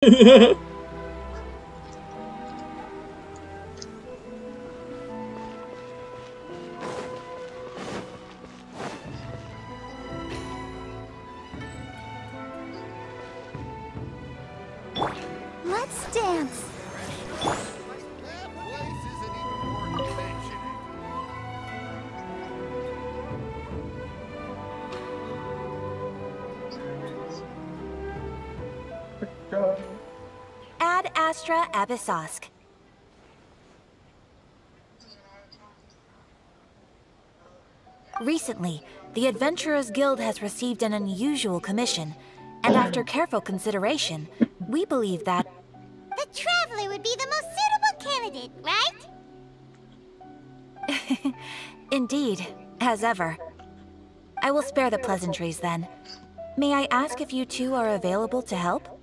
Let's dance. That place isn't even worth mentioning. Ad Astra Abyssosk. Recently, the Adventurers Guild has received an unusual commission, and after careful consideration, we believe that The Traveler would be the most suitable candidate, right? indeed, as ever. I will spare the pleasantries then. May I ask if you two are available to help?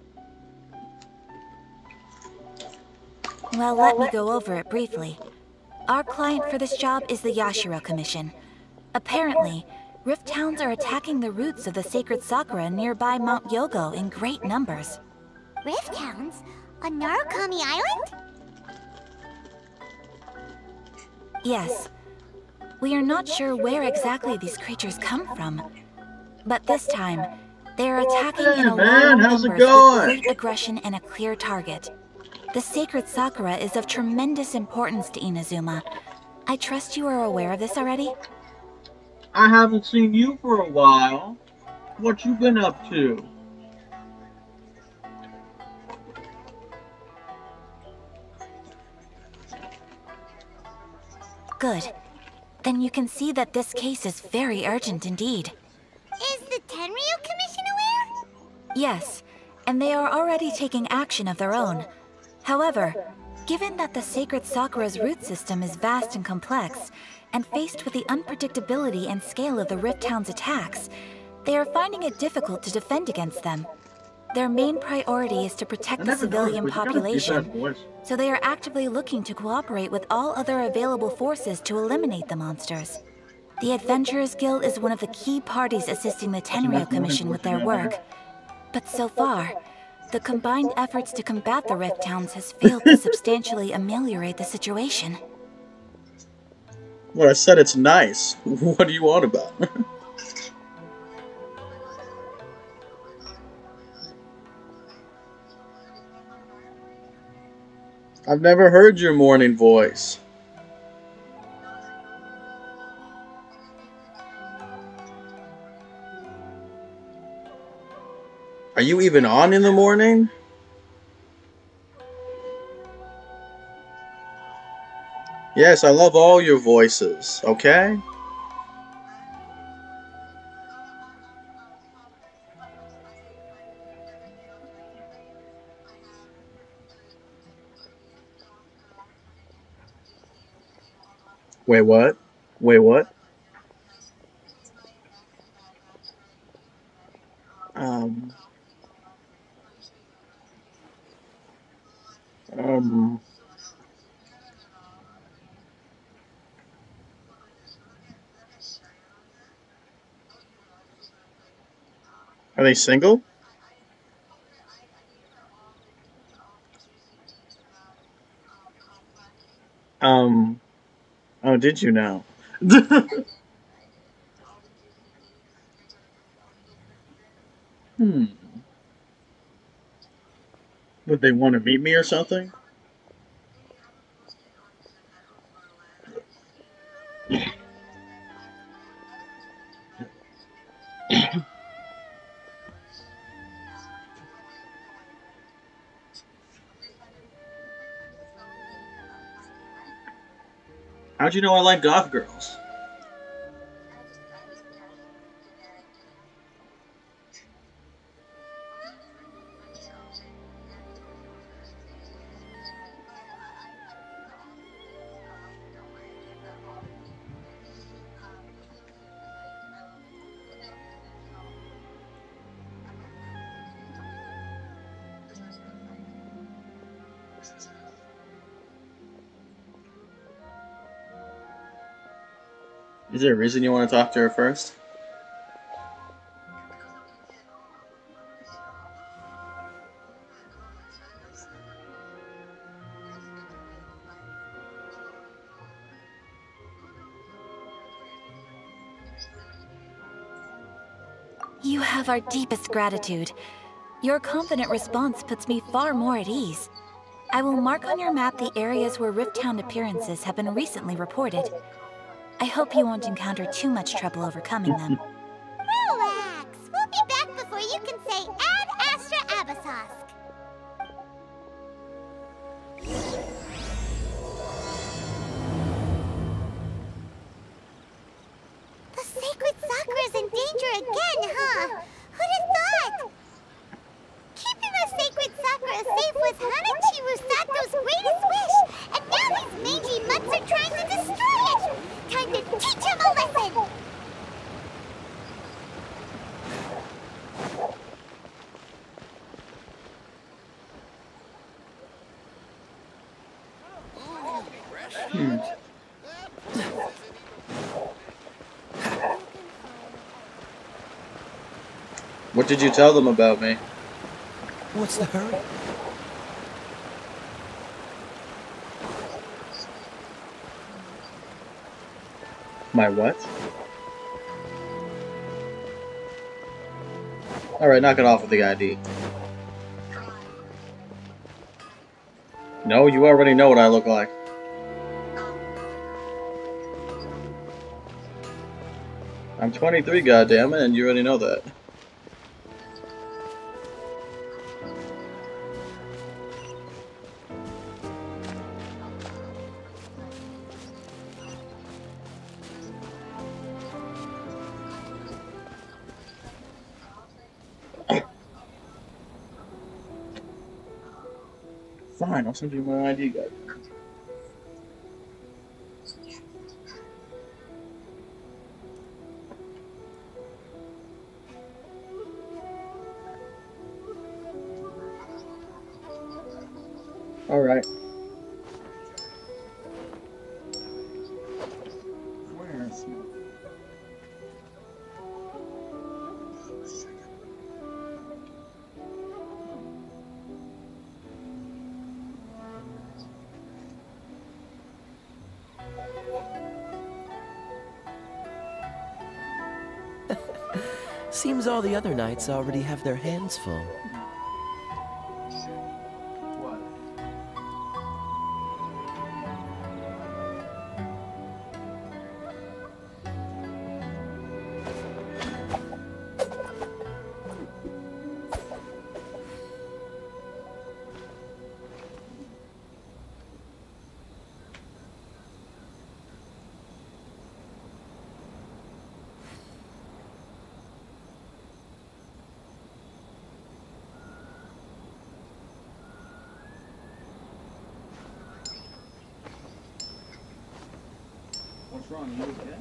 Well, let me go over it briefly. Our client for this job is the Yashiro Commission. Apparently, Rift Towns are attacking the roots of the sacred sakura nearby Mount Yogo in great numbers. Rift Hounds? On Narukami Island? Yes. We are not sure where exactly these creatures come from. But this time, they are attacking in alarming how's it numbers with going? great aggression and a clear target. The sacred sakura is of tremendous importance to Inazuma. I trust you are aware of this already? I haven't seen you for a while. What you been up to? Good. Then you can see that this case is very urgent indeed. Is the Tenryu Commission aware? Yes, and they are already taking action of their own. However, given that the sacred sakura's root system is vast and complex, and faced with the unpredictability and scale of the Rift Town's attacks, they are finding it difficult to defend against them. Their main priority is to protect the civilian population, so they are actively looking to cooperate with all other available forces to eliminate the monsters. The Adventurers Guild is one of the key parties assisting the Tenryu Commission with their work. But so far, the combined efforts to combat the Rift Towns has failed to substantially ameliorate the situation. Well, I said it's nice. What do you want about? I've never heard your morning voice. Are you even on in the morning? Yes, I love all your voices, okay? Wait, what? Wait, what? Um, um, are they single? Um, oh, did you know? Hmm. Would they want to meet me or something? How'd you know I like goth girls? Is there a reason you want to talk to her first? You have our deepest gratitude. Your confident response puts me far more at ease. I will mark on your map the areas where Rifttown appearances have been recently reported. I hope you won't encounter too much trouble overcoming them. Relax. We'll be back before you can say Ad Astra Abyssosque. The sacred Sakura is in danger again, huh? Who'd have thought? Keeping the sacred Sakura safe was Hanachi Rusato's greatest wish, and now these mangy mutts are trying to destroy it! Time to teach him a lesson! What did you tell them about me? What's the hurry? My what? Alright, knock it off with the ID. No, you already know what I look like. I'm 23, goddammit, and you already know that. Fine, I'll send you my ID card. Alright. Where is he? Seems all the other knights already have their hands full. What? What's wrong? You okay?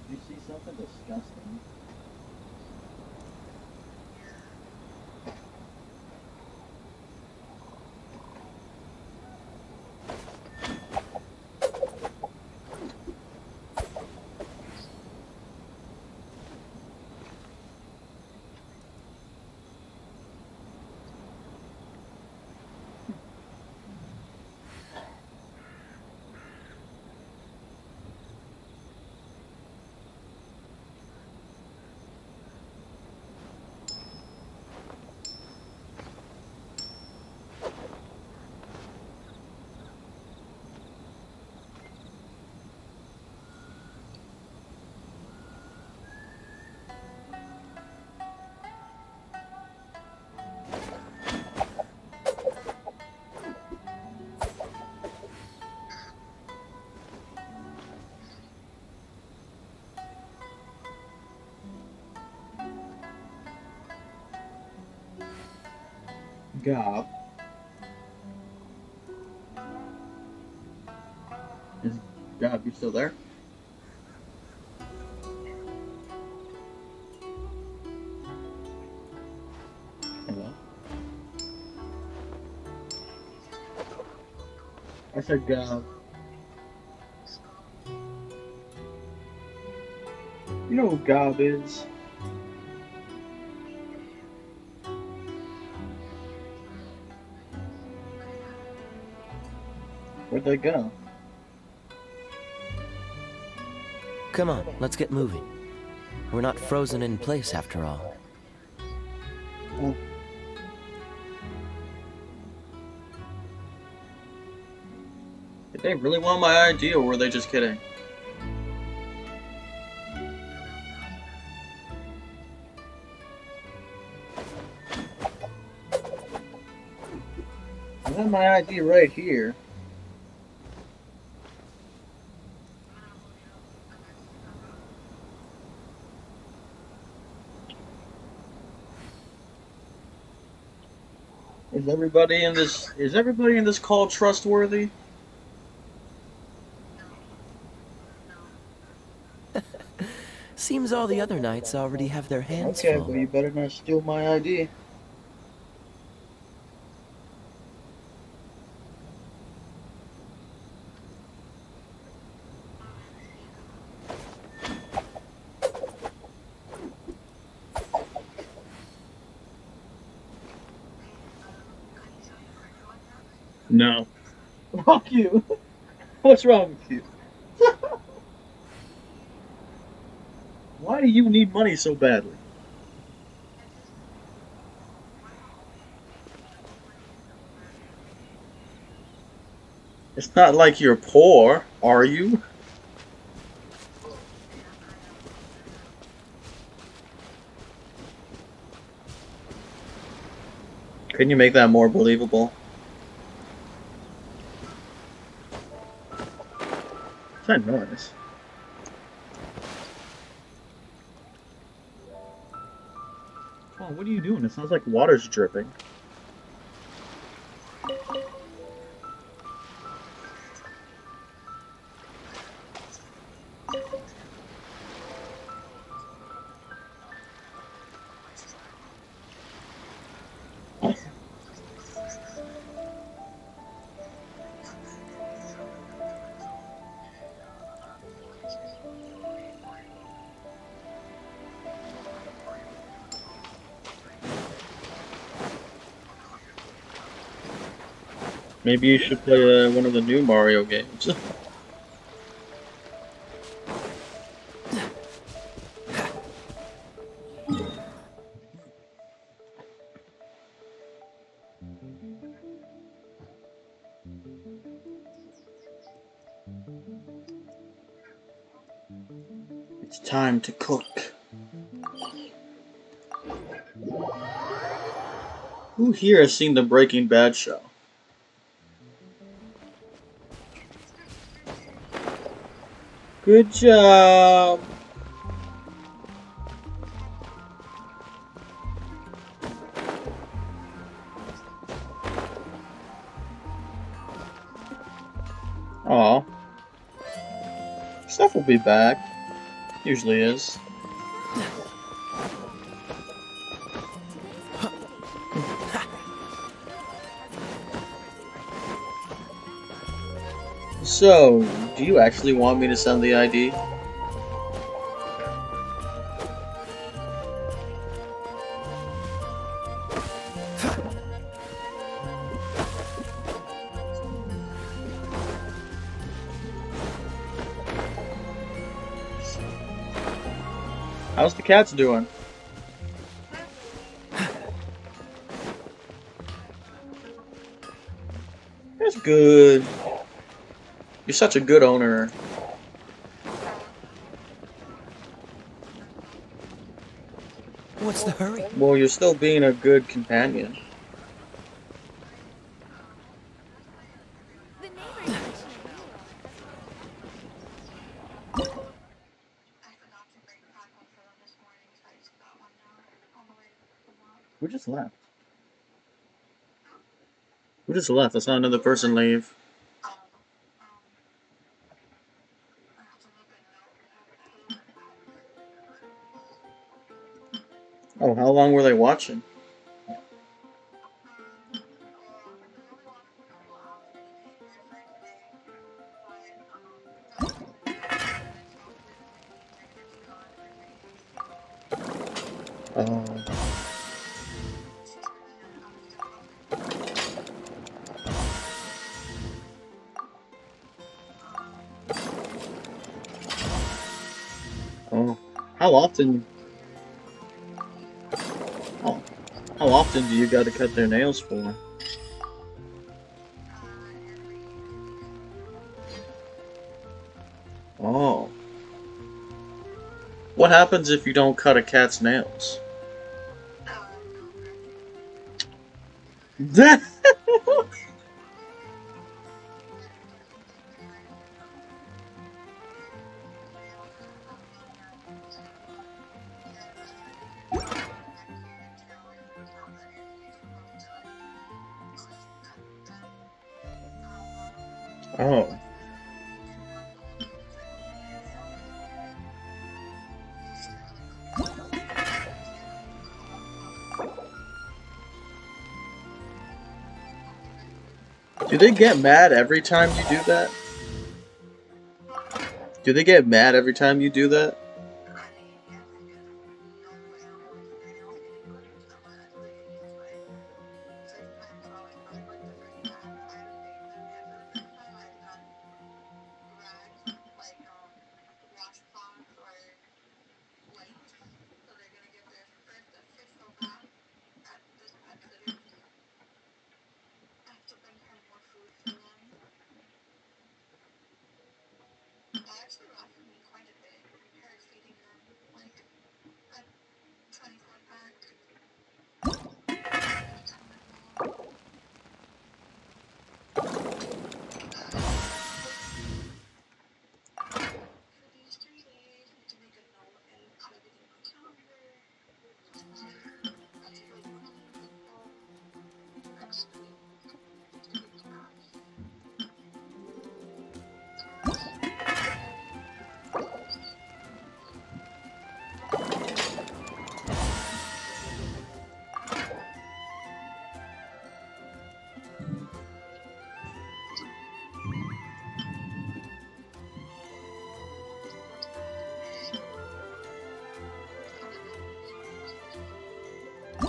Did you see something disgusting? Gob. Is Gob, you still there? Hello? I said Gob. You know who Gob is? Where'd they go? Come on, let's get moving. We're not frozen in place after all. Did they really want my ID, or were they just kidding? I have my ID right here. Is everybody in this call trustworthy? Seems all the other knights already have their hands Okay, full. well you better not steal my ID. No. Fuck you. What's wrong with you? Why do you need money so badly? It's not like you're poor, are you? Couldn't you make that more believable? What's that noise? Oh, what are you doing? It sounds like water's dripping. Maybe you should play one of the new Mario games. It's time to cook. Who here has seen the Breaking Bad show? Good job! Aw. Stuff will be back. Usually is. So, do you actually want me to send the ID? How's the cats doing? That's good. You're such a good owner. What's the hurry? Well, you're still being a good companion. Who just left? Who just left? I saw another person leave. Oh, how long were they watching? How often? Oh, how often do you got to cut their nails for? Oh. What happens if you don't cut a cat's nails? Oh. Do they get mad every time you do that? Do they get mad every time you do that?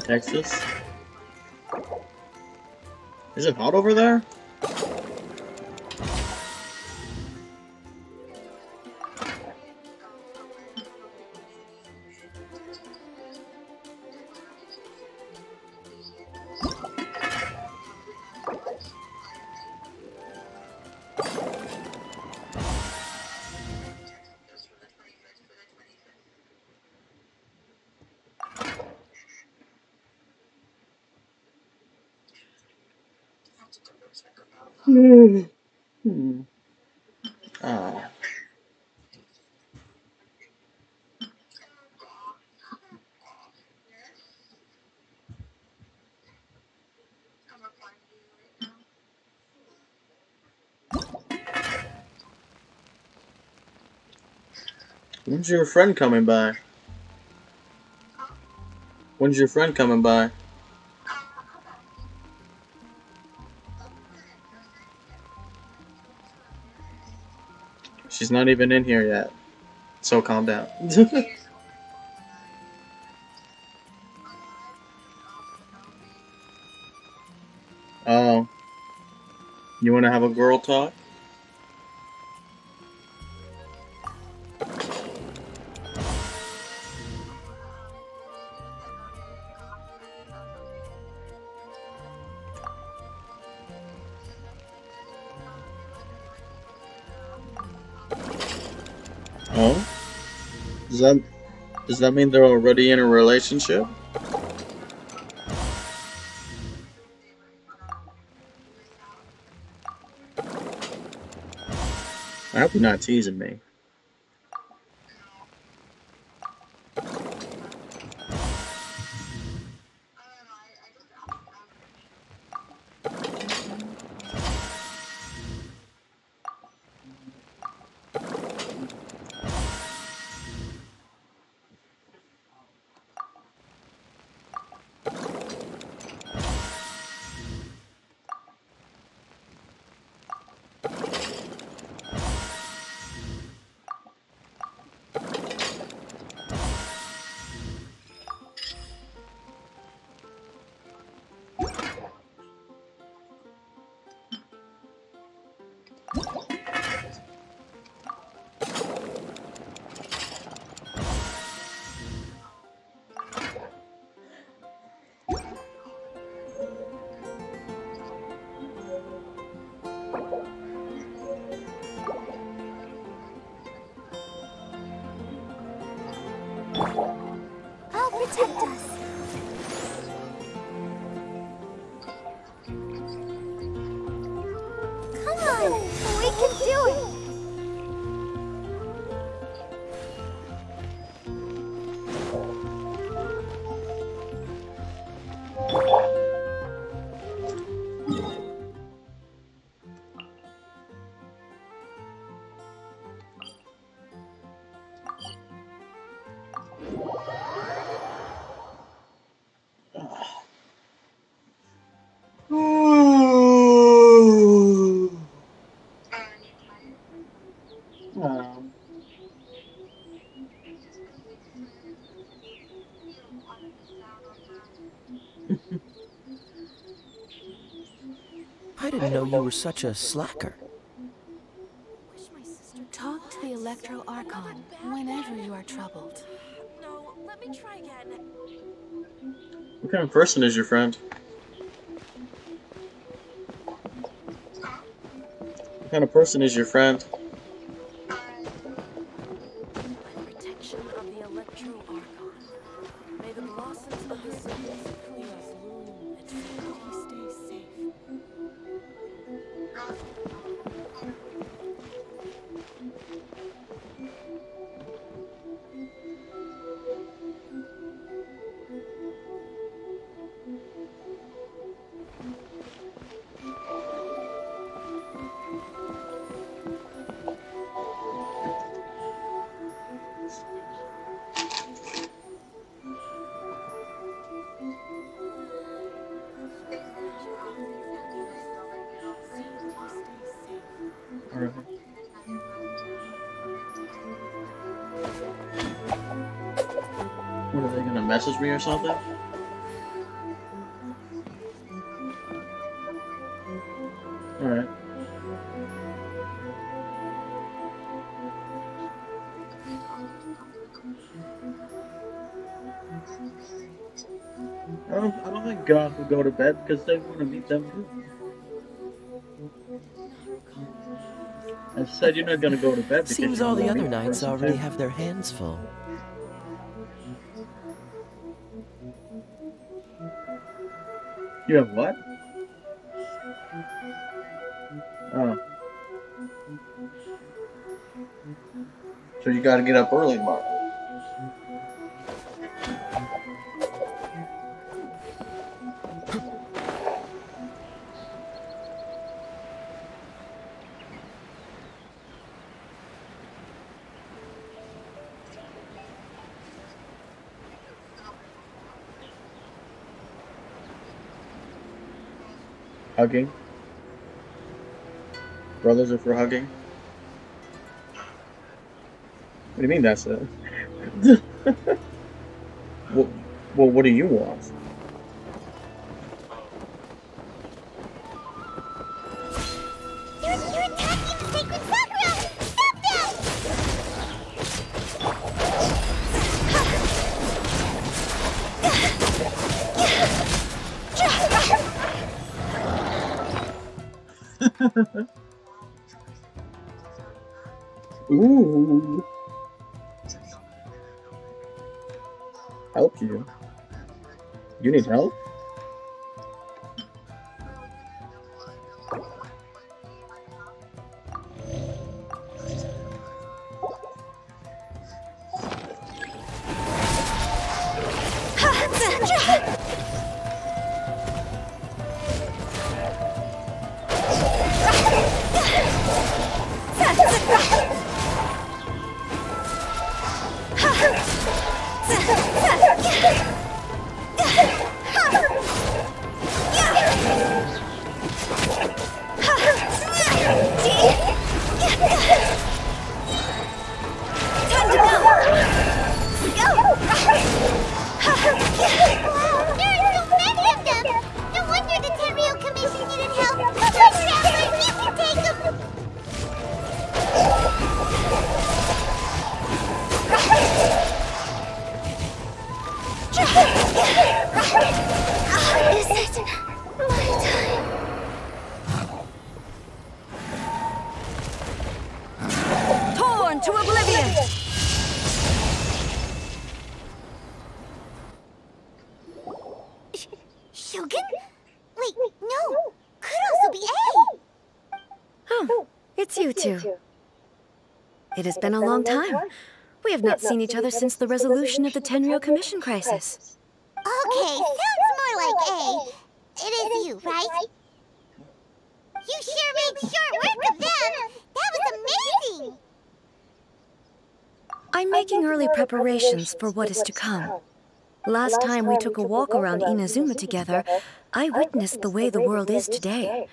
Texas? Is it hot over there? Ah. When's your friend coming by? When's your friend coming by? She's not even in here yet. So calm down. Oh. You wanna have a girl talk? Oh? Does that mean they're already in a relationship? I hope you're not teasing me. protect us. Come on, we can do it. I didn't know you were such a slacker. Talk to the Electro Archon whenever you are troubled. No, let me try again. What kind of person is your friend? What kind of person is your friend? Protection of the Electro Archon. May the blossoms of the sun please bloom and safety stay safe. Alright. What, are they gonna message me or something? Alright. I don't think God will go to bed because they want to meet them too. I said you're not gonna go to bed because Seems you all the wanna other meet knights person already too. have their hands full. You have what? Oh. So you gotta get up early tomorrow. Hugging. Brothers are for hugging. What do you mean that's it? Well, what do you want? You're attacking the Sacred Sakura! Stop them! Ooh. Help you? You need help? Torn to oblivion! Shogun? Wait, no! Could also be A! Oh, it's you two. It has been a long time. We have not seen each other since the resolution of the Tenryou Commission crisis. Okay, sounds more like A. It is you, right? You sure made short work of them! That was amazing! I'm making early preparations for what is to come. Last time we took a walk around Inazuma together, I witnessed the way the world is today.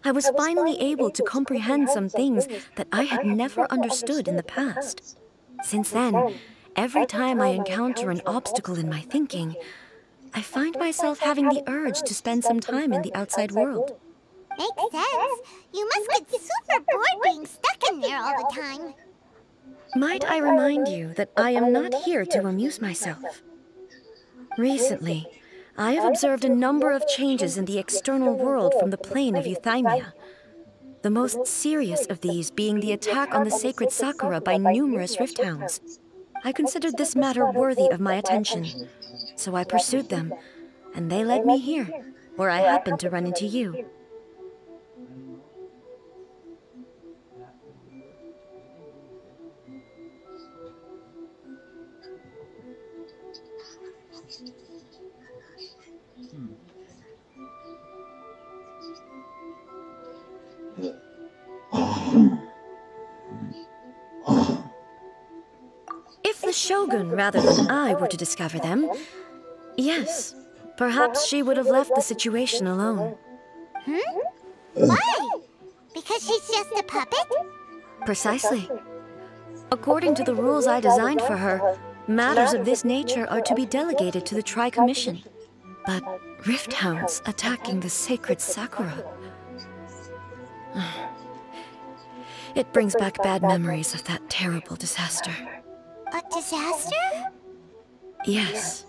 I was finally able to comprehend some things that I had never understood in the past. Since then, every time I encounter an obstacle in my thinking, I find myself having the urge to spend some time in the outside world. Makes sense. You must get super bored being stuck in there all the time. Might I remind you that I am not here to amuse myself. Recently, I have observed a number of changes in the external world from the plane of Euthymia. The most serious of these being the attack on the sacred Sakura by numerous rift hounds. I considered this matter worthy of my attention, so I pursued them, and they led me here, where I happened to run into you. If the Shogun, rather than I, were to discover them, yes, perhaps she would have left the situation alone. Why? Because she's just a puppet? Precisely. According to the rules I designed for her, matters of this nature are to be delegated to the Tri-Commission. But rift hounds attacking the sacred Sakura... It brings back bad memories of that terrible disaster. A disaster? Yes.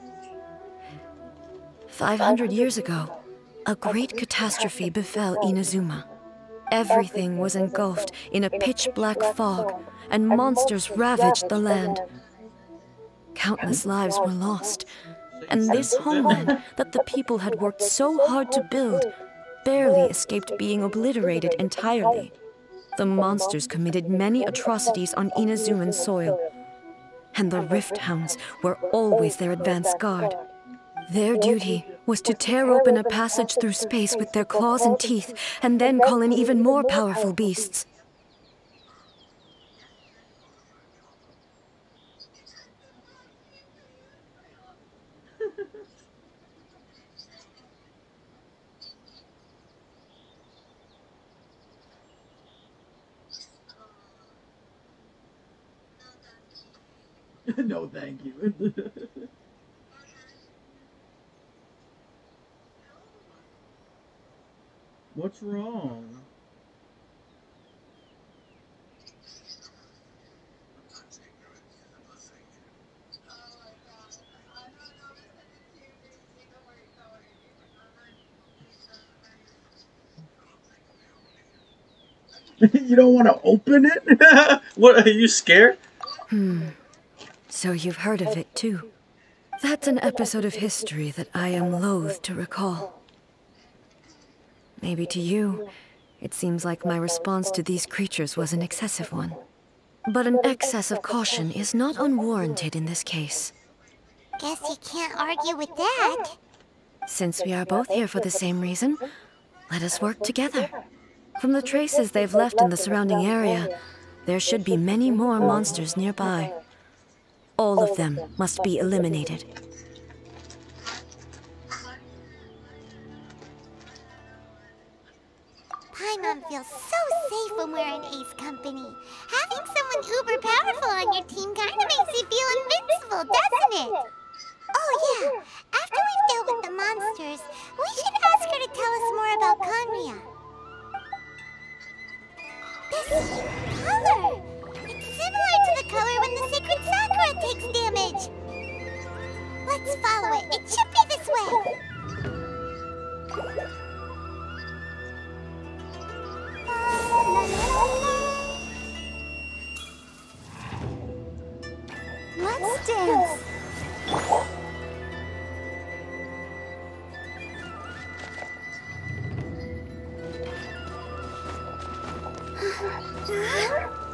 500 years ago, a great catastrophe befell Inazuma. Everything was engulfed in a pitch-black fog, and monsters ravaged the land. Countless lives were lost, and this homeland that the people had worked so hard to build barely escaped being obliterated entirely. The monsters committed many atrocities on Inazuman soil, and the rift hounds were always their advance guard. Their duty was to tear open a passage through space with their claws and teeth, and then call in even more powerful beasts. No, thank you. What's wrong? You don't want to open it? What, are you scared? So you've heard of it too. That's an episode of history that I am loath to recall. Maybe to you, it seems like my response to these creatures was an excessive one. But an excess of caution is not unwarranted in this case. Guess you can't argue with that. Since we are both here for the same reason, let us work together. From the traces they've left in the surrounding area, there should be many more monsters nearby. All of them must be eliminated. Paimon feels so safe when we're in Ace Company. Having someone uber powerful on your team kinda makes you feel invincible, doesn't it? Oh yeah, after we've dealt with the monsters, we should ask her to tell us more about Conria. This color! It's similar to the color when the sacred Sakura takes damage. Let's follow it. It should be this way. Let's dance.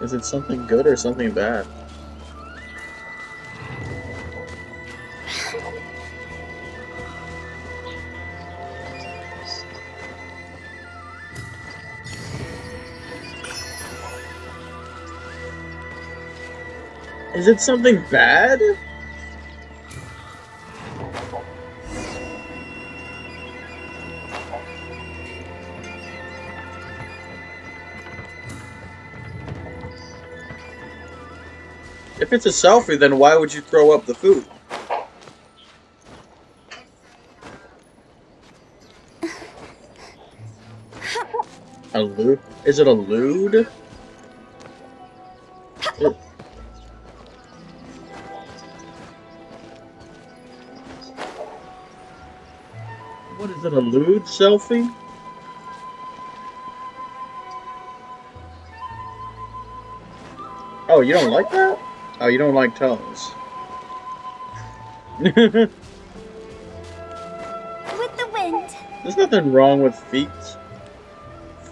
Is it something good or something bad? Is it something bad? If it's a selfie, then why would you throw up the food? A lewd? Is it a lewd? What is it, a lewd selfie? Oh, you don't like that? Oh, you don't like toes. With the wind. There's nothing wrong with feet.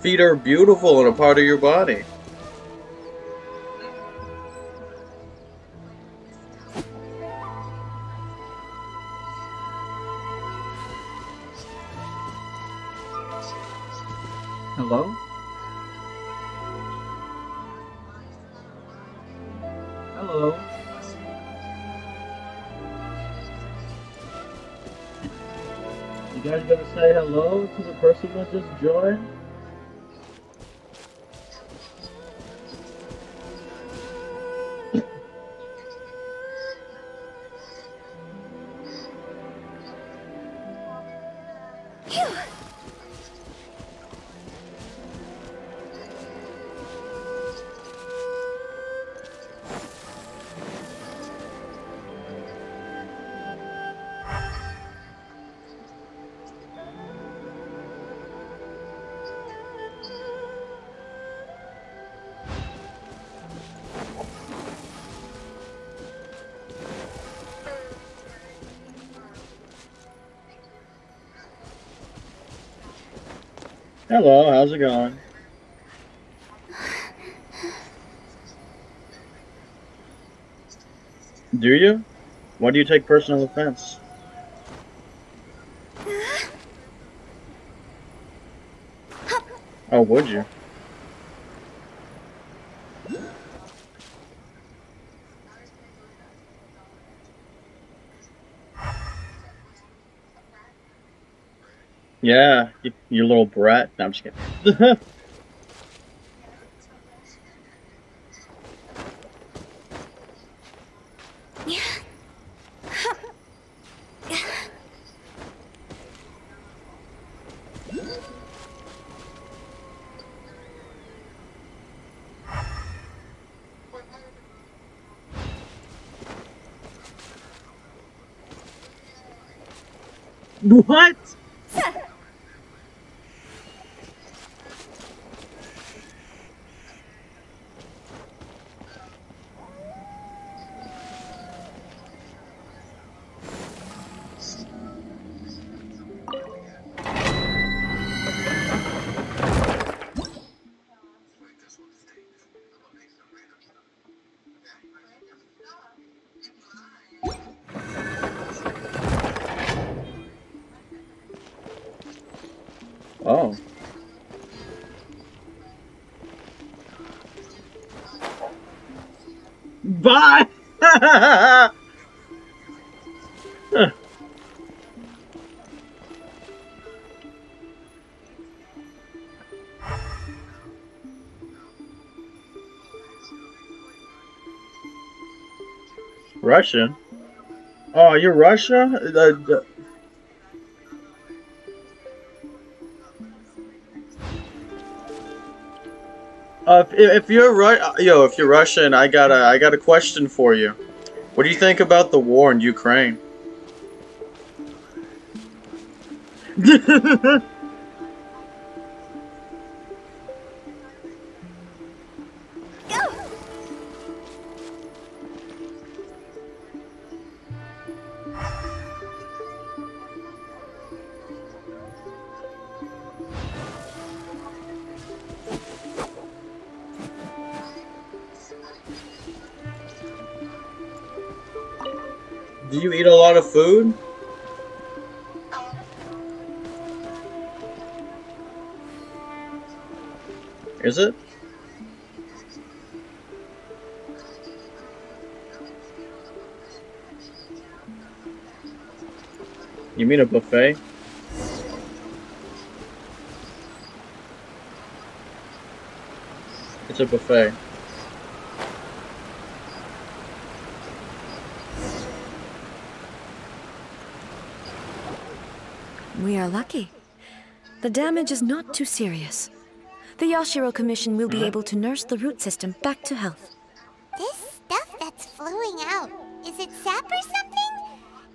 Feet are beautiful and a part of your body. Hello? Hello? You guys gonna say hello to the person that just joined? Hello, how's it going? Do you? Why do you take personal offense? Oh, would you? Yeah, you little brat. No, I'm just kidding. What? Oh. Bye! Russian? Oh, you're Russia? If you're Russian, I got a question for you. What do you think about the war in Ukraine? Do you eat a lot of food? Is it? You mean a buffet? It's a buffet. We are lucky. The damage is not too serious. The Yashiro Commission will be able to nurse the root system back to health. This stuff that's flowing out, is it sap or something?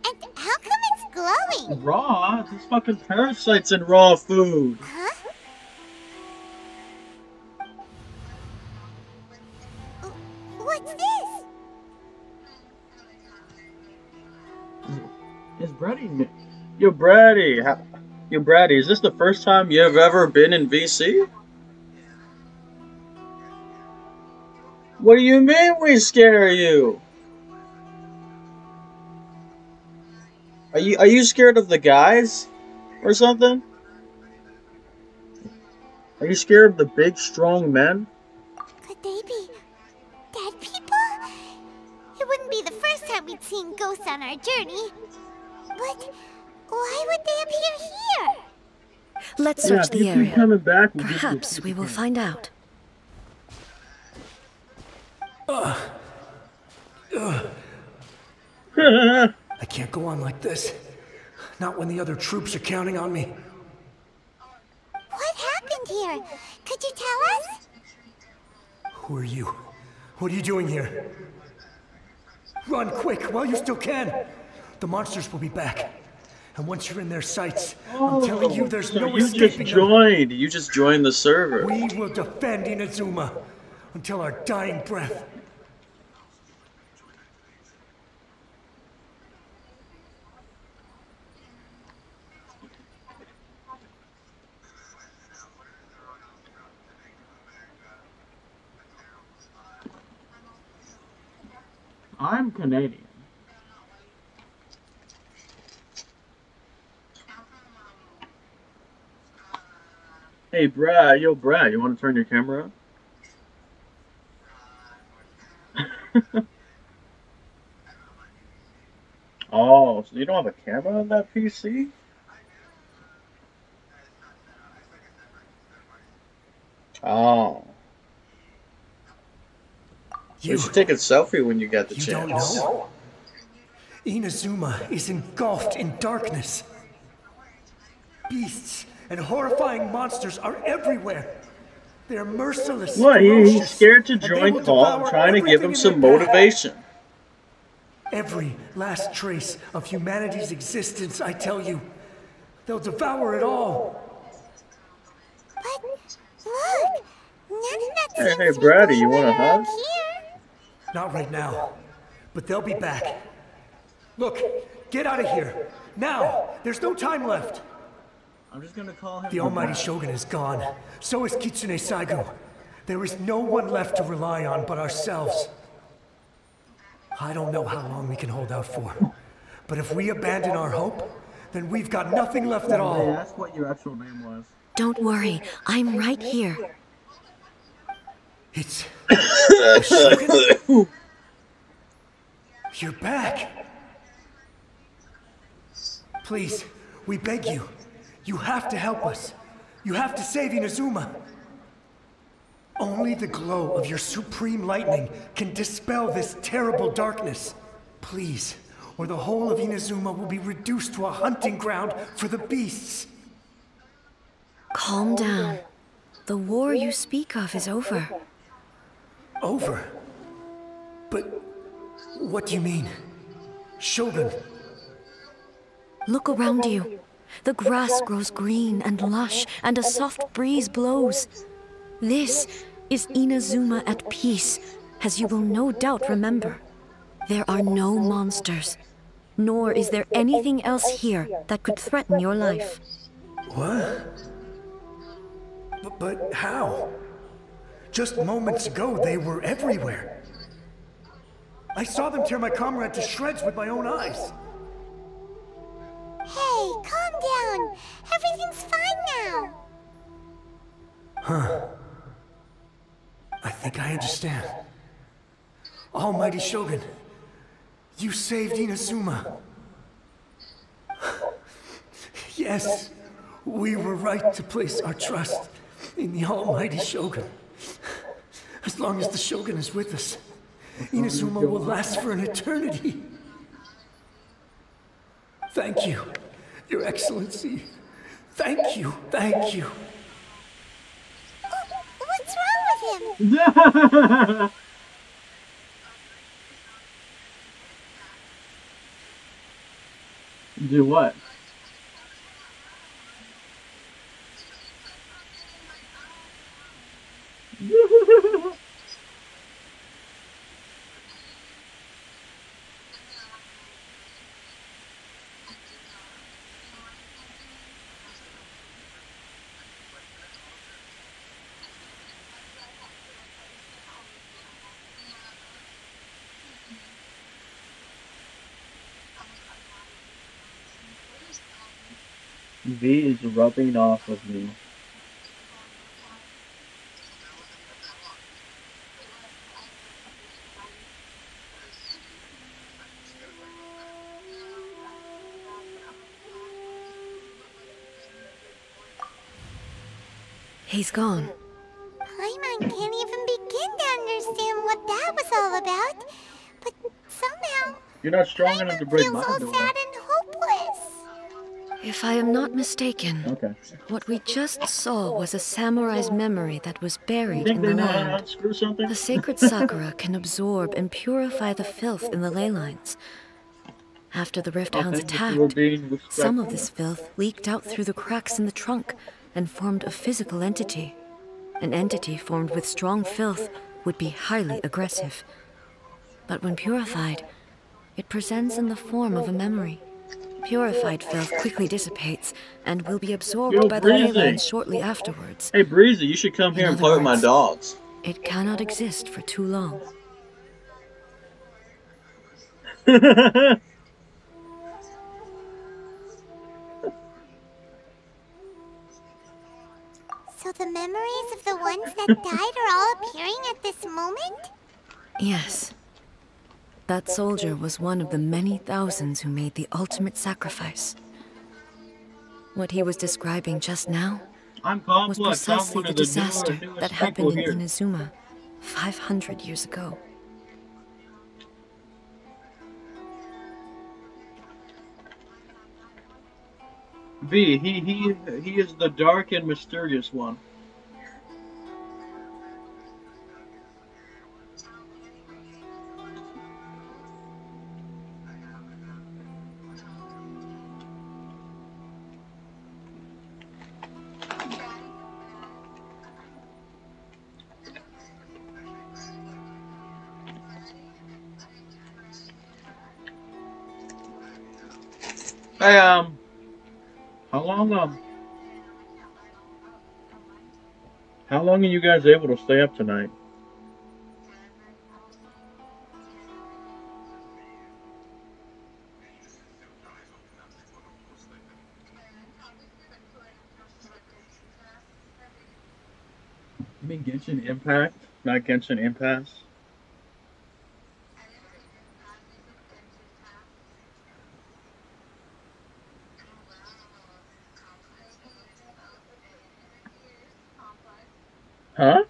And how come it's glowing? Raw? There's fucking parasites in raw food. Huh? What's this? Is Brady? Yo, Brady. Yo, Brady, is this the first time you've ever been in VC? What do you mean we scare you? Are you scared of the guys? Or something? Are you scared of the big, strong men? Could they be dead people? It wouldn't be the first time we'd seen ghosts on our journey. But why would they appear here? Let's search the area. Coming back, Perhaps we will find out. I can't go on like this. Not when the other troops are counting on me. What happened here? Could you tell us? Who are you? What are you doing here? Run quick while you still can. The monsters will be back. And once you're in their sights, I'm telling you there's no escaping them. You just joined the server. We will defend Inazuma until our dying breath. I'm Canadian. Hey, Brad. Yo, Brad, you want to turn your camera on? Oh, so you don't have a camera on that PC? Oh. You should take a selfie when you get the chance. Don't know? Inazuma is engulfed in darkness. Beasts and horrifying monsters are everywhere. They're merciless. What? He's scared to join Call. I'm trying to give him some motivation. Every last trace of humanity's existence, I tell you. They'll devour it all. But look, none of that Hey, Brady, you want a hug? Not right now, but they'll be back. Look, get out of here. Now! There's no time left. I'm just gonna call him. The almighty Shogun is gone. So is Kitsune Saigo. There is no one left to rely on but ourselves. I don't know how long we can hold out for. But if we abandon our hope, then we've got nothing left at all. Ask what your actual name was. Don't worry, I'm right here. It's... the Shogun? You're back! Please, we beg you. You have to help us. You have to save Inazuma. Only the glow of your supreme lightning can dispel this terrible darkness. Please, or the whole of Inazuma will be reduced to a hunting ground for the beasts. Calm down. The war you speak of is over. Over? But what do you mean? Shogun? Look around you. The grass grows green and lush, and a soft breeze blows. This is Inazuma at peace, as you will no doubt remember. There are no monsters, nor is there anything else here that could threaten your life. What? But how? Just moments ago, they were everywhere. I saw them tear my comrade to shreds with my own eyes. Hey, calm down. Everything's fine now. Huh. I think I understand. Almighty Shogun, you saved Inazuma. Yes, we were right to place our trust in the Almighty Shogun. As long as the Shogun is with us, Inazuma will last for an eternity. Thank you, Your Excellency. Thank you, thank you. What's wrong with him? Do what? V is rubbing off of me. He's gone. Paimon can't even begin to understand what that was all about. But somehow, You're not strong enough to break feels my all door. sad and hopeless. If I am not mistaken, Okay. what we just saw was a samurai's memory that was buried Think in they the know how to land. unscrew something? The sacred sakura can absorb and purify the filth in the ley lines. After the Rift Hounds think that you were attacked, being some of respectful. this filth leaked out through the cracks in the trunk and formed a physical entity. An entity formed with strong filth would be highly aggressive. But when purified, it presents in the form of a memory. Purified filth quickly dissipates and will be absorbed Yo, by the ley Breezy. lines shortly afterwards. Hey Breezy, you should come here In and other play with my words, dogs. It cannot exist for too long. So the memories of the ones that died are all appearing at this moment? Yes. That soldier was one of the many thousands who made the ultimate sacrifice. What he was describing just now I'm was complex. I'm precisely one the of the disaster newest that people happened in here. Inazuma 500 years ago. V, he is the dark and mysterious one. Hey, how long are you guys able to stay up tonight? You mean Genshin Impact, not Genshin Impasse? Huh?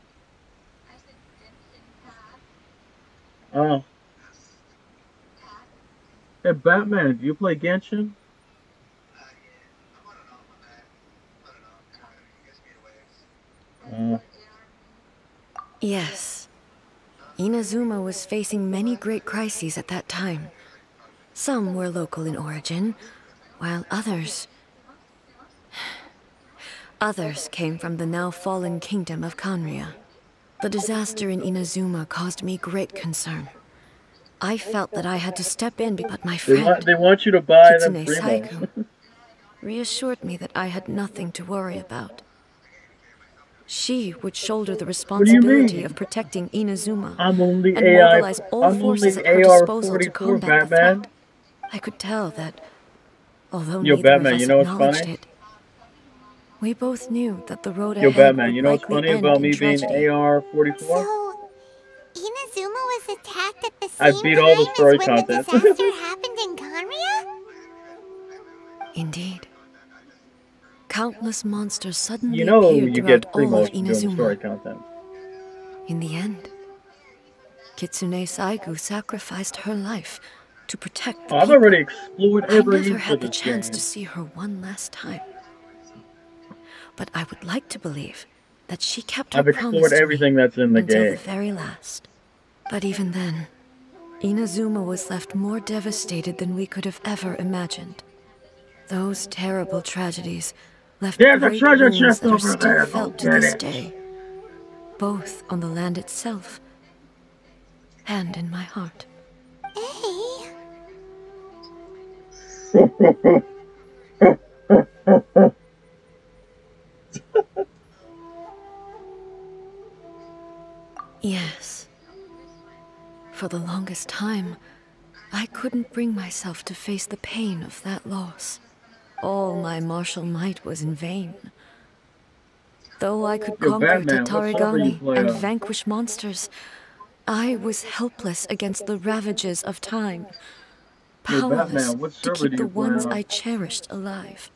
Oh. Hey, Batman, do you play Genshin? Yes. Inazuma was facing many great crises at that time. Some were local in origin, while others came from the now fallen kingdom of Kanria. The disaster in Inazuma caused me great concern. I felt that I had to step in, but my friend, They want you to buy them Kitsune Primo. Saiku, reassured me that I had nothing to worry about. She would shoulder the do you responsibility mean? of protecting Inazuma I'm only and AI. mobilize all I'm forces only at her disposal to AR-44, combat the Batman. threat. I could tell that, although Yo, neither Batman, of us you know what's acknowledged funny? it, we both knew that the road Yo, ahead Batman, would you know what's likely funny end about in me being tragedy. AR-44? So, Inazuma was attacked at the I same beat all the time story as when the content. disaster happened in Conria? Indeed. Countless monsters suddenly You know appeared you throughout get free all of motion doing story Inazuma. content. In the end, Kitsune Saigu sacrificed her life to protect the Oh, I've people. already explored I every never inch had of the this chance game. to see her one last time. But I would like to believe that she kept her I've promise explored to me everything that's in the until the game. very last. But even then, Inazuma was left more devastated than we could have ever imagined. Those terrible tragedies left There's a great treasure wounds chest that are over still there. Go felt to get this it. day, both on the land itself and in my heart. Hey, Yes. For the longest time, I couldn't bring myself to face the pain of that loss. All my martial might was in vain. Though I could Yo, conquer Batman, what server you Tatarigami play and on? vanquish monsters, I was helpless against the ravages of time. Yo, Powerless Batman, what to server keep do the you play ones on? I cherished alive.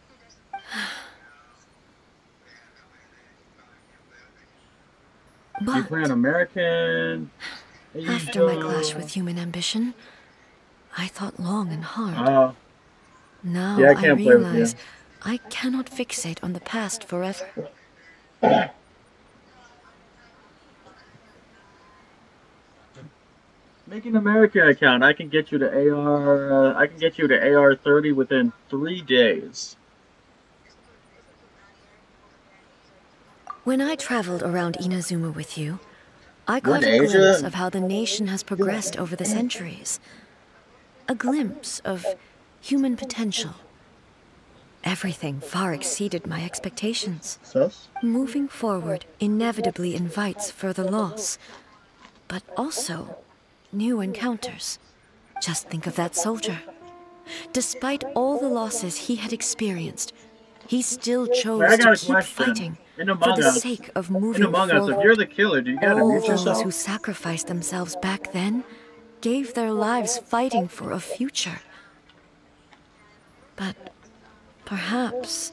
Do you play on But American? after my clash Asia? with human ambition, I thought long and hard. Oh, Now yeah, I I can't play with you. realize I cannot fixate on the past forever. Make an American account. I can get you to AR. I can get you to AR-30 within 3 days. When I traveled around Inazuma with you, I What, caught a Asia? glimpse of how the nation has progressed over the centuries. A glimpse of human potential. Everything far exceeded my expectations. Sus? Moving forward inevitably invites further loss, but also new encounters. Just think of that soldier. Despite all the losses he had experienced, he still chose I to got a keep question. fighting In for Among the Us, sake of in moving Among Us, if forward. you're the killer, do you gotta All mute those yourself? who sacrificed themselves back then gave their lives fighting for a future. But perhaps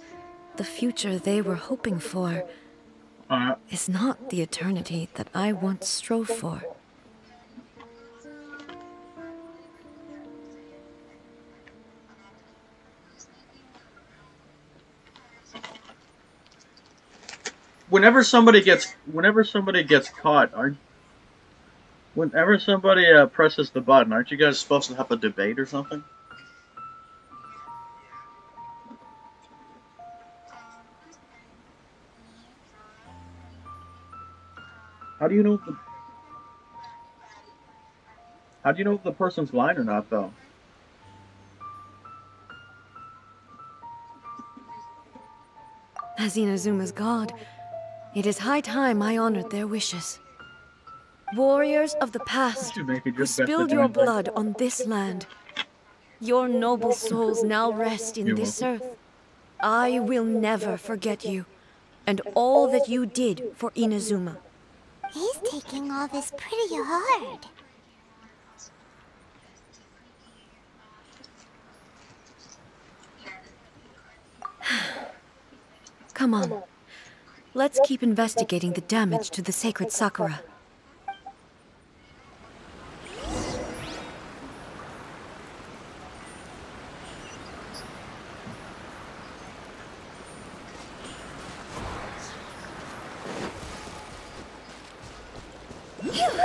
the future they were hoping for is not the eternity that I once strove for. Whenever somebody gets caught, whenever somebody presses the button, aren't you guys supposed to have a debate or something? How do you know if the person's lying or not, though? As Inazuma's god, it is high time I honored their wishes. Warriors of the past, You make it who your best spilled to your do it. blood on this land, your noble souls now rest in You're this earth. I will never forget you, and all that you did for Inazuma. he's taking all this pretty hard. Come on. Let's keep investigating the damage to the sacred Sakura.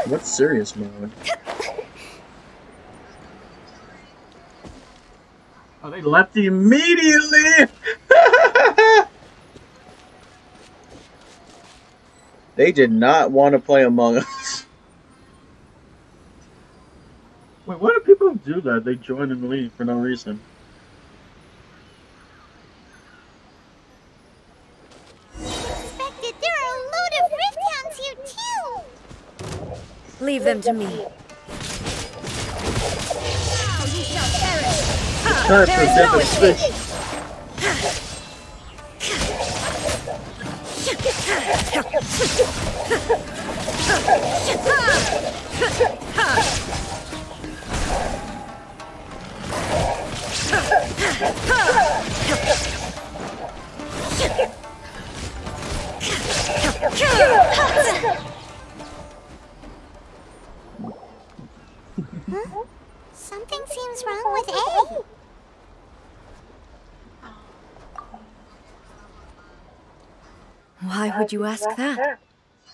What's serious mode? Oh, they left immediately! They did not want to play Among Us. Wait, why do people do that? They join and leave for no reason. Expected, there are a load Leave them to me. Time for demonstration. Something seems wrong with A. Why would you ask that?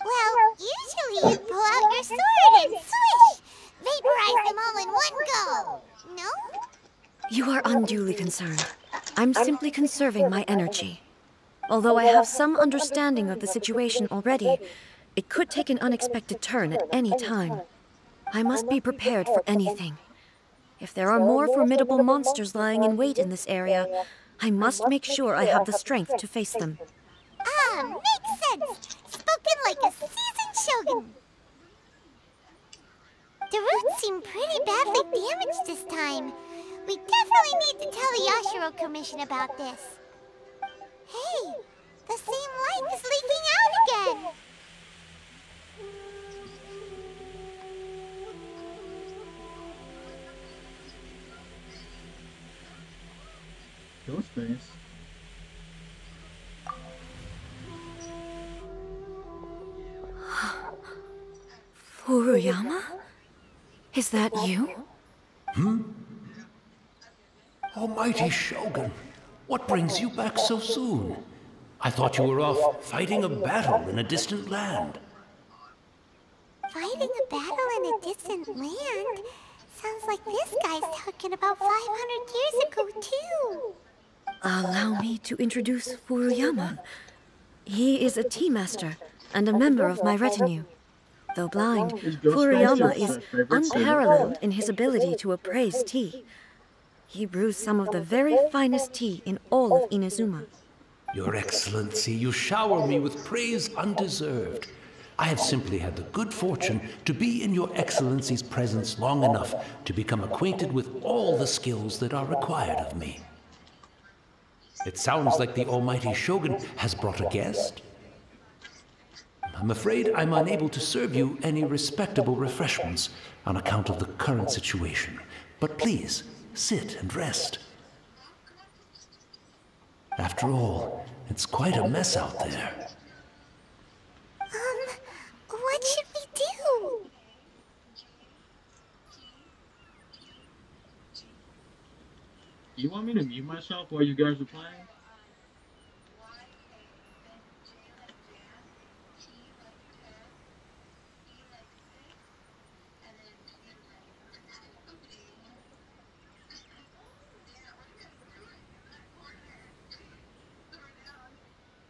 Well, usually you'd pull out your sword and swish! Vaporize them all in one go! No? You are unduly concerned. I'm simply conserving my energy. Although I have some understanding of the situation already, it could take an unexpected turn at any time. I must be prepared for anything. If there are more formidable monsters lying in wait in this area, I must make sure I have the strength to face them. Ah, makes sense! Spoken like a seasoned shogun! The roots seem pretty badly damaged this time. We definitely need to tell the Yashiro Commission about this. Hey, the same light is leaking out again! Ghostface. Furuyama? Is that you? Almighty Shogun, what brings you back so soon? I thought you were off fighting a battle in a distant land. Fighting a battle in a distant land? Sounds like this guy's talking about 500 years ago, too. Allow me to introduce Furuyama. He is a tea master and a member of my retinue. Though blind, Furuyama is unparalleled in his ability to appraise tea. He brews some of the very finest tea in all of Inazuma. Your Excellency, you shower me with praise undeserved. I have simply had the good fortune to be in Your Excellency's presence long enough to become acquainted with all the skills that are required of me. It sounds like the Almighty Shogun has brought a guest. I'm afraid I'm unable to serve you any respectable refreshments on account of the current situation. But please, sit and rest. After all, it's quite a mess out there. What should we do? You want me to mute myself while you guys are playing?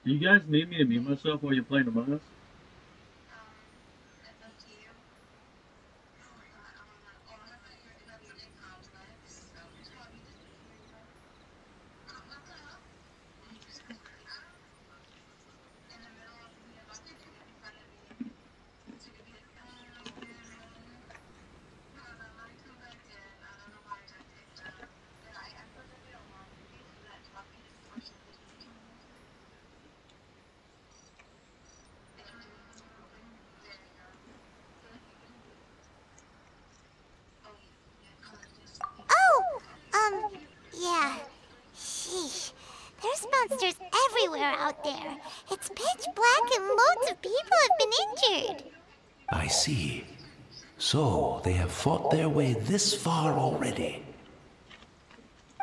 Do you guys need me to mute myself while you're playing Among Us? Yeah. Sheesh. There's monsters everywhere out there. It's pitch black and loads of people have been injured. I see. So, they have fought their way this far already.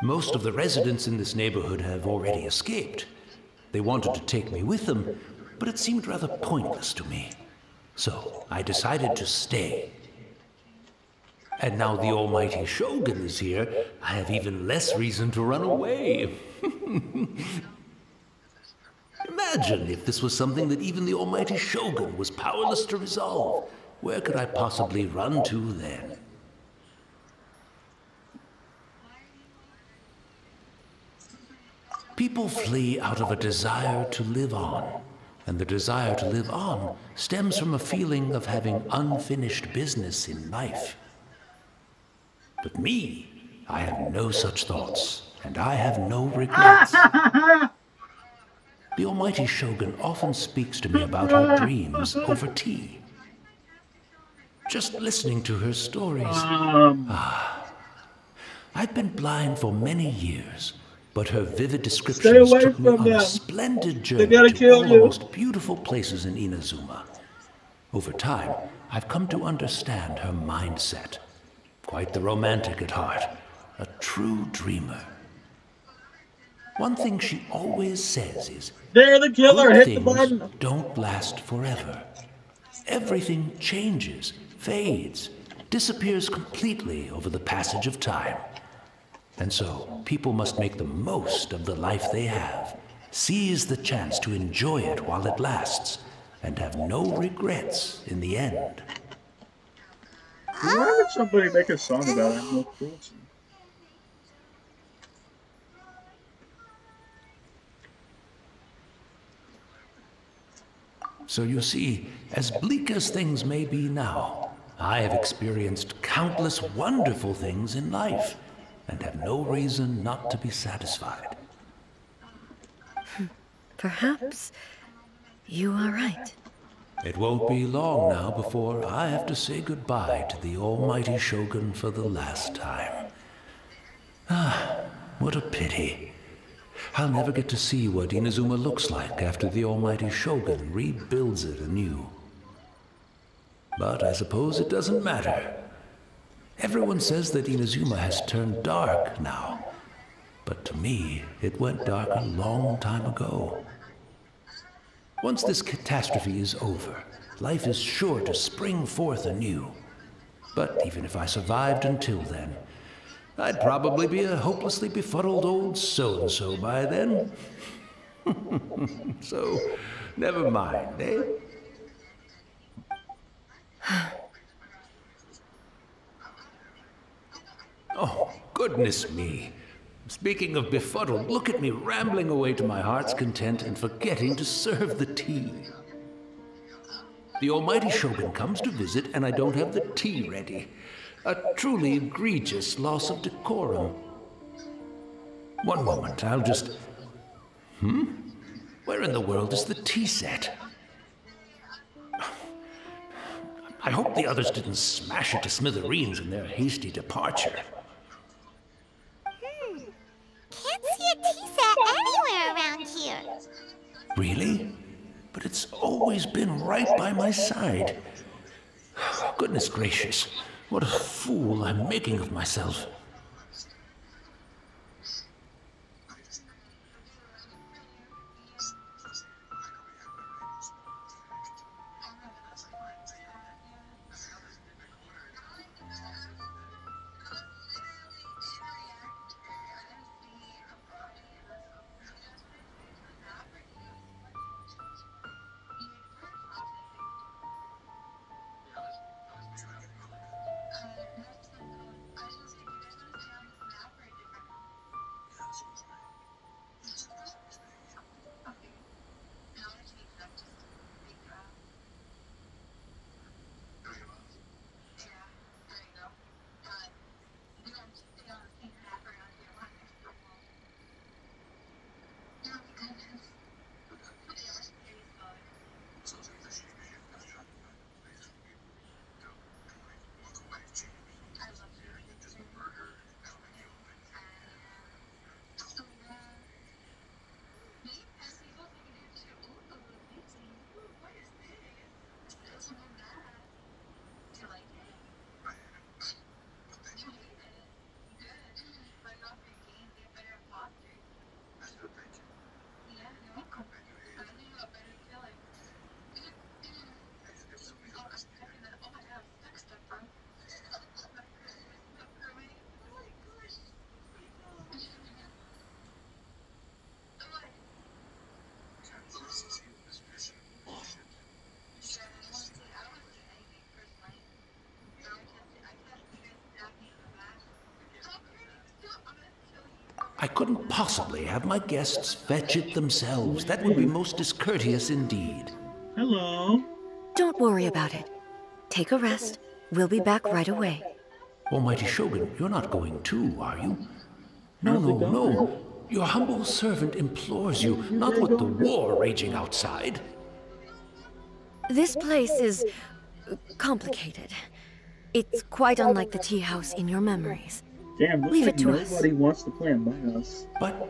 Most of the residents in this neighborhood have already escaped. They wanted to take me with them, but it seemed rather pointless to me. So, I decided to stay. And now the Almighty Shogun is here, I have even less reason to run away. Imagine if this was something that even the Almighty Shogun was powerless to resolve. Where could I possibly run to then? People flee out of a desire to live on. and the desire to live on stems from a feeling of having unfinished business in life. But me, I have no such thoughts, and I have no regrets. The Almighty Shogun often speaks to me about her dreams over tea. Just listening to her stories. I've been blind for many years, but her vivid descriptions took me on a splendid journey to all the most beautiful places in Inazuma. Over time, I've come to understand her mindset. Quite the romantic at heart, a true dreamer. One thing she always says is, "They're the killer, good hit the button." don't last forever. Everything changes, fades, disappears completely over the passage of time. And so, people must make the most of the life they have, seize the chance to enjoy it while it lasts, and have no regrets in the end. Why would somebody make a song about animal cruelty? So you see, as bleak as things may be now, I have experienced countless wonderful things in life, and have no reason not to be satisfied. Perhaps you are right. It won't be long now before I have to say goodbye to the Almighty Shogun for the last time. Ah, what a pity. I'll never get to see what Inazuma looks like after the Almighty Shogun rebuilds it anew. But I suppose it doesn't matter. Everyone says that Inazuma has turned dark now, but to me, it went dark a long time ago. Once this catastrophe is over, life is sure to spring forth anew. But even if I survived until then, I'd probably be a hopelessly befuddled old so-and-so by then. So, never mind, eh? Oh, goodness me. Speaking of befuddled, look at me rambling away to my heart's content and forgetting to serve the tea. The Almighty Shogun comes to visit and I don't have the tea ready. A truly egregious loss of decorum. One moment, I'll just... Where in the world is the tea set? I hope the others didn't smash it to smithereens in their hasty departure. Can't see a tea set anywhere around here. Really? But it's always been right by my side. Goodness gracious, what a fool I'm making of myself. couldn't possibly have my guests fetch it themselves. That would be most discourteous indeed. Hello. Don't worry about it. Take a rest. We'll be back right away. Almighty Shogun, you're not going too, are you? No, no, no. Your humble servant implores you, not with the war raging outside. This place is complicated. It's quite unlike the tea house in your memories. Damn, looks Leave like it to us. nobody wants to play Among Us. But,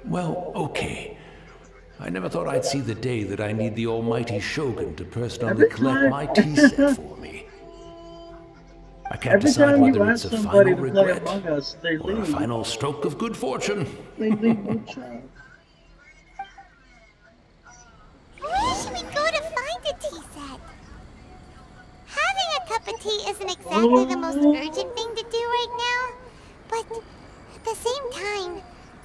well, okay. I never thought I'd see the day that I need the almighty Shogun to personally collect my tea set for me. I can't Every decide time you whether ask it's a somebody final to play regret Among Us, they or a leave. final stroke of good fortune. They leave the chat. Where should we go to find a tea set? Having a cup of tea isn't exactly the most urgent thing to do right now, but at the same time,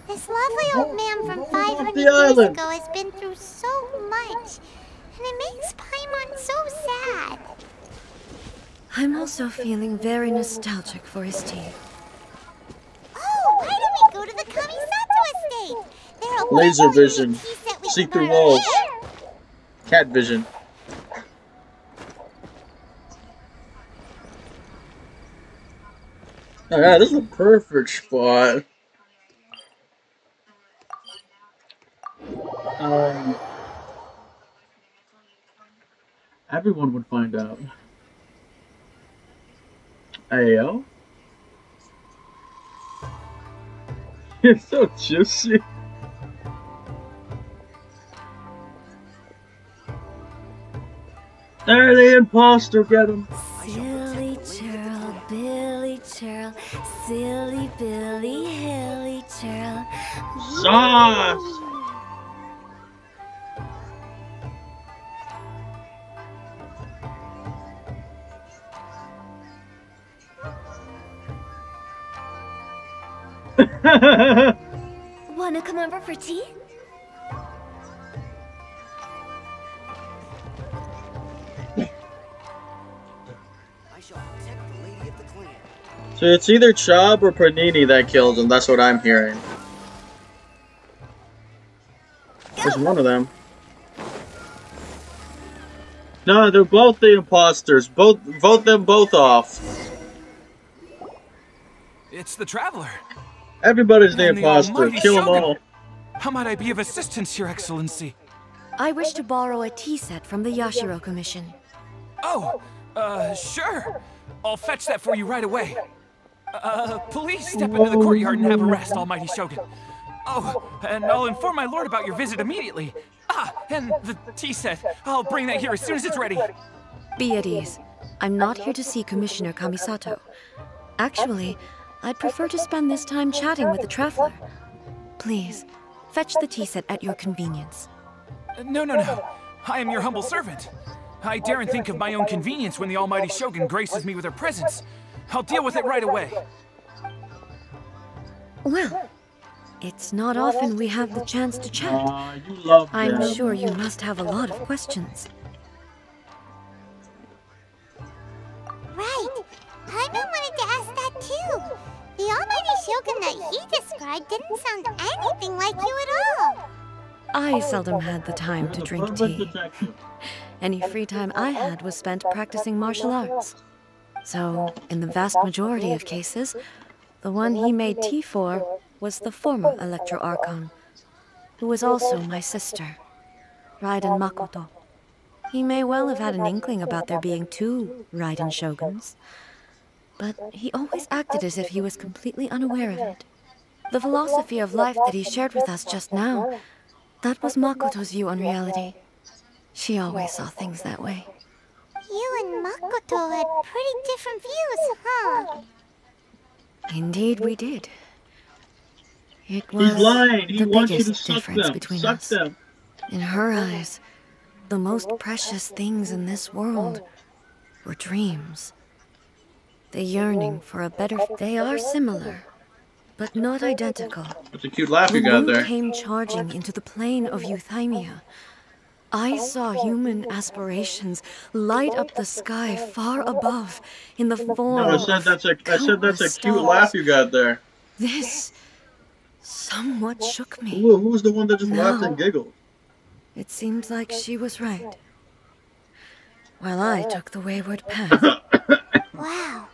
this lovely old man from 500 years ago has been through so much, and it makes Paimon so sad. I'm also feeling very nostalgic for his tea. Oh, why don't we go to the Kamisato estate? There'll Laser probably be a vision. tea set we See can through borrow walls. there. Cat vision. Oh yeah, this is a perfect spot. Everyone would find out. Ayo? It's so juicy. There, the imposter, get him. Silly churl, Billy churl, silly Billy, hilly churl. Sauce! Wanna come over for tea? So it's either Chob or Panini that kills him, that's what I'm hearing. There's one of them. No, they're both the imposters. Vote them both off. It's the Traveler. Everybody's the And the imposter. almighty Kill them Shogun. all. How might I be of assistance, Your Excellency? I wish to borrow a tea set from the Yashiro Commission. Oh, sure. I'll fetch that for you right away. Please step into the courtyard and have a rest, Almighty Shogun. Oh, and I'll inform my lord about your visit immediately. Ah, and the tea set. I'll bring that here as soon as it's ready. Be at ease. I'm not here to see Commissioner Kamisato. Actually, I'd prefer to spend this time chatting with the Traveler. Please, fetch the tea set at your convenience. No. I am your humble servant. I daren't think of my own convenience when the Almighty Shogun graces me with her presence. I'll deal with it right away. Well, it's not often we have the chance to chat. You love I'm them. sure you must have a lot of questions. Right. Paimon wanted to ask that too. The Almighty Shogun that he described didn't sound anything like you at all. I seldom had the time to drink tea. Any free time I had was spent practicing martial arts. So, in the vast majority of cases, the one he made tea for was the former Electro Archon, who was also my sister, Raiden Makoto. He may well have had an inkling about there being two Raiden Shoguns, but he always acted as if he was completely unaware of it. The philosophy of life that he shared with us just now, that was Makoto's view on reality. She always saw things that way. You and Makoto had pretty different views, huh? Indeed we did. It was He's lying. He the wants you to biggest suck difference them. between Suck us. them. In her eyes, the most precious things in this world were dreams. The yearning for a better... They are similar, but not identical. That's a cute laugh you When got Moon there. came charging into the plane of Euthymia, I saw human aspirations light up the sky far above in the form No, I said that's a cute laugh you got there. This somewhat shook me. Who was the one that just laughed and No. giggled? It seems like she was right. While I took the wayward path. Wow.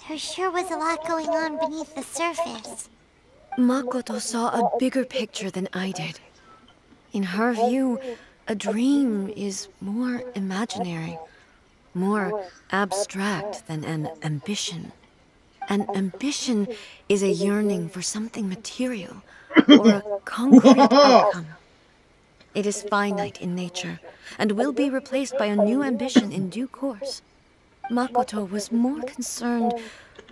There sure was a lot going on beneath the surface. Makoto saw a bigger picture than I did. In her view, a dream is more imaginary, more abstract than an ambition. An ambition is a yearning for something material, or a concrete outcome. It is finite in nature, and will be replaced by a new ambition in due course. Makoto was more concerned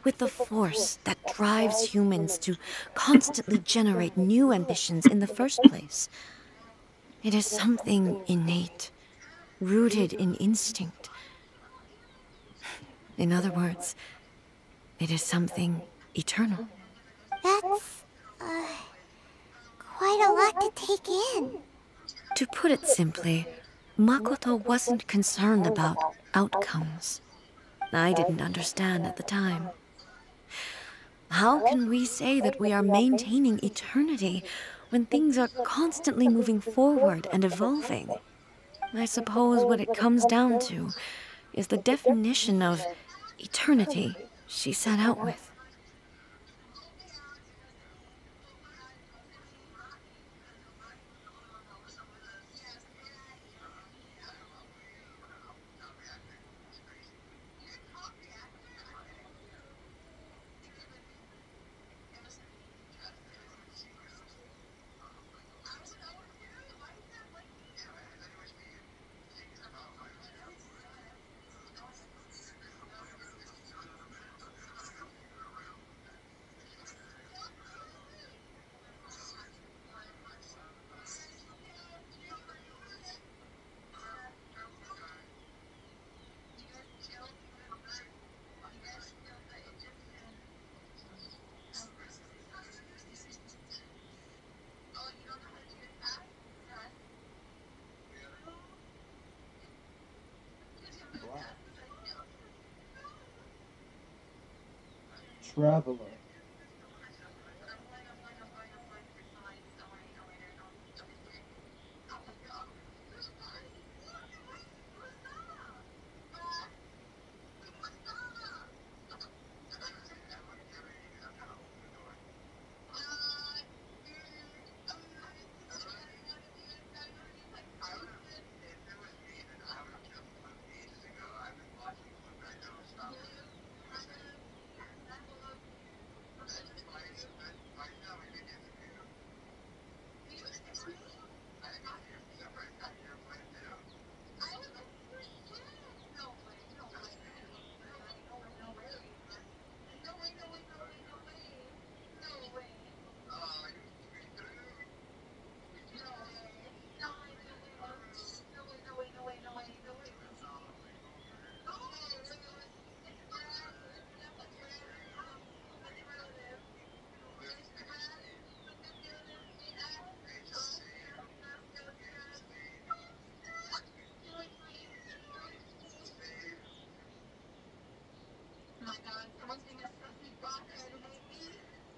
with the force that drives humans to constantly generate new ambitions in the first place. It is something innate, rooted in instinct. In other words, it is something eternal. That's, quite a lot to take in. To put it simply, Makoto wasn't concerned about outcomes. I didn't understand at the time. How can we say that we are maintaining eternity when things are constantly moving forward and evolving? I suppose what it comes down to is the definition of eternity she set out with. Traveler.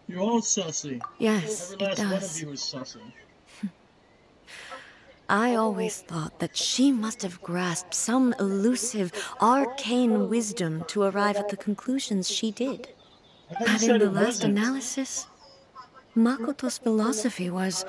You're all sussy. Yes, Every last it one of does. you is sussy. I always thought that she must have grasped some elusive, arcane wisdom to arrive at the conclusions she did. I thought you But said in the it last wasn't. analysis, Makoto's philosophy was,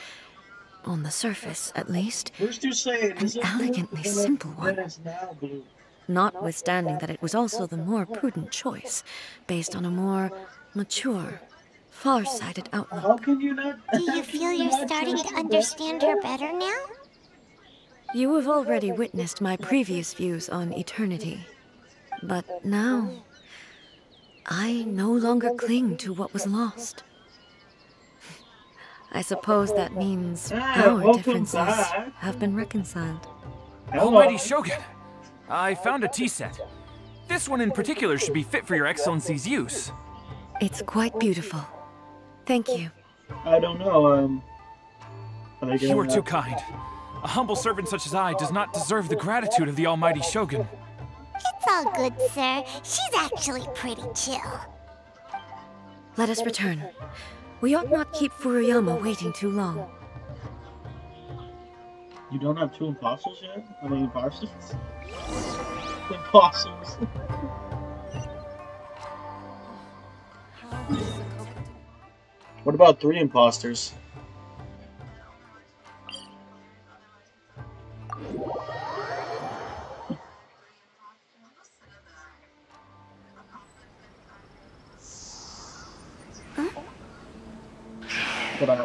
on the surface at least, First you say it an isn't elegantly blue, simple then one. it's now blue. Notwithstanding that it was also the more prudent choice, based on a more mature, far-sighted outlook. How can you not? Do you feel you're starting to understand her better now? You have already witnessed my previous views on eternity. But now, I no longer cling to what was lost. I suppose that means our welcome differences back. have been reconciled. Almighty Shogun, I found a tea set. This one in particular should be fit for your Excellency's use. It's quite beautiful. Thank you. I don't know. You are too kind. A humble servant such as I does not deserve the gratitude of the Almighty Shogun. It's all good, sir. She's actually pretty chill. Let us return. We ought not keep Furuyama waiting too long. You don't have 2 imposters yet? I mean, imposters? Imposters. What about 3 imposters?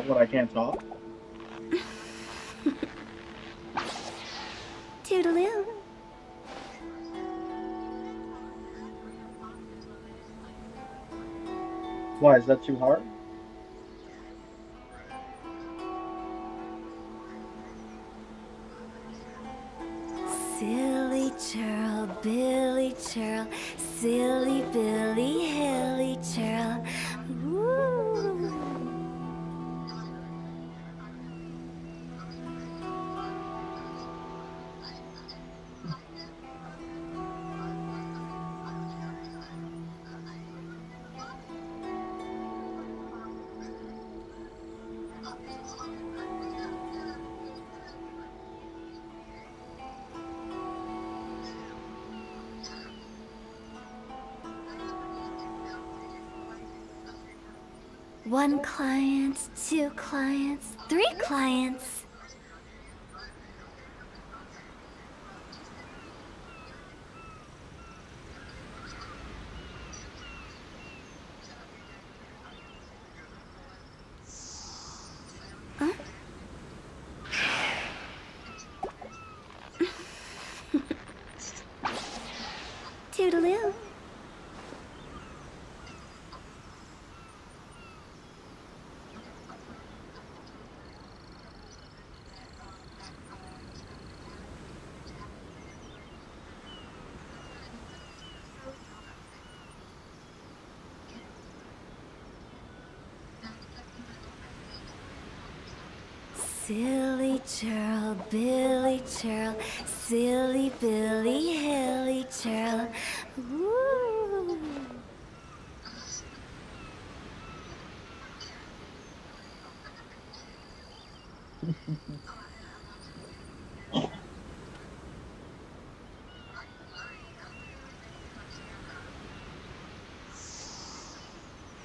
What, I can't talk? Toodaloo. Why, is that too hard? Silly churl, Billy churl, silly Billy, hilly churl. Woo. One client, 2 clients, 3 clients. Huh? Toodaloo. Silly churl, Billy churl, silly Billy, hilly churl. Woo.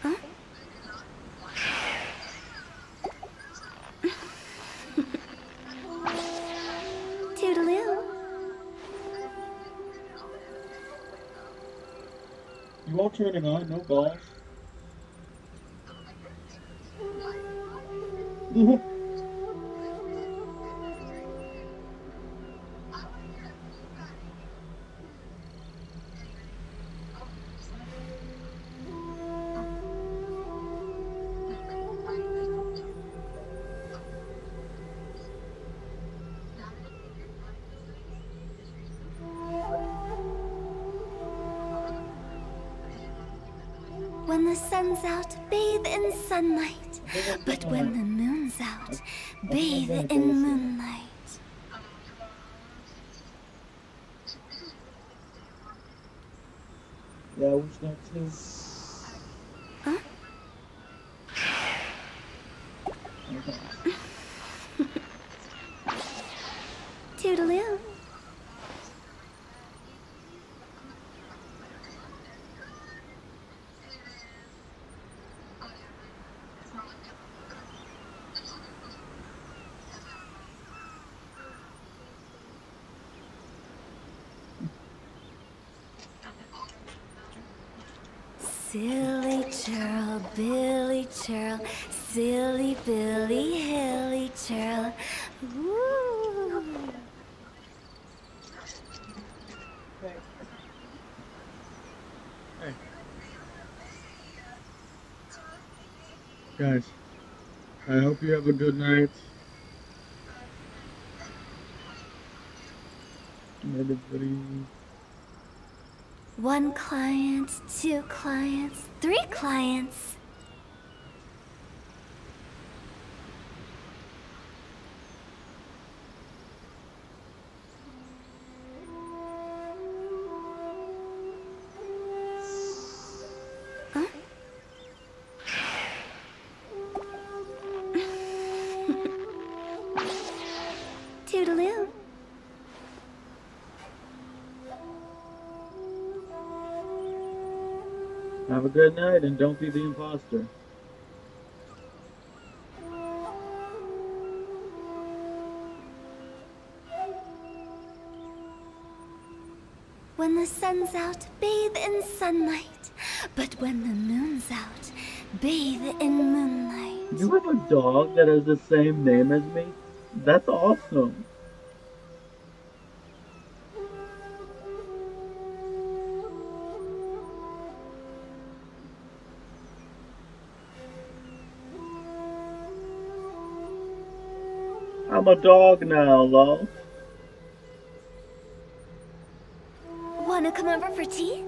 Huh? Toodaloo. You all turning on, no balls. When the sun's out, bathe in sunlight. But when the moon's out, bathe in moonlight. Yeah, I wish that too. Huh? Toodaloo. Silly churl, Billy churl, silly Billy, hilly churl. Woo. Hey. Guys, I hope you have a good night. Everybody. 1 client, 2 clients, 3 clients. Huh? Toodaloo. Have a good night and don't be the imposter. When the sun's out, bathe in sunlight. But when the moon's out, bathe in moonlight. You have a dog that has the same name as me? That's awesome. I'm a dog now, lol. Wanna come over for tea?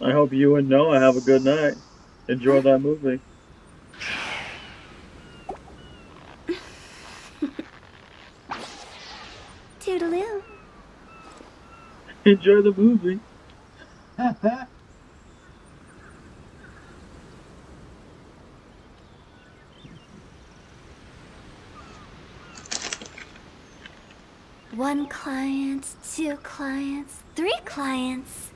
I hope you and Noah have a good night. Enjoy that movie. Toodaloo. Enjoy the movie. One client, two clients, three clients.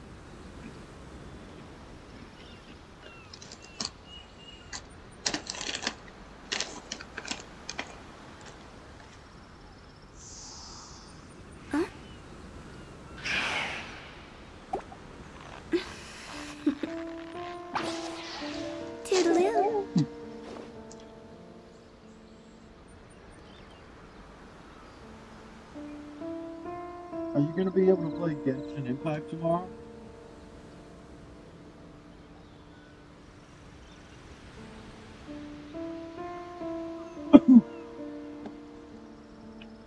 Toodaloo. Are you gonna be able to play Genshin Impact tomorrow?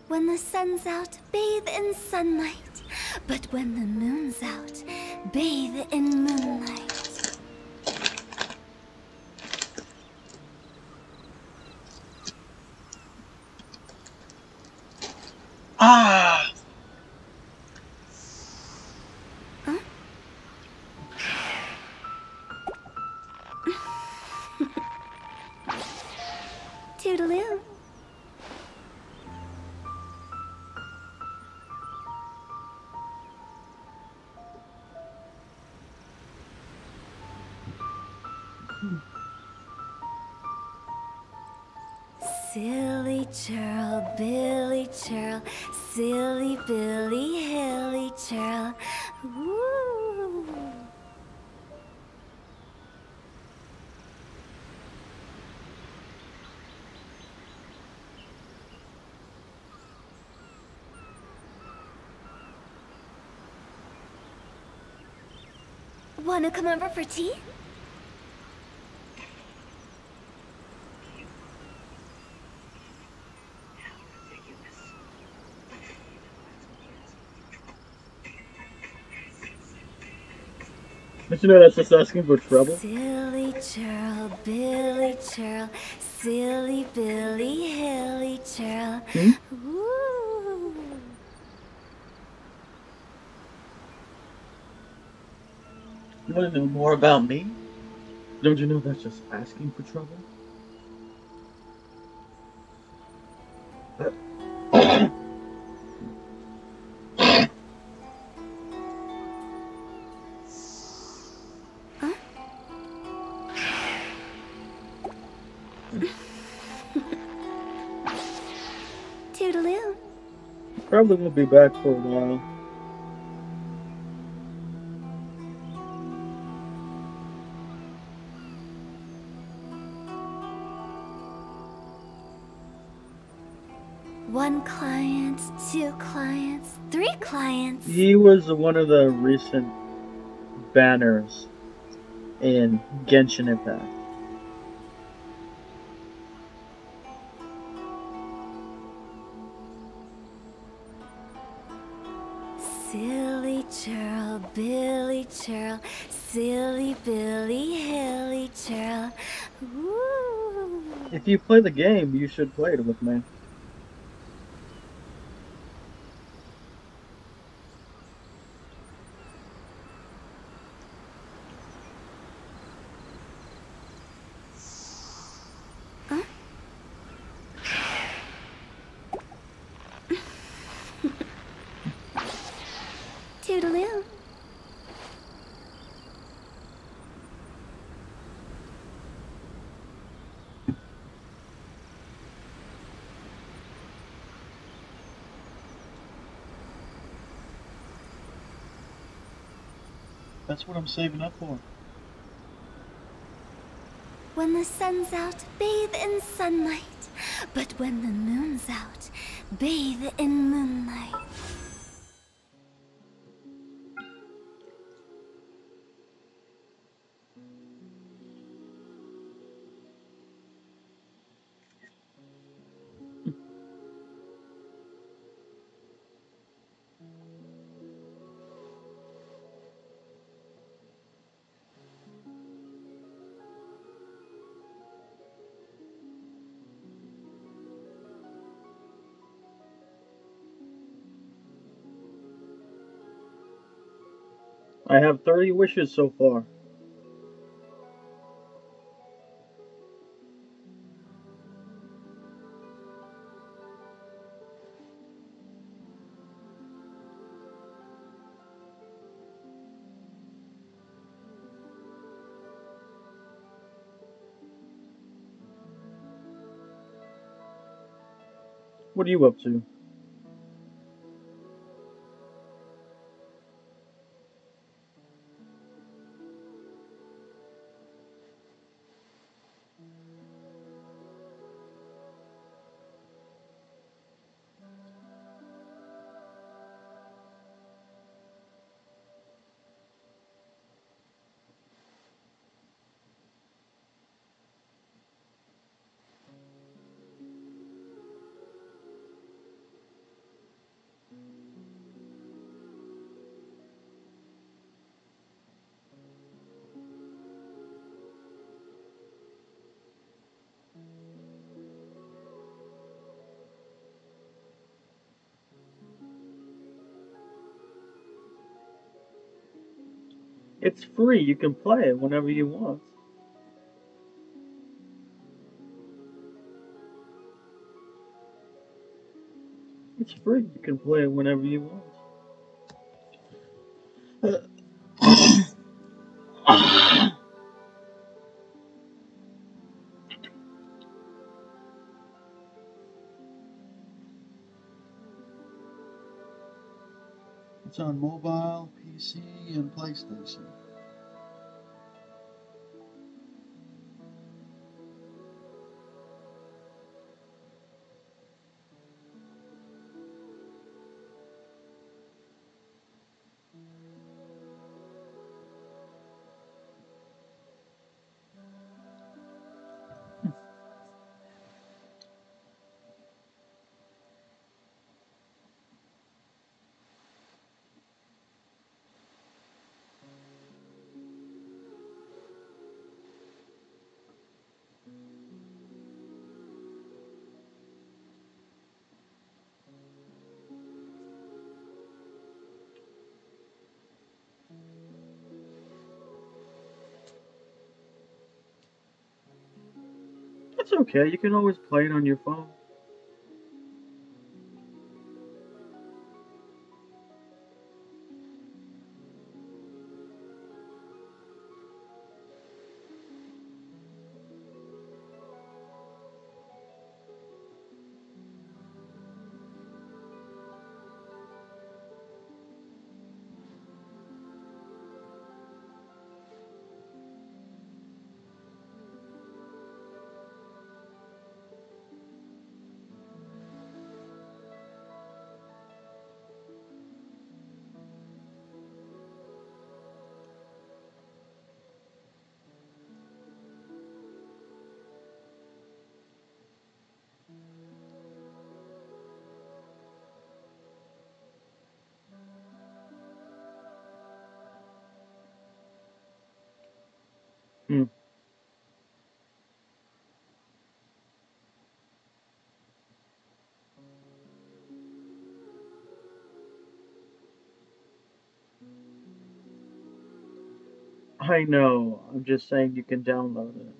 When the sun's out, bathe in sunlight. But when the moon's out, bathe in moonlight. Ah! Huh? Toodaloo. Silly churl, Billy churl, silly Billy, hilly churl. Woo! Wanna come over for tea? But you know that's just asking for trouble. Silly churl, Billy churl, silly Billy, hilly churl. Woo! You want to know more about me? Don't you know that's just asking for trouble? Toodaloo. Probably won't be back for a while. One client, two clients, three clients. He was one of the recent banners in Genshin Impact. churl, Billy churl, silly Billy, hilly churl. Woo! If you play the game, you should play it with me. Toodaloo. That's what I'm saving up for. When the sun's out, bathe in sunlight. But when the moon's out, bathe in moonlight. I have 30 wishes so far. What are you up to? It's free. You can play it whenever you want. It's free. You can play it whenever you want. It's on mobile, PC, and PlayStation. It's okay. You can always play it on your phone. I know. I'm just saying you can download it.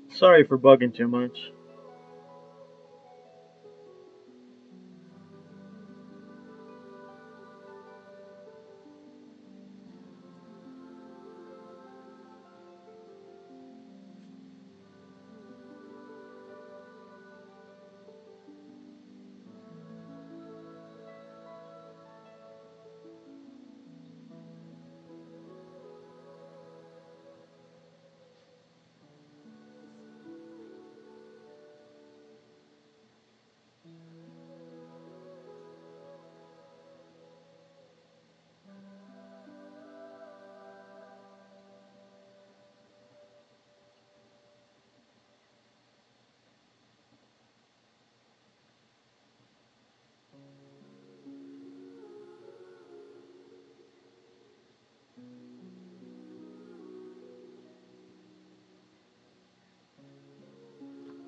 Sorry for bugging too much.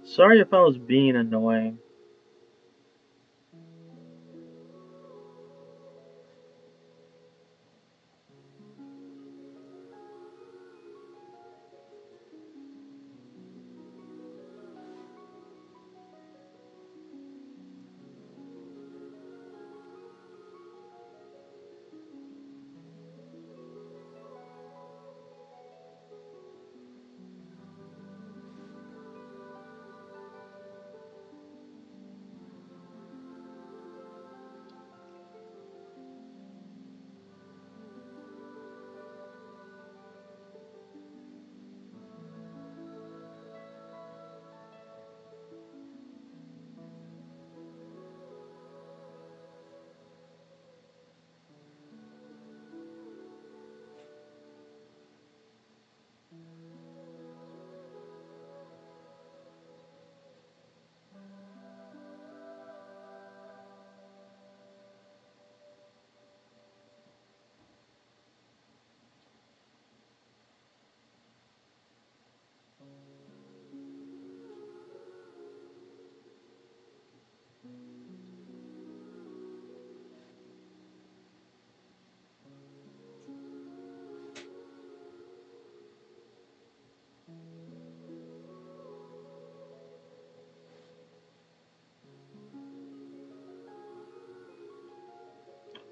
Sorry if I was being annoying.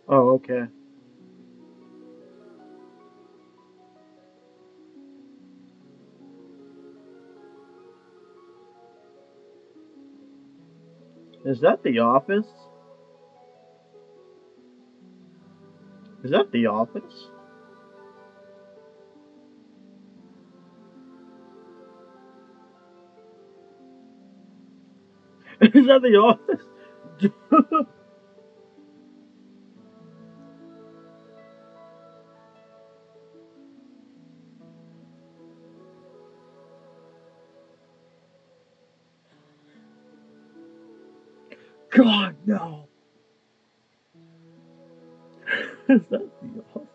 Oh, okay. Is that the office? Is that the office? Is that the office? God, no. Is that the office?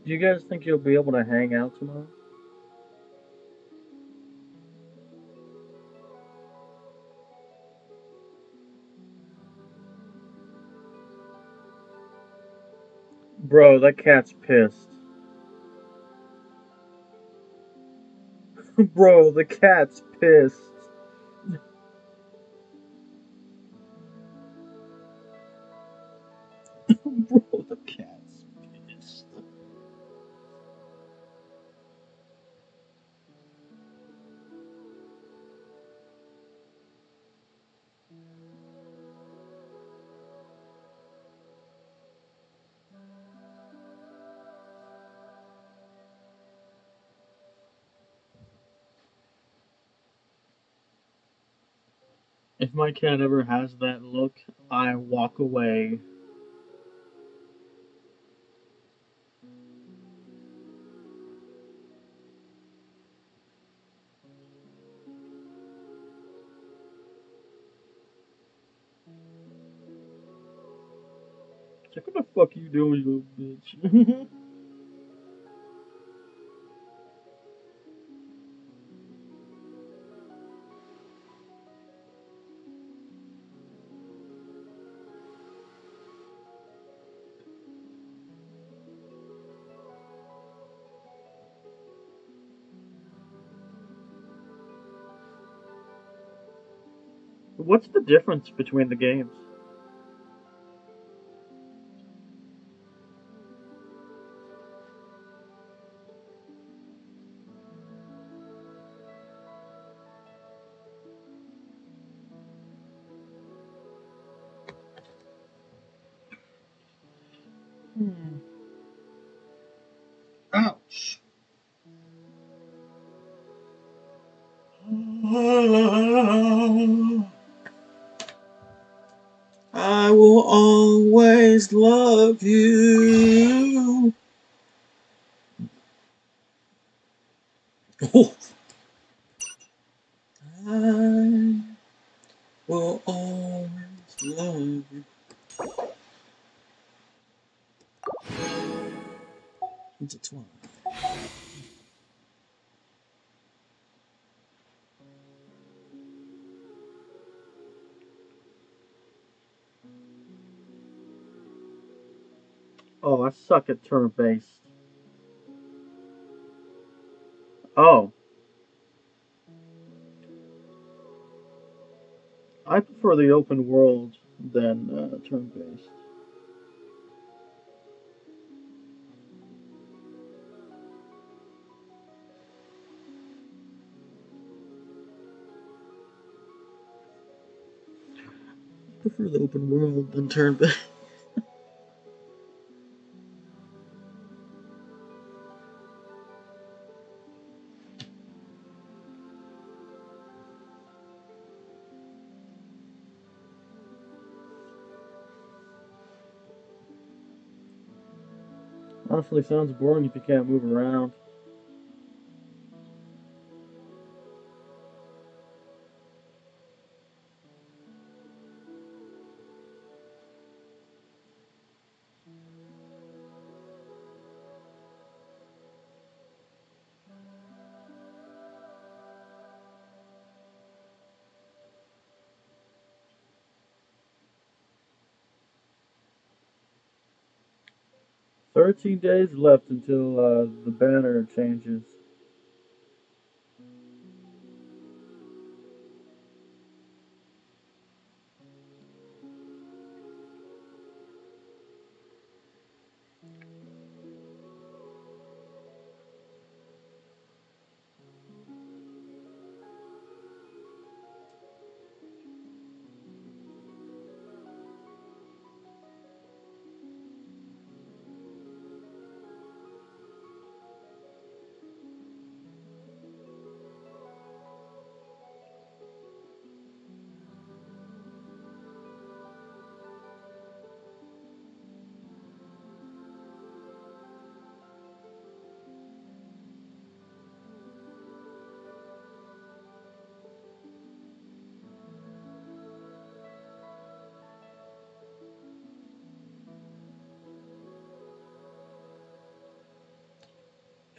Do you guys think you'll be able to hang out tomorrow? Bro, that cat's pissed. Bro, the cat's pissed. Bro, the cat's pissed. If my cat ever has that look, I walk away. It's like, what the fuck you doing, you little bitch? What's the difference between the games? Ouch. I will always love you. Oh. I will always love you. Intertwined. Oh, I suck at turn-based. Oh. I prefer the open world than turn-based. I prefer the open world than turn-based. Honestly, sounds boring if you can't move around. "13 days left until the banner changes."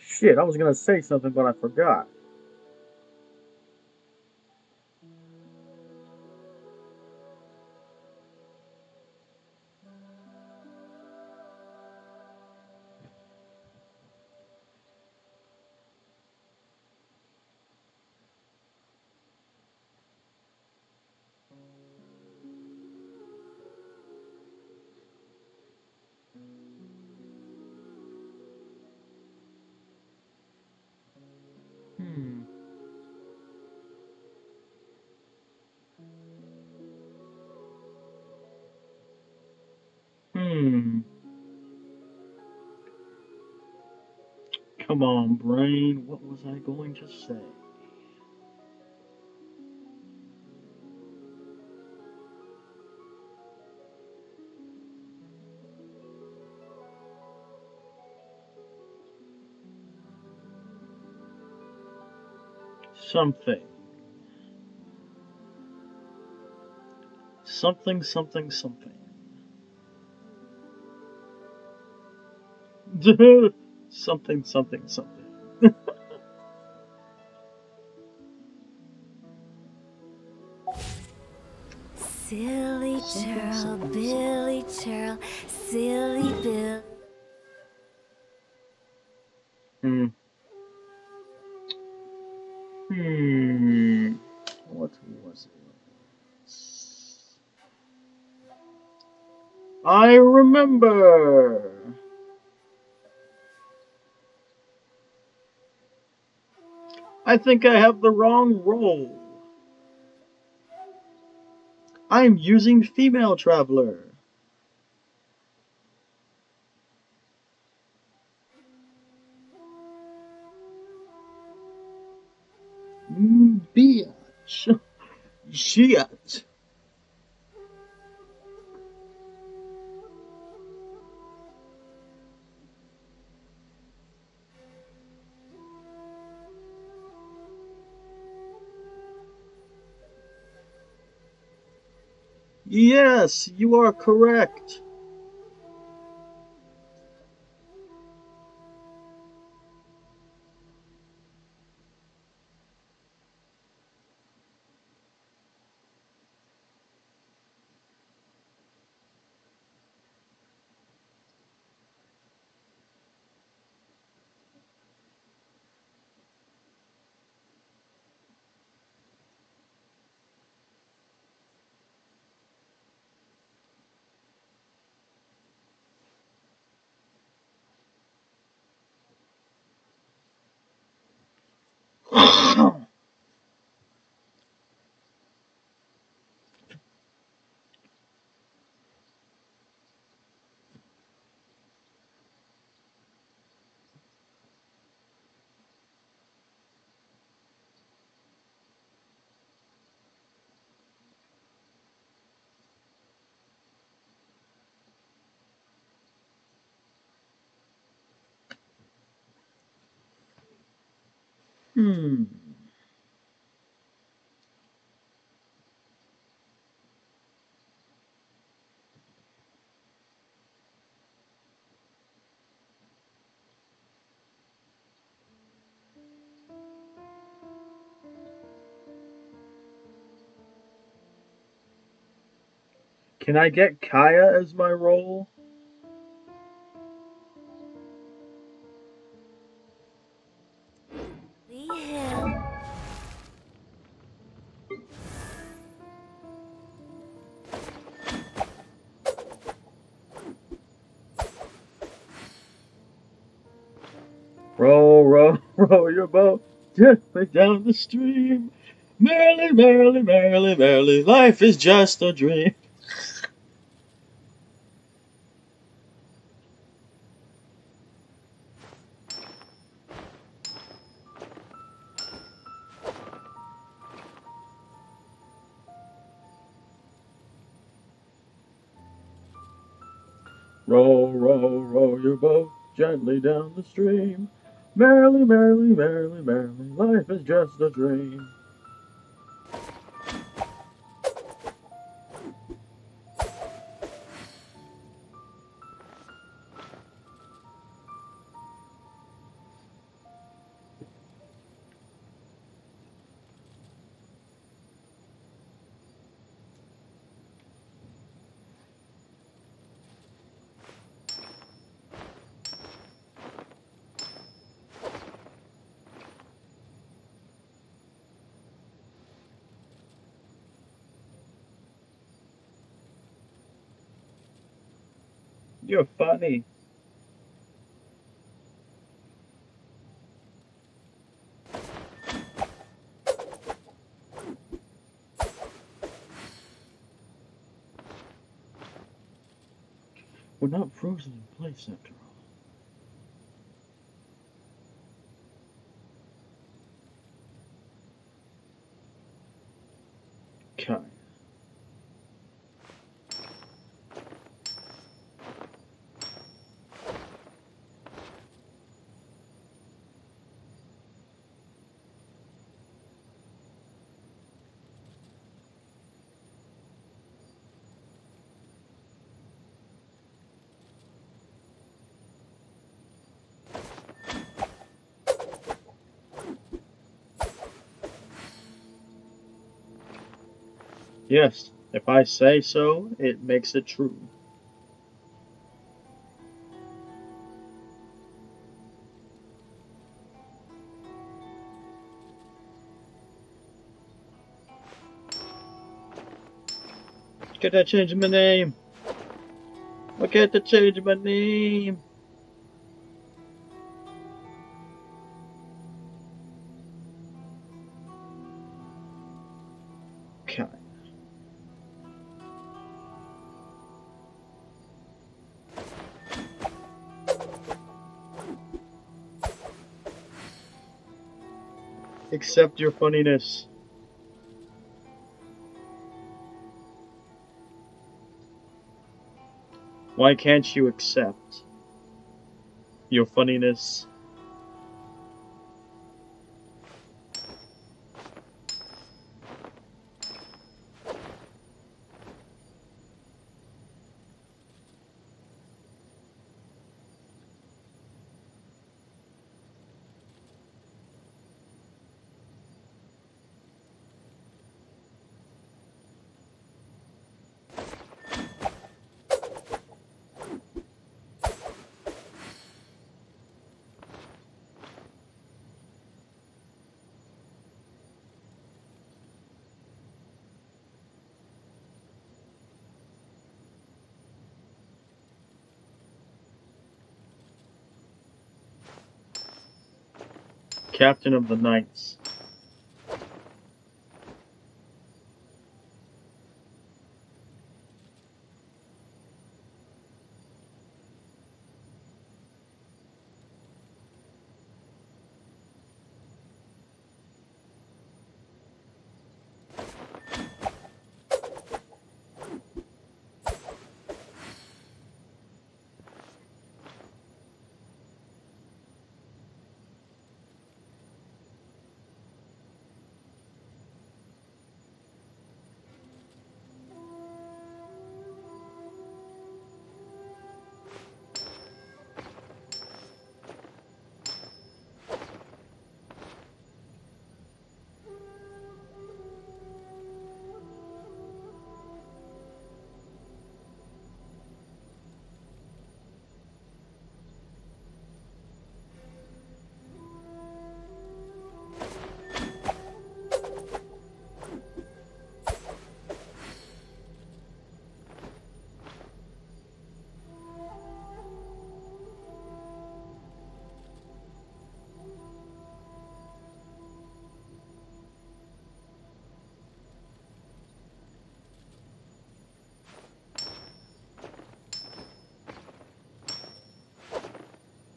Shit, I was gonna say something, but I forgot. Come on, brain. What was I going to say? Something. Something, something, something. Something, something, something. Silly churl, Billy churl, silly Bill. What was it? I remember. I think I have the wrong role. I'm using female traveler. Bitch. Shit. Yes, you are correct. Can I get Kaya as my role? Row, row, row your boat gently down the stream. Merrily, merrily, merrily, merrily, life is just a dream. Row, row, row your boat gently down the stream. Merrily, merrily, merrily, merrily, life is just a dream. You're funny. We're not frozen in place after all. Okay. Yes, if I say so, it makes it true. Look at changing my name. Look at the change my name. Okay. Accept your funniness. Why can't you accept your funniness? Captain of the Knights.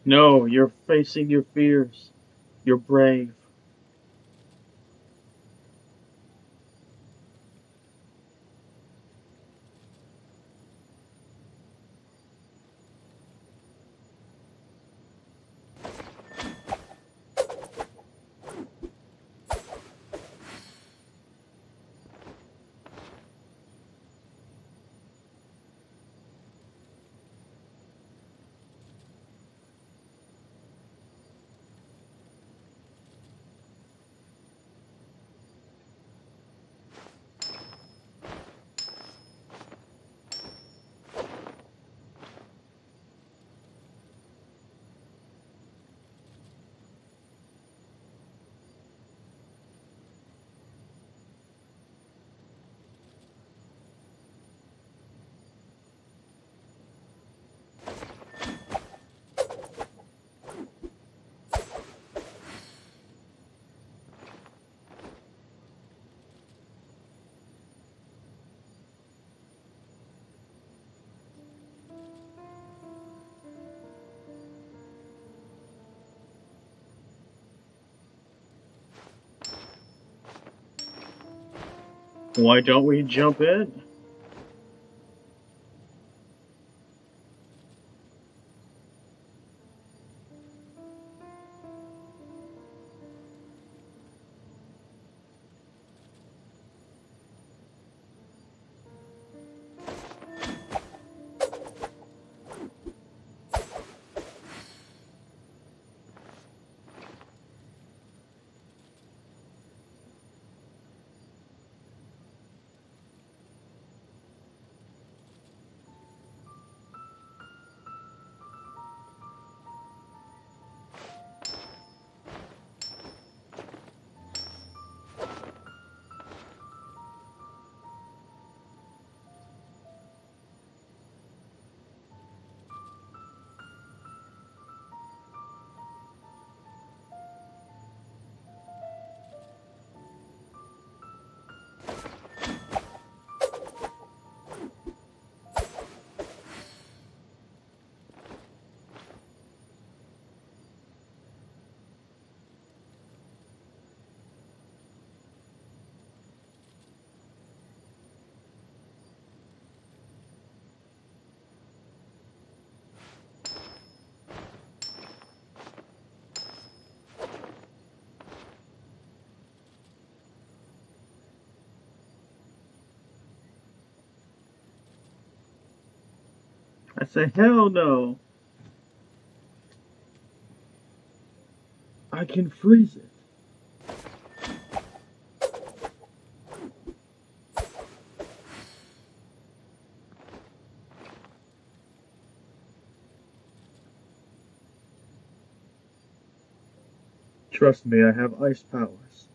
No, you're facing your fears. You're brave. Why don't we jump in? I say, hell no. I can freeze it. Trust me, I have ice powers.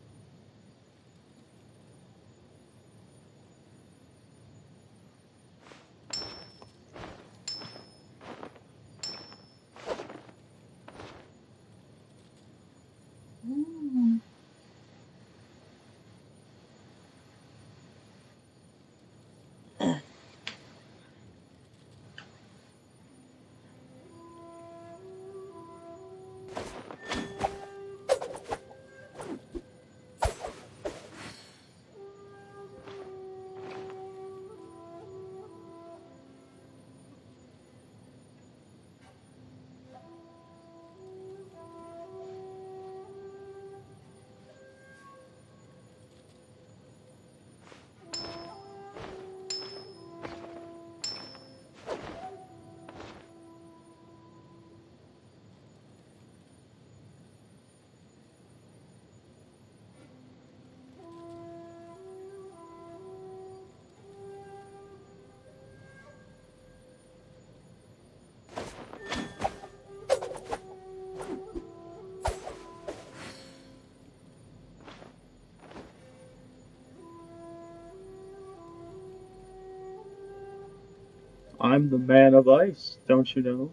I'm the man of ice, don't you know?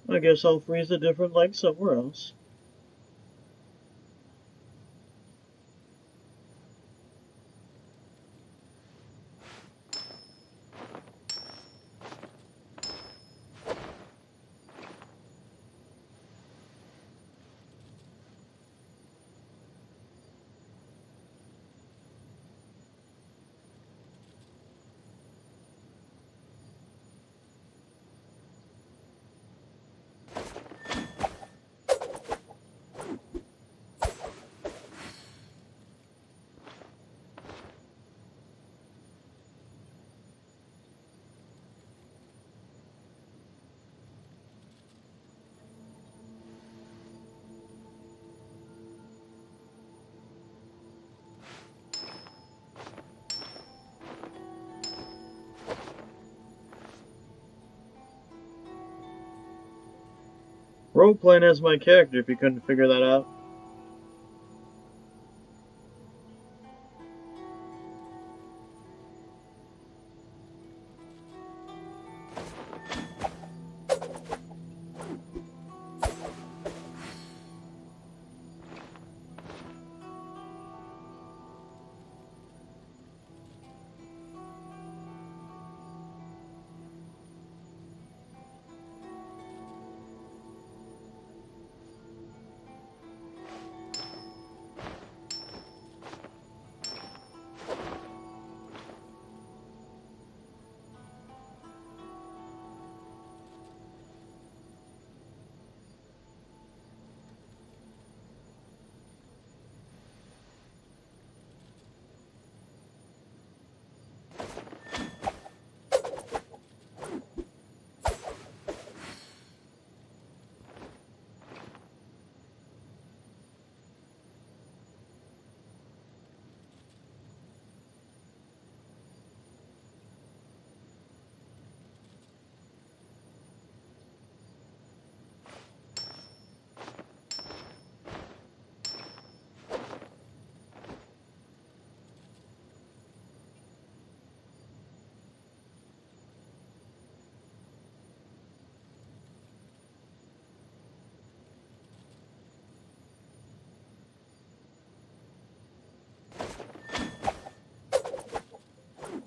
I guess I'll freeze a different leg somewhere else. Role-playing as my character if you couldn't figure that out.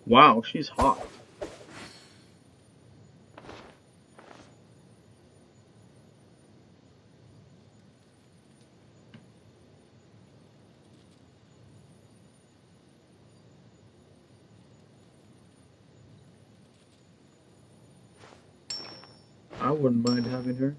Wow, she's hot. I wouldn't mind having her.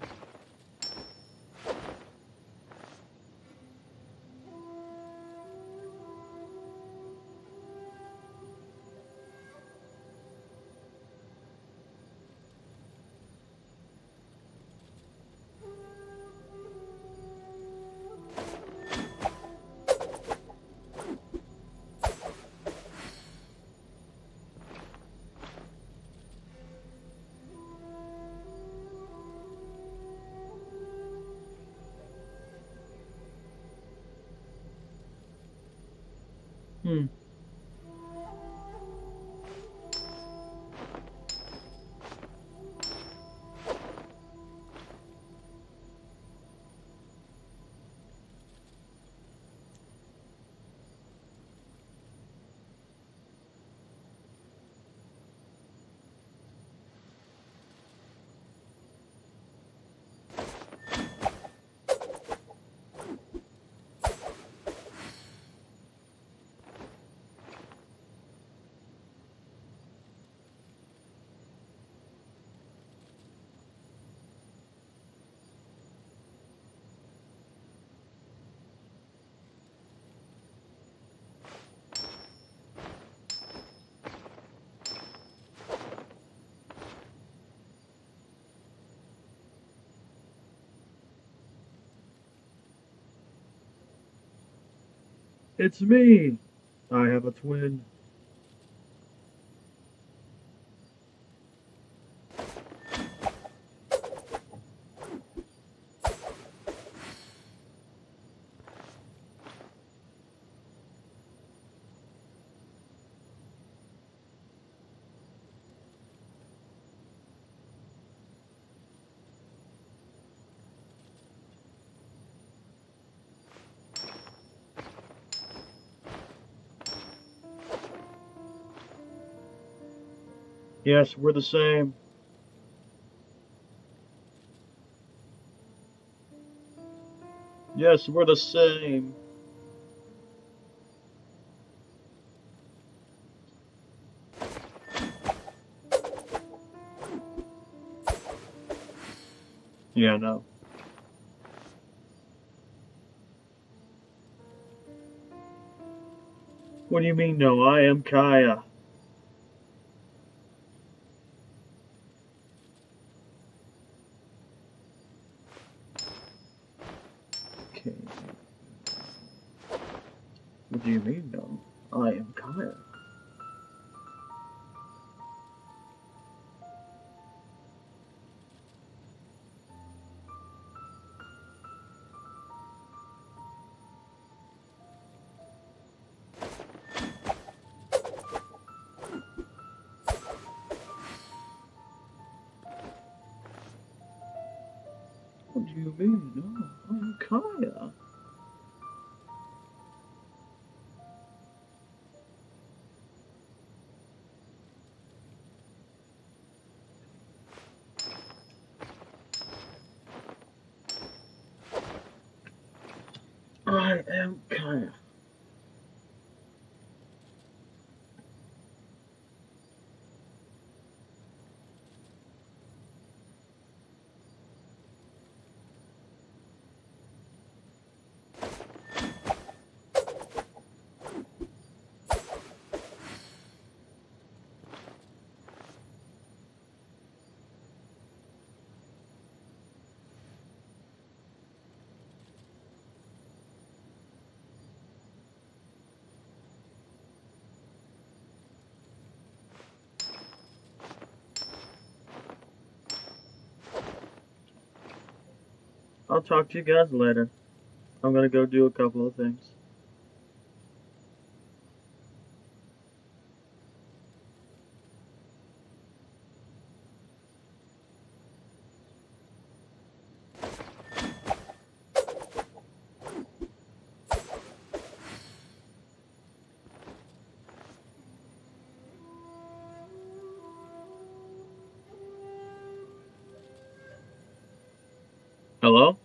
It's me! I have a twin. Yes, we're the same. Yes, we're the same. Yeah, no. What do you mean, no? I am Kaya. Okay. What do you mean, no? I am Kaya. do you mean? No, I'm Kaya. I am Kaya. I'll talk to you guys later. I'm gonna go do a couple of things. Hello?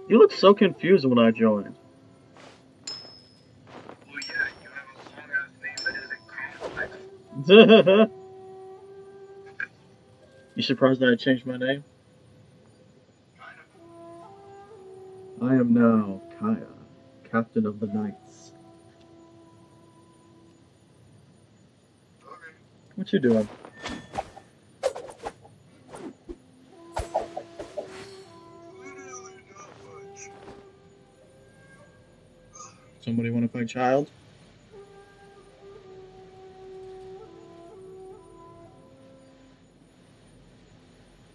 You look so confused when I joined. Well, yeah, you have a long-ass name that isn't complex. You surprised that I changed my name? I am now Kaya, Captain of the Knights. Okay. What you doing? Somebody want to play child?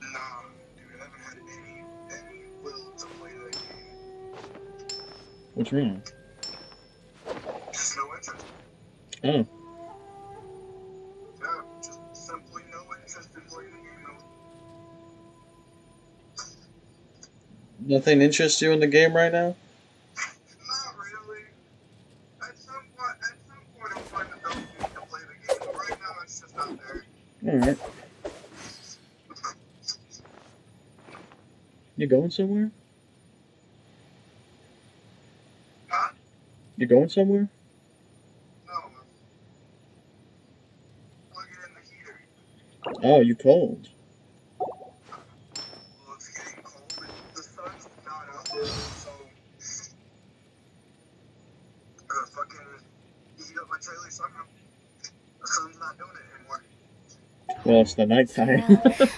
Nah, dude, I haven't had any will to play that game. What's wrong? Just no interest. Oh. Yeah, just simply no interest in playing the game. Nothing interests you in the game right now? Not really. At some point I'll find the dope game to play the game, but right now it's just not there. Alright. You going somewhere? Huh? You going somewhere? No. Plug it in the heater. Oh, you cold. Well, it's getting cold. The sun's not out there, so I gotta fucking heat up my trailer somehow. The sun's not doing it anymore. Well, it's the nighttime. Exactly. That's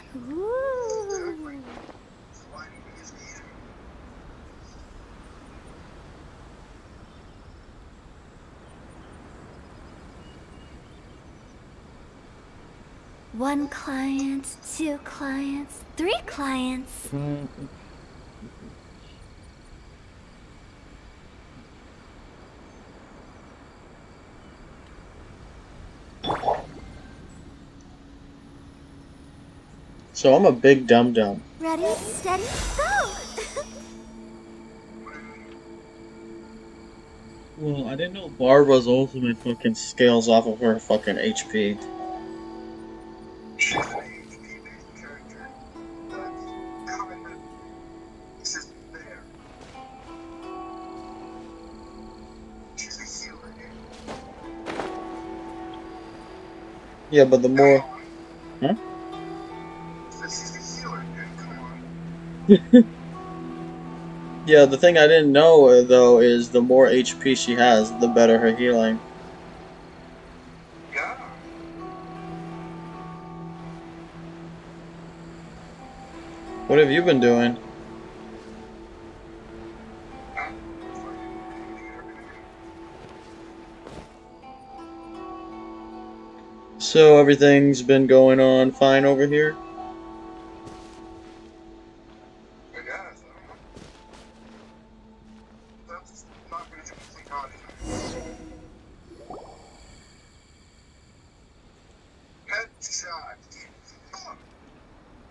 why I need to use the heater. One client, two clients, three clients. So I'm a big dum-dum. Ready, steady, go! Well, I didn't know Barbara's ultimate fucking scales off of her fucking HP. She's an HP-based character. That's kind of... It's just there. She's a healer, dude. Yeah, but the more... Huh? She's a healer, dude. Come on. Yeah, the thing I didn't know, though, is the more HP she has, the better her healing. Yeah. What have you been doing? So everything's been going on fine over here? I guess, I don't know. That's not gonna do anything naughty. Headshot. Come on.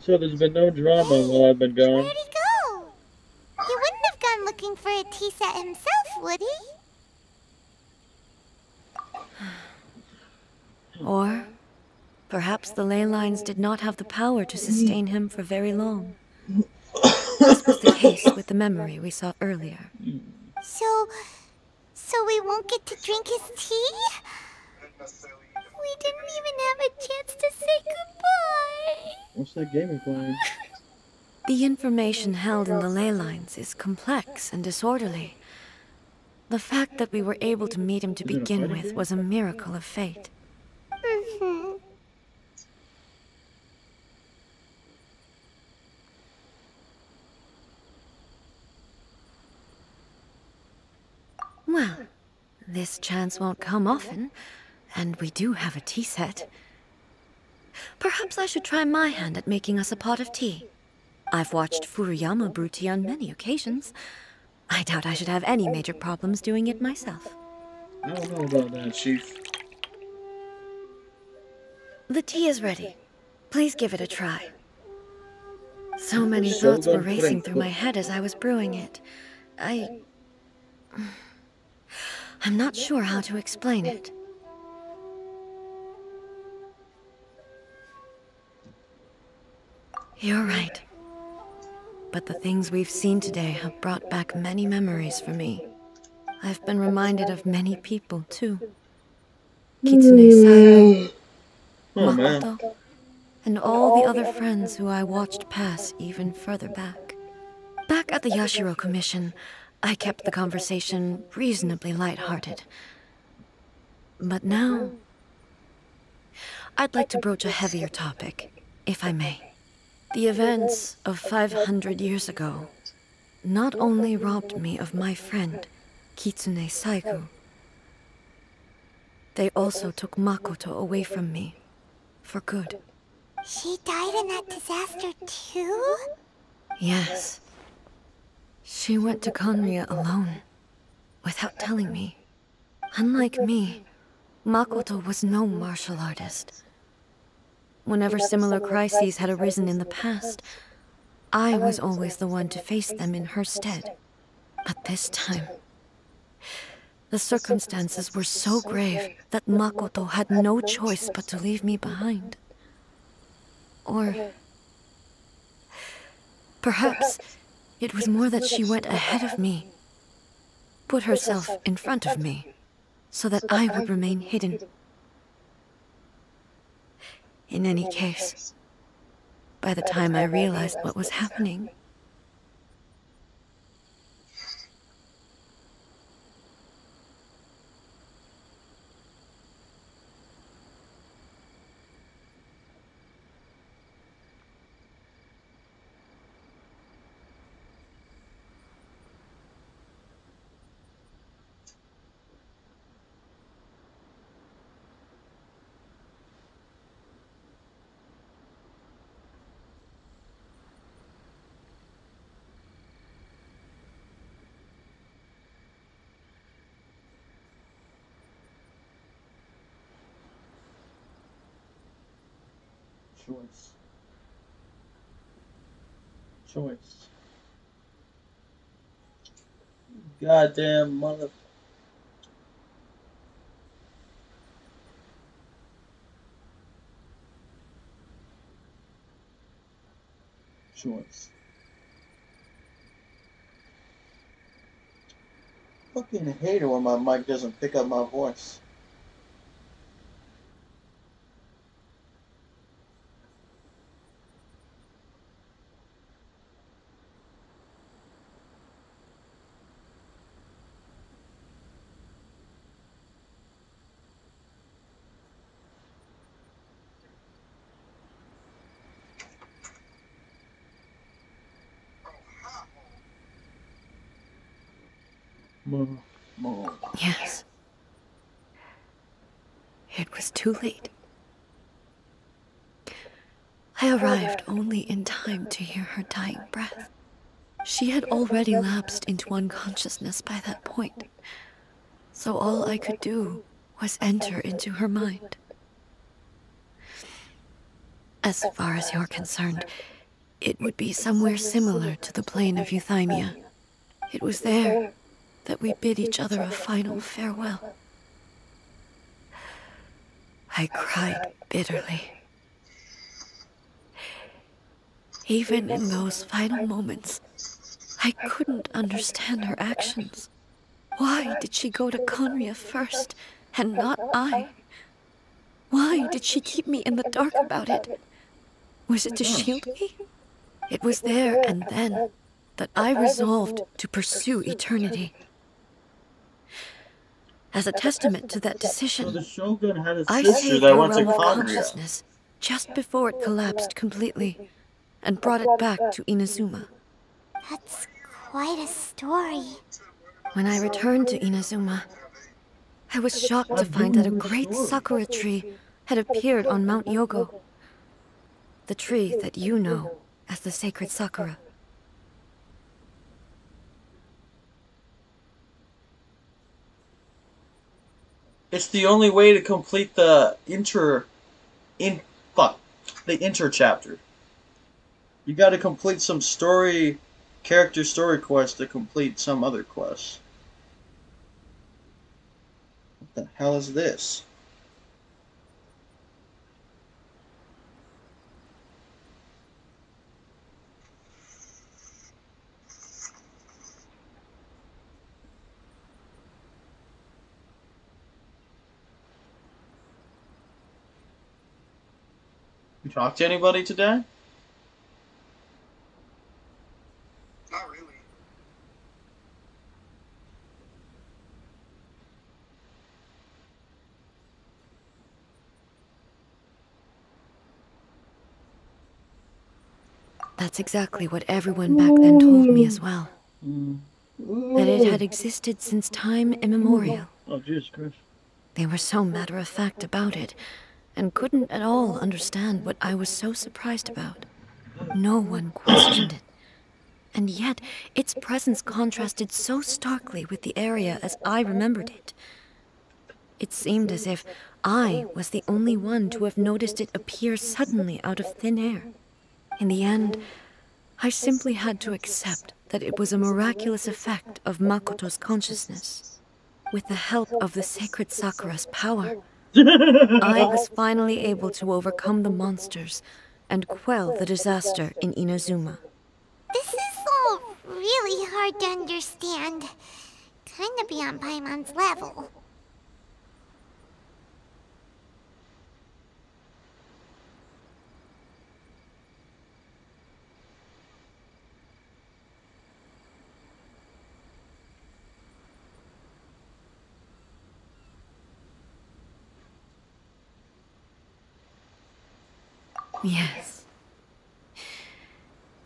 So there's been no drama while I've been gone. Where'd he go? He wouldn't have gone looking for a tea set himself, would he? Or perhaps the ley lines did not have the power to sustain him for very long. This was the case with the memory we saw earlier. So we won't get to drink his tea? We didn't even have a chance to say goodbye. What's that game you're playing? The information held in the ley lines is complex and disorderly. The fact that we were able to meet him to begin with was a miracle of fate. Mm-hmm. Well, this chance won't come often, and we do have a tea set. Perhaps I should try my hand at making us a pot of tea. I've watched Furuyama brew tea on many occasions. I doubt I should have any major problems doing it myself. I don't know about that, Chief. The tea is ready. Please give it a try. So many thoughts were racing through my head as I was brewing it. I'm not sure how to explain it. You're right. But the things we've seen today have brought back many memories for me. I've been reminded of many people, too. Kitsune Sayo, Makoto, and all the other friends who I watched pass even further back. Back at the Yashiro Commission, I kept the conversation reasonably lighthearted. But now, I'd like to broach a heavier topic, if I may. The events of 500 years ago not only robbed me of my friend, Kitsune Saigu, they also took Makoto away from me, for good. She died in that disaster too? Yes. She went to Conria alone, without telling me. Unlike me, Makoto was no martial artist. Whenever similar crises had arisen in the past, I was always the one to face them in her stead. But this time, the circumstances were so grave that Makoto had no choice but to leave me behind. Or perhaps it was more that she went ahead of me, put herself in front of me, so that I would remain hidden. In any case, by the time I realized what was happening, Choice. Goddamn mother. Choice. Fucking hate it when my mic doesn't pick up my voice. yes, it was too late. I arrived only in time to hear her dying breath. She had already lapsed into unconsciousness by that point, so all I could do was enter into her mind. As far as you're concerned, it would be somewhere similar to the plain of Euthymia. It was there that we bid each other a final farewell. I cried bitterly. Even in those final moments, I couldn't understand her actions. Why did she go to Conria first, and not I? Why did she keep me in the dark about it? Was it to shield me? It was there and then that I resolved to pursue eternity. As a testament to that decision, So the Shogun had a I sister saved that your went to realm of Conria. consciousness just before it collapsed completely, and brought it back to Inazuma. That's quite a story. When I returned to Inazuma, I was shocked to find that a great sakura tree had appeared on Mount Yogo. The tree that you know as the sacred sakura. It's the only way to complete the inter chapter. You got to complete some character story quest to complete some other quests. What the hell is this? You talk to anybody today? Not really. That's exactly what everyone back then told me as well. That it had existed since time immemorial. Oh, Jesus Christ. They were so matter-of-fact about it, and couldn't at all understand what I was so surprised about. No one questioned it. And yet, its presence contrasted so starkly with the area as I remembered it. It seemed as if I was the only one to have noticed it appear suddenly out of thin air. In the end, I simply had to accept that it was a miraculous effect of Makoto's consciousness. With the help of the sacred Sakura's power, I was finally able to overcome the monsters and quell the disaster in Inazuma. This is all really hard to understand. Kinda beyond Paimon's level. Yes.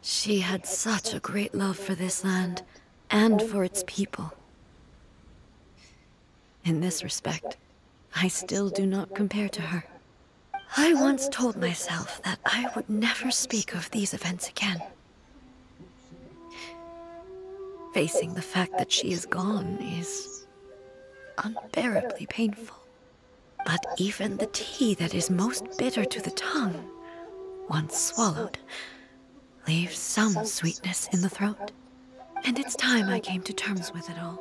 She had such a great love for this land, and for its people. In this respect, I still do not compare to her. I once told myself that I would never speak of these events again. Facing the fact that she is gone is unbearably painful. But even the tea that is most bitter to the tongue, once swallowed, leaves some sweetness in the throat. And it's time I came to terms with it all.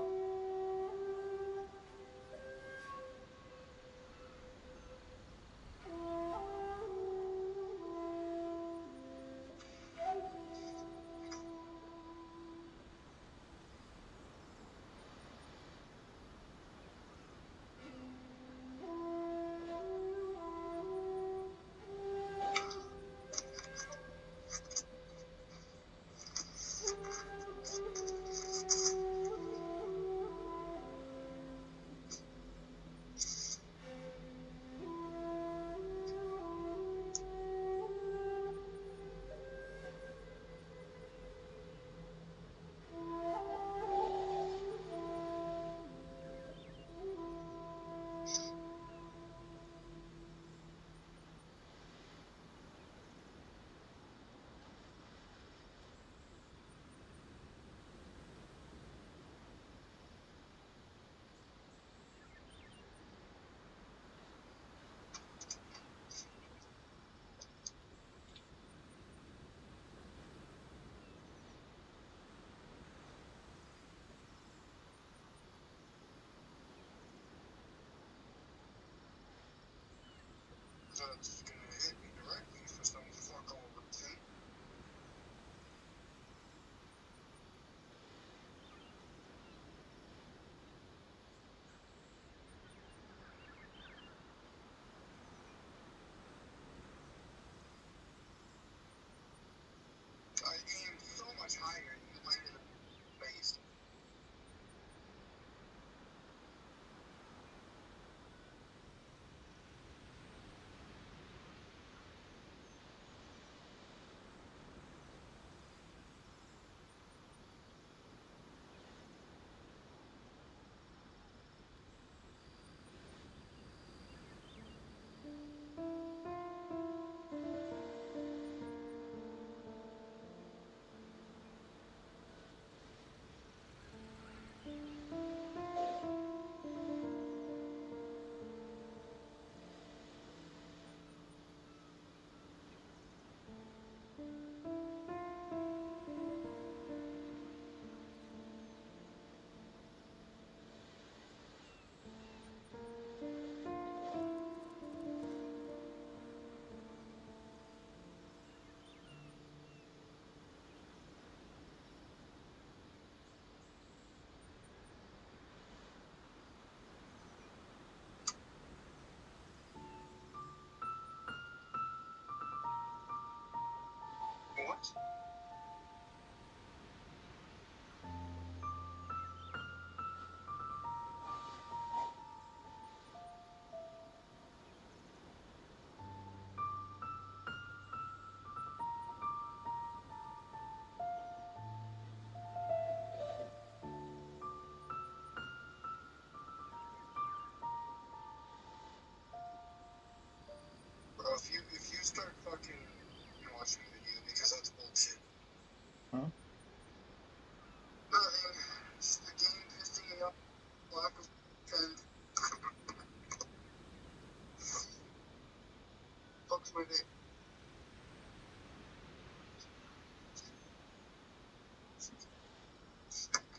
fuck's my name?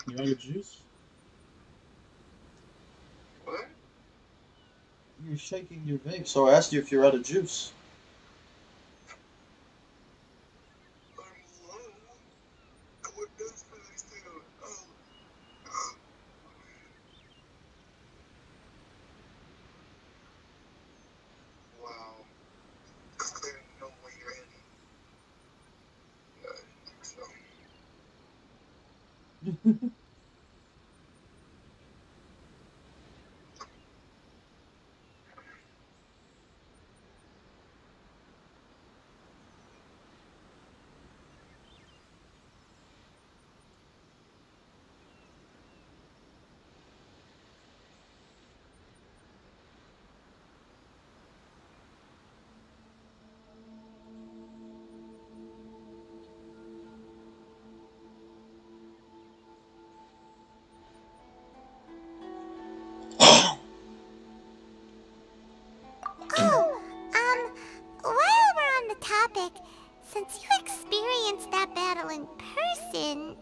You out of juice? What? You're shaking your vape, so I asked you if you're out of juice. I'm low. What else can I say? Oh. Wow. I didn't know what you're heading. Yeah, I didn't think so. Oh, while we're on the topic, since you experienced that battle in person,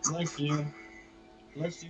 Bless you. Bless you.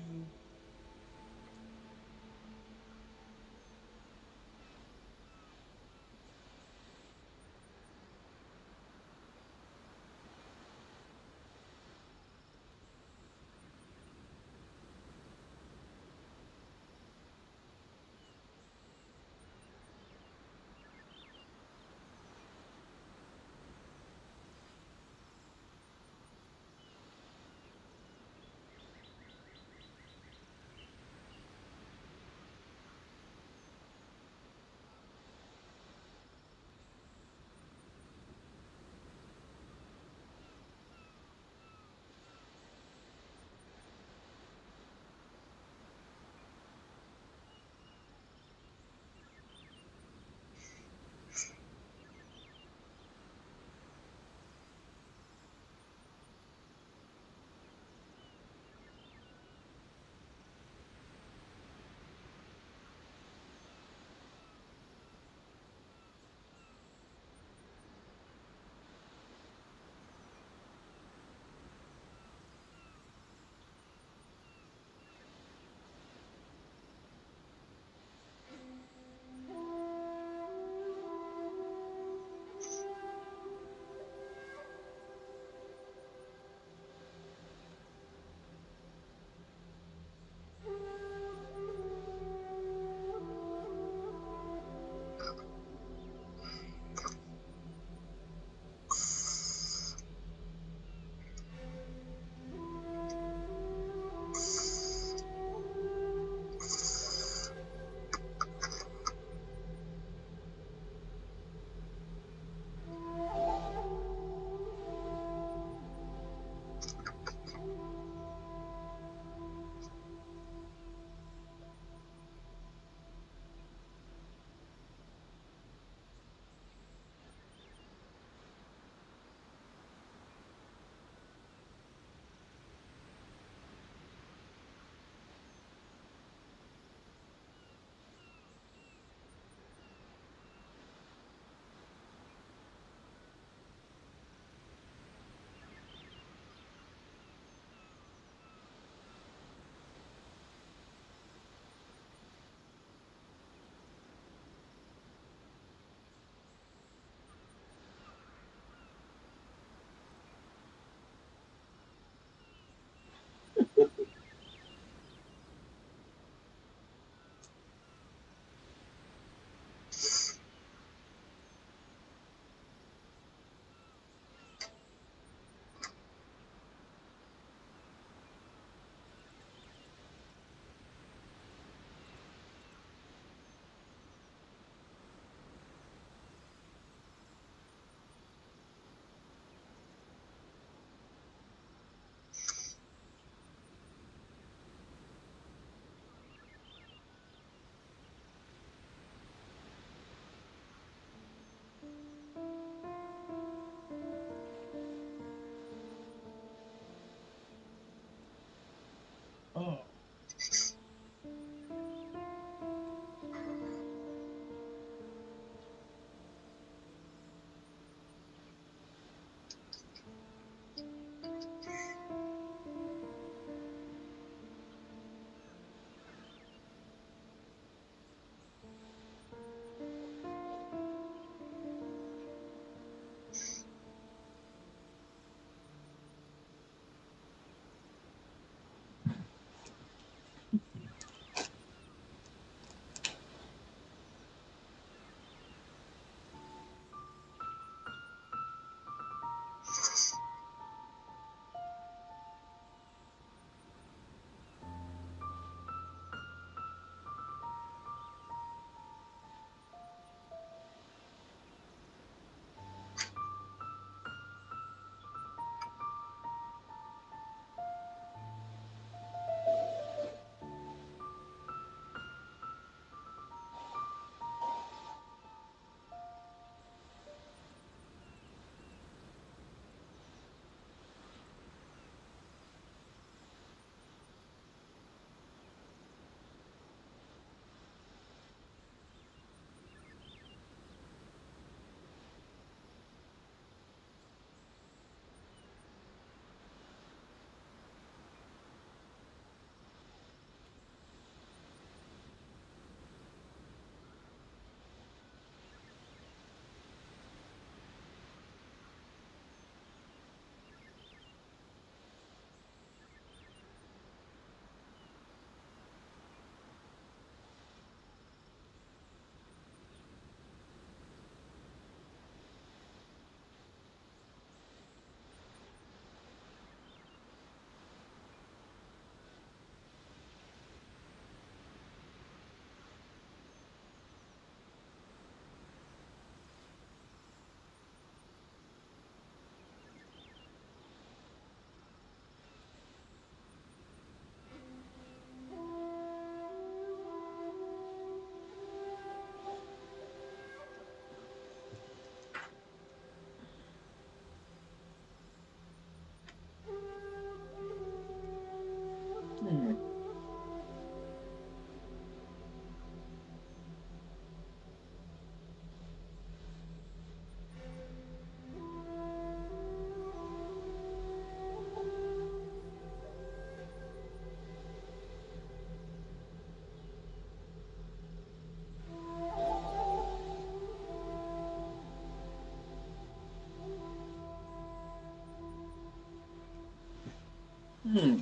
Hmm.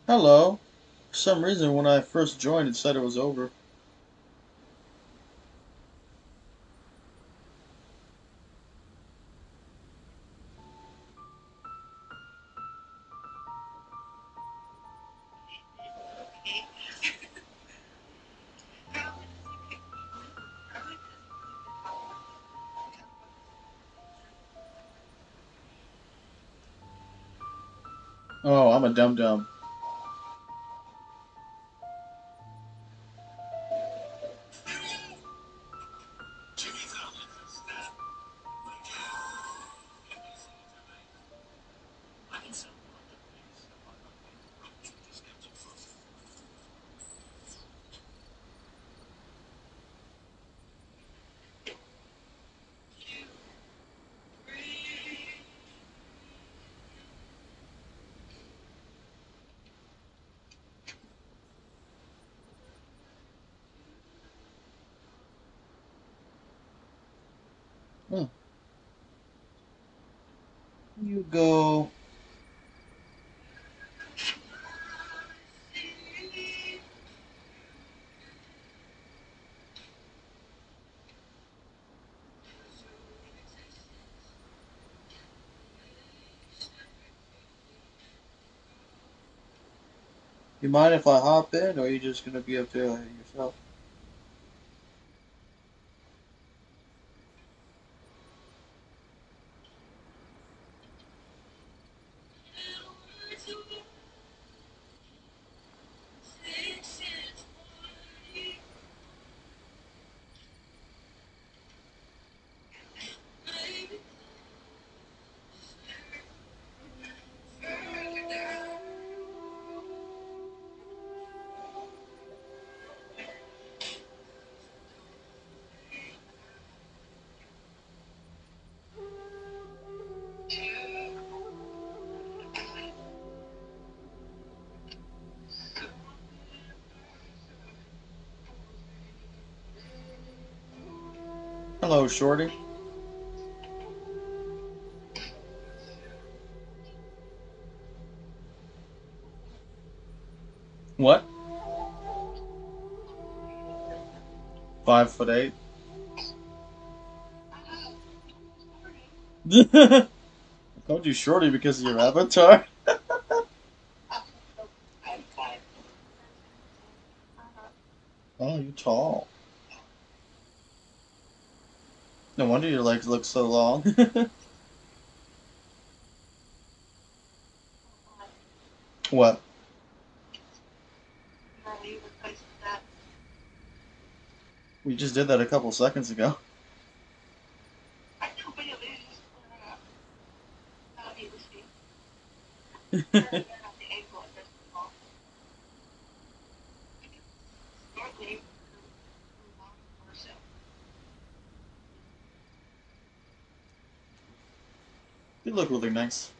Hello. For some reason, when I first joined, it said it was over. Oh, I'm a dum-dum. Hmm. You go. You mind if I hop in, or are you just gonna be up there yourself? Hello, Shorty. What? 5'8". I called you Shorty because of your avatar. Oh, you're tall. No wonder your legs look so long. What? We just did that a couple seconds ago. I know, but it was just not able to. You look really nice.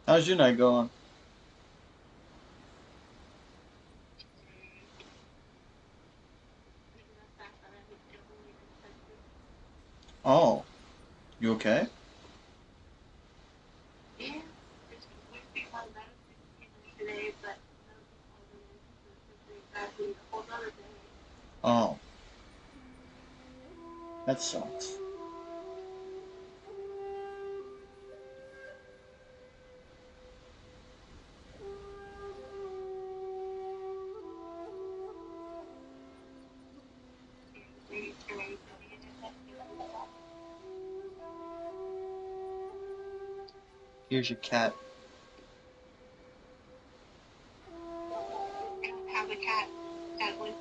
How's your night going? Oh, you okay? Oh, that sucks. Here's your cat. I don't have a cat, sadly.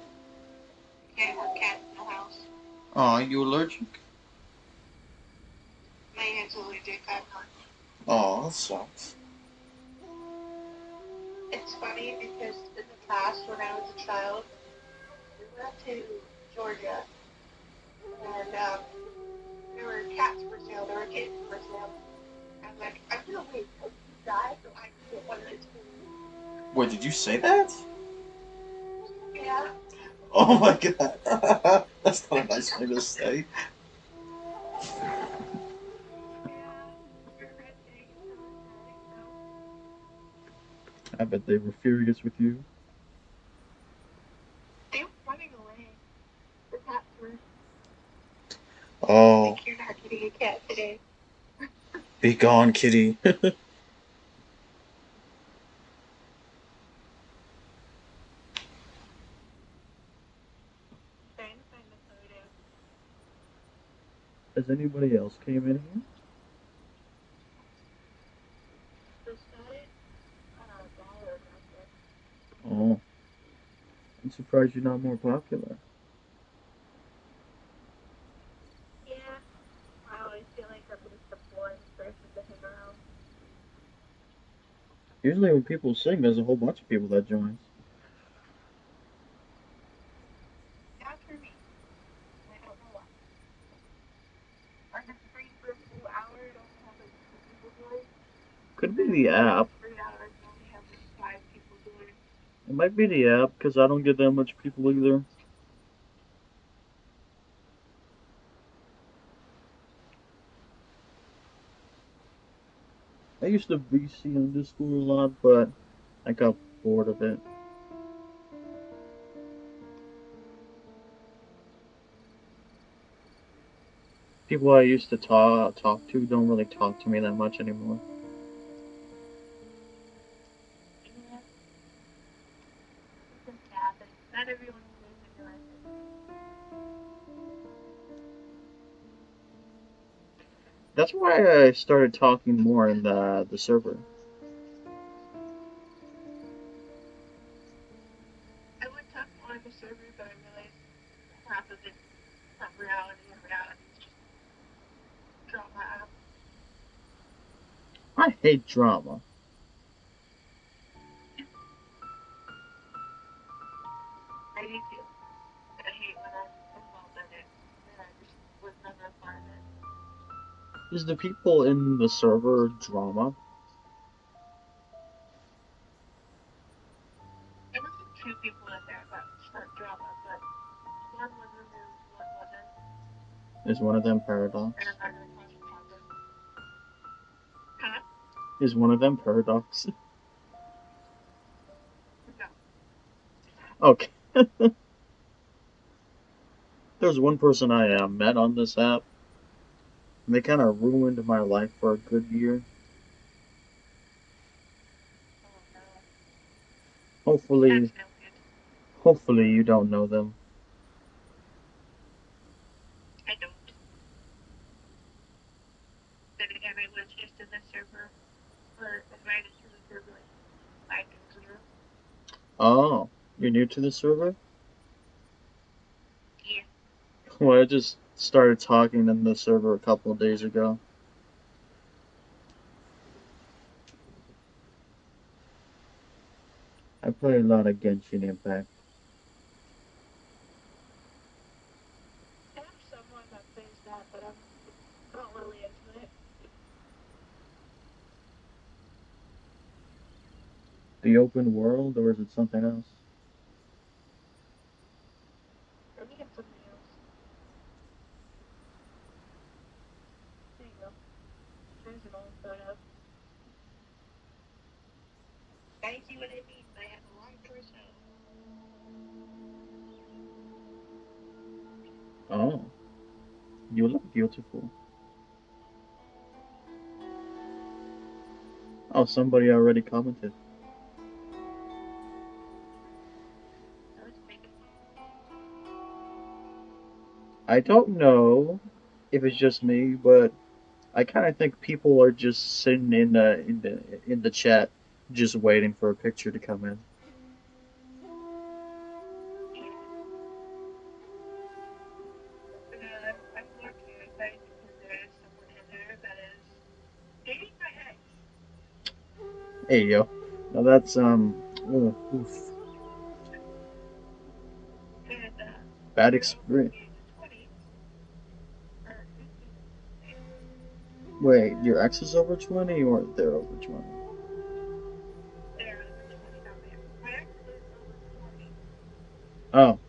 Can't have cats in the house. Oh, are you allergic? My aunt's allergic, I'm not. Oh, that sucks. It's funny because in the past, when I was a child, we went to Georgia, and there were cats for sale, there were kittens for sale. I'm like, I'm gonna wait till you die so I can get one of those kittens. Wait, did you say that? Yeah. Oh my god. That's not a nice thing to say. I bet they were furious with you. They were running away. The cats were Oh, like, you're not getting a cat today. be gone, kitty. Trying to find the photo. Has anybody else came in here? Just got it on a dollar market. Oh. I'm surprised you're not more popular. Yeah. I always feel like I'm just the boring person to hang around. Usually when people sing, there's a whole bunch of people that joins. Not for me. I don't know why. Are you free for a full hour? Don't have like two people doing? Could be the app. 3 hours and only have like 5 people doing. It might be the app, because I don't get that much people either. I used to VC on Discord a lot, but I got bored of it. People I used to talk to don't really talk to me that much anymore. Yeah. It just happens. Not everyone believes in your life. That's why I started talking more in the server. I would talk more on the server, but I realized half of it's not reality, and reality is just drama app. I hate drama. I do too. I hate when I'm involved in it, and I just was never a part of it. Is the people in the server drama? There was 2 people in there that start drama, but one was removed, one wasn't. Is one of them Paradox? And I'm not gonna cause a problem. Huh? Is one of them Paradox? No. Okay. There's one person I met on this app, and they kind of ruined my life for a good year. Oh no. Hopefully, That's no good. hopefully you don't know them. I don't. Then again, I Oh, you're new to the server? Yeah. Well, I just started talking in the server a couple of days ago. I play a lot of Genshin Impact. I have someone that plays that, but I'm not really into it. The open world, or is it something else? For me, it's something else. There you go. There's an old photo. Now you see what I mean? I have a long torso. Oh, you look beautiful. Oh, somebody already commented. I don't know if it's just me, but I kind of think people are just sitting in the chat, just waiting for a picture to come in. I'm more terrified because there is someone in there that is dating my ex. Hey yo, now that's oof. And, Bad experience. Wait, your ex is over 20 or they're over 20? They're over 20 now. My ex is over 40. Oh,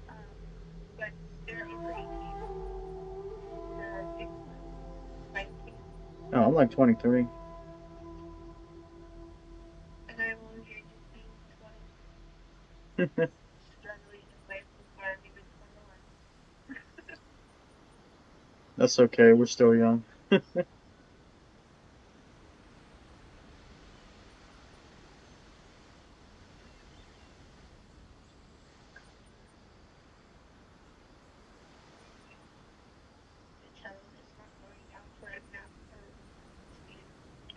But they're over 18. They're 6 months, 19. no, I'm like 23. And I'm over here just being 20. Struggling in life before I'm even 21. That's okay, we're still young.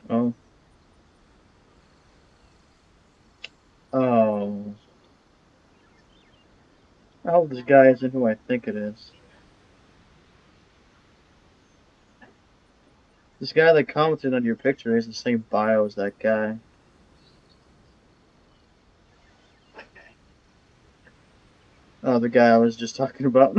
Oh. Oh. I hope this guy isn't who I think it is. This guy that commented on your picture has the same bio as that guy. Oh, the guy I was just talking about.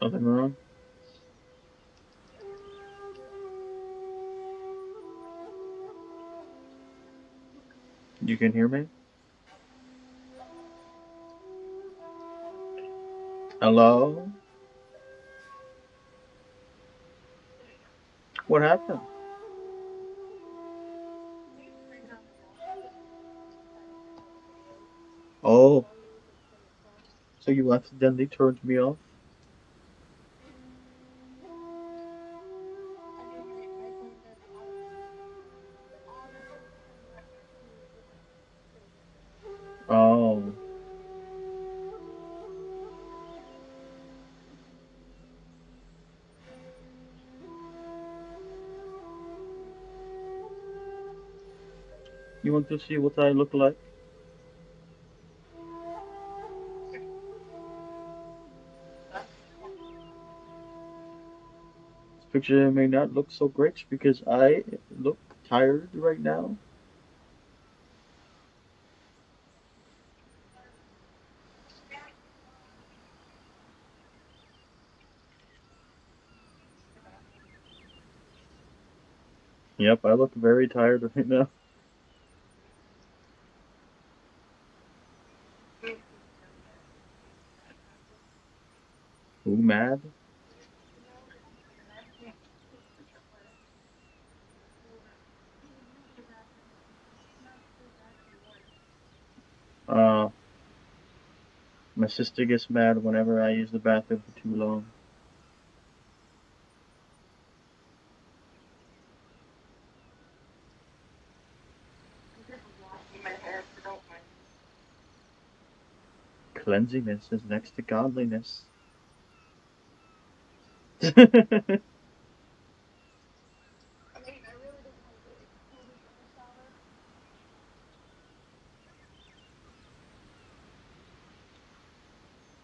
Something wrong? You can hear me? Hello? What happened? Oh. So you accidentally turned me off? Oh. You want to see what I look like? This picture may not look so great because I look tired right now. Yep, I look very tired right now. Who mad? My sister gets mad whenever I use the bathroom for too long. Cleanliness is next to godliness.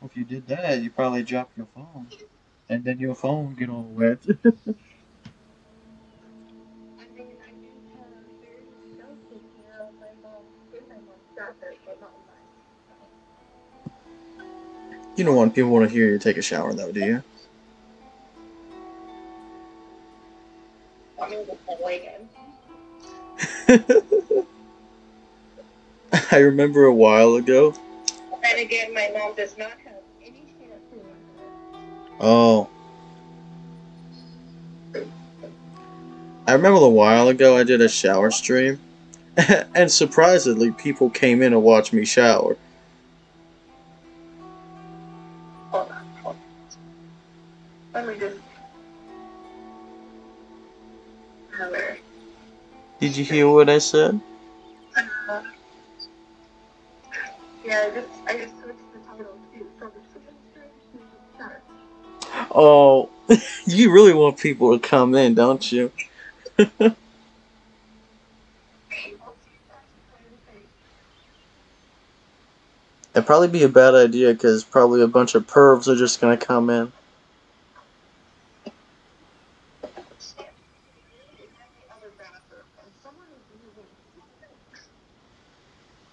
If you did that, you probably drop your phone. And then your phone get all wet. You don't want people want to hear you take a shower though, do you? I remember a while ago. And again, my mom does not have any shampoo in her. Oh. I remember a while ago I did a shower stream. And surprisingly, people came in to watch me shower. Hold on. Let me just... Did you hear what I said? Yeah, I just switched the title too. So the Oh, you really want people to come in, don't you? It'd probably be a bad idea because probably a bunch of pervs are just gonna come in.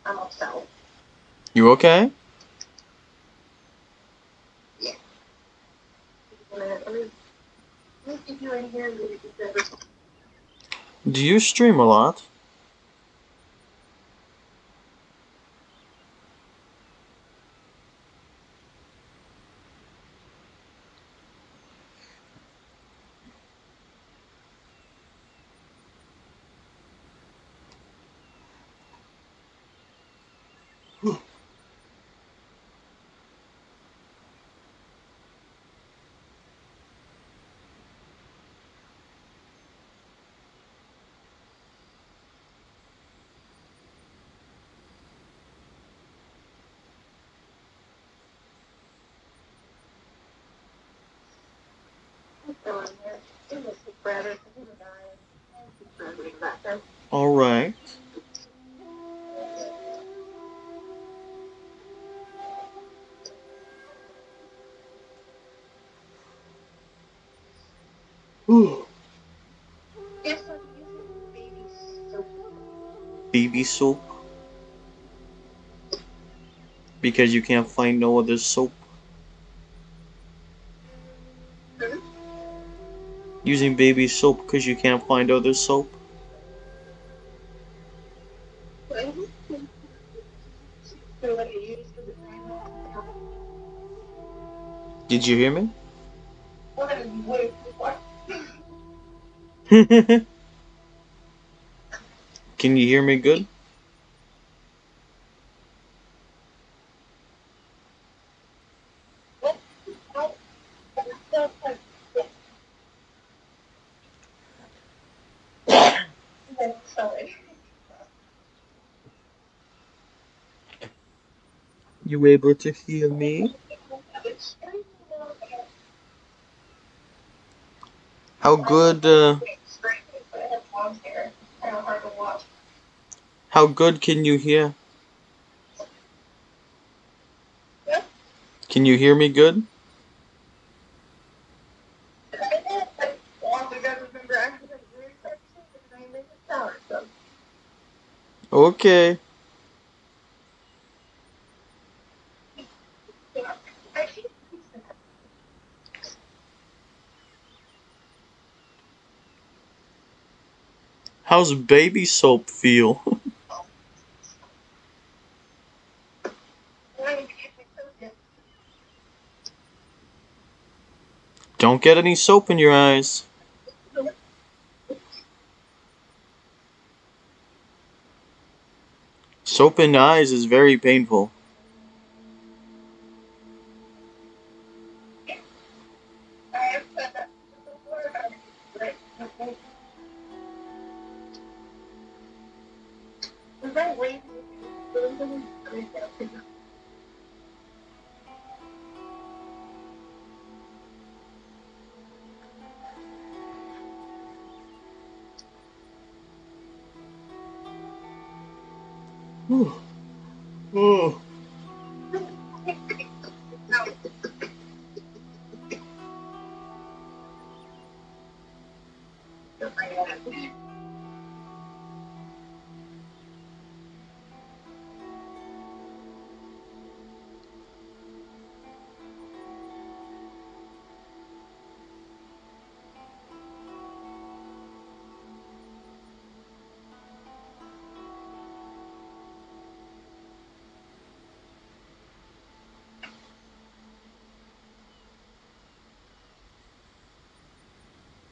I'm upset. You okay? Yeah. Let me get you in here and maybe get everything. Do you stream a lot? All right. Baby soap? Because you can't find no other soap? Using baby soap because you can't find other soap? Did you hear me? Can you hear me good? You able to hear me? How good, how good can you hear? Can you hear me good? Okay. How's baby soap feel? Don't get any soap in your eyes. Soap in the eyes is very painful. Oh.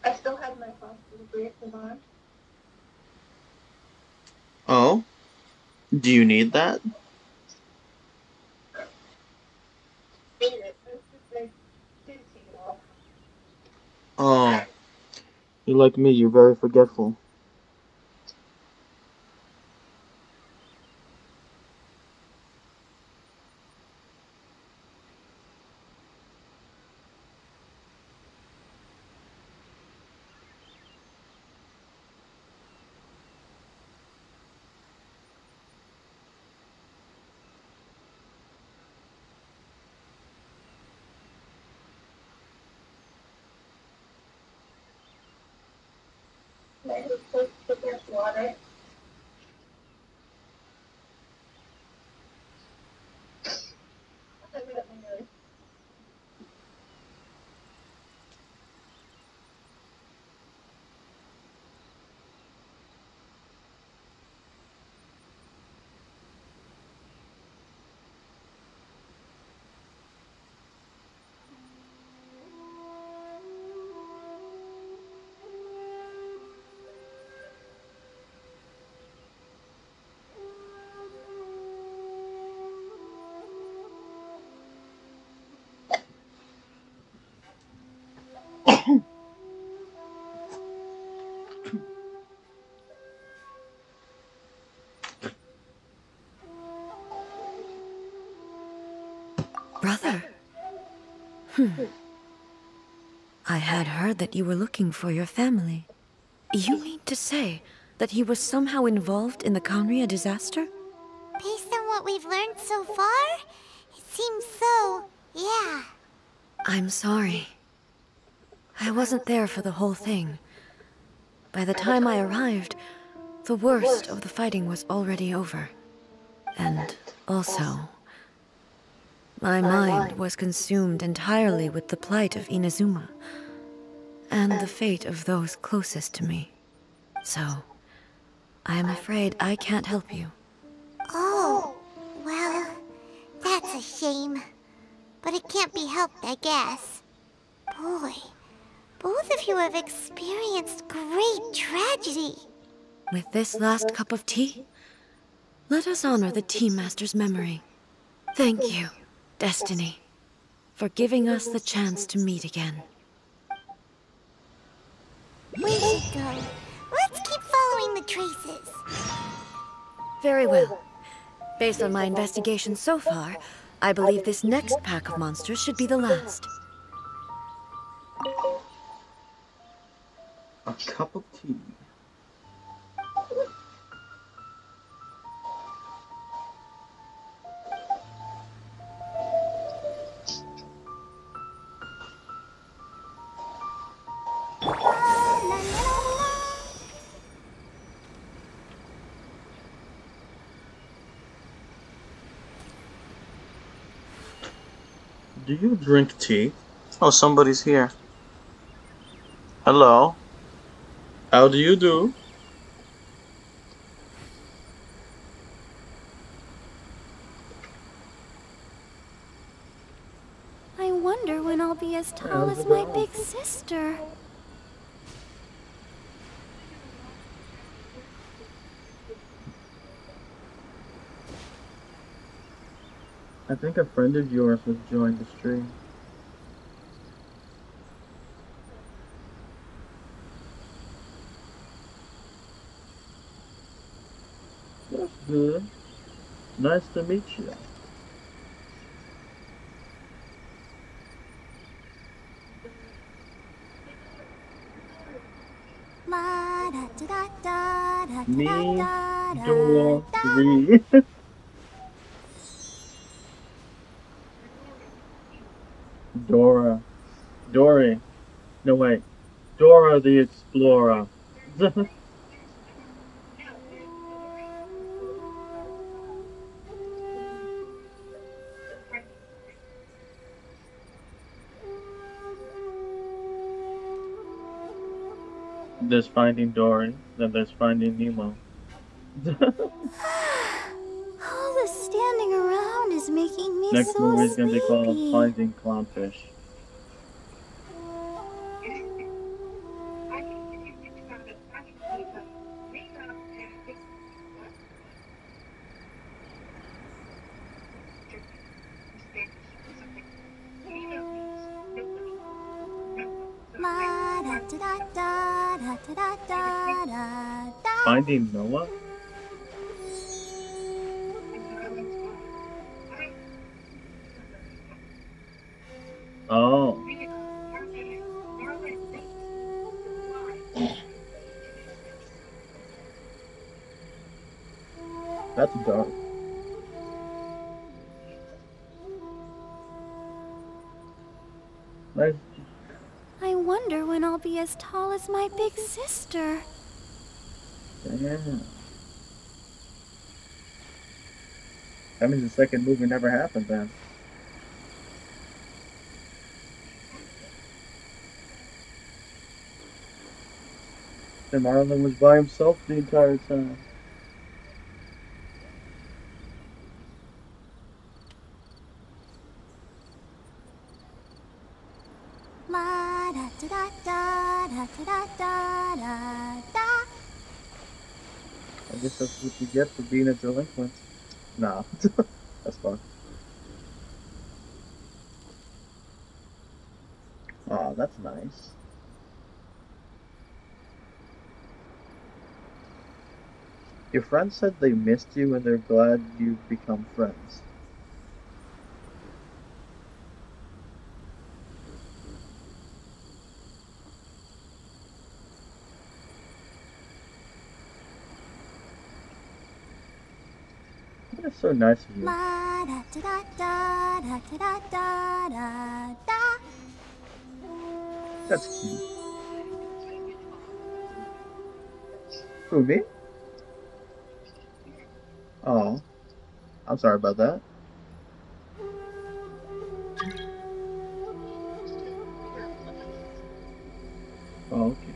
I still had my hospital braces on. Oh? Do you need that? Oh. You're like me, you're very forgetful. I just put this water. Brother. I had heard that you were looking for your family. You mean to say that he was somehow involved in the Khaenri'ah disaster? Based on what we've learned so far, it seems so, yeah. I'm sorry. I wasn't there for the whole thing. By the time I arrived, the worst of the fighting was already over. And also, my mind was consumed entirely with the plight of Inazuma, and the fate of those closest to me. So, I am afraid I can't help you. Oh, well, that's a shame. But it can't be helped, I guess. Boy, both of you have experienced great tragedy. With this last cup of tea, let us honor the Tea Master's memory. Thank you, Destiny, for giving us the chance to meet again. We should go. Let's keep following the traces. Very well. Based on my investigation so far, I believe this next pack of monsters should be the last. A cup of tea. Do you drink tea? Oh, somebody's here. Hello. How do you do? I wonder when I'll be as tall as my big sister. I think a friend of yours has joined the stream. That's good. Nice to meet you. Me? Dory. Dora. Dory. No, wait. Dora the Explorer. There's Finding Dory, then there's Finding Nemo. All the standing around is making me Next so movie is gonna be called sleepy. Finding Clownfish. La da da da da da da da da. Finding Noah? Oh. That's dark. Nice. I wonder when I'll be as tall as my big sister. Damn. That means the second movie never happened then. And Marlon was by himself the entire time. La da da da da da da da da. I guess that's what you get for being a delinquent. Nah, that's fun. Aw, that's nice. Your friends said they missed you and they're glad you've become friends. That's so nice of you. La da da da da da da da da. That's cute. Who, me? Oh, I'm sorry about that. Oh, okay.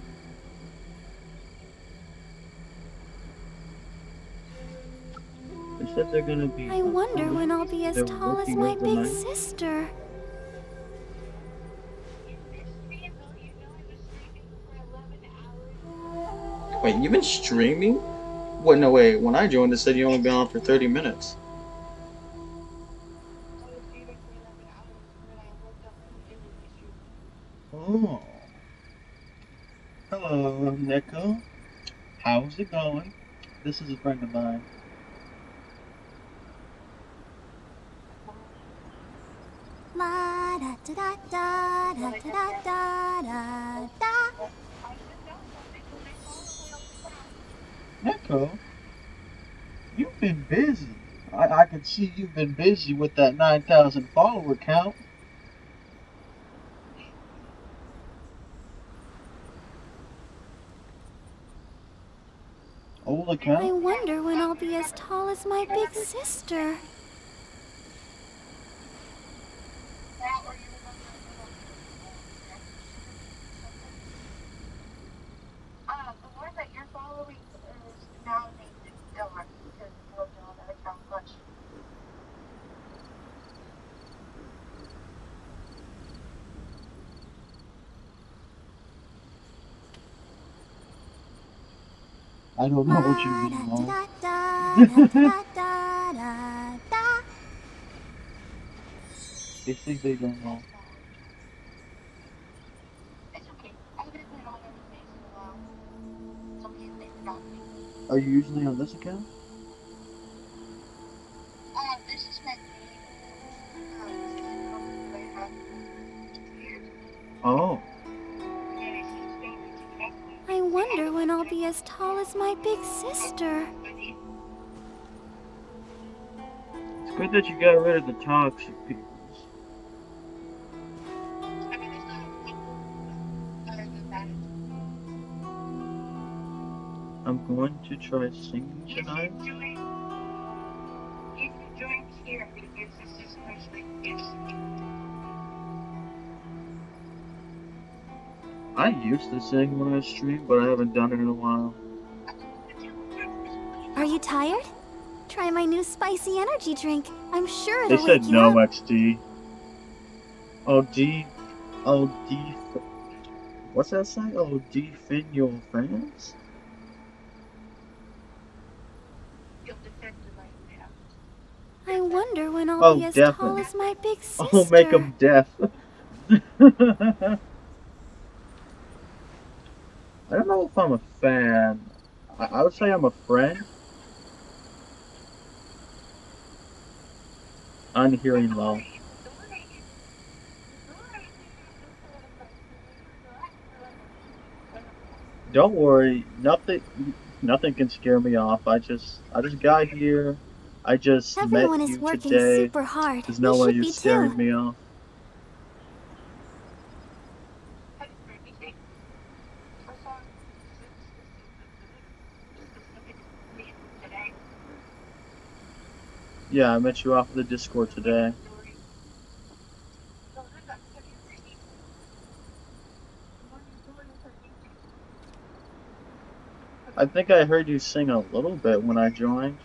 They said they're gonna be. I wonder when I'll be as tall as my big sister. Wait, you've been streaming? Wait, no, wait. When I joined, it said you only been on for 30 minutes. Oh. Hello, Neko. How's it going? This is a friend of mine. La da da da da da da da da. Neko, you've been busy. I can see you've been busy with that 9,000 follower count. Old account? I wonder when I'll be as tall as my big sister. The one that you're following is now named Dawn because you don't know that account much. I don't know what you mean, Mom. Da da da da da da. They think they don't know. It's okay. I haven't been on anything in a while. It's okay if they forgot me. Are you usually on this account? This is my Oh. I wonder when I'll be as tall as my big sister. Good that you got rid of the toxic people. I'm going to try singing tonight. You can join here because this is mostly interesting. I used to sing when I stream, but I haven't done it in a while. Are you tired? Try my new spicy energy drink. I'm sure They it'll said wake you no up. XD. What's that say? Oh, defend your fans? I wonder when I'll Oh, be as definitely. tall as my big sister. I'll make them deaf. I don't know if I'm a fan. I would say I'm a friend. I'm hearing low. Don't worry, nothing can scare me off. I just got here. I just Everyone met is you working today. super hard. There's We no way should you're be scaring too. me off. Yeah, I met you off of the Discord today. I think I heard you sing a little bit when I joined.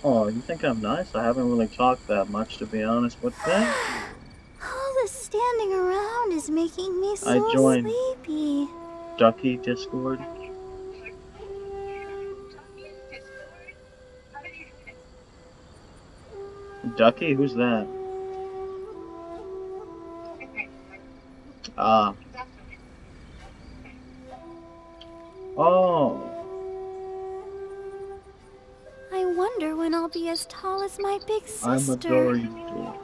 Oh, you think I'm nice? I haven't really talked that much, to be honest. What's that? All this standing around is making me I so joined sleepy. Ducky Discord. Ducky? Who's that? Ah. Oh. I wonder when I'll be as tall as my big I'm sister. adoring you.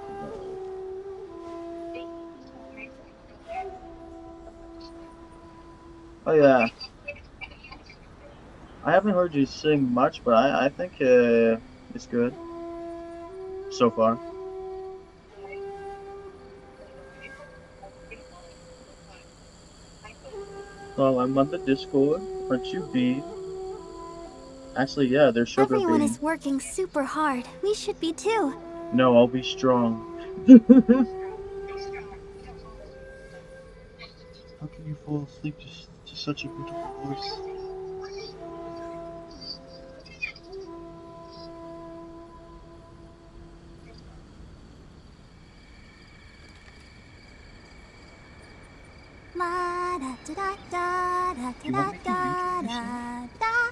Oh yeah. I haven't heard you sing much, but I think it's good so far. Well, I'm on the Discord. Aren't you, B? Actually, yeah, there's Sugar Everyone Bee. is working super hard. We should be too. No, I'll be strong. How can you fall asleep to such a beautiful voice? La da da da da da You da want me to da introduce da da.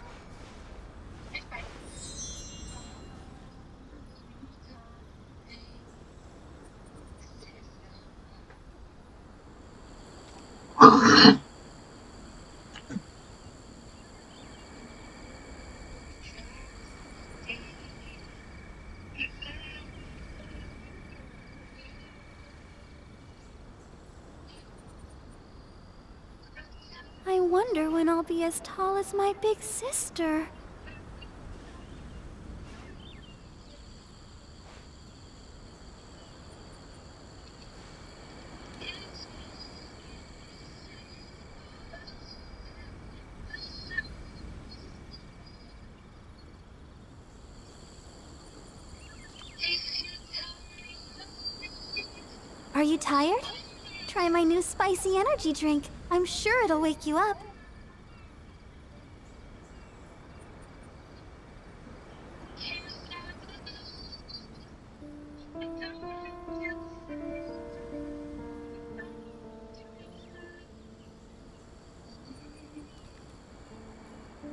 I wonder when I'll be as tall as my big sister. Are you tired? Try my new spicy energy drink. I'm sure it'll wake you up.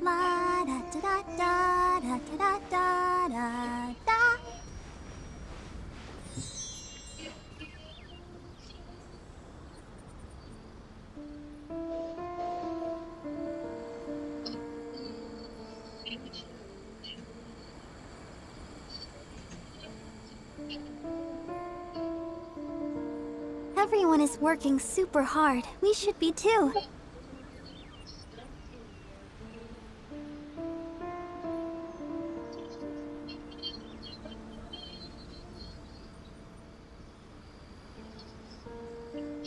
La da da da da da da da da da. Everyone is working super hard. We should be too.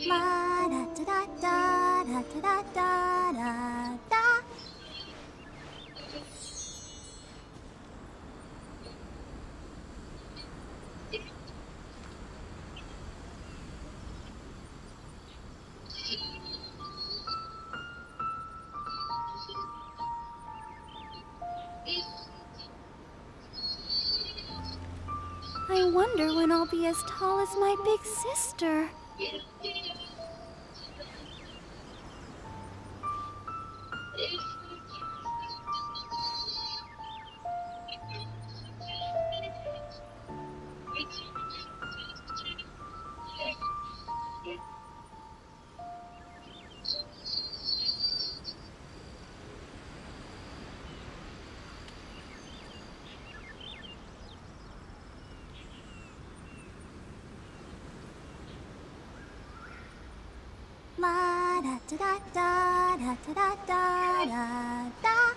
La da da da da da da da da. I wonder when I'll be as tall as my big sister. La da da da da da da da da.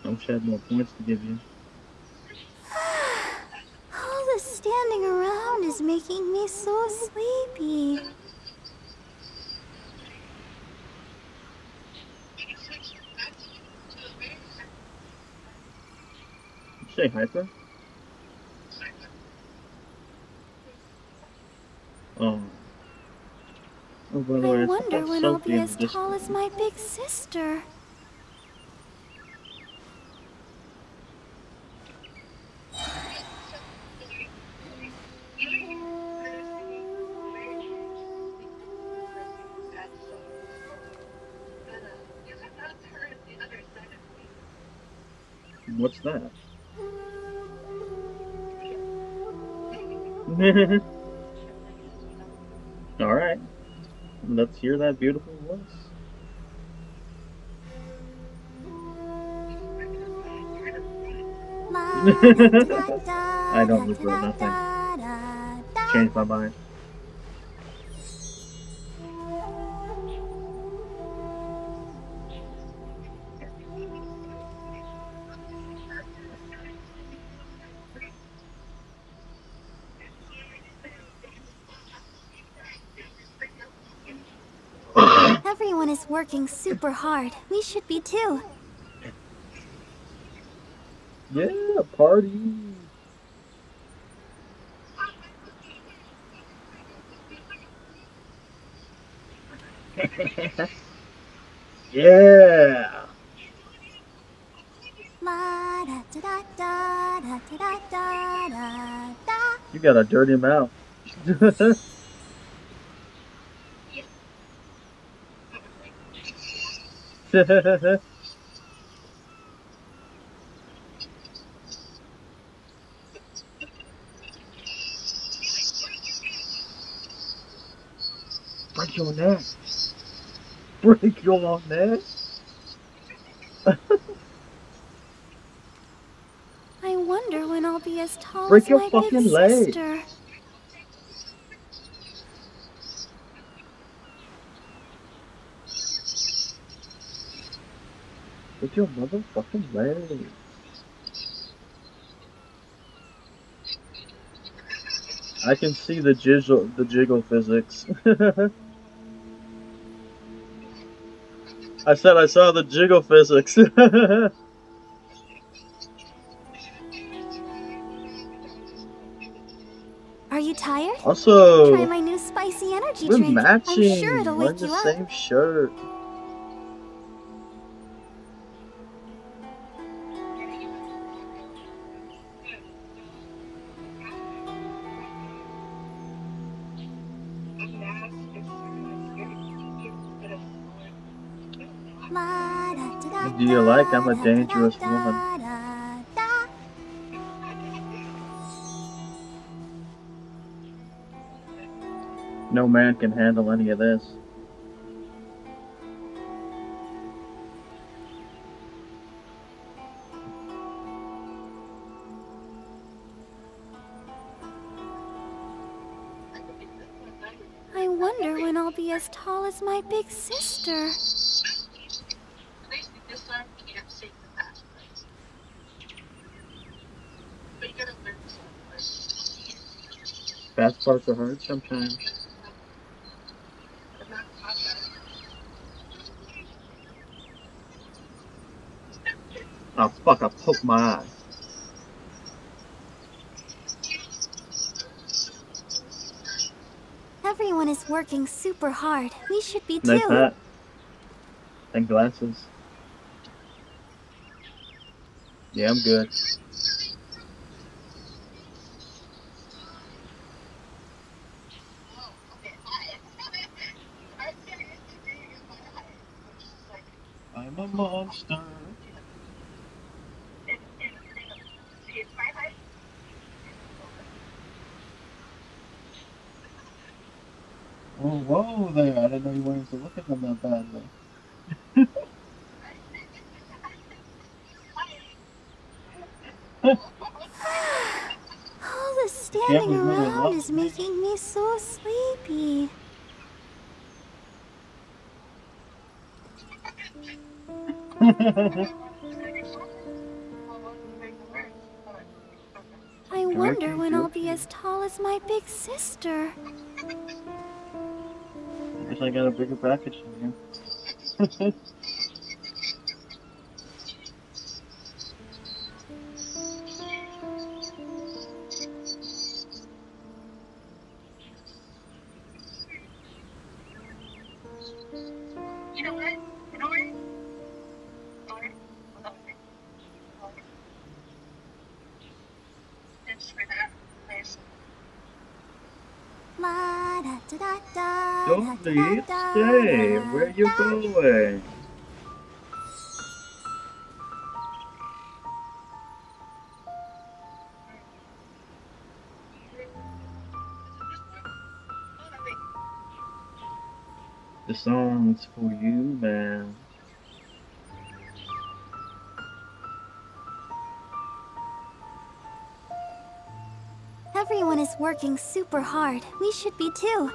I wish I had more points to give you. All the standing around is making me so sleepy. Did you say hyper? Oh, by the way, I I wonder saw when I'll be Sophie in as the tall Discord. as my big sister. What's that? Alright. Let's hear that beautiful voice. I don't regret nothing. Changed my mind. Everyone is working super hard. We should be too. Yeah, party. Yeah. La da da da da da da da da. You got a dirty mouth. Break your neck. Break your neck. I wonder when I'll be as tall Break as your my fucking big leg. sister. Break your motherfucking leg. I can see the jiggle physics. I said I saw the jiggle physics. Are you tired? Also, Try my new spicy energy we're drink. matching. I'm sure it'll We're in wake the you up. same shirt. Do you like? I'm a dangerous woman. No man can handle any of this. wonder when I'll be as tall as my big sister. This time you can't save the past place. But you gotta learn something. Fast parts are hard sometimes. Oh fuck, I poked my eye. Everyone is working super hard. We should be too. Nice hat. And glasses. Yeah, I'm good. I'm a monster. Oh, whoa there. I didn't know you wanted to look at them that badly. All the standing around is making me so sleepy. I wonder when I'll be as tall as my big sister. I guess I got a bigger package than you. Don't leave, stay. Where you going? The song's for you, man. Everyone is working super hard. We should be too.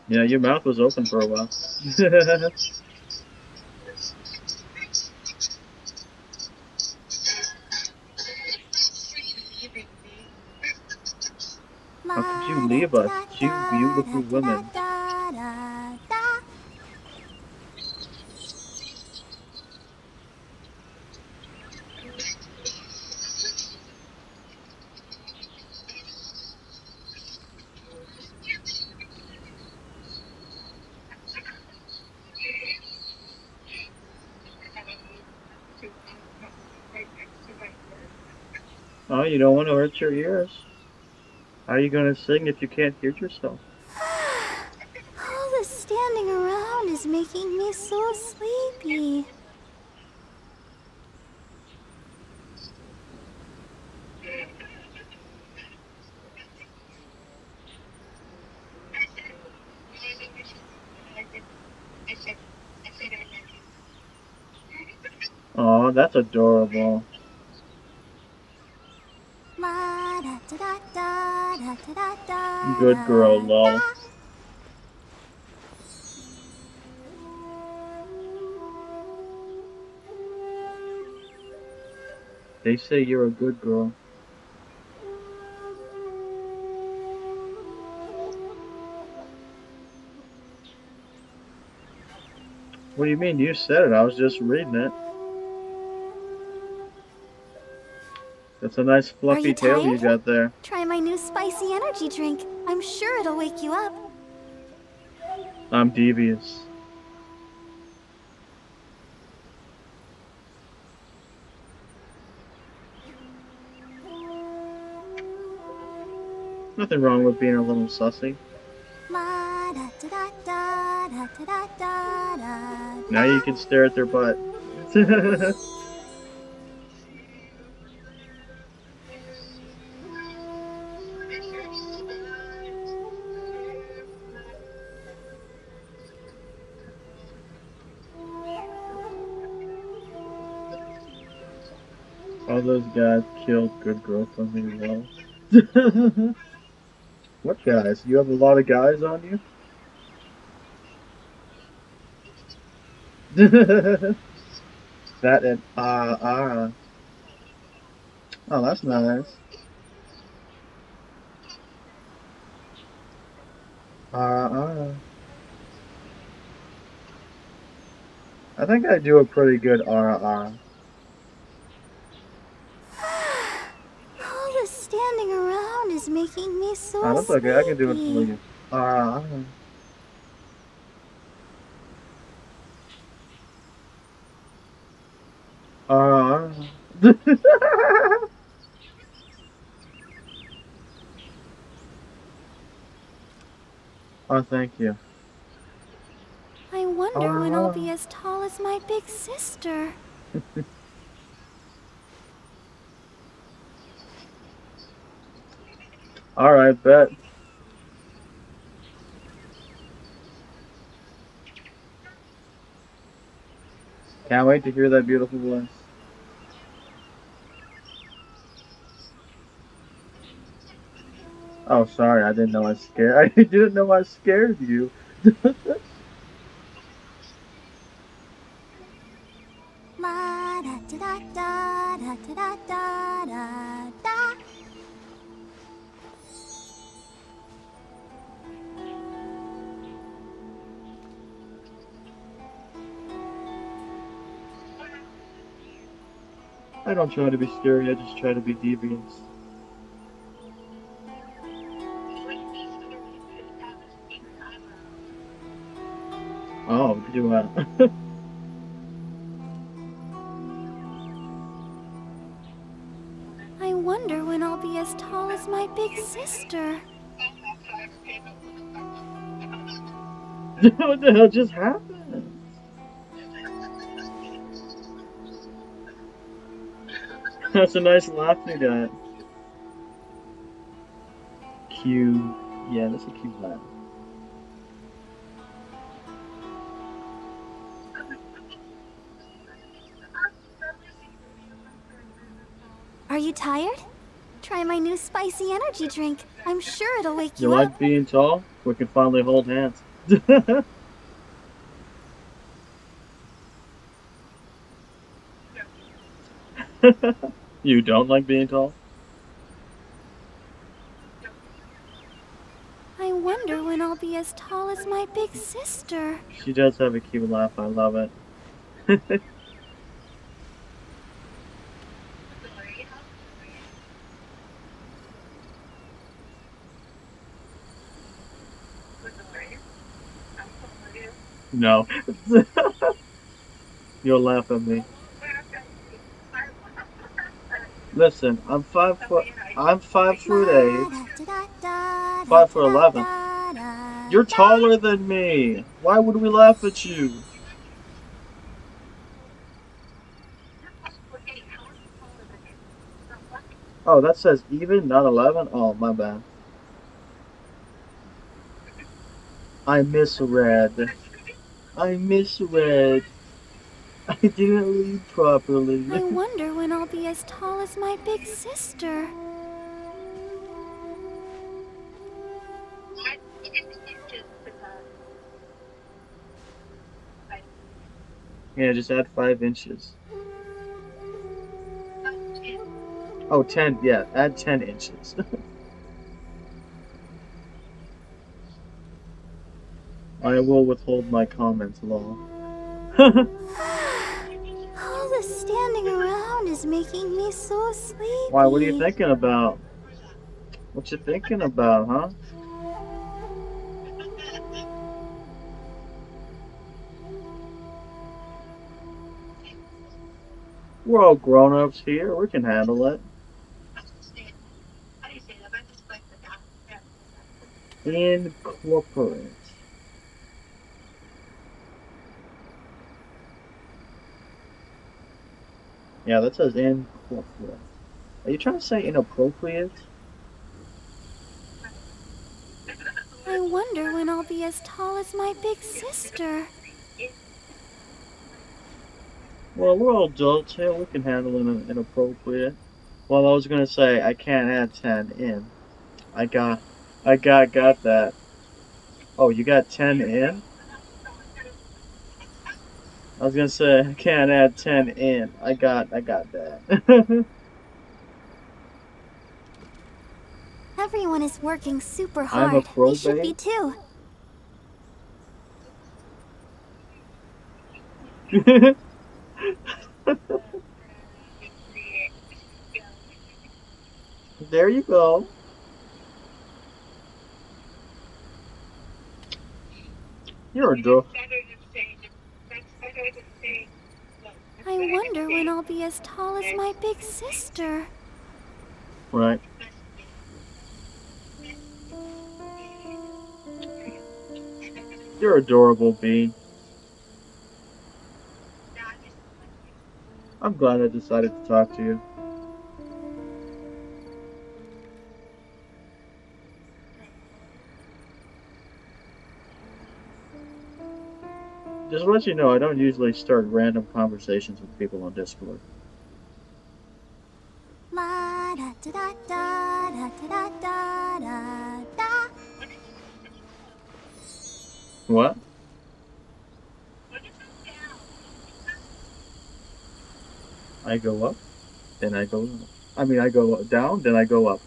Yeah, your mouth was open for a while. How could you leave us, two beautiful women? Oh, you don't want to hurt your ears. How are you going to sing if you can't hear yourself? All the standing around is making me so sleepy. Oh, that's adorable. Good girl, lol. They say you're a good girl. What do you mean? You said it. I was just reading it. That's a nice fluffy tail you got there. Try my new spicy energy drink. I'm sure it'll wake you up. I'm devious. Nothing wrong with being a little sussy. Now you can stare at their butt. All those guys killed good girl for me, well. What guys? You have a lot of guys on you? That and Oh, that's nice. I think I do a pretty good All this standing around is making me so Oh, that's okay. I can do it for you. Oh, thank you. I wonder when I'll be as tall as my big sister. Alright, bet. Can't wait to hear that beautiful voice. Oh, sorry, I didn't know I scared. I didn't know I scared you. La da da da da da da da da. I don't try to be scary, I just try to be devious. Oh, do I? I wonder when I'll be as tall as my big sister. What the hell just happened? That's a nice laugh you got. Cute. Yeah, that's a cute laugh. Are you tired? Try my new spicy energy drink. I'm sure it'll wake You you like up. being tall? We can finally hold hands. You don't like being tall? I wonder when I'll be as tall as my big sister. She does have a cute laugh, I love it. No. You'll laugh at me. Listen, I'm 5 foot 8, 5'11". You're taller than me. Why would we laugh at you? Oh, that says even, not 11? Oh, my bad. I misread. I misread. I didn't read properly. I wonder when I'll be as tall as my big sister. Yeah, just add 5 inches. Oh, 10, yeah, add 10 inches. I will withhold my comments, lol. All this standing around is making me so sleepy. Why, what are you thinking about? What you thinking about, huh? We're all grown-ups here, we can handle it. Incorporate. Yeah, that says incorporate. Are you trying to say inappropriate? I wonder when I'll be as tall as my big sister. Well, we're all adults here, we can handle inappropriate. Well, I was gonna say I can't add 10 in. I got that. Oh, you got 10 in? I was gonna say I can't add 10 in. I got that. Everyone is working super I'm a hard. pro, We should be babe. too. There you go. You're a girl. I wonder when I'll be as tall as my big sister. Right. You're adorable, Bee. I'm glad I decided to talk to you. Just to let you know, I don't usually start random conversations with people on Discord. La da da da da da da da da da. What? I go up, then I go up. I mean, I go down, then I go up.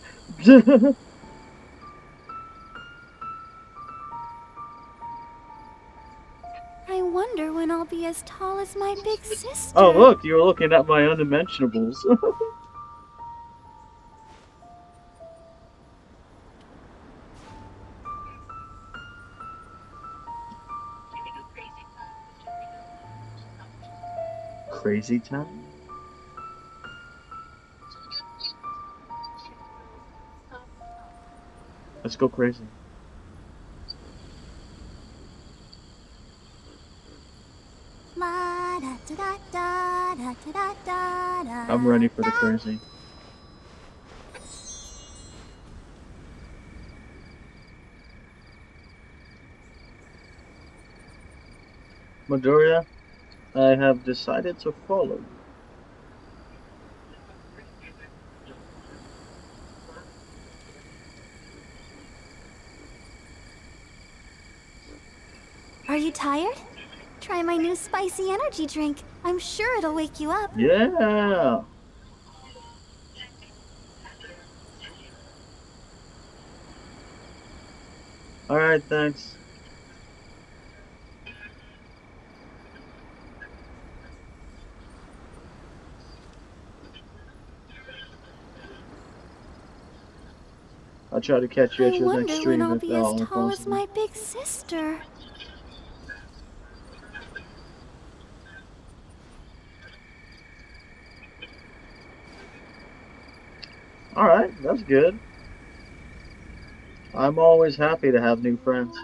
I wonder when I'll be as tall as my big sister. Oh, look, you were looking at my undimensionables. Crazy time? Let's go crazy. La da da da da da da da da. I'm ready for the crazy. Midoriya, I have decided to follow you. Are you tired? Try my new spicy energy drink. I'm sure it'll wake you up. Yeah. Alright, thanks. I'll try to catch you at I your wonder next when stream I'll if be at as all tall as possible. my big sister. Alright, that's good. I'm always happy to have new friends.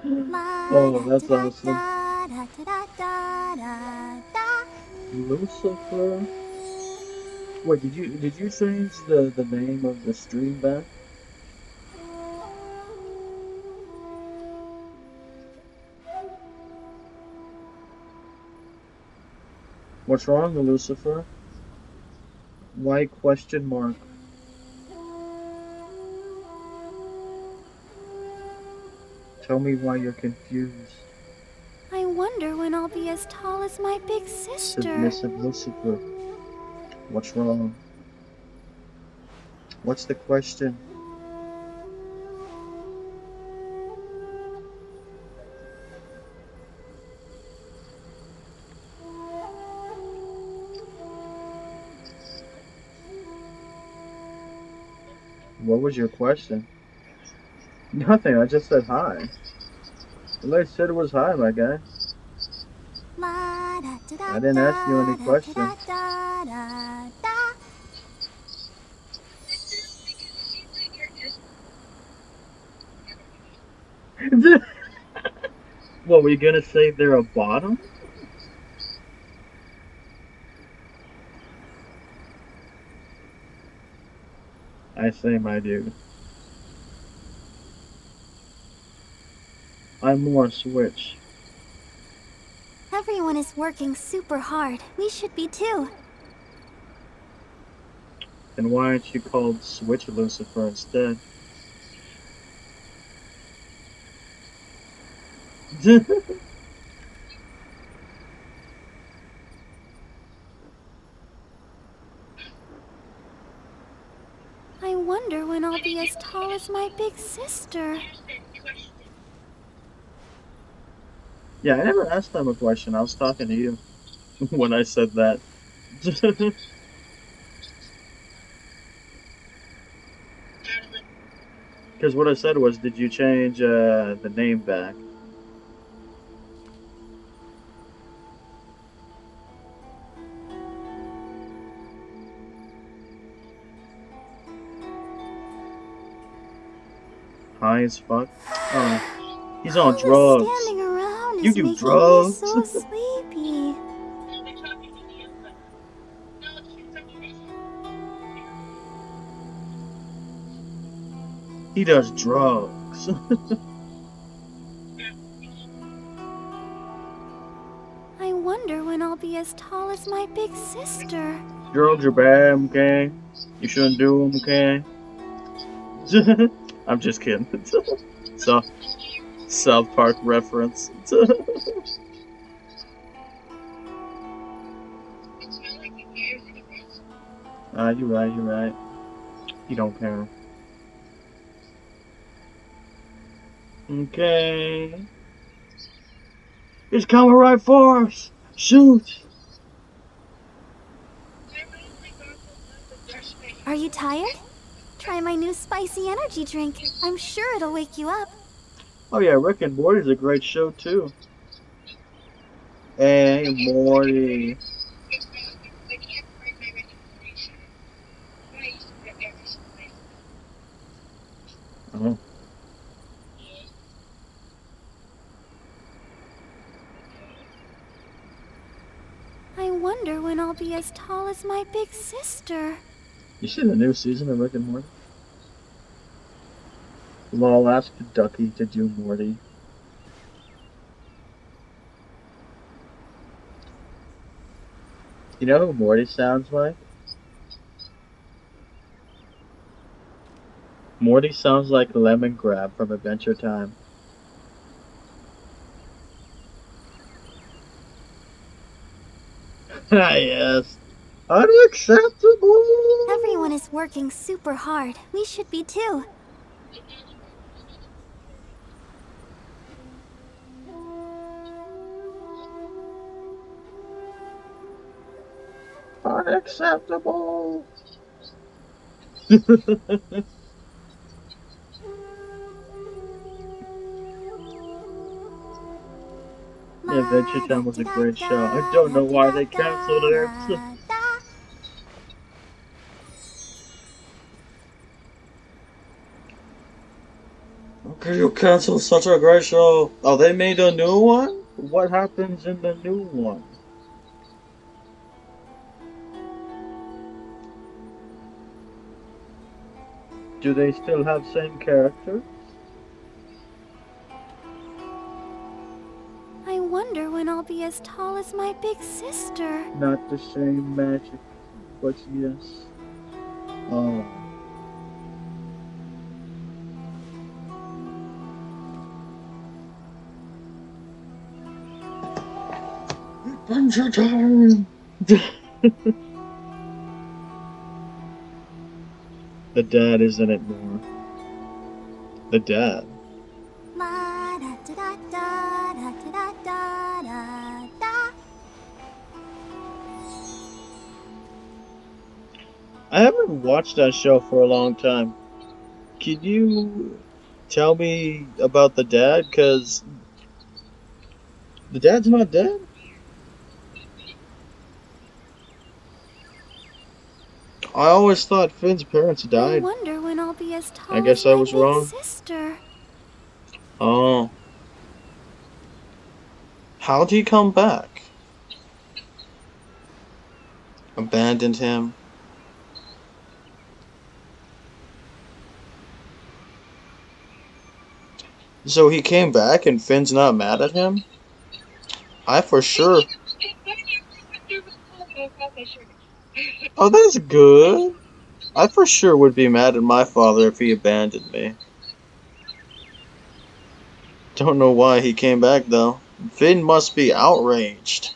Oh, that's awesome. Lucifer. Wait, did you change the name of the stream back? What's wrong, Lucifer? Why question mark? Tell me why you're confused. I wonder when I'll be as tall as my big sister. Submissive Lucifer. What's wrong? What's the question? What was your question? Nothing, I just said hi. I said it was hi, my guy. I didn't ask you any questions. What, were you gonna say they're a bottom? I say, my dude. I'm more Switch. Everyone is working super hard. We should be too. And why aren't you called Switch Lucifer instead? I wonder when I'll be as tall as my big sister. Yeah, I never asked them a question. I was talking to you when I said that. Because what I said was, did you change the name back? High as fuck? Oh, he's on drugs. Standing around You is do making drugs? me so sleepy. He does drugs. I wonder when I'll be as tall as my big sister. Drugs are bad, okay? You shouldn't do them, okay? I'm just kidding. So, South Park reference. You're right. You don't care. Okay. It's coming right for us! Shoot! Are you tired? Try my new spicy energy drink. I'm sure it'll wake you up. Oh yeah, Rick and Morty's a great show too. Hey, Morty. Oh. I wonder when I'll be as tall as my big sister. You see the new season of Rick and Morty? Lol, ask Ducky to do Morty. You know who Morty sounds like? Morty sounds like Lemon Grab from Adventure Time. Yes. Unacceptable! Everyone is working super hard. We should be too. Unacceptable! Yeah, Adventure Time was a great show. I don't know why they canceled it. Okay, you canceled such a great show. Oh, they made a new one? What happens in the new one? Do they still have same characters? I wonder when I'll be as tall as my big sister. Not the same magic, but yes. Oh. Adventure Time! The dad is in it more. The dad. I haven't watched that show for a long time. Could you tell me about the dad? 'Cause the dad's not dead? I always thought Finn's parents I died. wonder when I'll be as tall I guess as my I was big wrong. sister. Oh. How'd he come back? Abandoned him. So he came back and Finn's not mad at him? I for sure. Oh, that's good. I for sure would be mad at my father if he abandoned me. Don't know why he came back though. Finn must be outraged.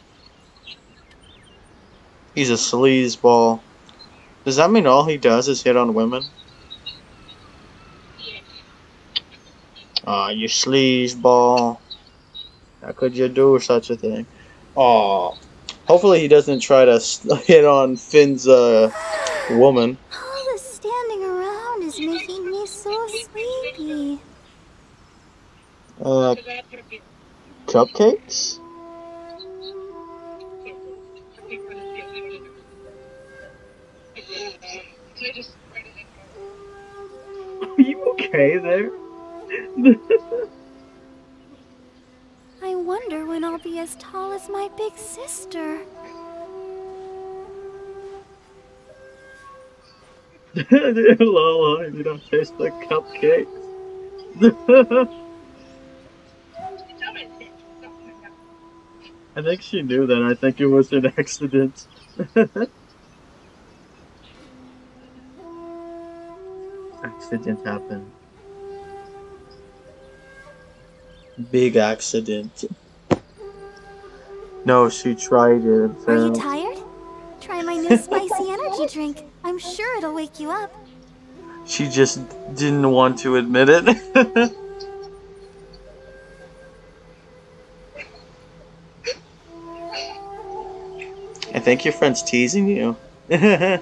He's a sleazeball. Does that mean all he does is hit on women? Aw, you sleazeball. How could you do such a thing? Aw. Hopefully he doesn't try to hit on Finn's woman. All the standing around is making me so sleepy. Cupcakes? Are you okay there? I wonder when I'll be as tall as my big sister. Lol, you don't taste the cupcakes. I think she knew that. I think it was an accident. Accident happened. Big accident. No, she tried it and Are you failed. tired? Try my new spicy energy drink. I'm sure it'll wake you up. She just didn't want to admit it. I think your friend's teasing you. I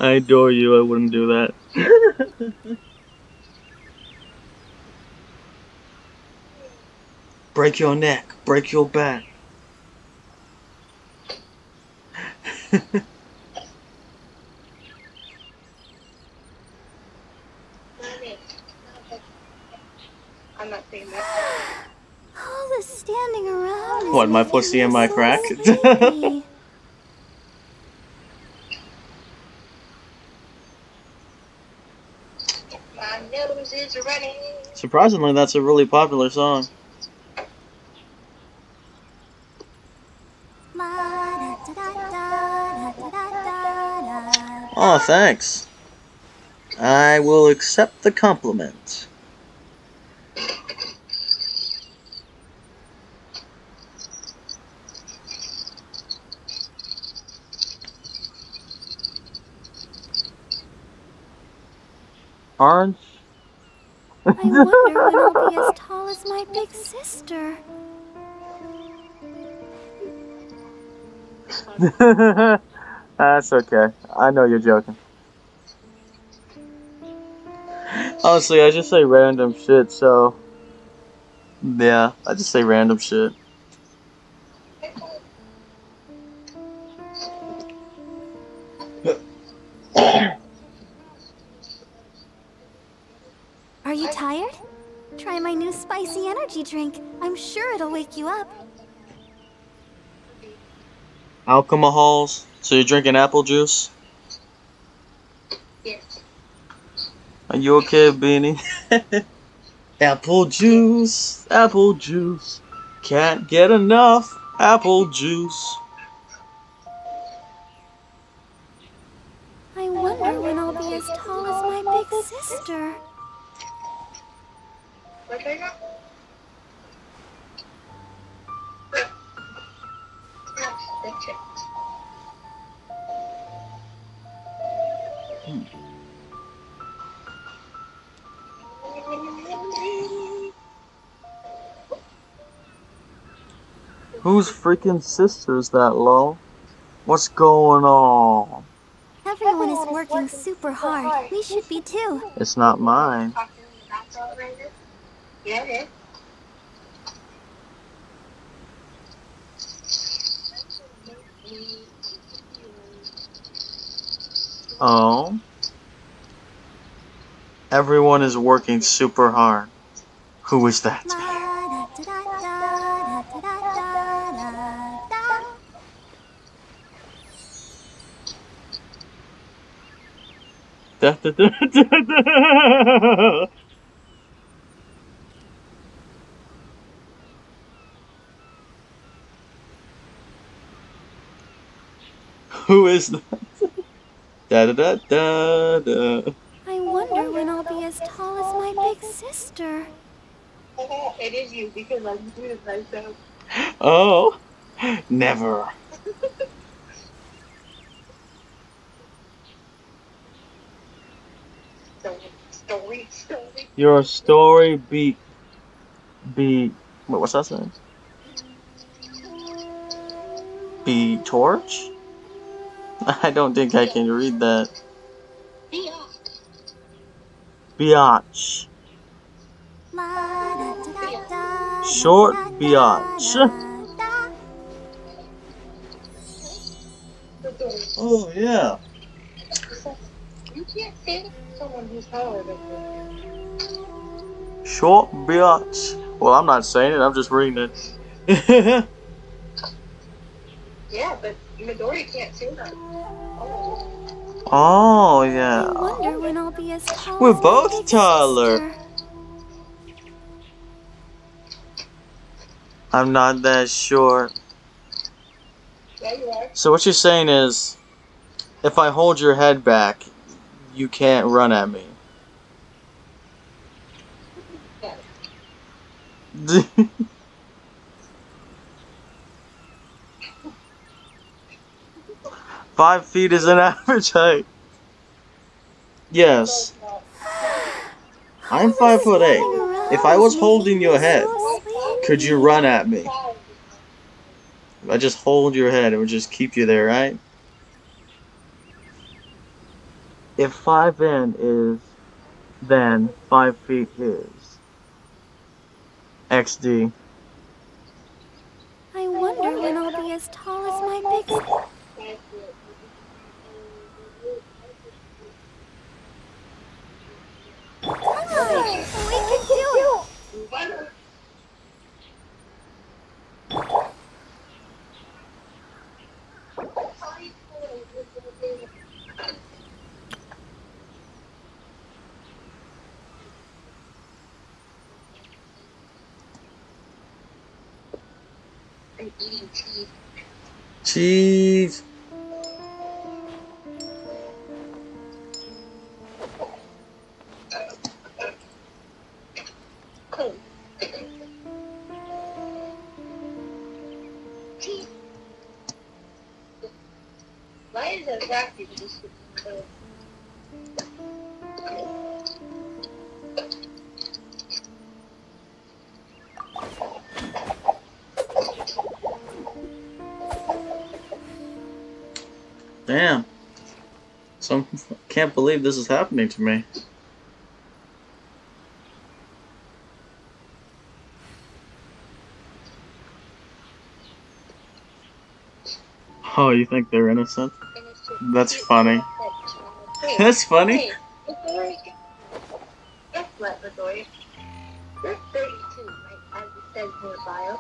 adore you. I wouldn't do that. Break your neck. Break your back. I'm not saying that. All the standing around is What, my making pussy me and my so crack? sleepy. My nose is running. Surprisingly, that's a really popular song. Oh, thanks. I will accept the compliment. Orange? I wonder when I'll be as tall as my big sister. That's okay. I know you're joking. Honestly, I just say random shit, so... Yeah, I just say random shit. Are you tired? Try my new spicy energy drink. I'm sure it'll wake you up. Alcohols. So you're drinking apple juice? Yes. Are you okay, Beanie? Apple juice, apple juice. Can't get enough apple juice. I wonder when I'll be as tall as my big sister. What did I got? That's it. Whose freaking sister's that, lol? What's going on? Everyone is working super hard. We should be too. It's not mine. Yeah, it is. Oh. Everyone is working super hard. Who is that? Da, da, da, da, da. Who is that? Da da da da da. I wonder when I'll be as tall as my big sister. It is you because I'm doing it myself. Oh, never. Story. Your story beat. Wait, what's that saying? Be torch? I don't think I can read that. Biatch. Short biatch. Oh yeah. You can't say someone who's taller than you. Short biatch. Well, I'm not saying it. I'm just reading it. Yeah, but Midori can't say that. Oh yeah. I wonder when I'll be as tall We're as my both big taller. sister. I'm not that short. Yeah, you are. So what you're saying is, if I hold your head back, you can't run at me. Yeah. 5 feet is an average height. Yes. I'm 5'8". If I was holding your head, could you run at me? If I just hold your head, it would just keep you there, right? If 5N is, then 5 feet is. XD. I wonder when I'll be as tall as my big sister. Come on, we can do it. I'm eating cheese. Cheese. Cool. Cheese. Why is it vacuum just Damn. Can't believe this is happening to me. Oh, you think they're innocent? That's funny. That's funny. Guess what, Midori? You're 32, right, as it says in your bio.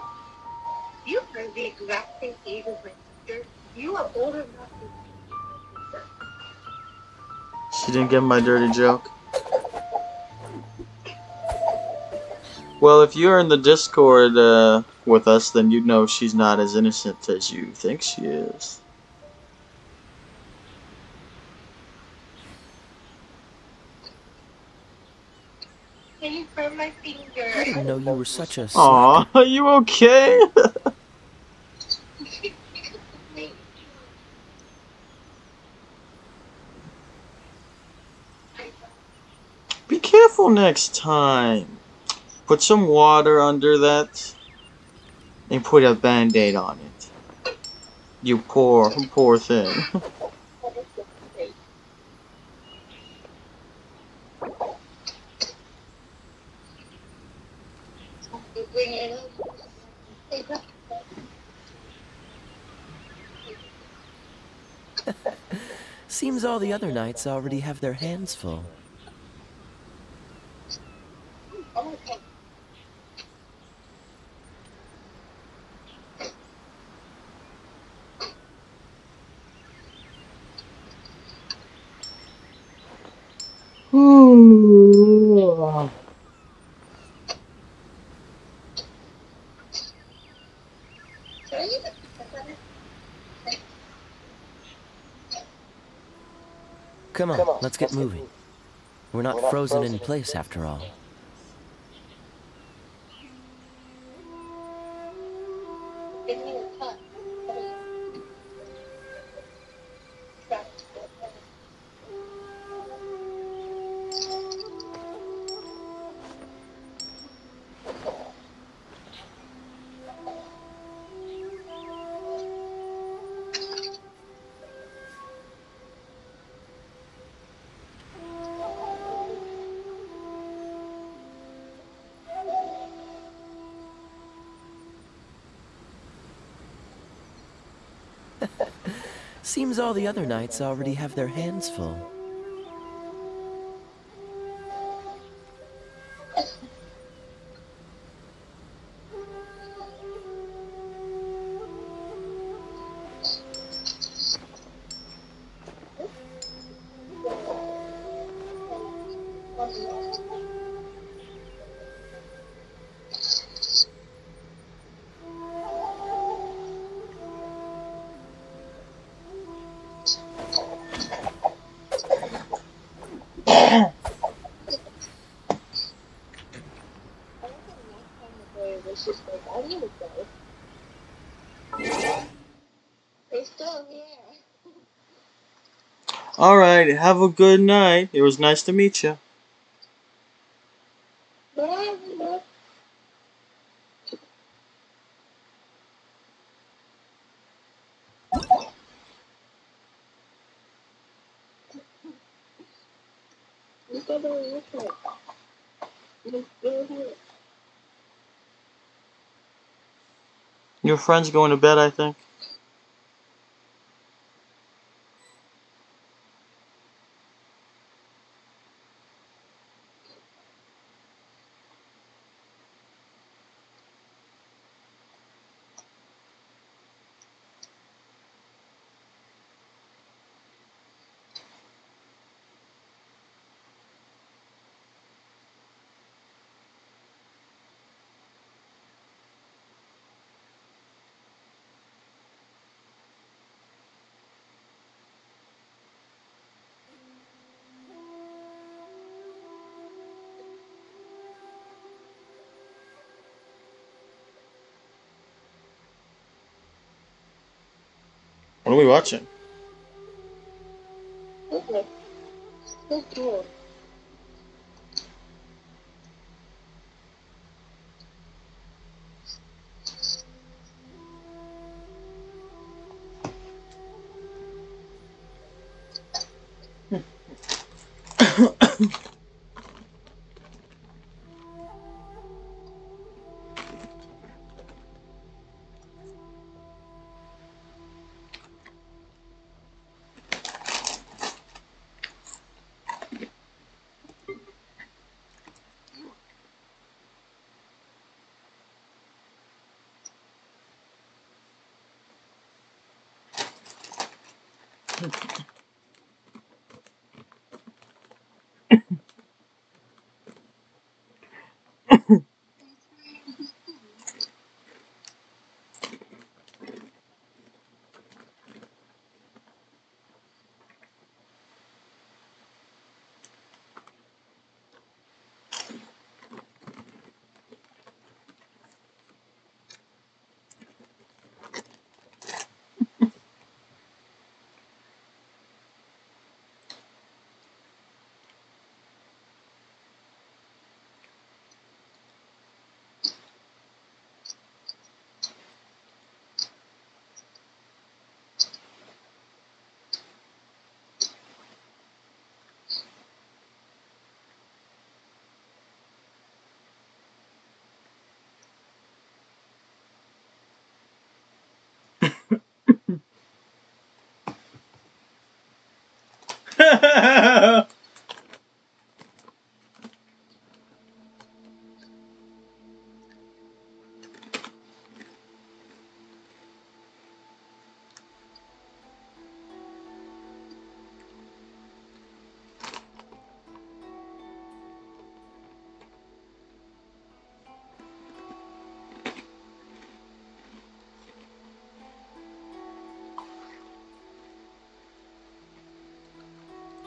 You are the exact same age as my sister. You are old enough to be my sister. She didn't get my dirty joke. Well, if you're in the Discord with us, then you'd know she's not as innocent as you think she is. Can you burn my finger? I didn't know you were such a Aw, are you okay? Be careful next time. Put some water under that and put a band-aid on it. You poor thing. Seems all the other knights already have their hands full. Come on, let's get moving. We're not frozen in place after all. Give me a touch. Seems all the other knights already have their hands full. Alright, have a good night. It was nice to meet you. Your friend's going to bed, I think. What are we watching? Okay. So cool.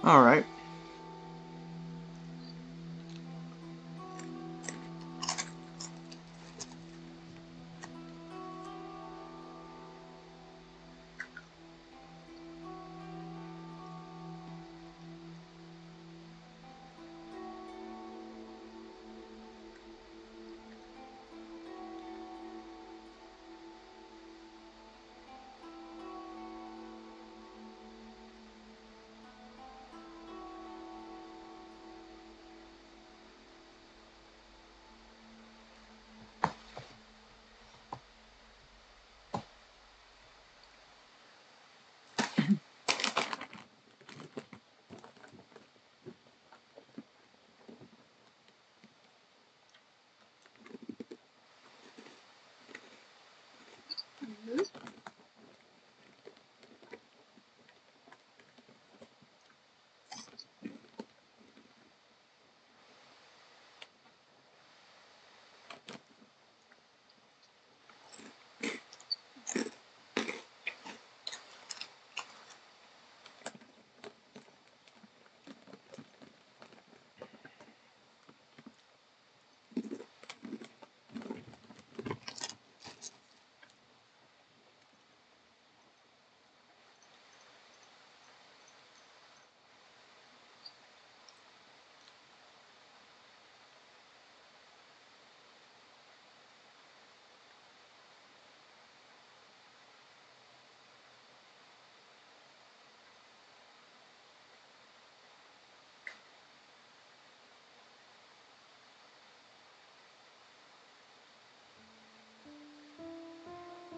Alright.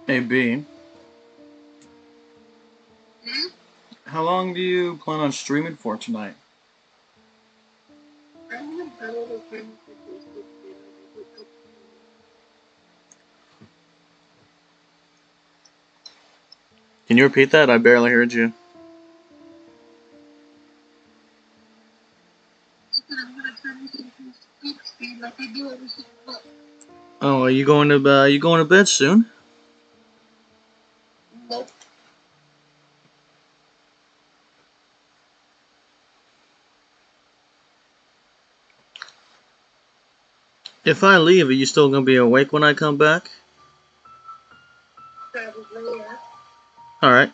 Hey B, how long do you plan on streaming for tonight? Can you repeat that? I barely heard you. Oh, are you going to bed soon? Nope. If I leave, are you still gonna be awake when I come back? Probably, yeah. Alright.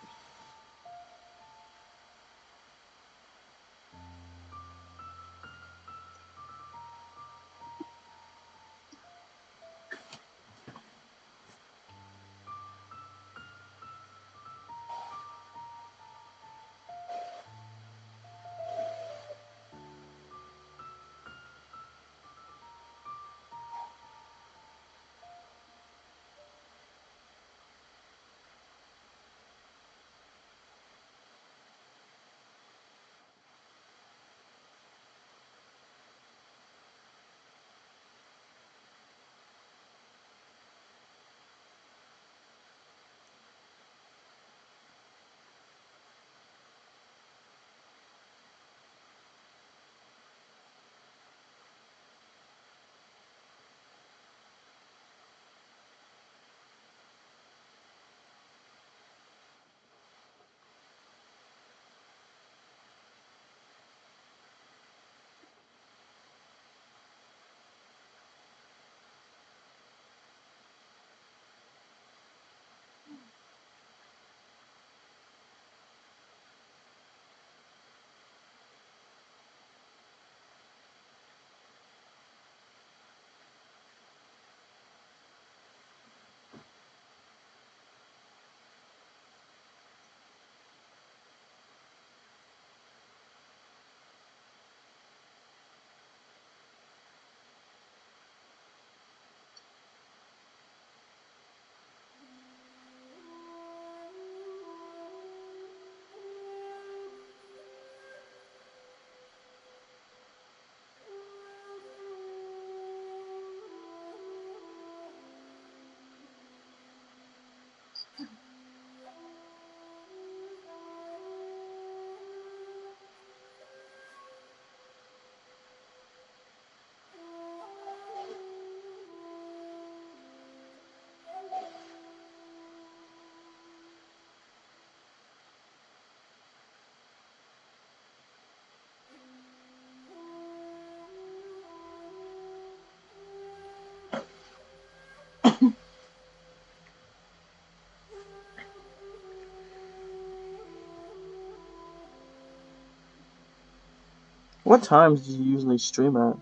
What times do you usually stream at?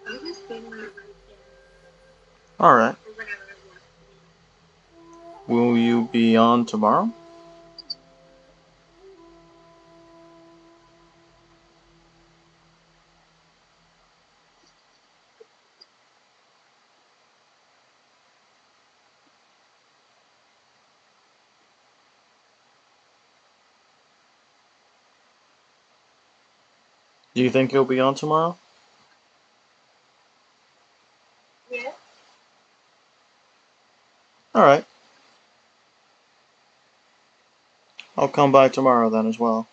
I just been right Alright. or whenever I want. Will you be on tomorrow? Do you think you'll be on tomorrow? Yeah. Alright. I'll come by tomorrow then as well.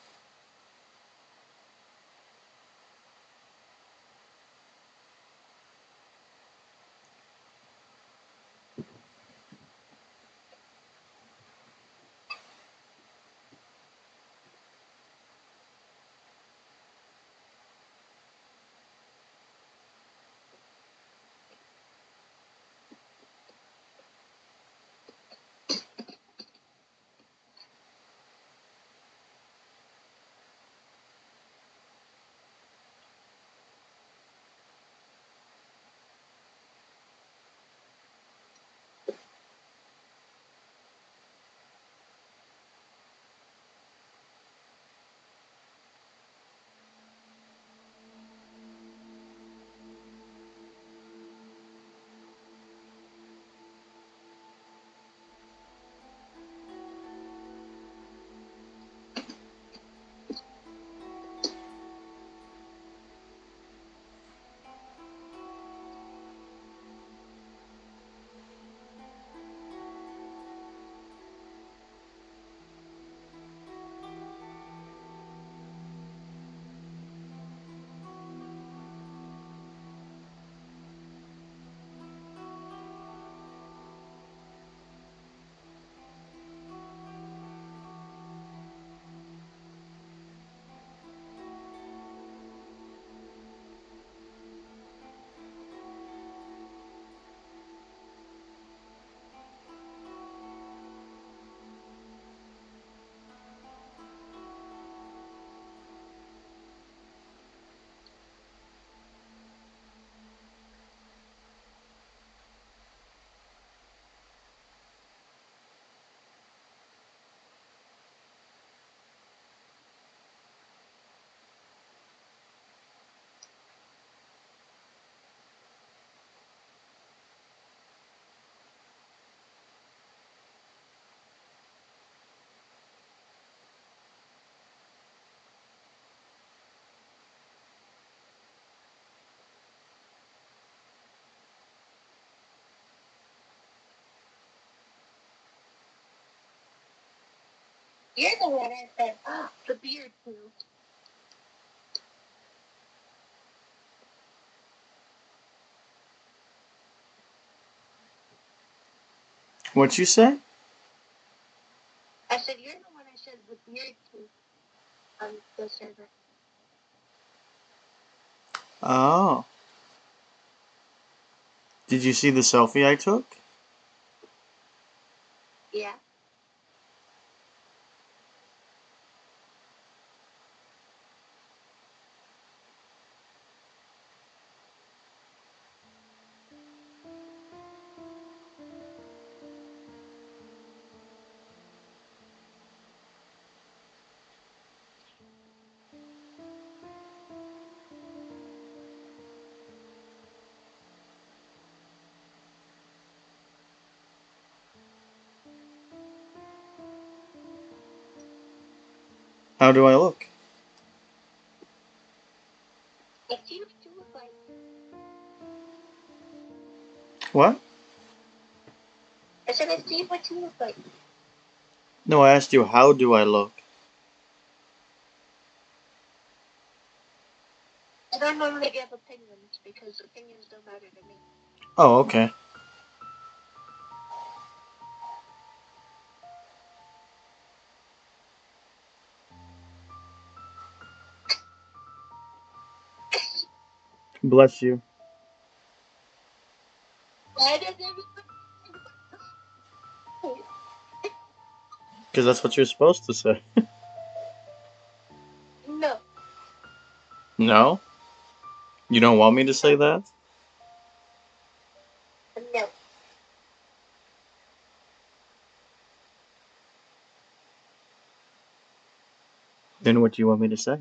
You're the one I said, the beard too. What'd you say? I said, you're the one I said the beard to on the server. Oh. Did you see the selfie I took? Yeah. How do I look? It seems to look like. What? I said, it seems what you look like. No, I asked you, how do I look? I don't normally give opinions because opinions don't matter to me. Oh, okay. Bless you. Why does everybody? Because that's what you're supposed to say. No? You don't want me to say that? No. Then what do you want me to say?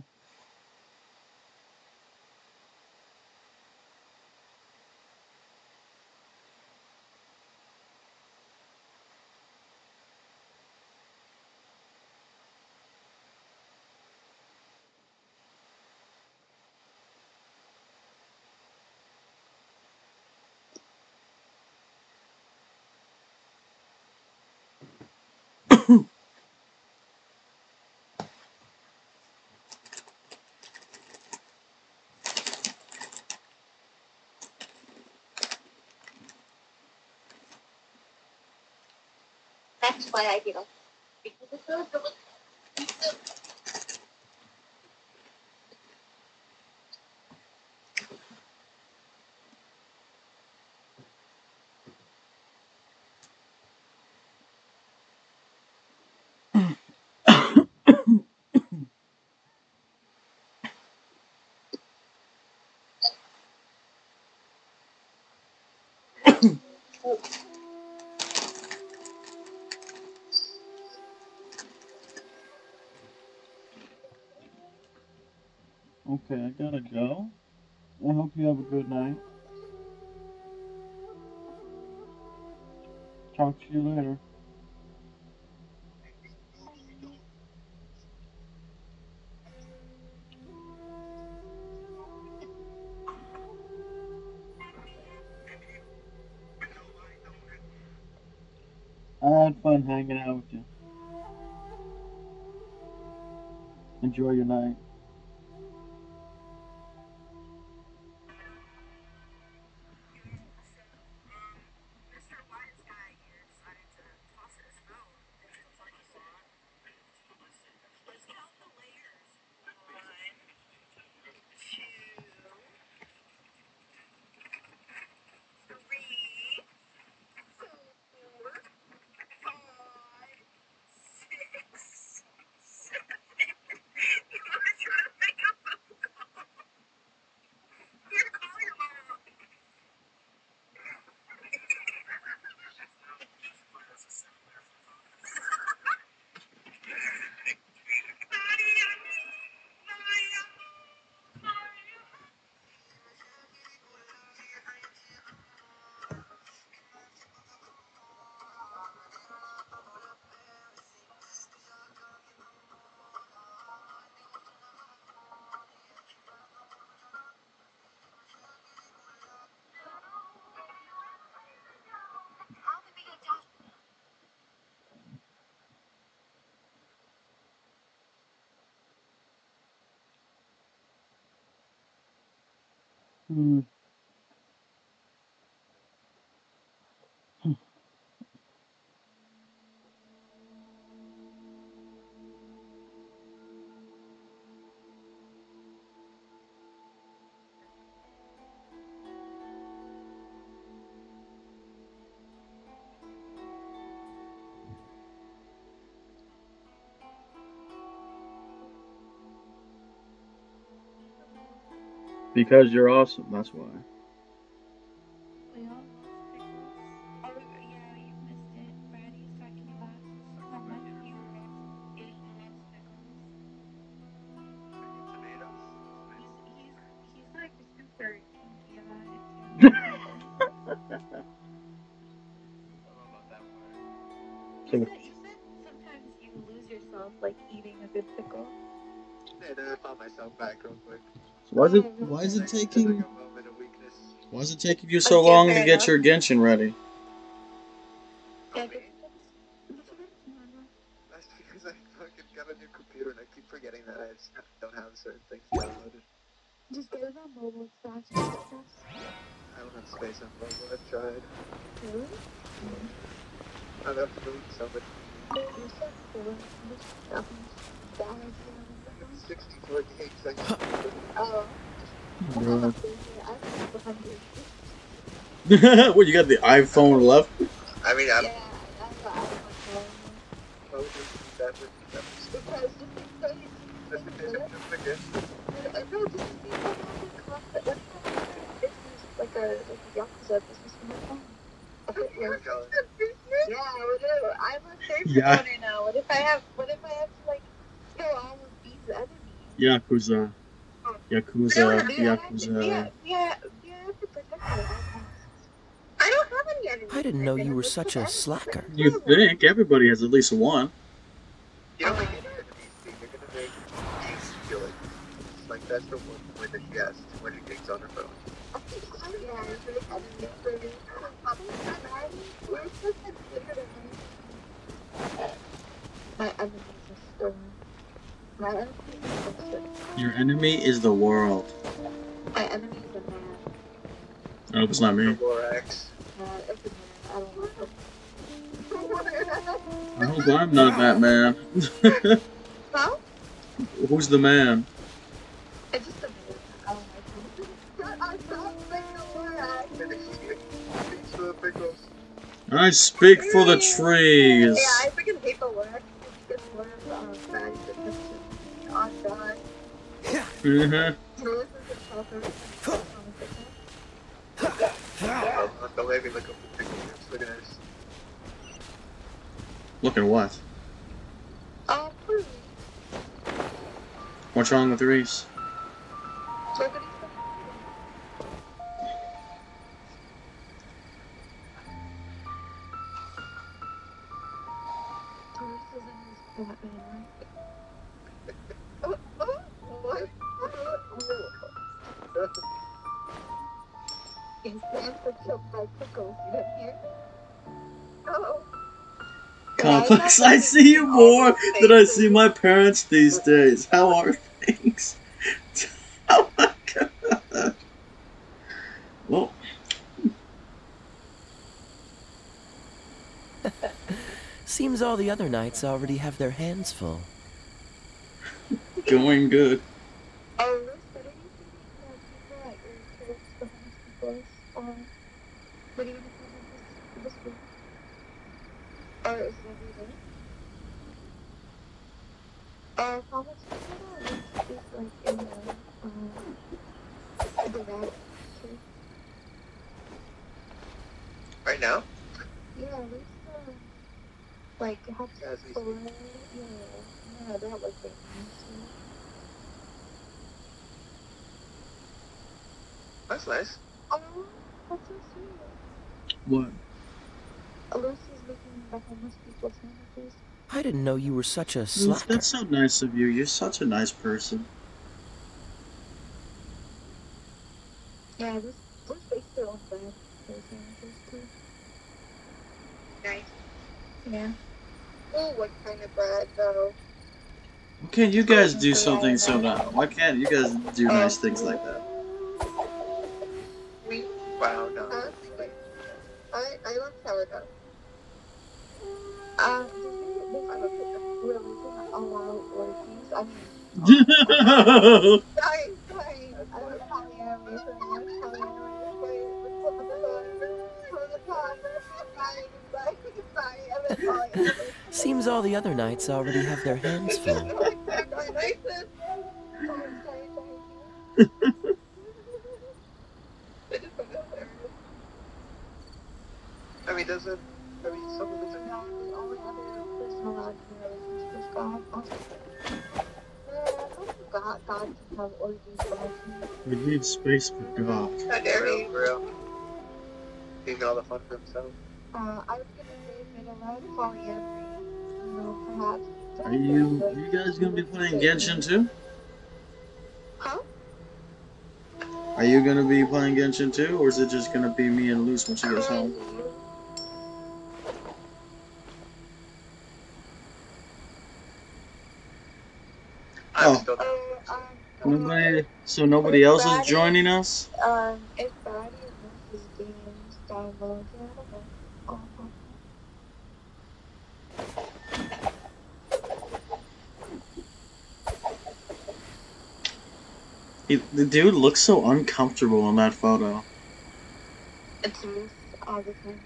That's why I get them. Because it's so delicious. Okay, I gotta go. I hope you have a good night. Talk to you later. I had fun hanging out with you. Enjoy your night. Because you're awesome, that's why. You said sometimes you lose yourself, like eating a good pickle. And I found myself back real quick. So why is it taking you so long to get your Genshin ready? That's because I fucking got a new computer and I keep forgetting that I don't have certain things downloaded. Just get it on mobile, it's faster. I don't have space on mobile. I've tried. Really? I've have to delete so much. You said bad idea. 64 gigs. Oh. Bro. What, you got the iPhone left? I mean, I'm... Like a Yakuza business from a business? Yeah, I do. I'm a safe Yeah. owner now. What if I have to like kill all of these enemies? Yakuza. Yakuza. Yakuza. Yeah, I have to protect my I don't have any enemies. I didn't know you were such a slacker. You think everybody has at least one. You don't make any enemies, dude. You're gonna make Jinx feel like it's like that's the one point that she has too much gigs on her phone. My enemies are storm. My enemies are storm. Your enemy is the world. My enemies are man. I hope it's not me. Lorax. It's a man. I don't want to. I hope I'm not that man. Huh? Who's the man? It's just a man. I don't like him. I speak for the trees. Yeah, I freaking hate the Lorax. It's just bad defense. Oh god. Don't make me look up the pictures. Look at this. Look at what? Please. What's wrong with Reese? Complex, I see you more than I see my parents these days. How are things? Oh my god. Well. Seems all the other knights already have their hands full. Going good. How much is like in the route? Right now? Yeah, at least like how to yeah, that was it. That's nice. Oh, that's so sweet. What? Lucy's looking at homeless people's sandwiches. I didn't know you were such a slacker. That's so nice of you. You're such a nice person. Yeah, this makes their own bread. Sandwiches too. Nice. Yeah. Oh, what kind of bread though? Why can't you guys do something so nice? Why can't you guys do nice things like that? Wow, no. I love sourdough. Seems all the other knights already have their hands full. I mean, doesn't... I mean, some of it's... God can have orgies. We need space for God. How dare he? For real. He got all the fun for himself. I was gonna say that around polyamory, you know, perhaps. Are you guys gonna be playing Genshin too? Huh? Are you gonna be playing Genshin too, or is it just gonna be me and Luce when she gets home? Oh. Nobody. So nobody else is joining us? If Daddy misses games, download The dude looks so uncomfortable in that photo. It's loose all the time.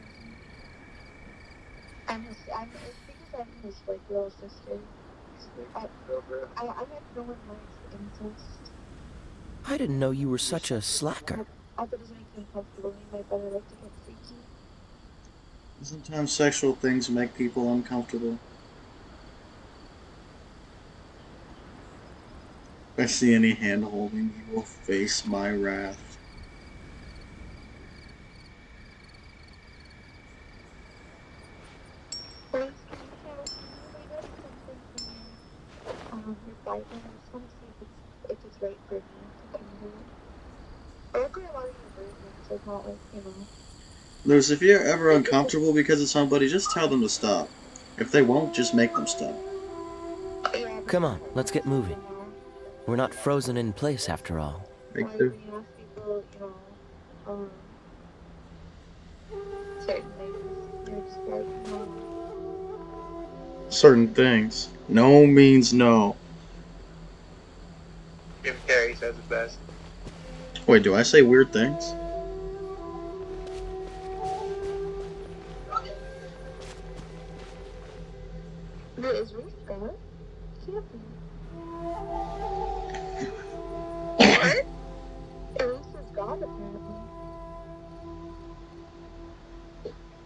It's because I'm his like little sister. I have no one likes incest. I didn't know you were such a slacker. Also doesn't make me comfortable anyway, but I like to get freaky. Sometimes sexual things make people uncomfortable. If I see any hand holding, you will face my wrath. Please, can you read us something from your Bible? I just want to see if it's right for me to come here. I look at a lot of your versions, so it's not like, you know. Lewis, if you're ever uncomfortable because of somebody, just tell them to stop. If they won't, just make them stop. Come on, let's get moving. We're not frozen in place after all. Like when you ask people, you know, certain things, you're just like, no. Certain things. No means no. Jim Carrey says it best. Wait, do I say weird things? Wait, is Reese God? Can't be. What? Reese is God, apparently.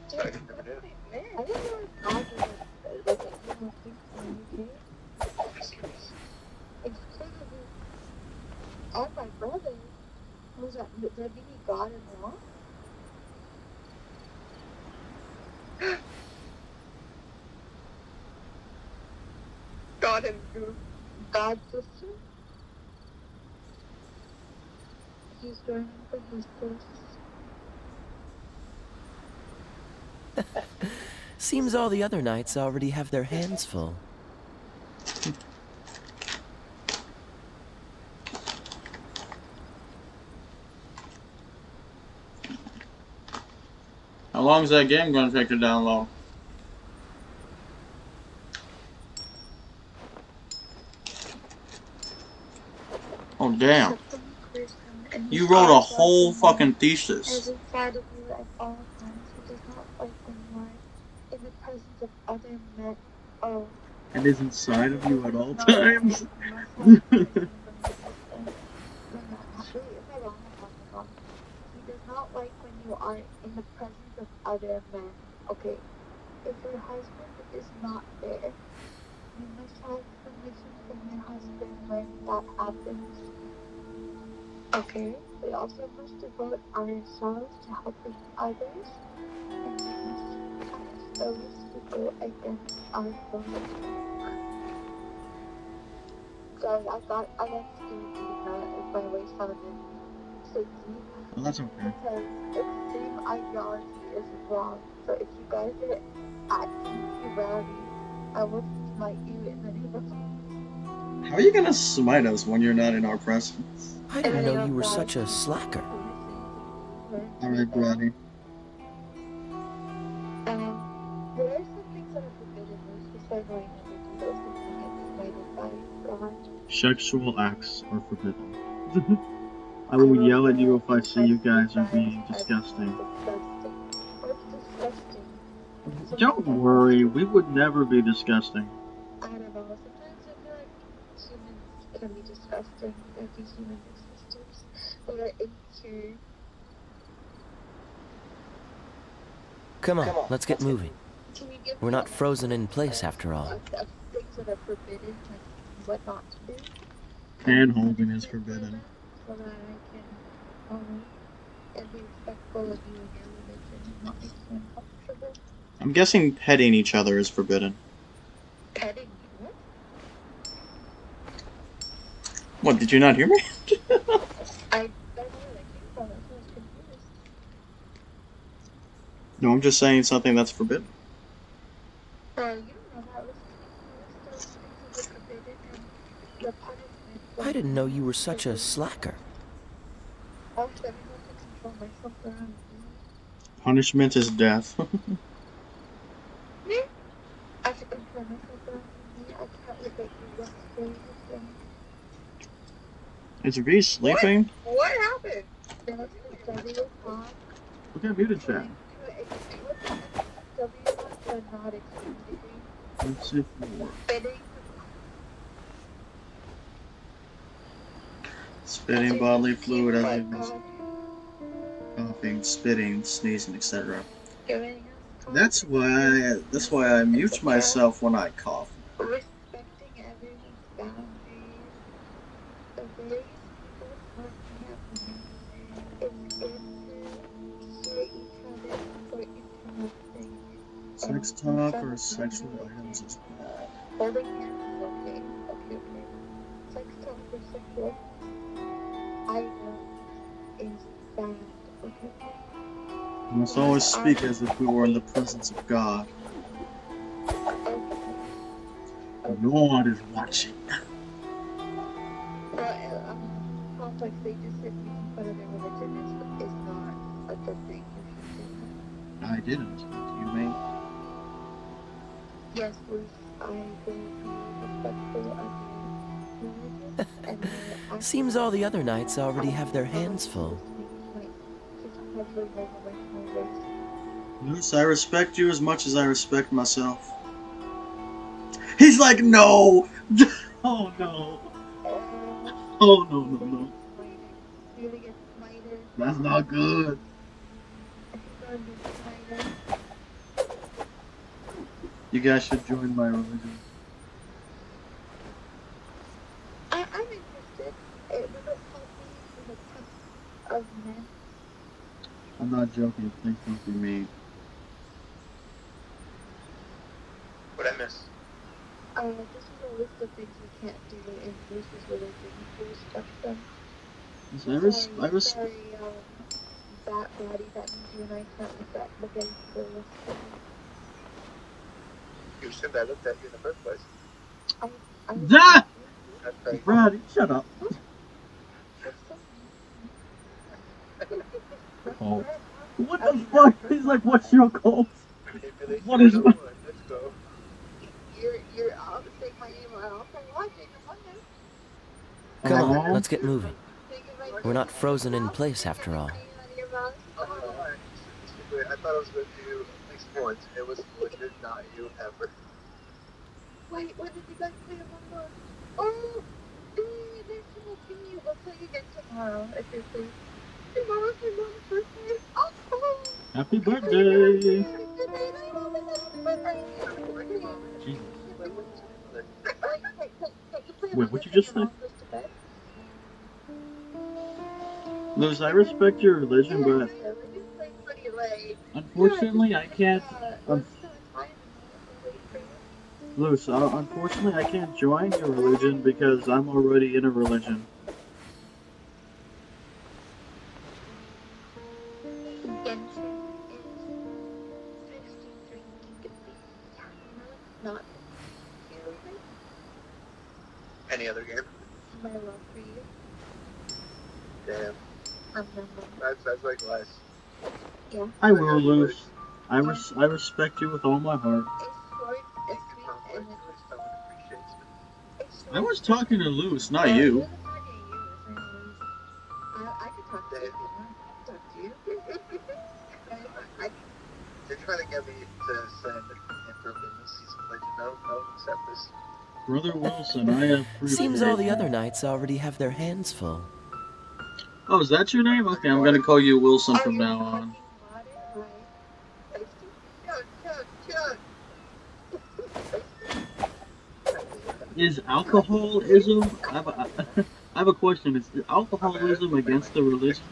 Dude, I didn't know God was like a human being, okay? It's crazy. And my brother, who's that? Did he be God in law? God and who? God's sister? He's joining for his first. Seems all the other knights already have their hands full. How long is that game going to take to download? Oh damn. You wrote a whole fucking thesis. Inside of you at all times. He does not like when you are in the presence of other men. Oh. It is inside of you at all times. He does not like when you are in the presence of other men. Okay. If your husband is not there, you must have permission from your husband when that happens. Okay? We also must devote ourselves to helping others, and we must punish those who go against our foes. Sorry, I got Steve if my way sounded so deep. Well, that's okay. Because extreme ideology is wrong. So if you guys are acting rowdy, I will smite you in the name of. How are you gonna smite us when you're not in our presence? I didn't know you were such a slacker. Alright, Granny. There are some things that are forbidden, just like I never do those things invited by God. Sexual acts are forbidden. I will yell at you if I see you guys are being disgusting. Don't worry, we would never be disgusting. I don't know, sometimes I feel like humans can be disgusting. There be human existence that are into. Come on, let's get moving. We're not frozen in place after all. Things that are forbidden, like what not to do. Hand holding is forbidden. So that I can and be respectful of you and your religion and not make you uncomfortable. I'm guessing petting each other is forbidden. Petting you? What, did you not hear me? I don't know where that came from. I was confused. No, I'm just saying something that's forbidden. You don't know that was things that are forbidden and the punishment. I didn't know you were such a slacker. I was able to control myself around you. Punishment is death. Me? I have to control myself around me. I can't look at you yesterday. Is V sleeping? What happened? Look at muted chat. Let's see Spitting bodily fluid as it is coughing, spitting, sneezing, etc. That's why I mute myself when I cough. Respecting everyone's boundaries. The very simple part we have learned is to hear each other before interrupting. Sex talk or sexual items is bad. Holding hands is okay. Okay. Sex talk or sexual items is bad. Okay. We must always speak as if we were in the presence of God. God is watching. Complex, they just said making fun of their religion is not a good thing. I didn't. What do you mean? Yes, Bruce, I will be respectful of your religion. Seems all the other knights already have their hands full. Luce, I respect you as much as I respect myself. He's like, no! Oh no. Oh no. That's not good. You guys should join my religion. I'm interested. It will help me in the test of men. I'm not joking, please don't be mean. What'd I miss? This is a list of things we can't do in Bruce's religion. We respect them. Sorry, that body, that means you and I can't look at each other. You assumed I looked at you in the first place. Brady, shut up. Oh. What the fuck? He's like, what's your cult? What is what? Let's go. You're all saying my name out. I'm watching. Come on, let's get moving. We're not frozen in place after all. I thought I was going to do at least once. It was legit not you ever. Wait, when did you guys play Among Us? Oh, there's some opinion. We'll play again tomorrow, if you're free. Tomorrow's my mom's birthday. Oh, happy birthday! Jesus. Wait, what'd you just say? Luce, I respect your religion, but unfortunately I can't. Luce, unfortunately I can't join your religion because I'm already in a religion. Any other game? My love for you. Damn. That's like less. Yeah. I will, Luce. I respect you with all my heart. I was talking to Luce, not you. I could talk to you. Talk to you. You're trying to get me to send Anthropomorphic religion. No, accept this. Brother Wilson, I have proof. Seems all the other knights already have their hands full. Oh, is that your name? Okay, I'm gonna call you Wilson from now on. Is alcoholism? I have a question. Is alcoholism against the religion?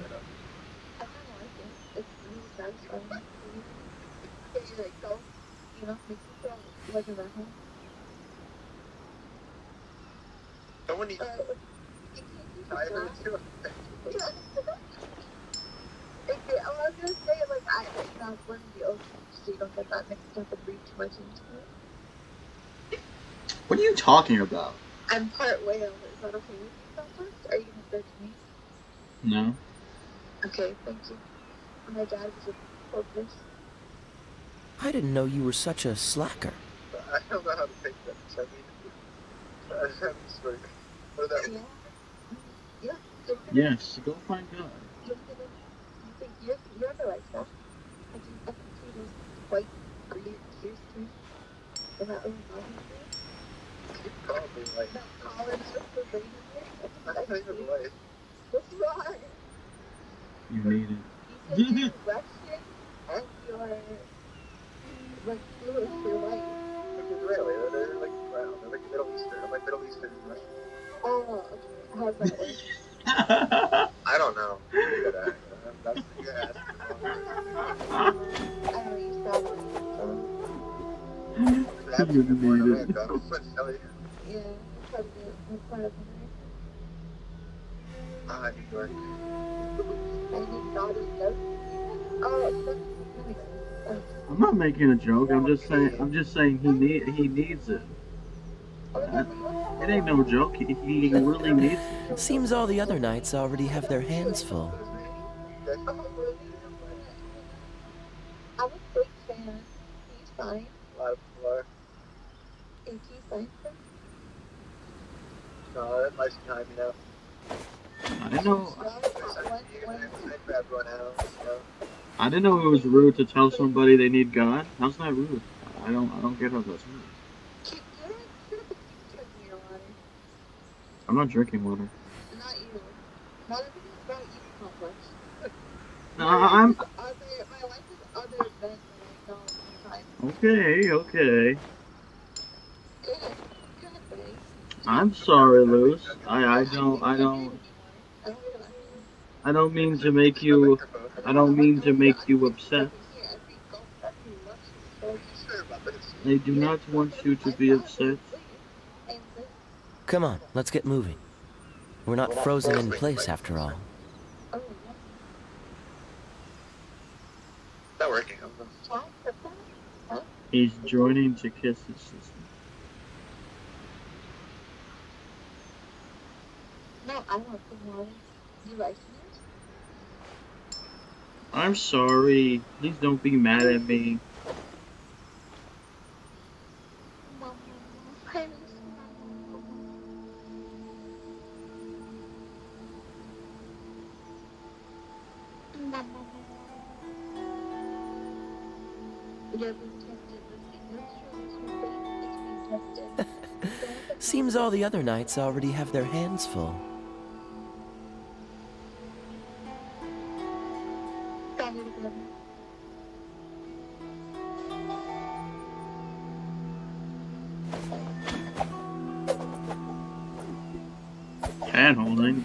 Someone needs tired too. Okay, I was gonna say, like, I not one of the ocean, so you don't get that mixed up and read too much into it. What are you talking about? I'm part whale. Is that okay with you, Southwest? Are you gonna judge me? No. Okay, thank you. My dad was a porpoise. I didn't know you were such a slacker. I don't know how to take that. So I'm just like, what that? Yeah. Yes, go find God. You think you're the right stuff. I can see those white, green tears too. They're not really bothering you. Probably like. That collar is just so green in here. I don't even like. What's wrong? You need You said you're Russian and you're like Jewish, you're white. Like Israeli, they're like brown. They're like Middle Eastern. I'm like Middle Eastern Russian. Oh, okay. How's that work? I don't know. You're good at it. That's you're asking the wrong person. I know you sound like You need it. yeah, what part of America? New York. I need naughty notes. Oh, that's I'm not making a joke. I'm just saying he needs it. It ain't no joke. He really needs it. Seems all the other knights already have their hands full. I'm a big fan. He's fine. A lot of people are. Is he fine? No, that life's behind me now. I didn't know. I didn't know it was rude to tell somebody they need God. How's that rude? I don't get how that's rude. I'm not drinking water. Not you. Not everything about you complex. I'm. My life is other than that I know sometimes. Okay. Good, buddy. I'm sorry, Luz. I don't mean to make you. I don't mean to make you upset. I do not want you to be upset. Come on, let's get moving. We're not frozen in place after all. Not working. He's joining to kiss his sister. No, I want some water. You like it? I'm sorry. Please don't be mad at me. Seems all the other knights already have their hands full. Hand holding.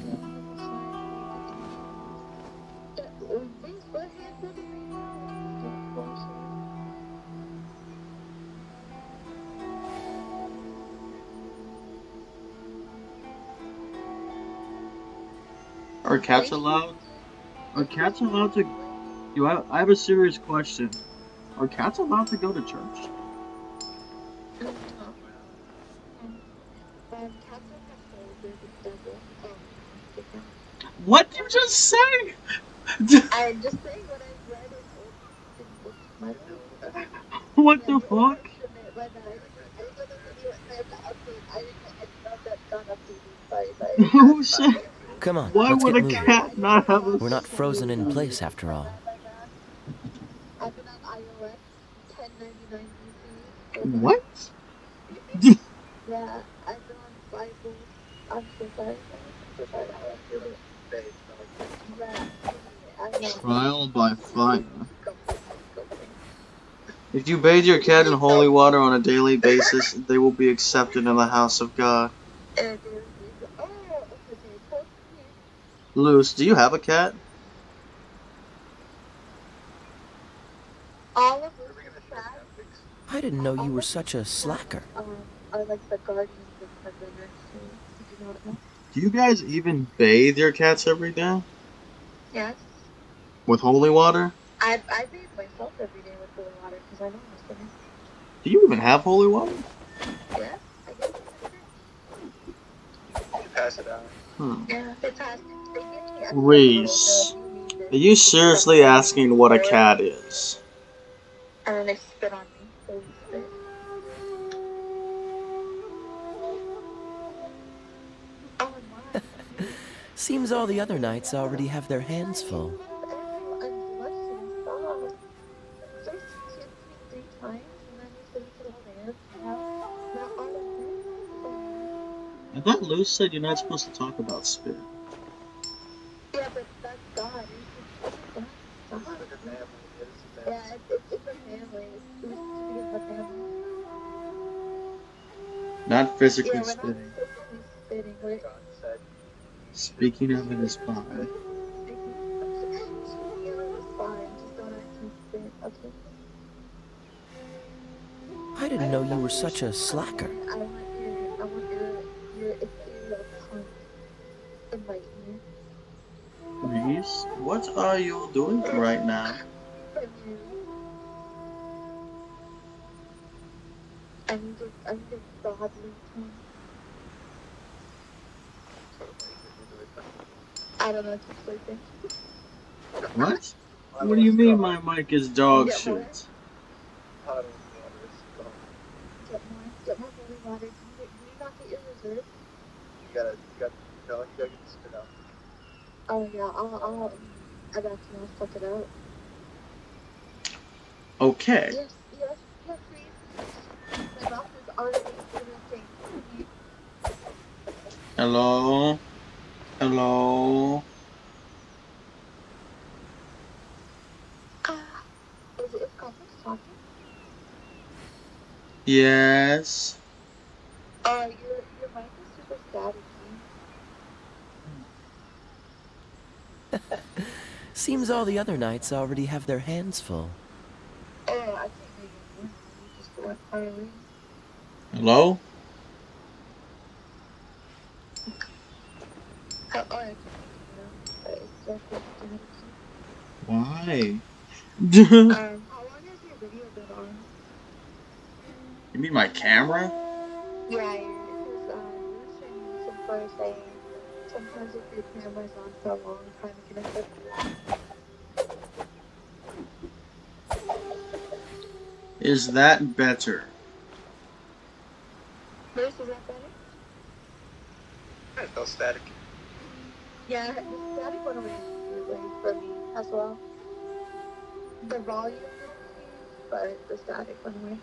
Are cats allowed? Are cats allowed to? I have a serious question. Are cats allowed to go to church? What did you just say? I'm just saying what I've read in What the fuck? Who said? Come on, Why let's would get a moving. cat not have a? We're not frozen in place after all. I've been on iOS 1099 What? Yeah, I've been on Bible. I'm so sorry. Trial by fire. If you bathe your cat in holy water on a daily basis, they will be accepted in the house of God. Luce, do you have a cat? All of I didn't know you were such a slacker. are like the guardians of the nursery. Did you know that? Do you guys even bathe your cats every day? Yes. With holy water? I bathe myself every day with holy water because I know I'm a sinner. Do you even have holy water? Yeah, I guess. You pass it out. Yeah, they passed. They give me a Reese, are you seriously asking what a cat is? and then they spit on me. So spit. Oh my. Seems all the other knights already have their hands full. I'm blushing. Stop. First you kissed me 3 times, and then you said you could dance. Now all of this. I thought Luce said you're not supposed to talk about spit. Not physically Yeah, we're not spitting. physically spitting. We're Speaking of it is fine. speaking of it is fine. Just don't actually spit, okay? I didn't know you were such a slacker. I want your ethereal tongue in my ear. Please? What are you doing right now? I need your godly tongue. I don't know, just like that. What? What do you mean my mic is dog Get shit? more. Get more holy water. Do you not get your reserve? You gotta get the spit out. Oh yeah, I got you. I'll suck it out. Okay. Yes, please. My mouth is already irritating. Hello? Hello? Is Constance talking? Yes? Your mic is super staticky. Seems all the other knights already have their hands full. Oh, I can't hear you. You just went far away. Hello? Oh, I can hear you. It's definitely staticky. Why? How long has your video been on? You mean my camera? Yeah, because you were saying some photos saying sometimes if your camera's on for a long time, it can affect you. Is that better? Bruce, is that better? I felt static. Yeah, the static went away immediately for me as well. The volume didn't change, but the static went away.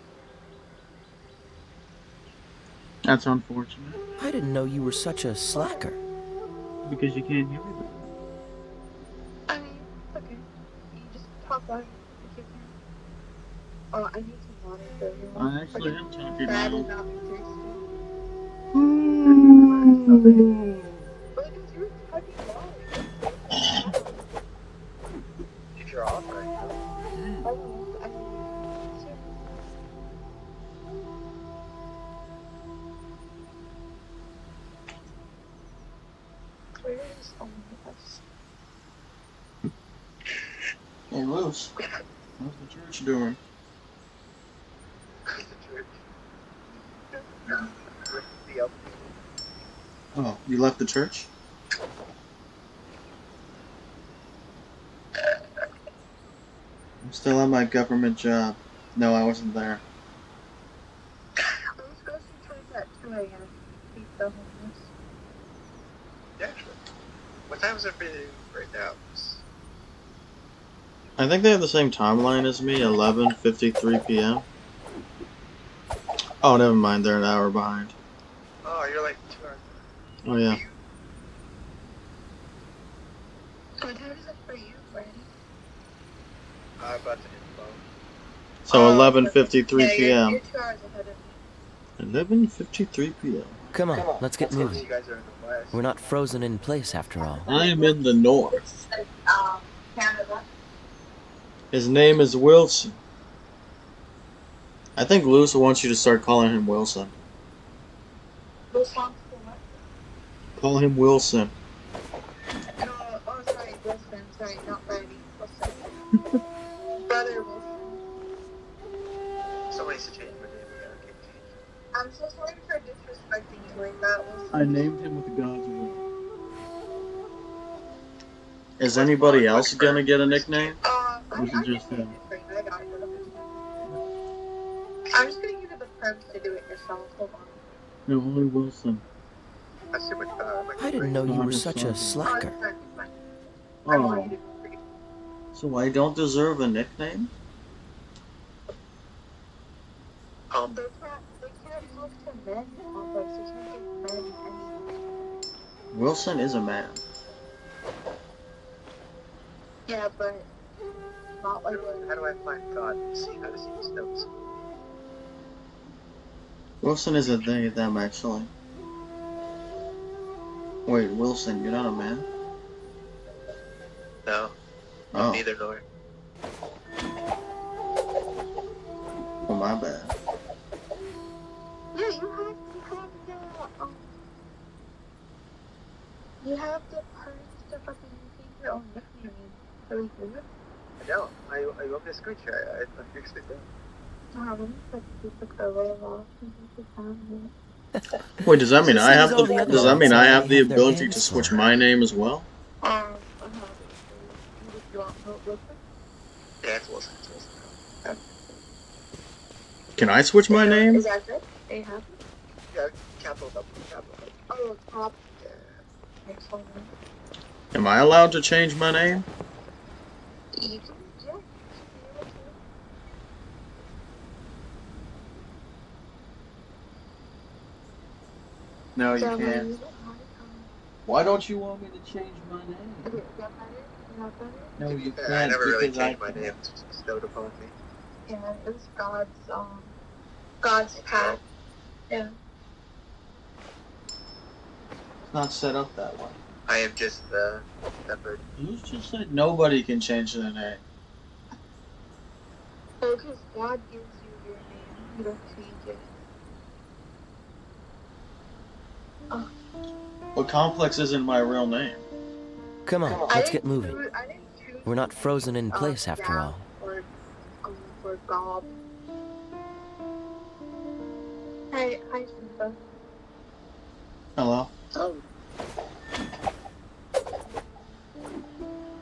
That's unfortunate. I didn't know you were such a slacker. Because you can't hear me. I mean, it's okay. You just talk loud if you can. Oh, I need some water for you. I actually am talking That now. is not me thirsty. But you're talking loud. If you're off right now. Where is us? Hey, Lewis. How's the church doing? Oh, you left the church? I'm still at my government job. No, I wasn't there. Let's go see toys at 2 a.m. Feed the homeless. Yeah, sure. What time is it right now? I think they have the same timeline as me, 11:53 p.m. Oh, never mind, they're an hour behind. Oh, you're like 2 hours. Oh, yeah. What time is it for you, Brandon? I'm about to hit the phone. So 11:53 p.m. You're 2 hours ahead of me. 11:53 p.m. Come on, let's get You moving. guys are in the west. We're not frozen in place after all. I am in the north. Canada. His name is Wilson. I think Luce wants you to start calling him Wilson. Those songs for what? Call him Wilson. No, oh, sorry, Wilson. Sorry, not Brady. Wilson. Brother Wilson. Somebody should change my name. We gotta get changed. I'm so sorry for disrespecting you like that, Wilson. I named him with God's will. Is anybody else gonna get a nickname? Or is it just him? I got it. I'm just gonna give you the premise to do it yourself. Hold on. No, only Wilson. I see what, I didn't know you were such a slacker. Oh. So I don't deserve a nickname? They can't talk to men on bikes. They can't give men anything. Wilson is a man. Yeah, but not like how do I find God? See how to see his notes. Wilson is a they, them, actually. Wait, Wilson, you're not a man? No. Oh. Neither nor. Oh, my bad. Yeah, you have the parts to fucking think your own nickname. Really good. No, I want me to screen share. I fixed it down. Wait, does that mean I have the? Does that mean I have the ability to switch my name as well? Yeah, it's Wilson. Can I switch my name? Is that good? They have it? Yeah, capital W, capital W. Oh, top. Next one. Am I allowed to change my name? You can, yeah. No, you can't. Why don't you want me to change my name? No, you can't. I never really because changed my name. It's just bestowed upon me. Yeah, it was God's path. Yeah. It's not set up that way. I am just the shepherd. You just said nobody can change their name. Oh, because God gives you your name. You don't change it. Oh. But Complex isn't my real name. Come on, let's get moving. We're not frozen in place after all. Or Gob. Hi, Simba. Hello? Oh.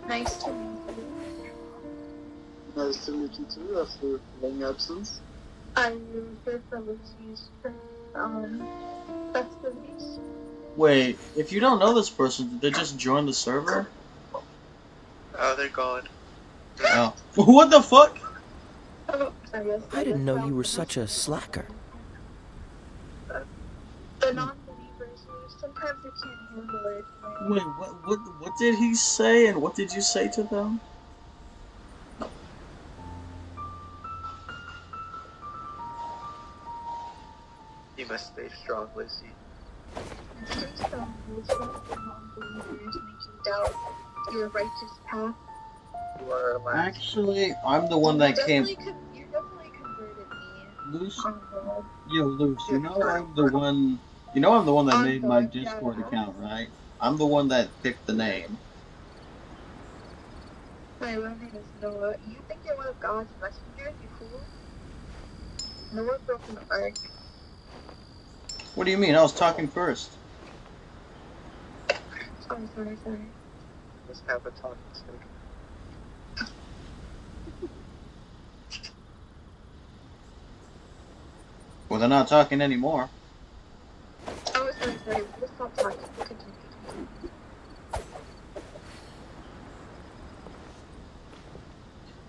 Nice to meet you. Nice to meet you too, after long absence. I'm here for Lucy's festivities. Wait, if you don't know this person, did they just join the server? Oh, they're gone. Oh. What the fuck? Oh, I didn't know you were such a slacker. The non-believers, sometimes they can't handle it. Wait, what did he say, and what did you say to them? You must stay strong, Lucy. Stay strong, Lucy. The non-believers make you doubt your righteous path. You are alive. Actually, I'm the one that came. You definitely converted me. Luce? Yo, Luce, you know I'm the one. You know I'm the one that made my Discord account, right? I'm the one that picked the name. My real name is Noah. You think you're one of God's messengers, you fool? Noah broke an ark. What do you mean? I was talking first. Oh, sorry. Let's have a talking stick. Well, they're not talking anymore. Oh, sorry. Let's stop talking. Continue.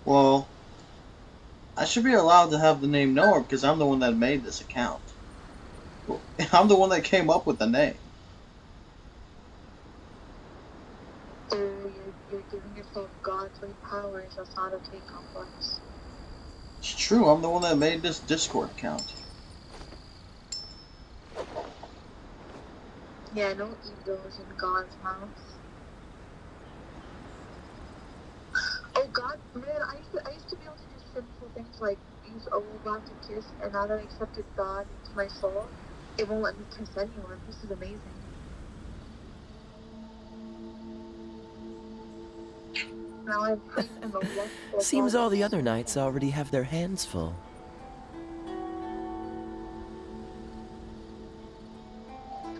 Well, I should be allowed to have the name Noah because I'm the one that made this account. I'm the one that came up with the name. So you're giving yourself godly powers. That's not okay, Complex. It's true, I'm the one that made this Discord account. Yeah, no egos in God's house. Oh God, man, I used to be able to do simple things like use a robot to kiss, and now that I accepted God into my soul, it won't let me kiss anyone. This is amazing. Now I'm free from the lust. Seems all the other knights already have their hands full.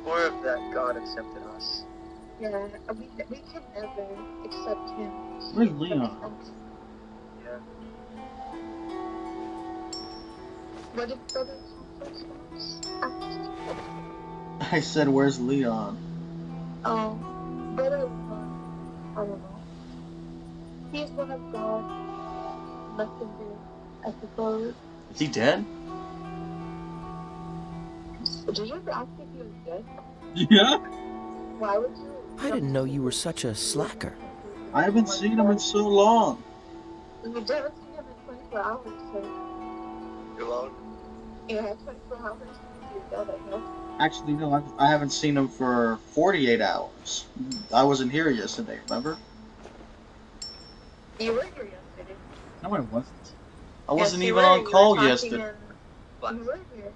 More of that God accepted us. Yeah, we can never accept him. Where's Leon? Yeah. What if Brother Complex wants? I said, where's Leon? Oh, Brother Leon, I don't know. He's one of God's messengers, I suppose. Is he dead? Did you ever ask if he was dead? Yeah. Why would you? I didn't know you were such a slacker. I haven't seen him in so long. You haven't seen him in 24 hours, so. Too long? Yeah, 24 hours. your dad, I know. Actually, no, I haven't seen him for 48 hours. I wasn't here yesterday, remember? You were here yesterday. No, I wasn't. I wasn't Yes, you even were. on You were call talking yesterday. You were here.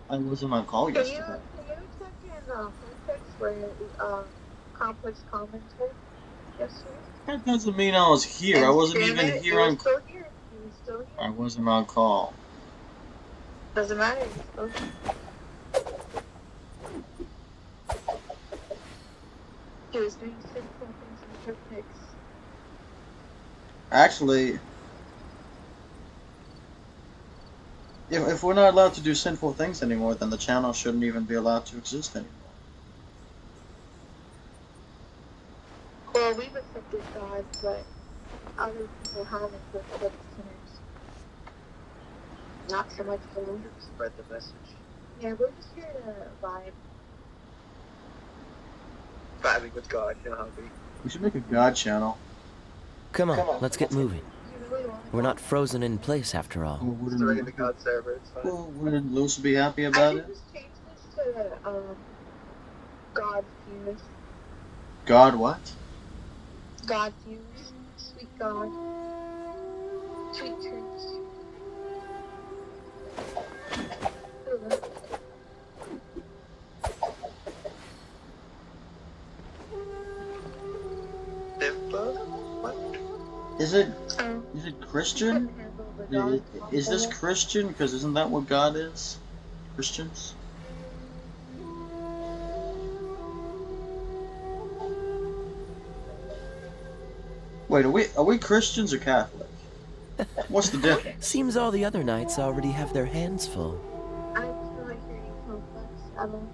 I wasn't on call yesterday. Can you check in Complex where Complex commented yesterday? That doesn't mean I was here. I And wasn't damn even it, here you were on still here. You were still here. I wasn't on call. Doesn't matter. You're still here. He was doing simple things in her pics. Actually, if we're not allowed to do sinful things anymore, then the channel shouldn't even be allowed to exist anymore. Well, we've accepted God, but other people haven't with sinners. Not so much for them. Spread the message. Yeah, we're just here to vibe. Vibing with God, you know how we. We should make a God channel. Come on, let's get moving. Really want We're not frozen in place after all. Just a regular God server, it's fine. Well, wouldn't Luce be happy I about should it? just change this to God Fuse. God what? God Fuse. Sweet God. Sweet truths. Is it Christian? Is this Christian? Because isn't that what God is? Christians? Wait, are we Christians or Catholic? What's the difference? Seems all the other knights already have their hands full. I feel like hearing Complex. I don't.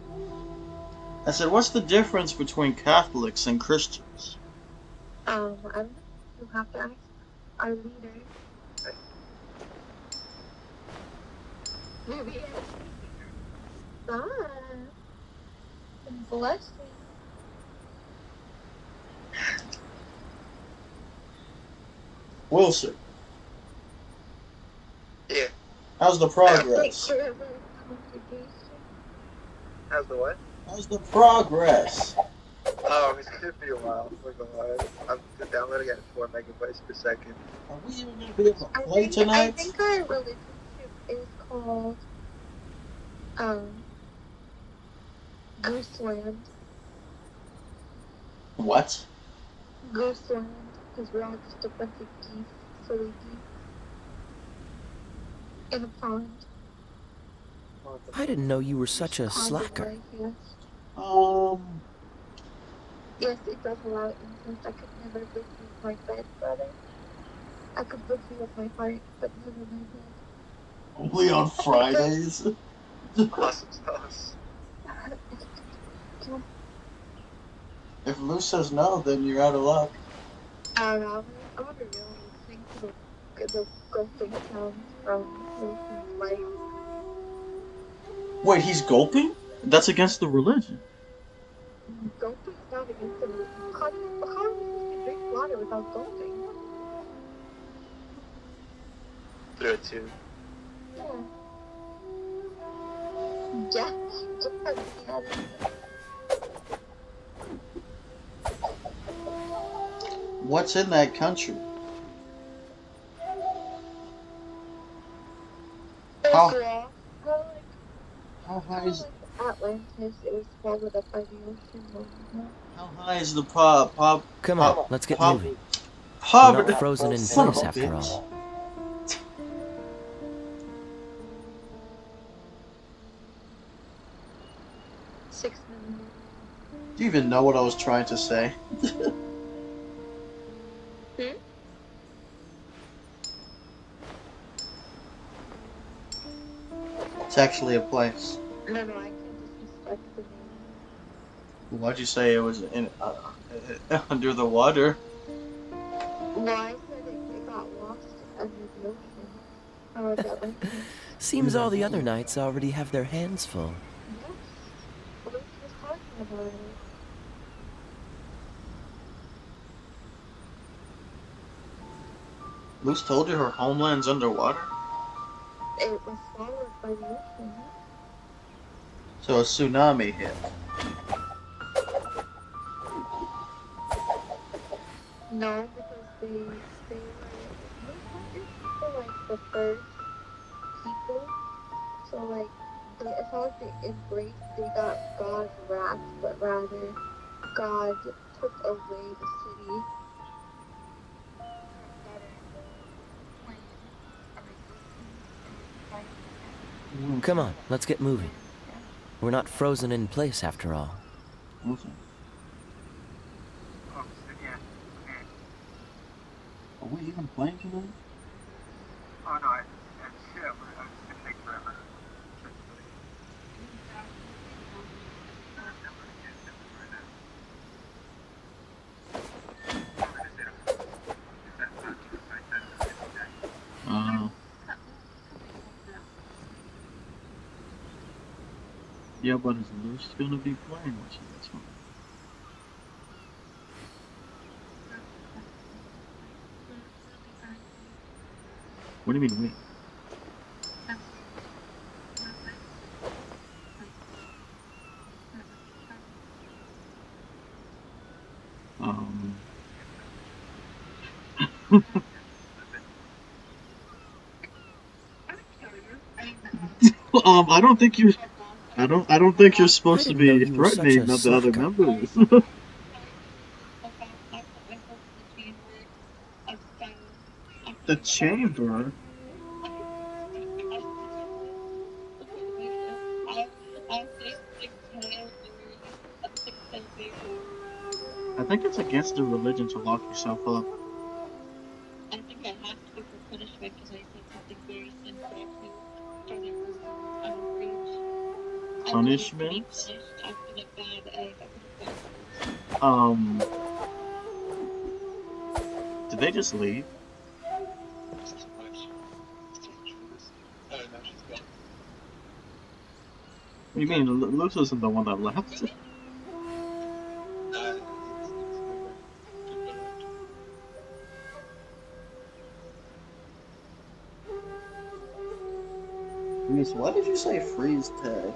I said, what's the difference between Catholics and Christians? I don't know. You have to ask our leader. Maybe. Blessing. Wilson. Yeah. How's the progress? How's the what? How's the progress? Oh, it's gonna be a while. We're going. I'm downloading at 4 megabytes per second. Are we even gonna be able to play tonight? I think our relationship is called Gooseland. What? Gooseland, because we're all just a bunch of geese, silly geese, in a pond. I didn't know you were such a slacker. Yes. Yes, it does allow incest. I could never book you with my bed, brother. I could book you with my heart, but never my bed. Only on Fridays? Awesome sauce. If Lou says no, then you're out of luck. I don't know. I'm gonna be listening to the ghosting sounds from Wilson's life. Wait, he's gulping? That's against the religion. Gulping is not against the religion. How are you supposed to drink water without gulping? Through a tube. Yeah. What's in that country? How high is Atlantis? It was swallowed up by the ocean. how high is the pop? Come on, let's get moving. We're Poverty. not frozen in Son of place a after bitch. all. Do you even know what I was trying to say? It's actually a place. No, I can't disrespect the name. Why'd you say it was in under the water? No, I said it got lost under the ocean. How would that like? Seems all the other knights already have their hands full. Yes. What was just talking about it? Luce told you her homeland's underwater? It was swallowed by the ocean. So a tsunami hit. No, because they were like the first people. So like it's not like they embraced, they got God's wrath, but rather God took away the city. Come on, let's get moving. We're not frozen in place after all. Okay. Are we even playing tonight? Oh no, it's gonna take forever. Yeah, but is Luce gonna be playing with you? That's fine. What do you mean we? I don't think you. I don't think you're supposed to be threatening the other members. The chamber. I think it's against the religion to lock yourself up. I think I have to for punishment because I said something very sinful to Punishment? Did they just leave? What do you mean? Luce isn't the one that left? Miss, why did you say freeze tag?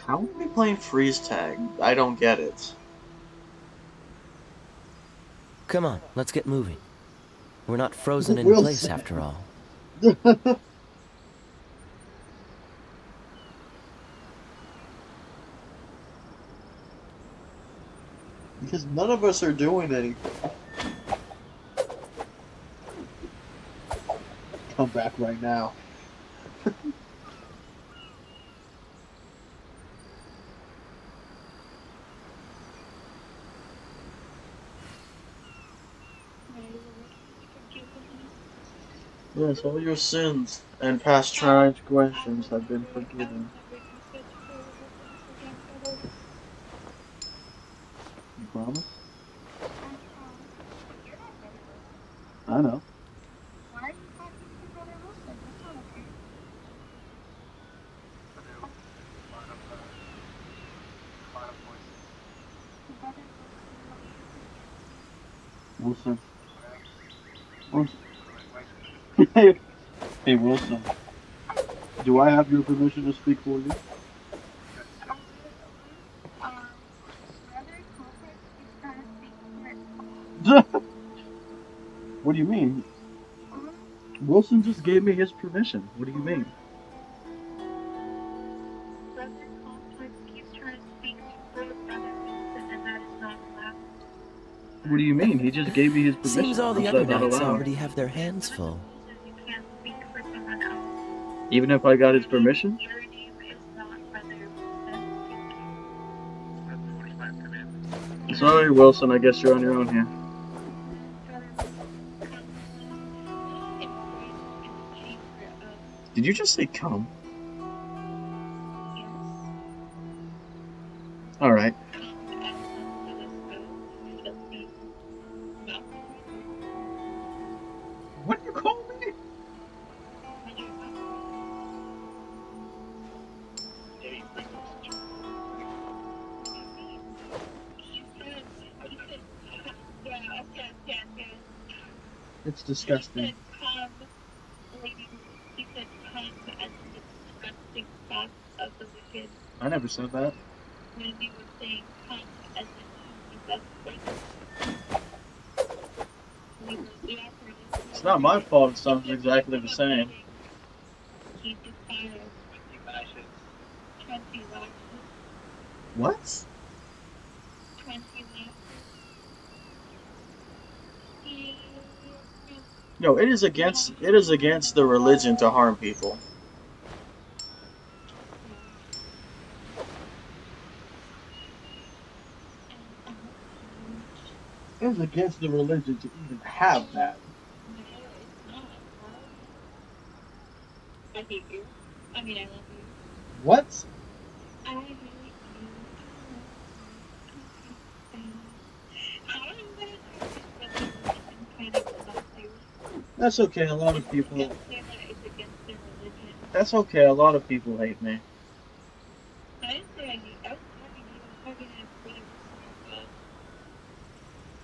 How are we playing freeze tag? I don't get it. Come on, let's get moving. We're not frozen in place after all. Because none of us are doing anything. Come back right now. Yes, all your sins and past transgressions have been forgiven. You promise? I know. Wilson. Hey Wilson. Do I have your permission to speak for you? What do you mean? Wilson just gave me his permission. What do you mean? What do you mean? He just gave me his permission. Seems all the other knights already have their hands full. Even if I got his permission? Sorry, Wilson, I guess you're on your own here. Did you just say come? Alright. What do you call me? It's disgusting. He said come as the disgusting thoughts of the wicked. I never said that. When he was saying come as in the best. It's not my fault. It sounds exactly the same. He defiles 20 lashes. What? 20 lashes. No, it is against the religion to harm people. It is against the religion to even have that. I hate you. I mean, I love you. What? I hate you. How is that kind of love you? That's okay. A lot of people. Say that it's against their religion. That's okay. A lot of people hate me. I didn't say I hate. I was talking to you. I was talking to everybody.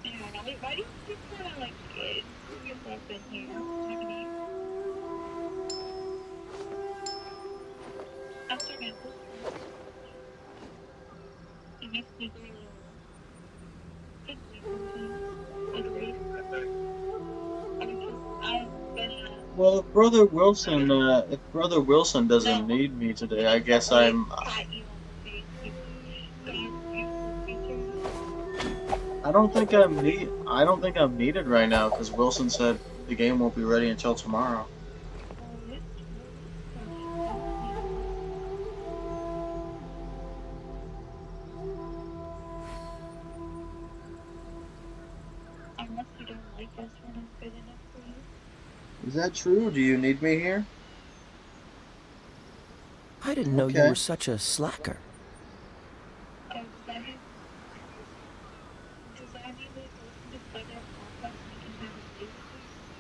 I don't know. Why do you just kind of like put yourself in here? Talking to you. After my book, it makes me very Well, if Brother Wilson doesn't need me today, I guess I'm. I don't think I'm needed right now because Wilson said the game won't be ready until tomorrow. Unless you don't like us, we're not good enough for you. Is that true? Do you need me here? I didn't know you were such a slacker.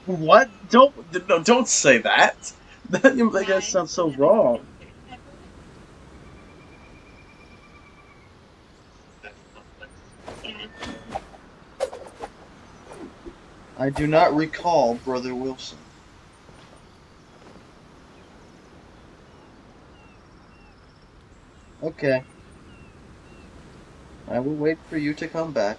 What? Don't say that. You make that sound so wrong. I do not recall Brother Wilson. Okay. I will wait for you to come back.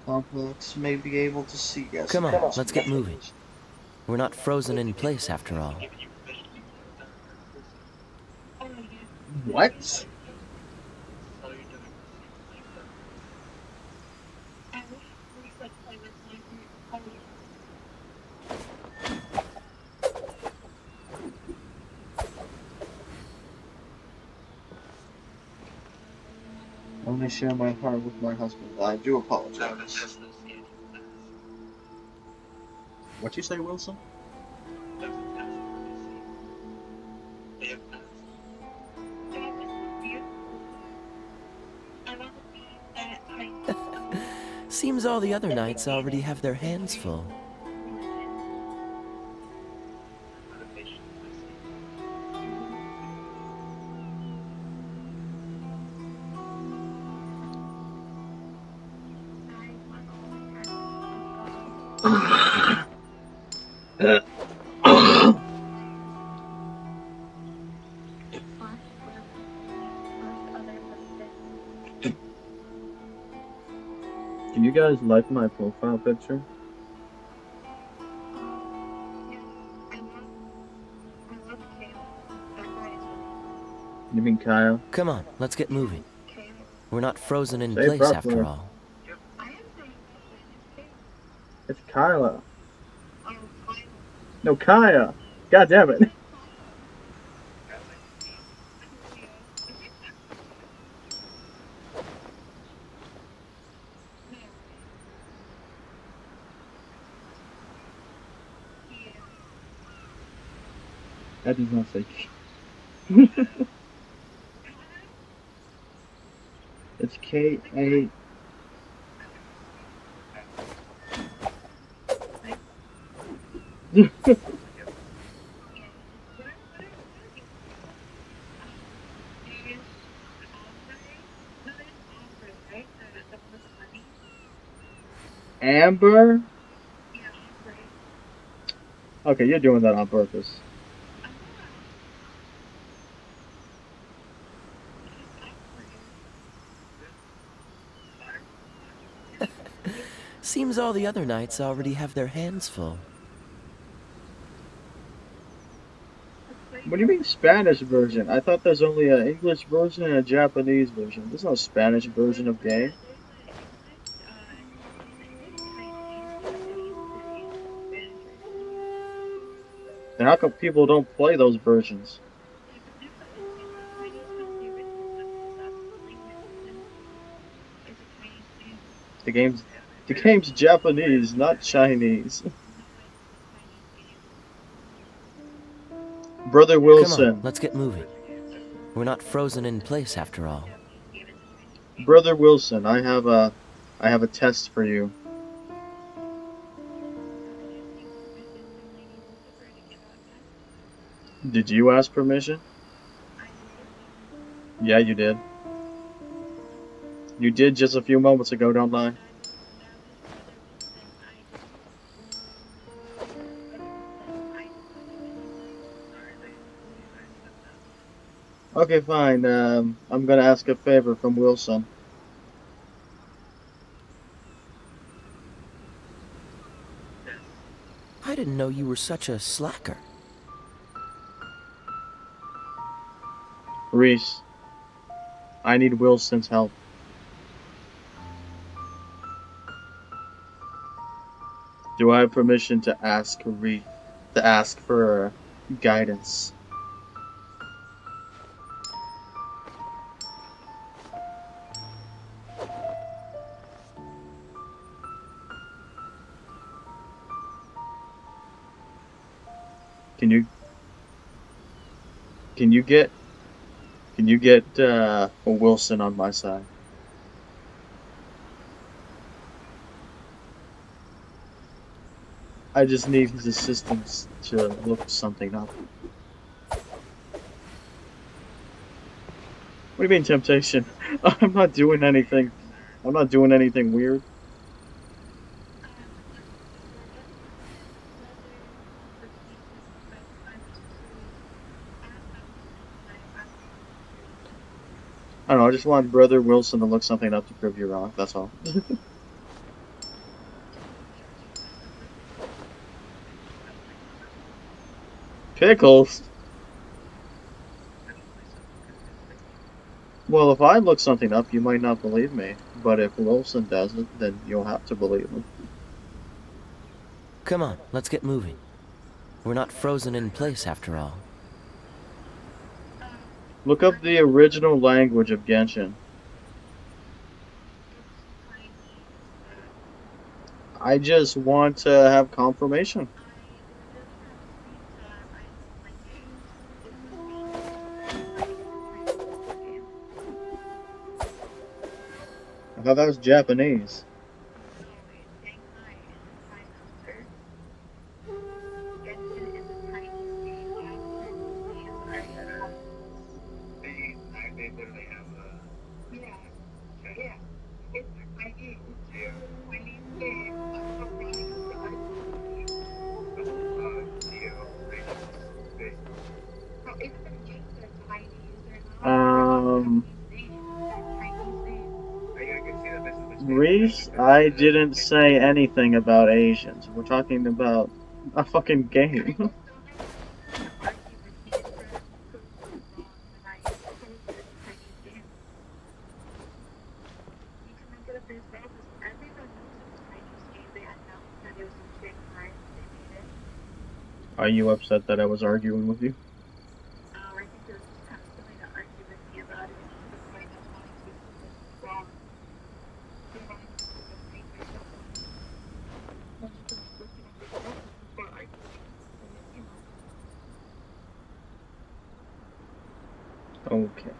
Complex may be able to see us. Come on, let's get moving. We're not frozen in place after all. What? I only share my heart with my husband. I do apologize. What'd you say, Wilson? Seems all the other knights already have their hands full. Can you guys like my profile picture? You mean Kyle? Come on, let's get moving. We're not frozen in Say place properly. after all. It's Kyla. No, Kaya. God damn it. That does not say. It's K-A. Amber? Okay, you're doing that on purpose. Seems all the other knights already have their hands full. What do you mean Spanish version? I thought there's only an English version and a Japanese version. There's no Spanish version of game. And how come people don't play those versions? The game's Japanese, not Chinese. Brother Wilson. Come on, let's get moving. We're not frozen in place after all. Brother Wilson, I have a test for you. Did you ask permission? Yeah, you did. You did just a few moments ago, don't lie. Okay, fine. I'm gonna ask a favor from Wilson. I didn't know you were such a slacker. Reese, I need Wilson's help. Do I have permission to ask for guidance? Can you get Wilson on my side? I just need his assistance to look something up. What do you mean, temptation? I'm not doing anything. I'm not doing anything weird. I don't know, I just want Brother Wilson to look something up to prove you wrong, that's all. Pickles? Well, if I look something up, you might not believe me. But if Wilson does it, then you'll have to believe him. Come on, let's get moving. We're not frozen in place after all. Look up the original language of Genshin. I just want to have confirmation. I thought that was Japanese. Reese, I didn't say anything about Asians. We're talking about a fucking game. Are you upset that I was arguing with you? Okay.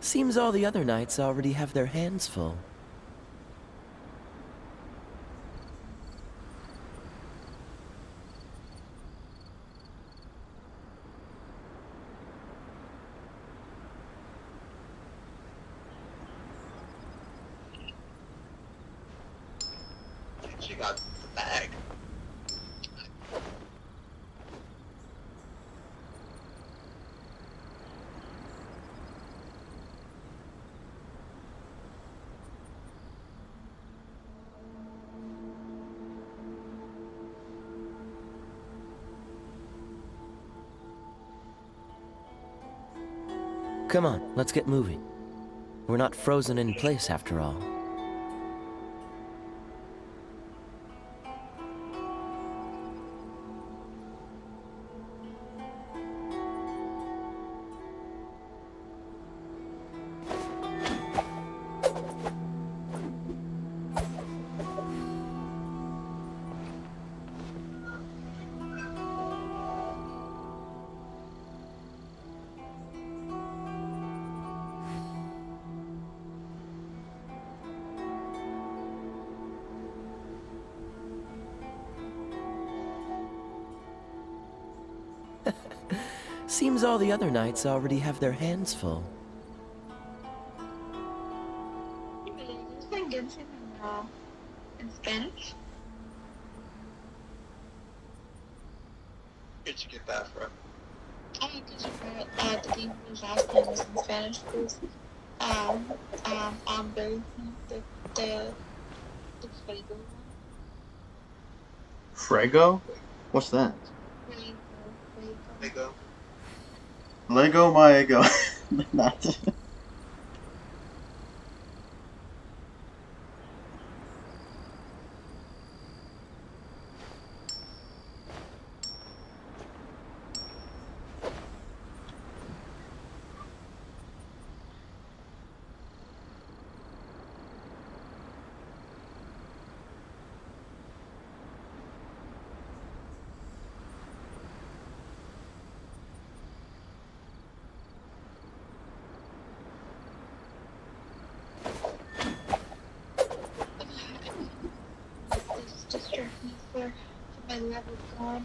Seems all the other knights already have their hands full. She got the bag. Come on, let's get moving. We're not frozen in place after all. Seems all the other knights already have their hands full. This thing gets in Spanish? Where'd you get that from? Oh, because the game was last name was in Spanish, because very the Fuego one. Frego? What's that? Lego. Lego my ego. Not. Distract me for my love of God.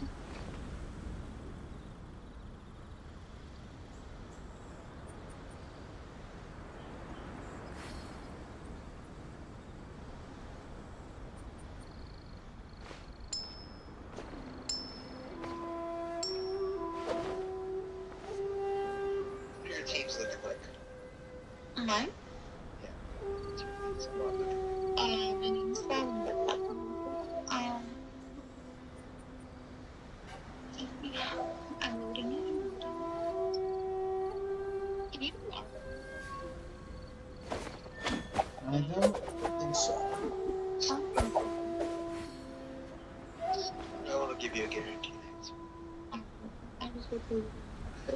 What are your teams looking like? Mine? Yeah. What's your team squad looking like? My name's Sam. I'm loading it. Can you do that? I don't think so. I want to give you a guaranteed answer. I was hoping. I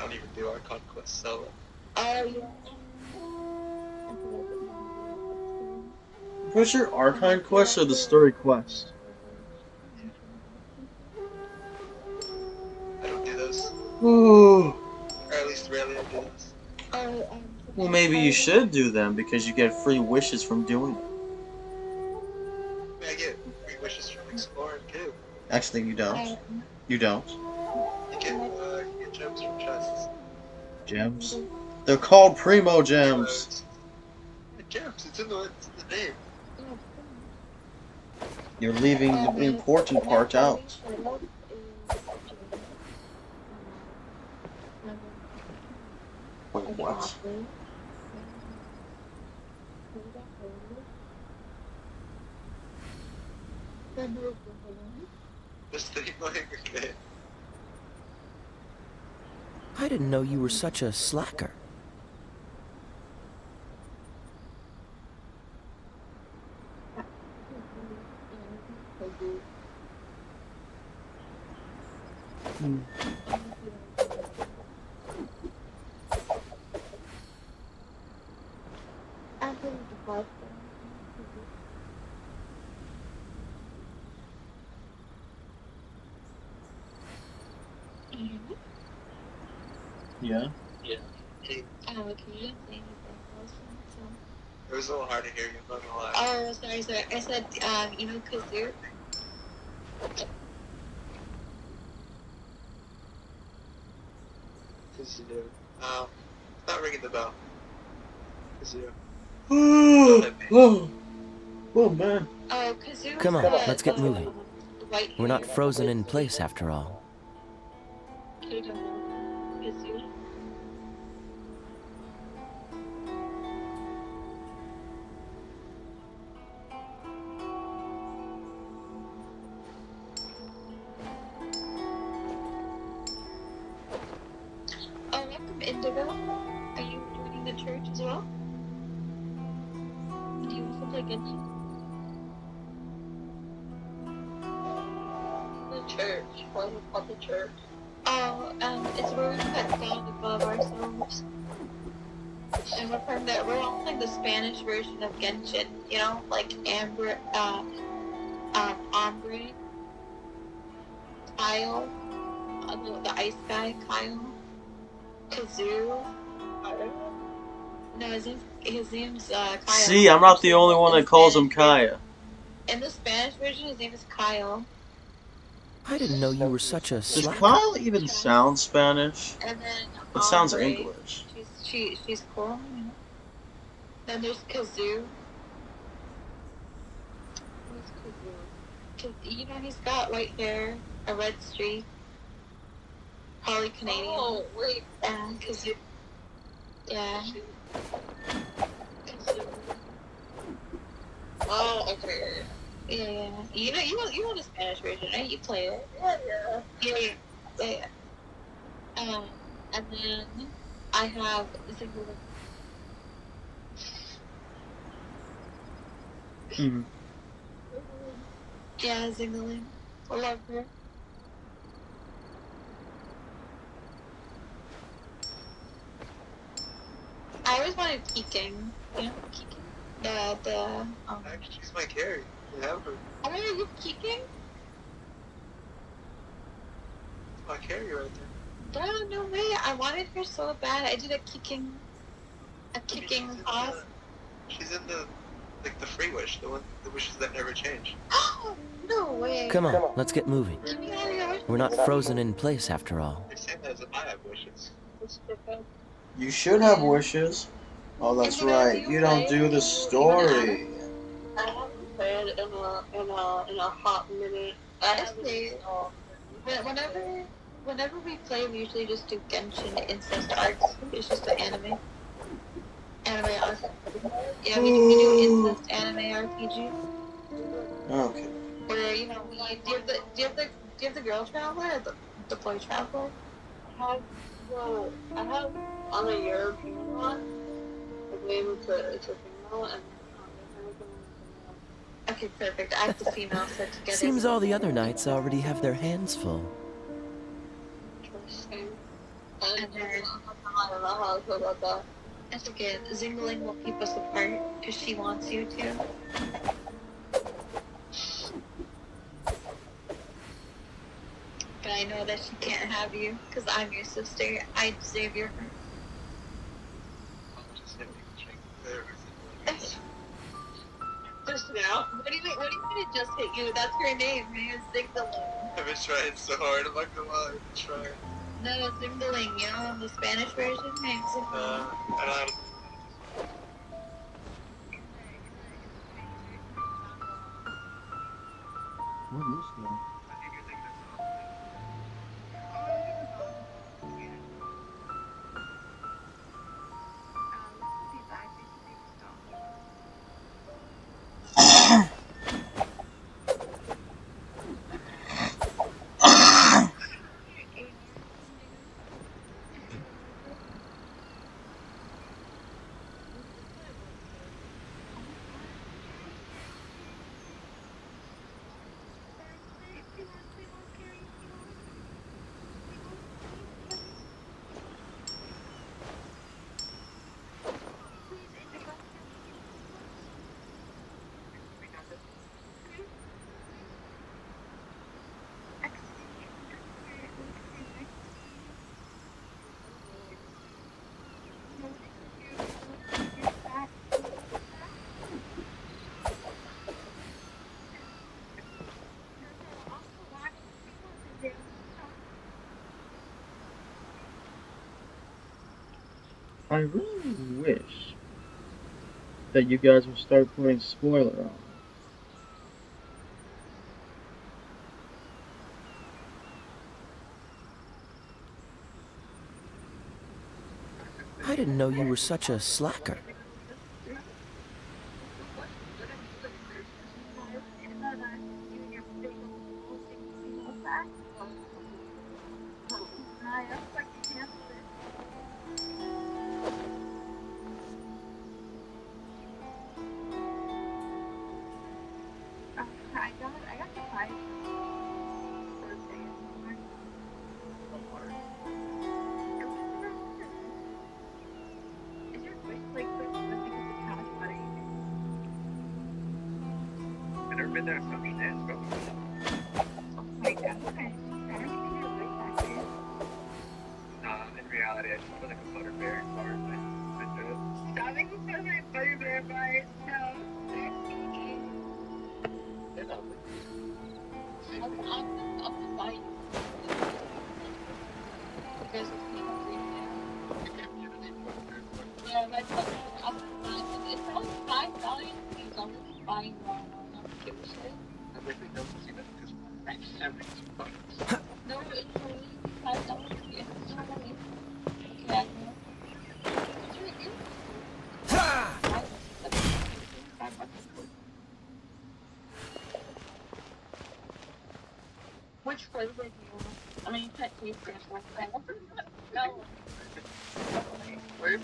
don't even do our conquest solo. Oh, yeah. What's your Archon quest or the story quest? I don't do those. Ooh. Or at least rarely I do those. Well, maybe you should do them because you get free wishes from doing it. I mean, I get free wishes from exploring too. Actually, you don't. You don't. You get gems from chests. Gems? They're called Primo Gems. Gems, it's in the name. You're leaving the important part out. Wait, what? I didn't know you were such a slacker. Yeah? Yeah. Can you say anything else? It was a little hard to hear you, I'm not gonna lie. Oh, sorry. I said, you know, kazoo. Kazoo. Not ringing the bell. Kazoo. Oh, man. Oh, Kazoo. Come on, let's get moving. We're not frozen in place after all. Kazoo. Oh, welcome, Indigo. Are you joining the church as well? Do you also play Genshin? The church. Why is it called the church? Oh, it's where we put down above ourselves. And we're from that. We're all like the Spanish version of Genshin. You know, like Ombre, Kyle, the ice guy, Kyle, Kazoo. No, his name's Kyle. See, I'm not the only one that calls him Kaya. In the Spanish version, his name is Kyle. I didn't know you were such a Does slacker. Kyle even sound Spanish? And then It sounds Ombre, English. She's cool. You know? Then there's Kazoo. Who's Kazoo? You know, he's got white hair, a red streak. Probably Canadian. Oh, wait. And Kazoo. Yeah. Kazoo. Oh, okay. Yeah. You know the Spanish version, right? You play it. Yeah. And then I have Zingling. Mm-hmm. Yeah, Zingling. I love her. I always wanted Keeking. You know Keeking? Actually, she's my carry. You have her. Oh, are you Keeking? My carry right there. No way. I wanted her so bad. I did a kicking off. She's in the free wish, the wishes that never change. No way. Come on, let's get moving. Give me all your We're not frozen in place after all. You're saying that as if I have wishes. You should have wishes. Oh, that's right. You don't do the story. I haven't played in a hot minute. I played. Whenever we play, we usually just do Genshin Incest Arcs. It's just an anime. Anime arc. Yeah, we do Incest anime RPG. Okay. Where, you know, do you have the girl traveler or the boy traveler? I have on the European one. I believe it's a female and okay, perfect. I have the female set together. Seems all the other knights already have their hands full. Interesting. And then, I don't know how I feel about that. That's okay. Zingling will keep us apart because she wants you to. But I know that she can't have you because I'm your sister. I deserve your heart. Just now? What do you mean it just hit you? That's her name, man. Zingling. I've been trying so hard. I'm not gonna lie. I've been trying. No, Zingling, you know, in the Spanish version, named Zingling. I don't know. What is that? I really wish that you guys would start putting spoiler on. I didn't know you were such a slacker. I got the pie. Is your voice like this because of how much butter you do? I've never been there, so I mean, it's probably. Oh my god, I don't think your voice actor. In reality, I just feel like a butter bear as far as I do it. Stop making fun of my butter bear vibes. No. I'll buy you. Because it's being yeah, that's what I'm buying. It's only $5. He's only buying one. I don't give a shit. I really don't see that because I'm $70. No, it's only $5. It's normally. Yeah, which flavor do you want? I mean, pet taste one. No. Flavors?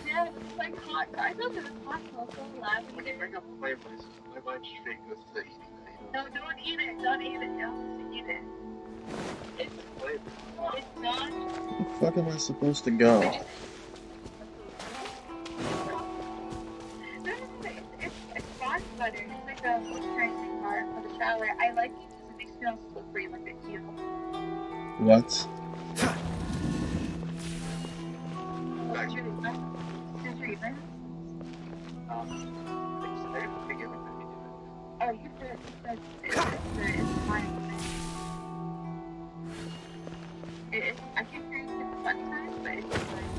Yeah, it's like hot. I thought it was hot chocolate lavender. When you bring up flavors, my mind straight goes to eating. No, don't eat it. Don't eat it. Don't eat it. It's flavor. It's not. Where the fuck am I supposed to go? It's body butter. It's like a moisturizing bar for the shower. I like it because it makes me all slippery like a heel. What? Sister Evans? Oh, you said it's fine. I can't hear you at fun times, but it's fine.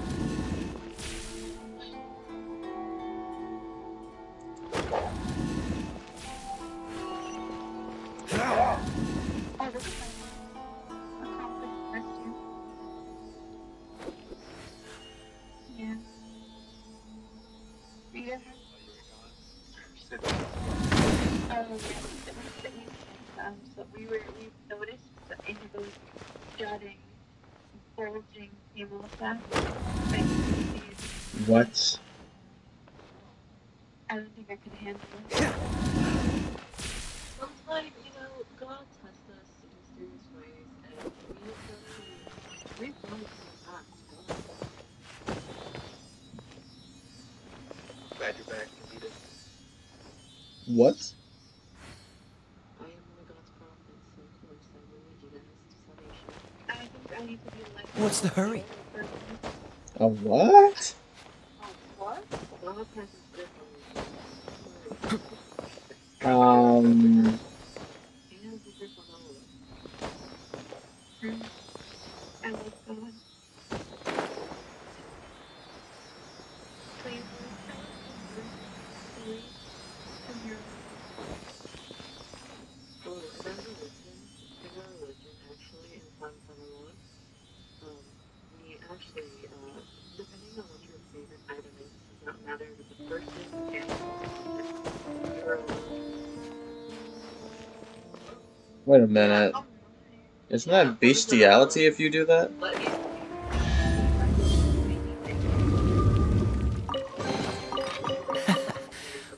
Oh, this is fine. A conflict rescue. Yeah. Yeah. So we noticed that Indigo's jutting, bulging hemolysat. What? I don't think I could handle it. Sometimes, God tests us in mysterious ways, and we want to come back. Glad you're back, Anita. What? I am one of God's prophets, so of course I will lead you guys to salvation. I think I need to be like. What's the hurry? A what? What? God tests us differently. He has a different order. I like God. Please, come here. Well, about religion, actually, in Times Analog, we actually, depending on what your favorite item is, does not matter if it's a person, animal, you're Wait a minute. Isn't that bestiality if you do that?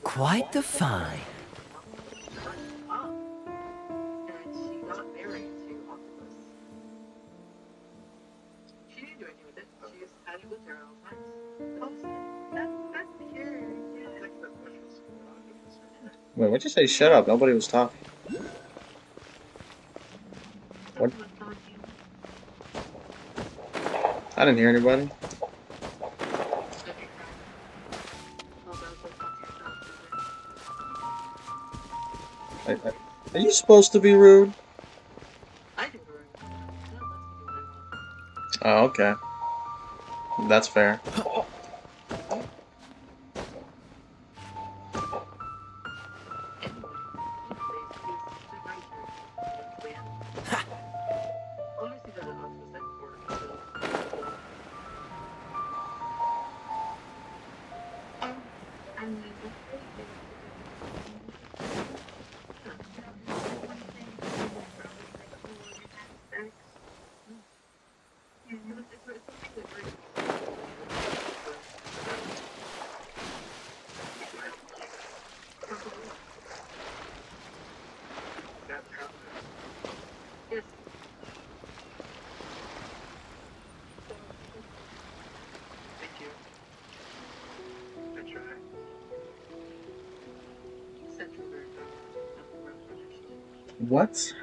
Quite the find. and she got married to Octopus. She didn't do anything with it. She just had it with her all the time. That's pure. Yeah. Wait, what'd you say? Shut up. Nobody was talking. What? I didn't hear anybody. Are you supposed to be rude? Oh, okay. That's fair. What?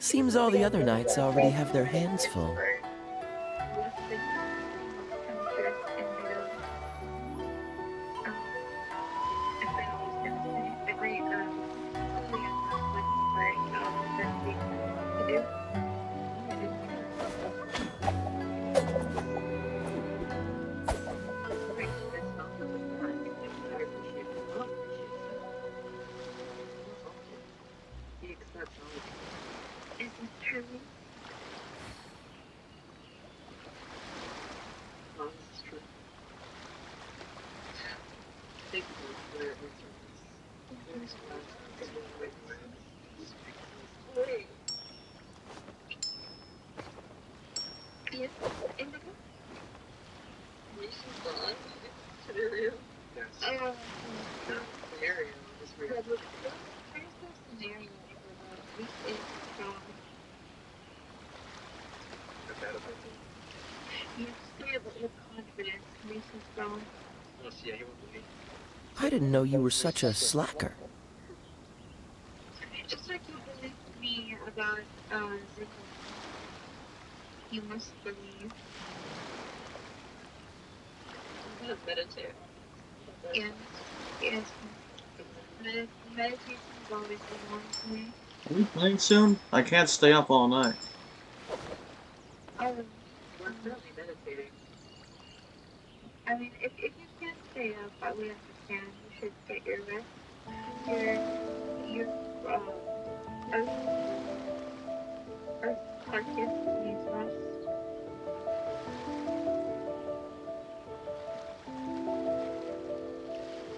Seems all the other knights already have their hands full. I didn't know you were such a slacker. Just like you believe me about Zico, you must believe. I'm gonna meditate. Yes, yes. Meditation is always the one for me. Are we playing soon? I can't stay up all night. We're currently meditating. I mean, if you can't stay up, we understand. You should get your rest. Your Earth carcass needs rest.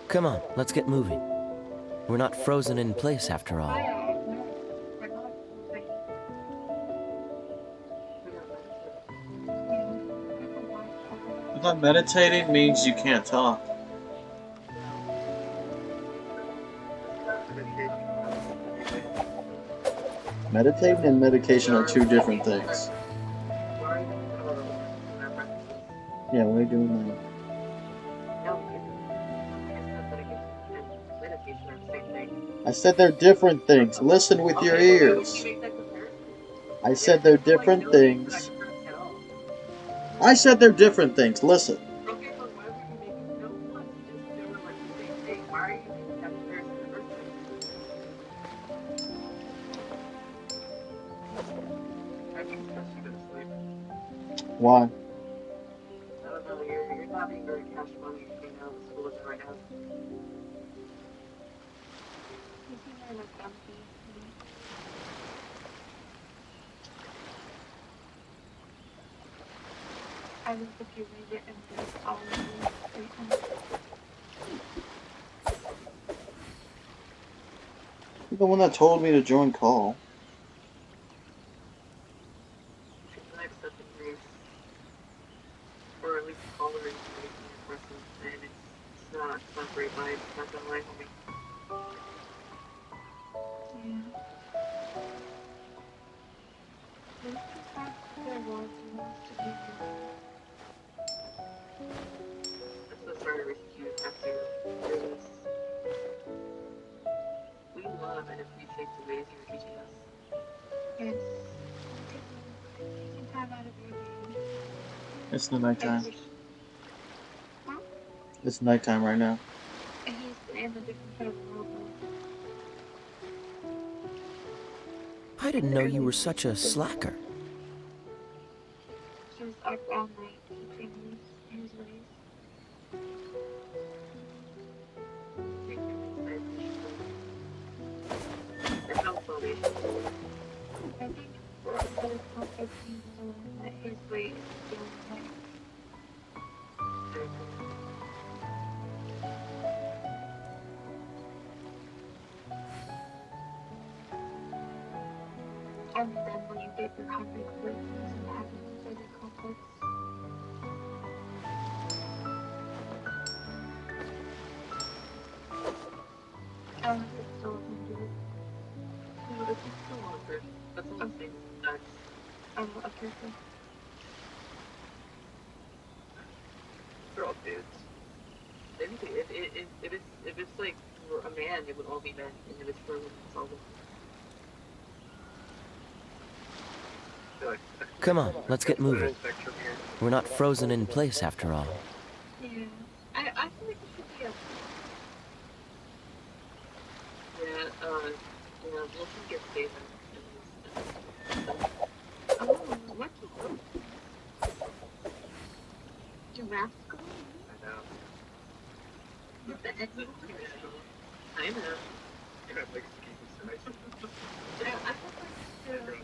Come on, let's get moving. We're not frozen in place after all. I thought meditating means you can't talk. Meditating and medication are two different things. Yeah, what are you doing now? I said they're different things. Listen with your ears. I said they're different things. I said they're different things. Listen. Why? I don't know, you're not being very cash money being out of school right now. You seem very like dumpy. I think if you read it and read all of it, You're the one that told me to join call. or at least tolerate your presence, and it's not great vibes, it's not gonna lie for me. Yeah. Most of the time, there was to be I'm so sorry, Ricky, you have to do this. We love and appreciate the ways you're teaching us. Yes. Taking time out of your day. It's the nighttime. It's nighttime right now. And he's in a different part of the world. I didn't know you were such a slacker. He was up all night teaching his ways. It helps all these people. I think for us, it helps us know that his way is the only way. And then when you get your 100 birthdays and have a better complex, and it's still 100. No, this is still 100. That's what I'm saying. Okay. They're all dudes. If it's like for a man, it would all be men, and if it's for women, it's all women. Come on, let's get moving. We're not frozen in place after all. Yeah. I feel like it should be up. Yeah, Wilson gets David. Oh, lucky. Giraffe school? I know. With the Edmund? I know. You got like ski size. I feel like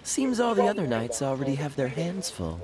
Seems all the other knights already have their hands full.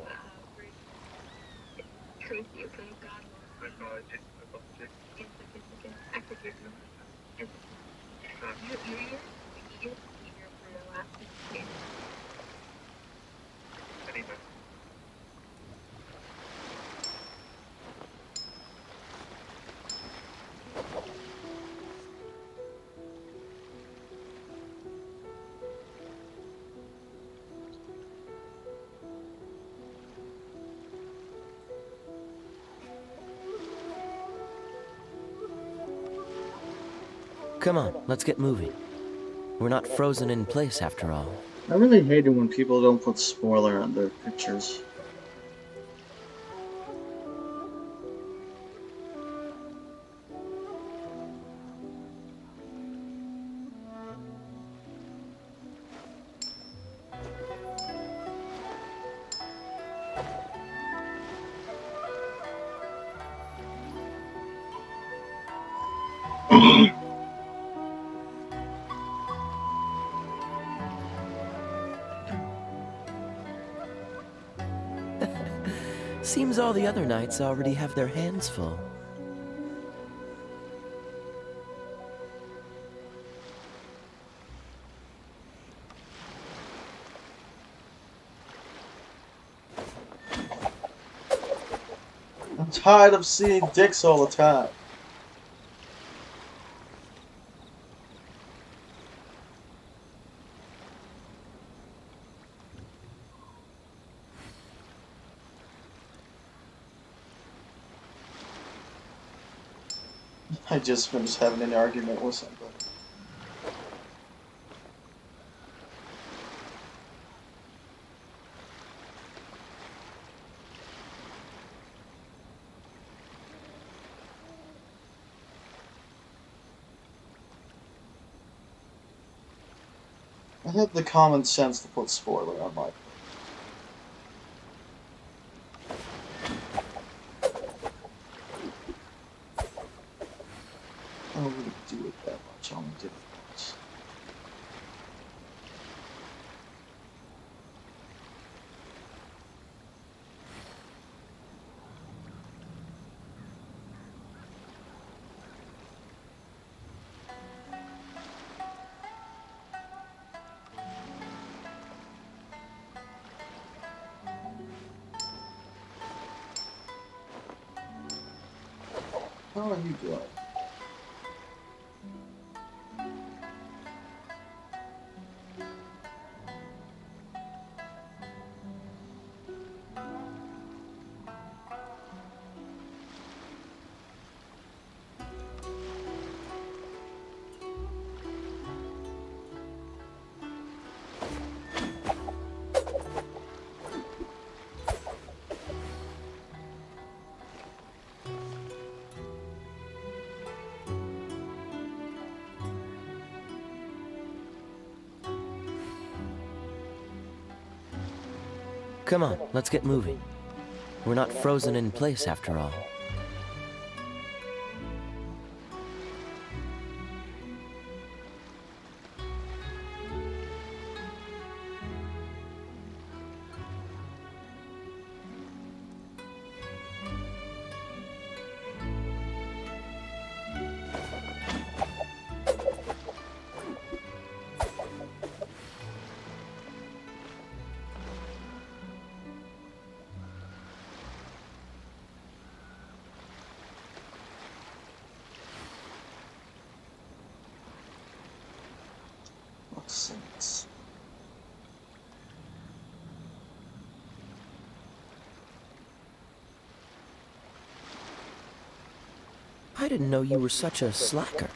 Come on, let's get moving. We're not frozen in place after all. I really hate it when people don't put spoiler on their pictures. Seems all the other knights already have their hands full. I'm tired of seeing dicks all the time. I just finished having an argument with somebody. I have the common sense to put spoiler on my. I don't really do it that much. I only did it once. How are you doing? Come on, let's get moving. We're not frozen in place after all. Saints. I didn't know you were such a slacker.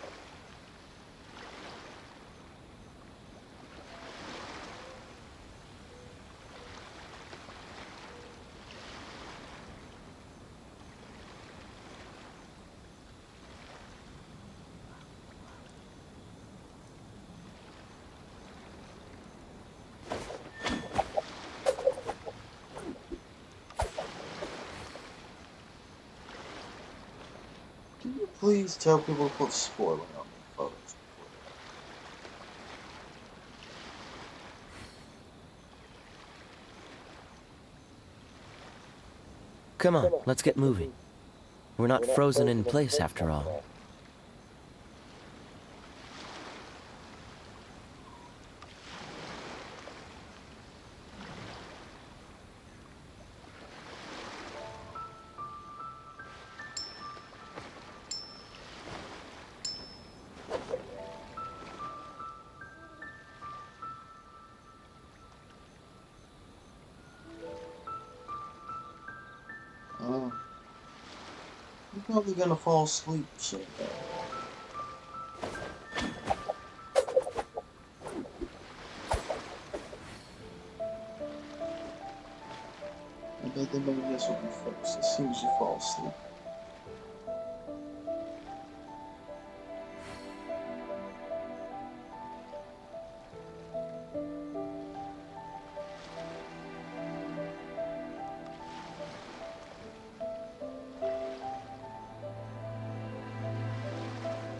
Please tell people to quit spoiling on the photos. Come on, let's get moving. We're not frozen in place after all. You're probably gonna fall asleep soon. I bet the maybe this will be fixed as soon as you fall asleep.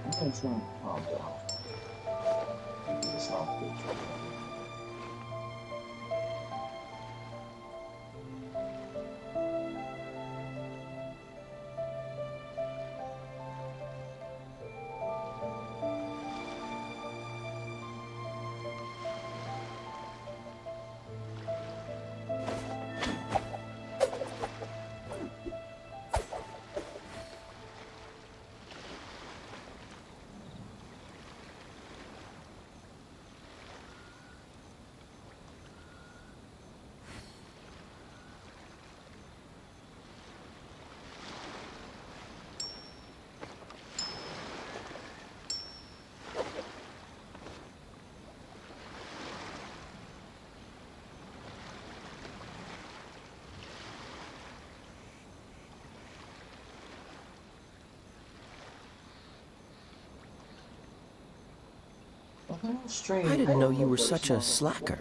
I'm trying to calm down. It's not good for me. I didn't know you were such a slacker.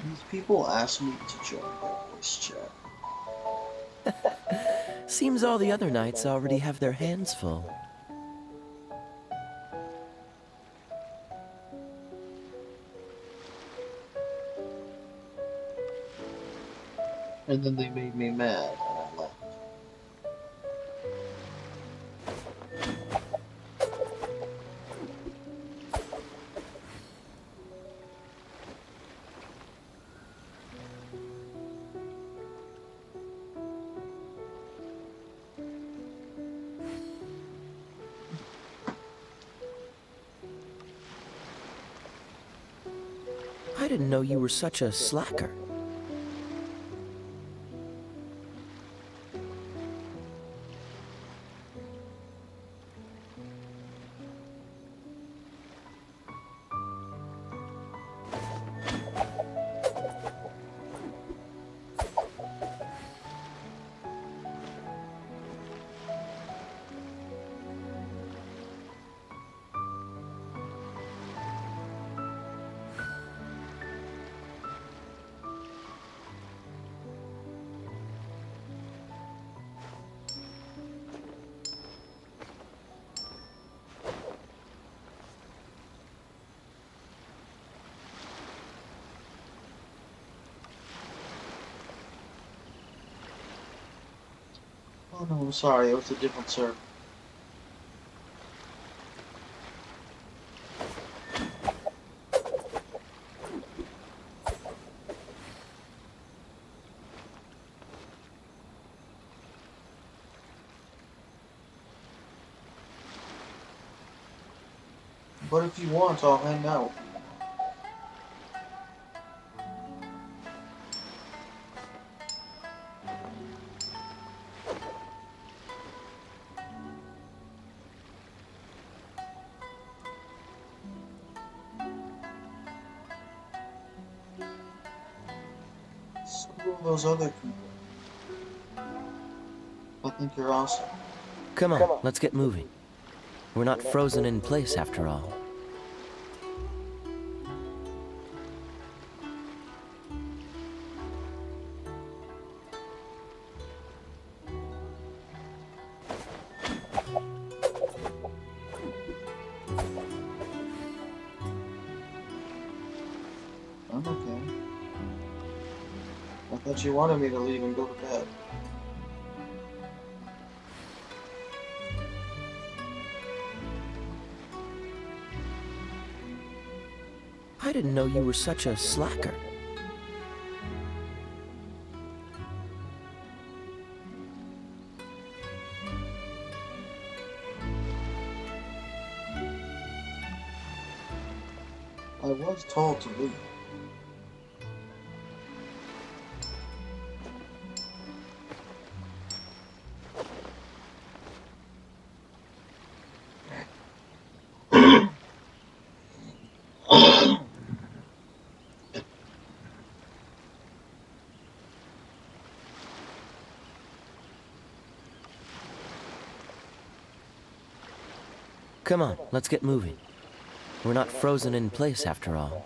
These people ask me to join their voice chat. Seems all the other knights already have their hands full. And then they made me mad and I left. I didn't know you were such a slacker. Oh no, I'm sorry, it was a different server. But if you want, I'll hang out. Screw all those other people. I think you're awesome. Come on, let's get moving. We're not frozen in place after all. I'm okay. I thought you wanted me to leave and go to bed. I didn't know you were such a slacker. I was told to leave. Come on, let's get moving. We're not frozen in place after all.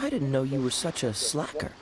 I didn't know you were such a slacker.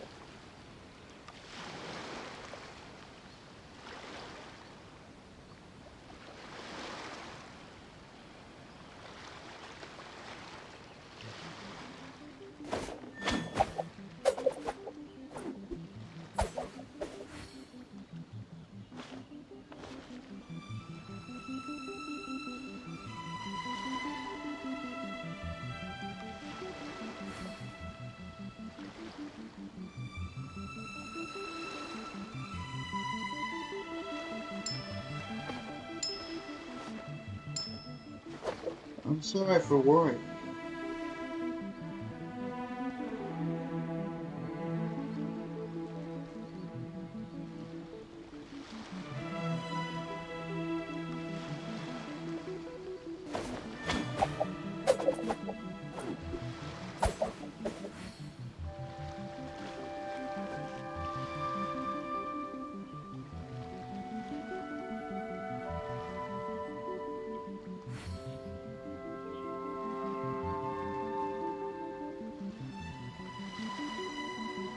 I'm sorry for worrying.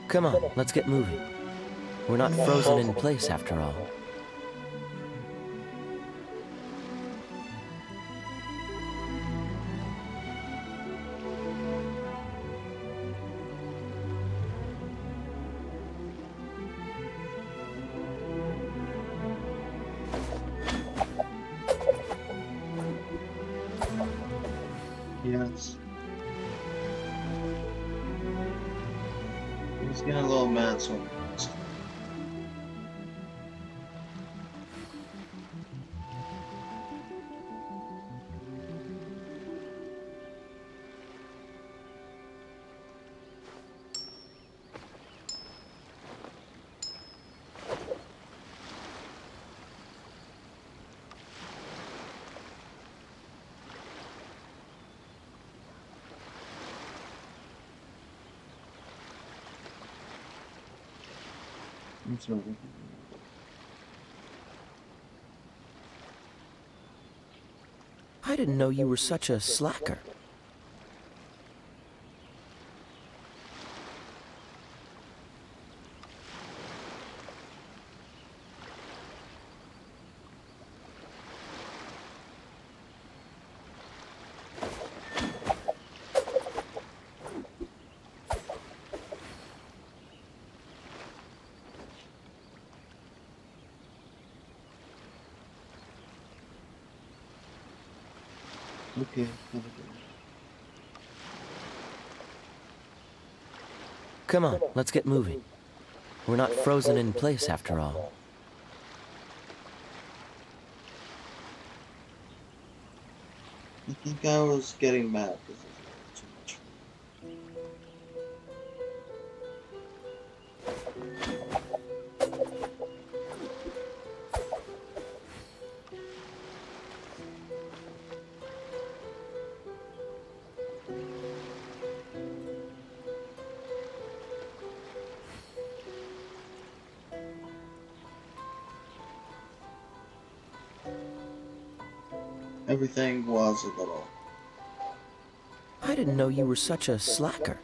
Come on, let's get moving. We're not frozen in place after all. Yes. He's getting a little mad, so I'm sorry. I didn't know you were such a slacker. Okay. Come on, let's get moving. We're not frozen in place after all. I think I was getting mad because of too much. Everything was a little. I didn't know you were such a slacker.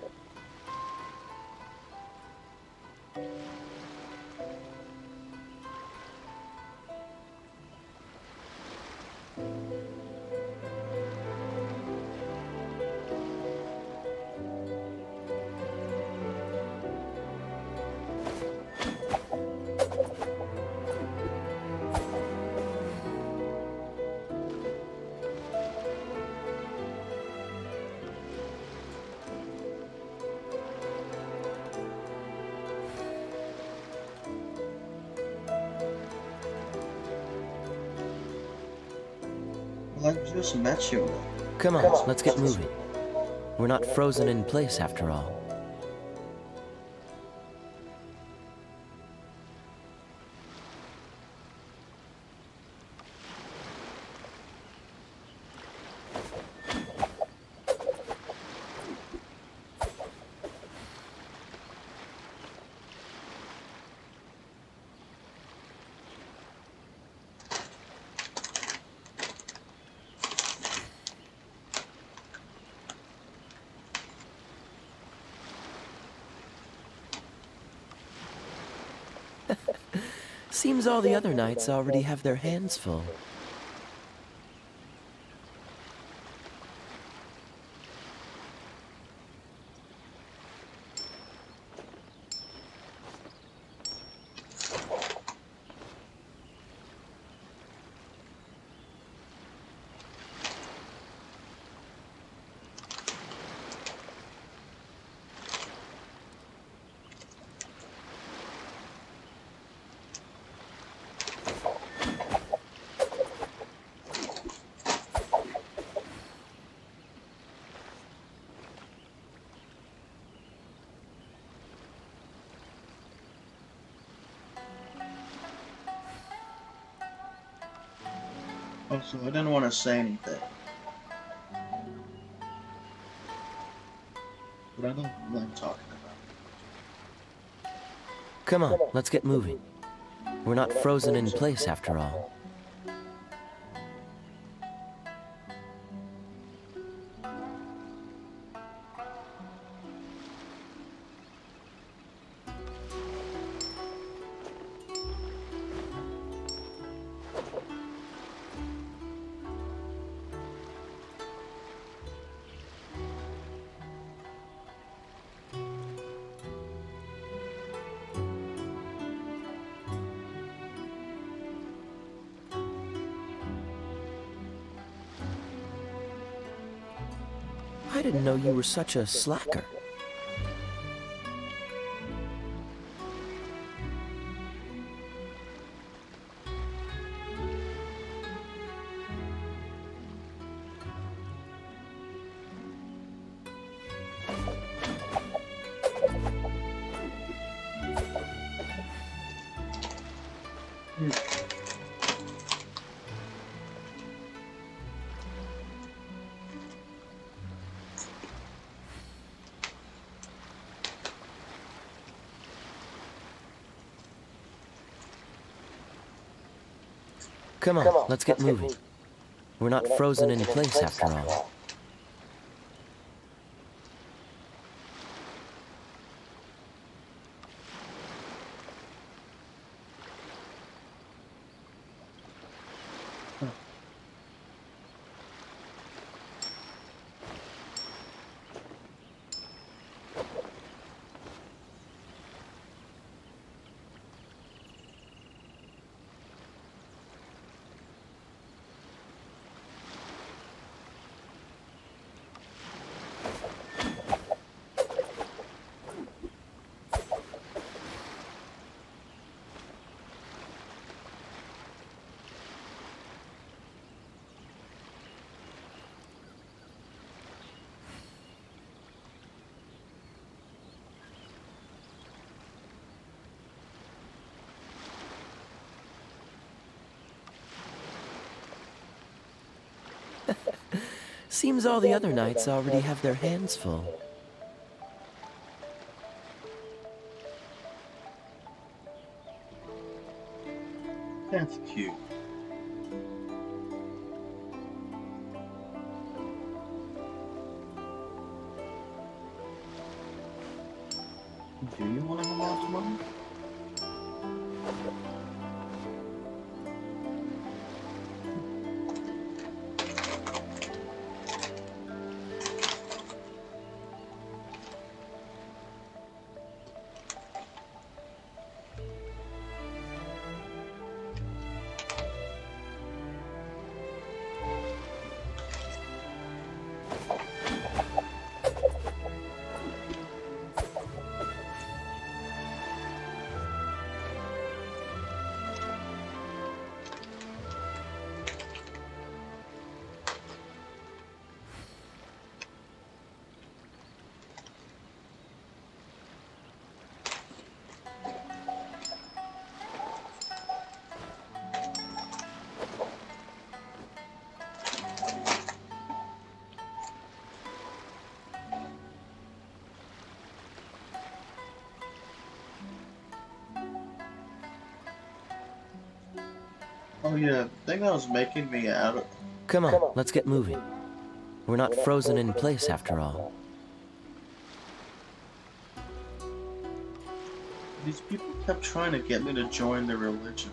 Well, I just met you. Come on, let's get moving. We're not frozen in place after all. Seems all the other knights already have their hands full. Also, I didn't want to say anything. But I don't like talking about it. Come on, let's get moving. We're not frozen in place after all. I didn't know you were such a slacker. Come on, let's get moving. We're not frozen in place after all. Seems all the other knights already have their hands full. That's cute. Do you want to hang out tomorrow? Oh yeah, the thing that was making me out of... Come on, let's get moving. We're not frozen in place after all. These people kept trying to get me to join their religion.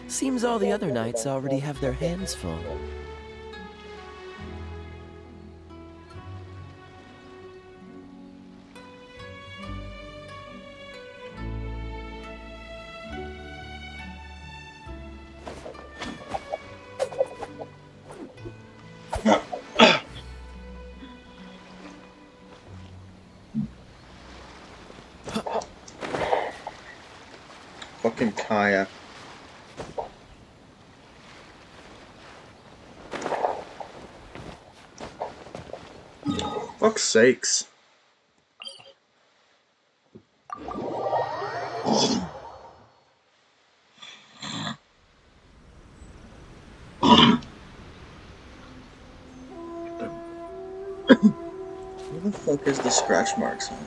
Seems all the other knights already have their hands full. Fucking Kaya. Fuck's sakes. Where the fuck is the scratch marks on?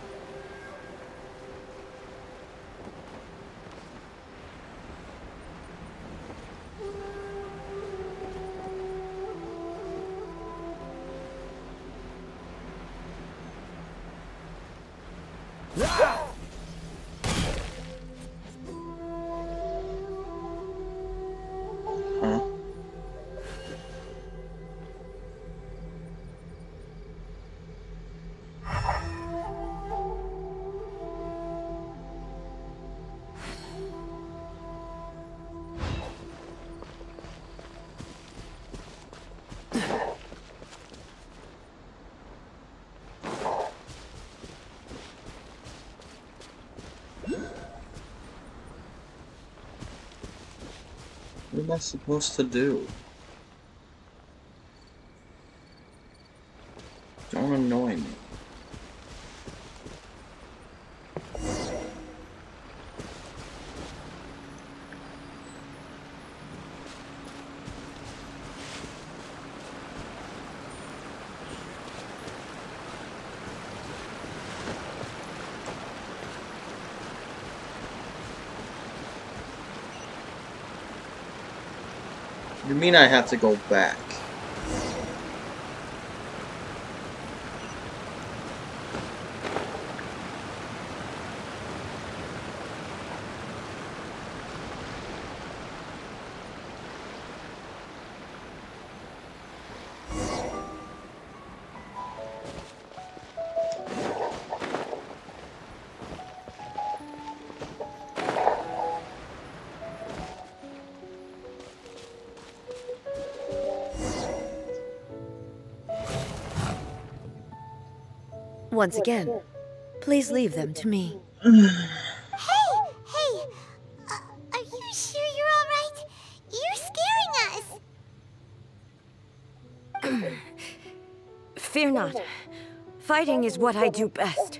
What am I supposed to do? Don't annoy me. You mean I have to go back? Once again, please leave them to me. Hey! Are you sure you're alright? You're scaring us! Fear not. Fighting is what I do best.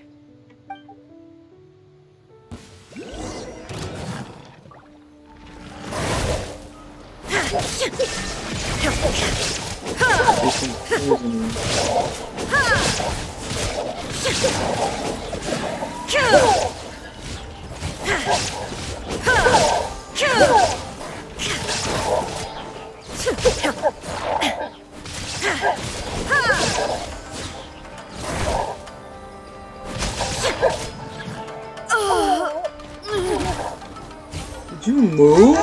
Did you move?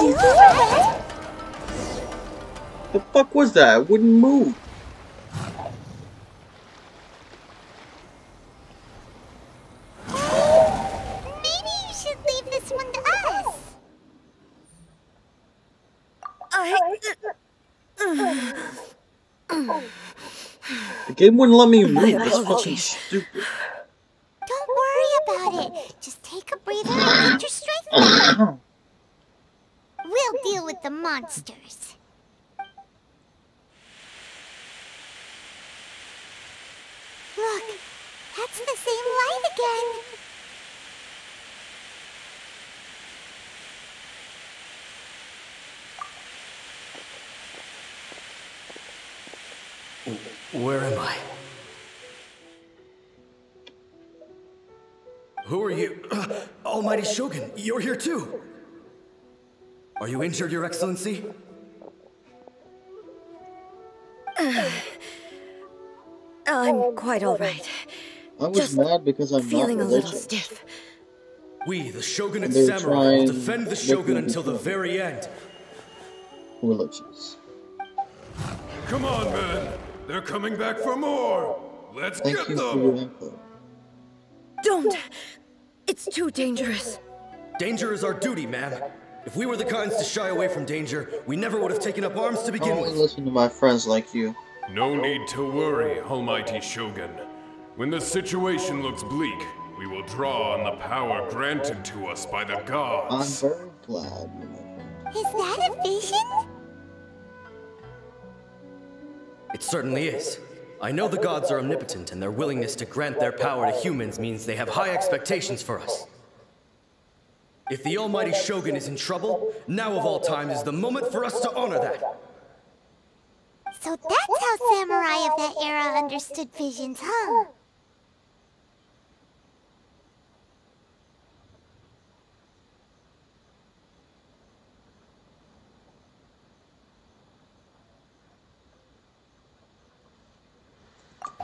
The fuck was that? It wouldn't move. Maybe you should leave this one to us. The game wouldn't let me move. That's fucking apologies. stupid. Don't worry about it. Just take a breather and get your strength back. We'll deal with the monsters. Look, that's the same light again. Where am I? Who are you? Almighty Shogun, you're here too! Are you injured, Your Excellency? I'm quite all right. I was mad because I'm Feeling not a little religious. stiff. We, the Shogunate They were Samurai, will trying defend the to Shogun make me until the become very end. religious. Come on, men. They're coming back for more. Let's Thank get you for them. your input. Don't! It's too dangerous. Danger is our duty, ma'am. If we were the kinds to shy away from danger, we never would have taken up arms to I begin only with. listen to my friends like you. No need to worry, Almighty Shogun. When the situation looks bleak, we will draw on the power granted to us by the I'm gods. very glad, you know. Is that a vision? It certainly is. I know the gods are omnipotent, and their willingness to grant their power to humans means they have high expectations for us. If the Almighty Shogun is in trouble, now of all times is the moment for us to honor that. So that's how samurai of that era understood visions, huh?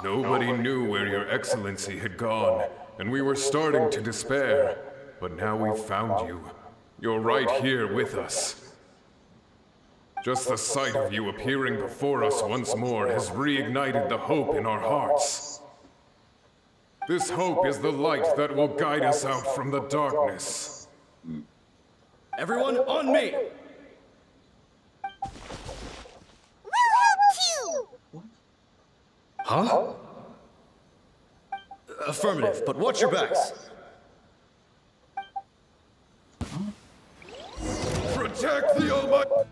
Nobody knew where your excellency had gone, and we were starting to despair. But now we've found you. You're right here with us. Just the sight of you appearing before us once more has reignited the hope in our hearts. This hope is the light that will guide us out from the darkness. Everyone, on me! We'll help you! Huh? Affirmative, but watch your backs. Protect the Almighty!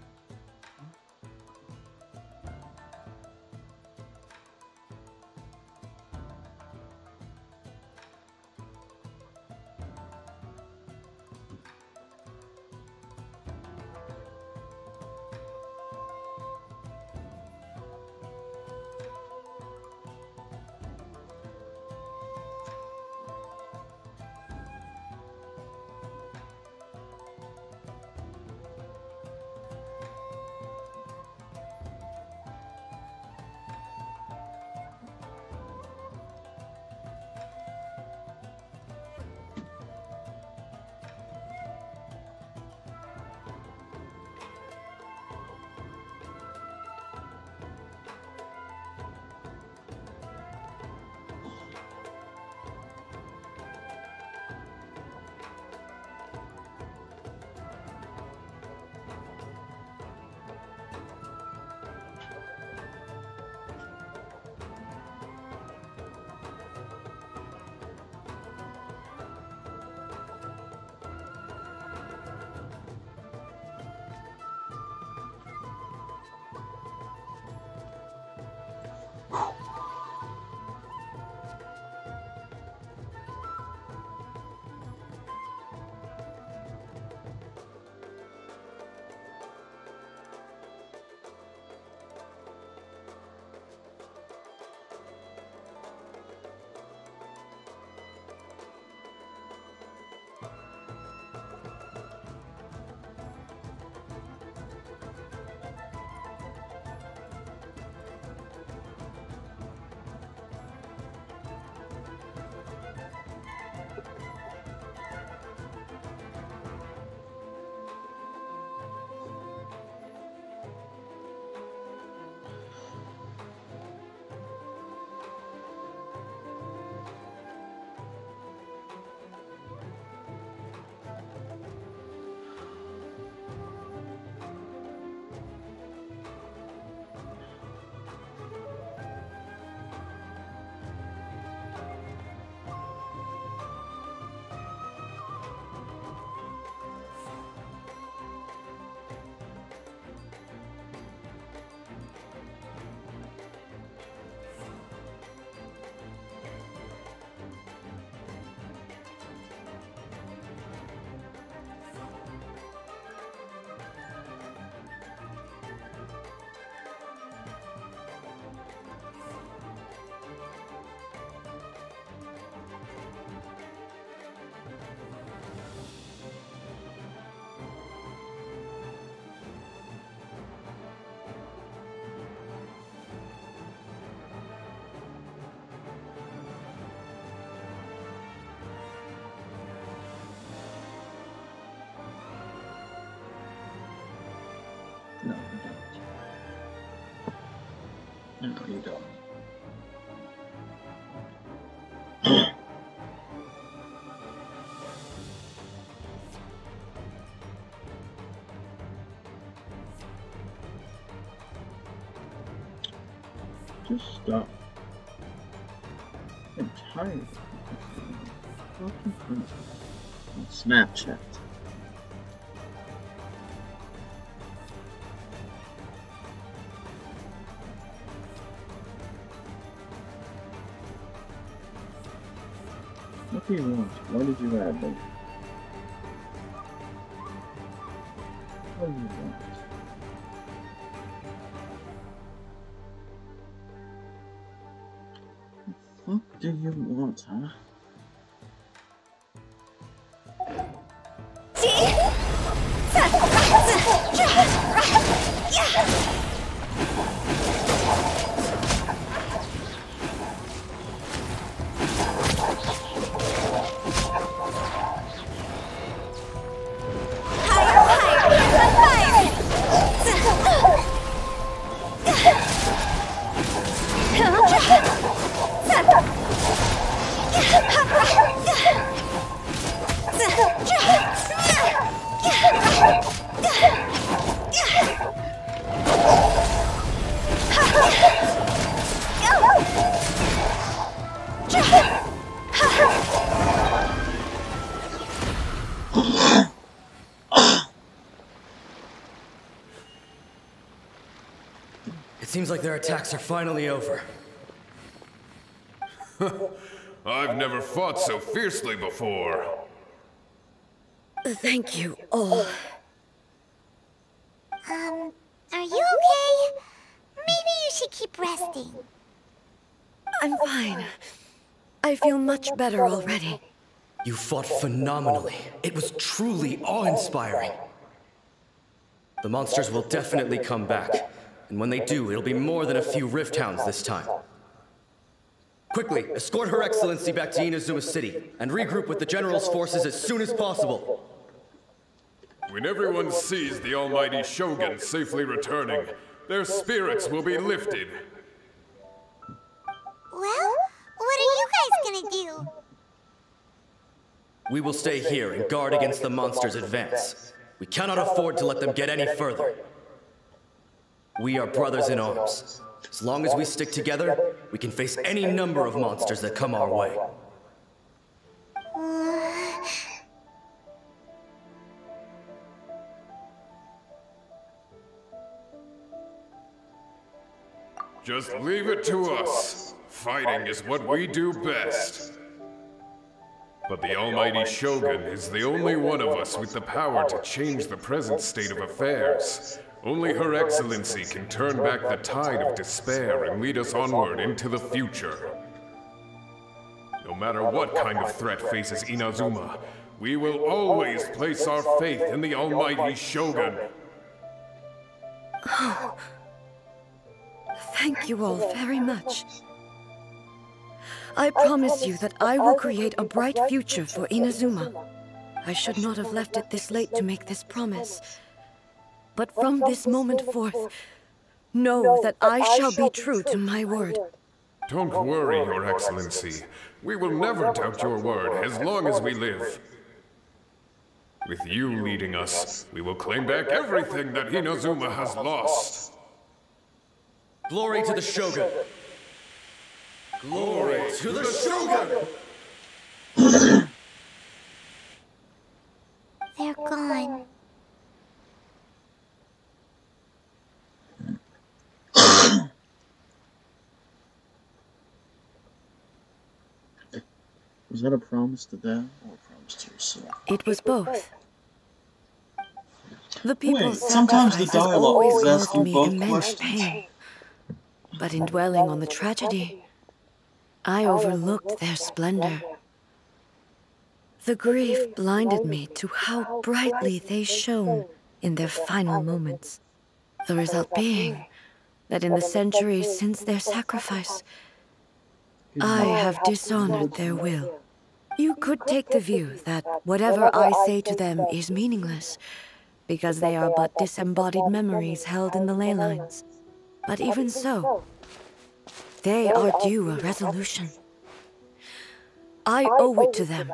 No, you don't. No, you don't. Just stop. I'm tired. On Snapchat. What do you want? Why did you add them? What do you want? What do you want, huh? It seems like their attacks are finally over. I've never fought so fiercely before. Thank you all. Are you okay? Maybe you should keep resting. I'm fine. I feel much better already. You fought phenomenally. It was truly awe-inspiring. The monsters will definitely come back. And when they do, it'll be more than a few Rift Hounds this time. Quickly, escort Her Excellency back to Inazuma City, and regroup with the General's forces as soon as possible. When everyone sees the almighty Shogun safely returning, their spirits will be lifted. Well, what are you guys gonna do? We will stay here and guard against the monsters' advance. We cannot afford to let them get any further. We are brothers in arms. As long as we stick together, we can face any number of monsters that come our way. Just leave it to us. Fighting is what we do best. But the almighty Shogun is the only one of us with the power to change the present state of affairs. Only Her Excellency can turn back the tide of despair and lead us onward into the future. No matter what kind of threat faces Inazuma, we will always place our faith in the almighty Shogun. Oh. Thank you all very much. I promise you that I will create a bright future for Inazuma. I should not have left it this late to make this promise. But from this moment forth, know that I shall be true to my word. Don't worry, Your Excellency. We will never doubt your word as long as we live. With you leading us, we will claim back everything that Inazuma has lost. Glory to the Shogun! Glory to the Shogun! They're gone. Was that a promise to them or a promise to yourself? It was both. The people's sometimes the sacrifices dialogue always is caused asking me both immense questions. pain. But in dwelling on the tragedy, I overlooked their splendor. The grief blinded me to how brightly they shone in their final moments. The result being that in the centuries since their sacrifice, I have dishonored their will. You could take the view that whatever I say to them is meaningless, because they are but disembodied memories held in the ley lines. But even so, they are due a resolution. I owe it to them,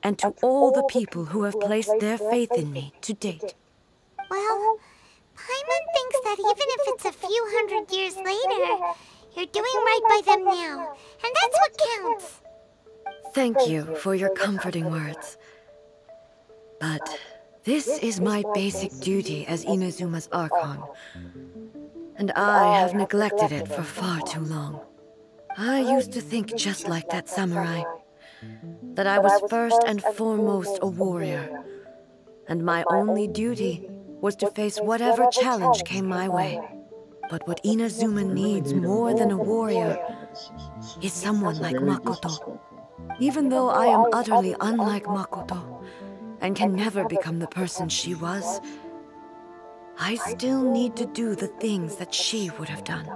and to all the people who have placed their faith in me to date. Well, Paimon thinks that even if it's a few hundred years later, you're doing right by them now, and that's what counts. Thank you for your comforting words. But this is my basic duty as Inazuma's Archon, and I have neglected it for far too long. I used to think just like that samurai, that I was first and foremost a warrior, and my only duty was to face whatever challenge came my way. But what Inazuma needs more than a warrior is someone like Makoto. Even though I am utterly unlike Makoto, and can never become the person she was, I still need to do the things that she would have done.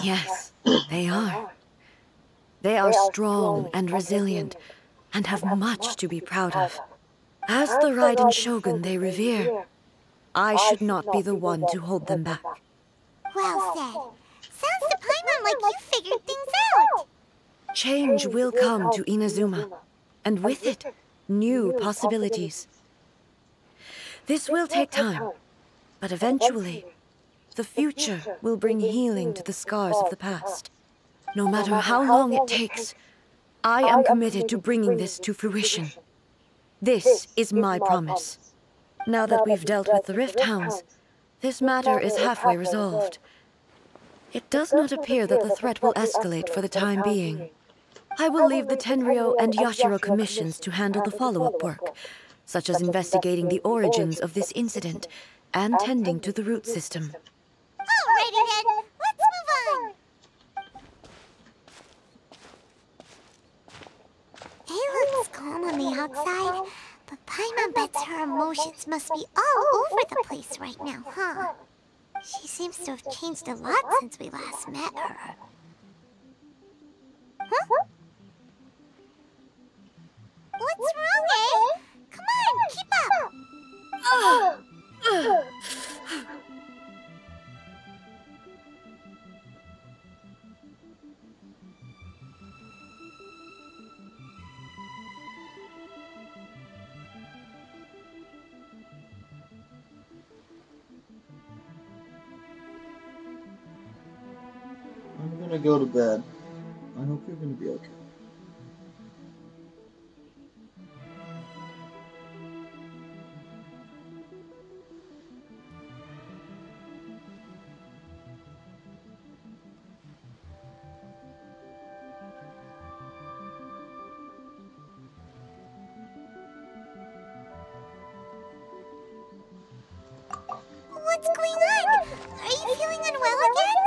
Yes, they are. They are strong and resilient, and have much to be proud of. As the Raiden Shogun they revere, I should not be the one to hold them back. Well said. Sounds to Paimon like you figured things out. Change will come to Inazuma, and with it, new possibilities. This will take time, but eventually, the future will bring healing to the scars of the past. No matter how long it takes, I am committed to bringing this to fruition. This is my promise. Now that we've dealt with the Rift Hounds, this matter is halfway resolved. It does not appear that the threat will escalate for the time being. I will leave the Tenryo and Yashiro commissions to handle the follow-up work, such as investigating the origins of this incident and tending to the root system. Alrighty then, let's move on. It looks calm on the outside, but Paimon bets her emotions must be all over the place right now, huh? She seems to have changed a lot since we last met her. Huh? What's wrong, eh? Come on, keep up! I'm gonna go to bed. I hope you're gonna be okay. What's going on? Are you feeling unwell again?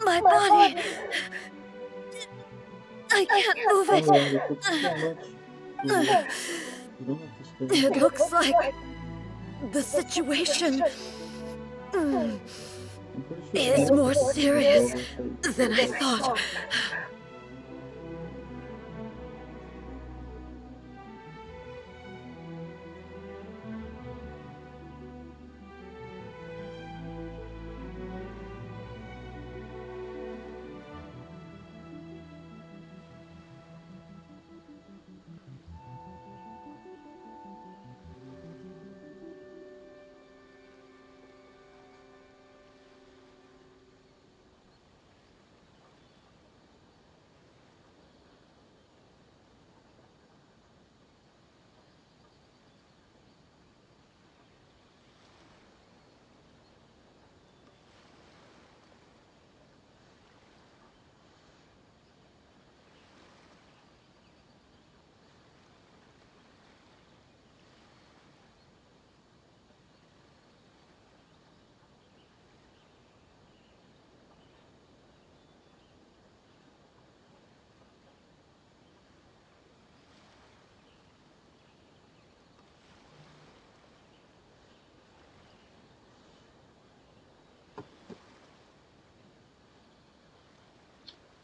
My body... I can't move it. It looks like the situation is more serious than I thought.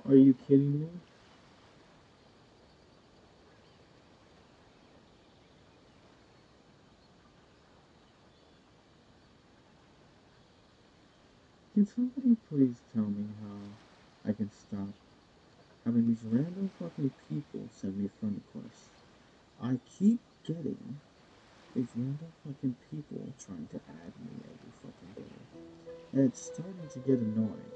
Are you kidding me? Can somebody please tell me how I can stop having these random fucking people send me friend requests? I keep getting these random fucking people trying to add me every fucking day. And it's starting to get annoying.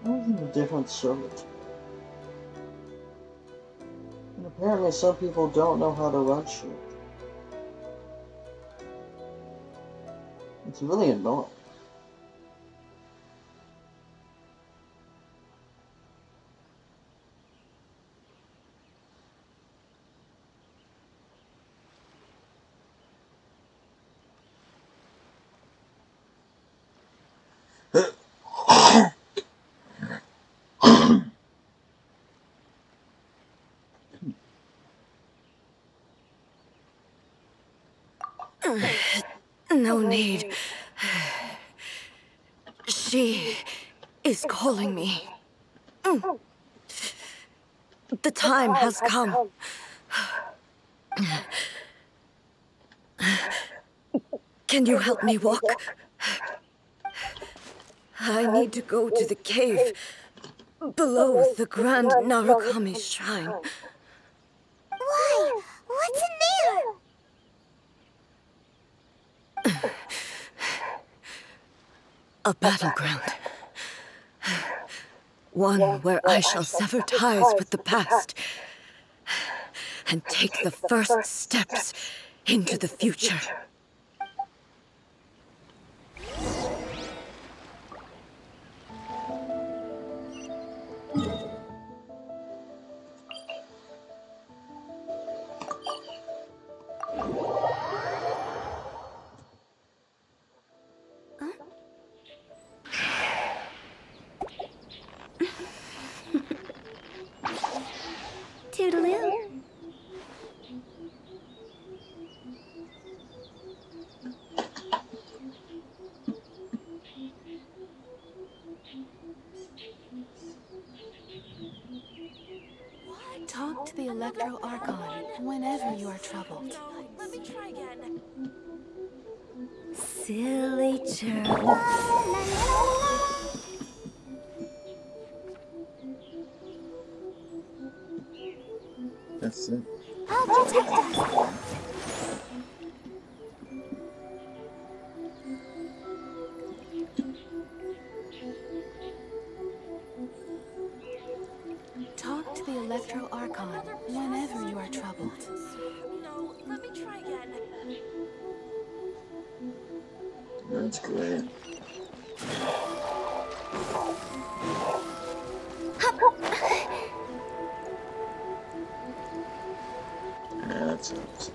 I was in a different circuit. And apparently some people don't know how to run shit. It's really annoying. No need. She is calling me. The time has come. Can you help me walk? I need to go to the cave below the Grand Narukami Shrine. Why? What's in there? A battleground. One where I shall sever ties with the past and take the first steps into the future. Toodaloo. Talk to the Electro Archon whenever you are troubled. Let me try again. Silly turtle. That's it. I'll protect us. Talk to the Electro Archon whenever you are troubled. No, let me try again. That's great. Yeah, that's it.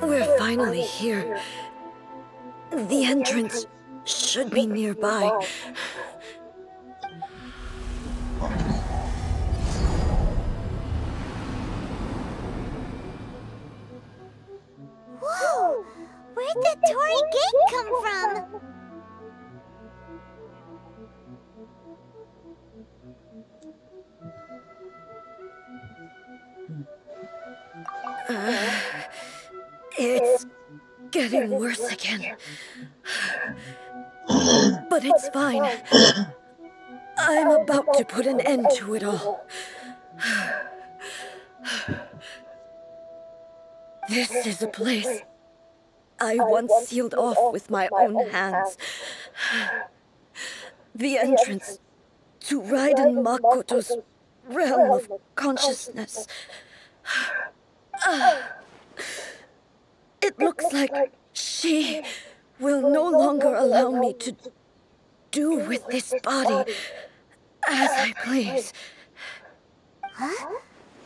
We're finally here. The entrance should be nearby. the Torii Gate come from? It's getting worse again. But it's fine. I'm about to put an end to it all. This is a place I once sealed off with my own hands. The entrance to Raiden Makoto's realm of consciousness. It looks like she will no longer allow me to do with this body as I please. Huh?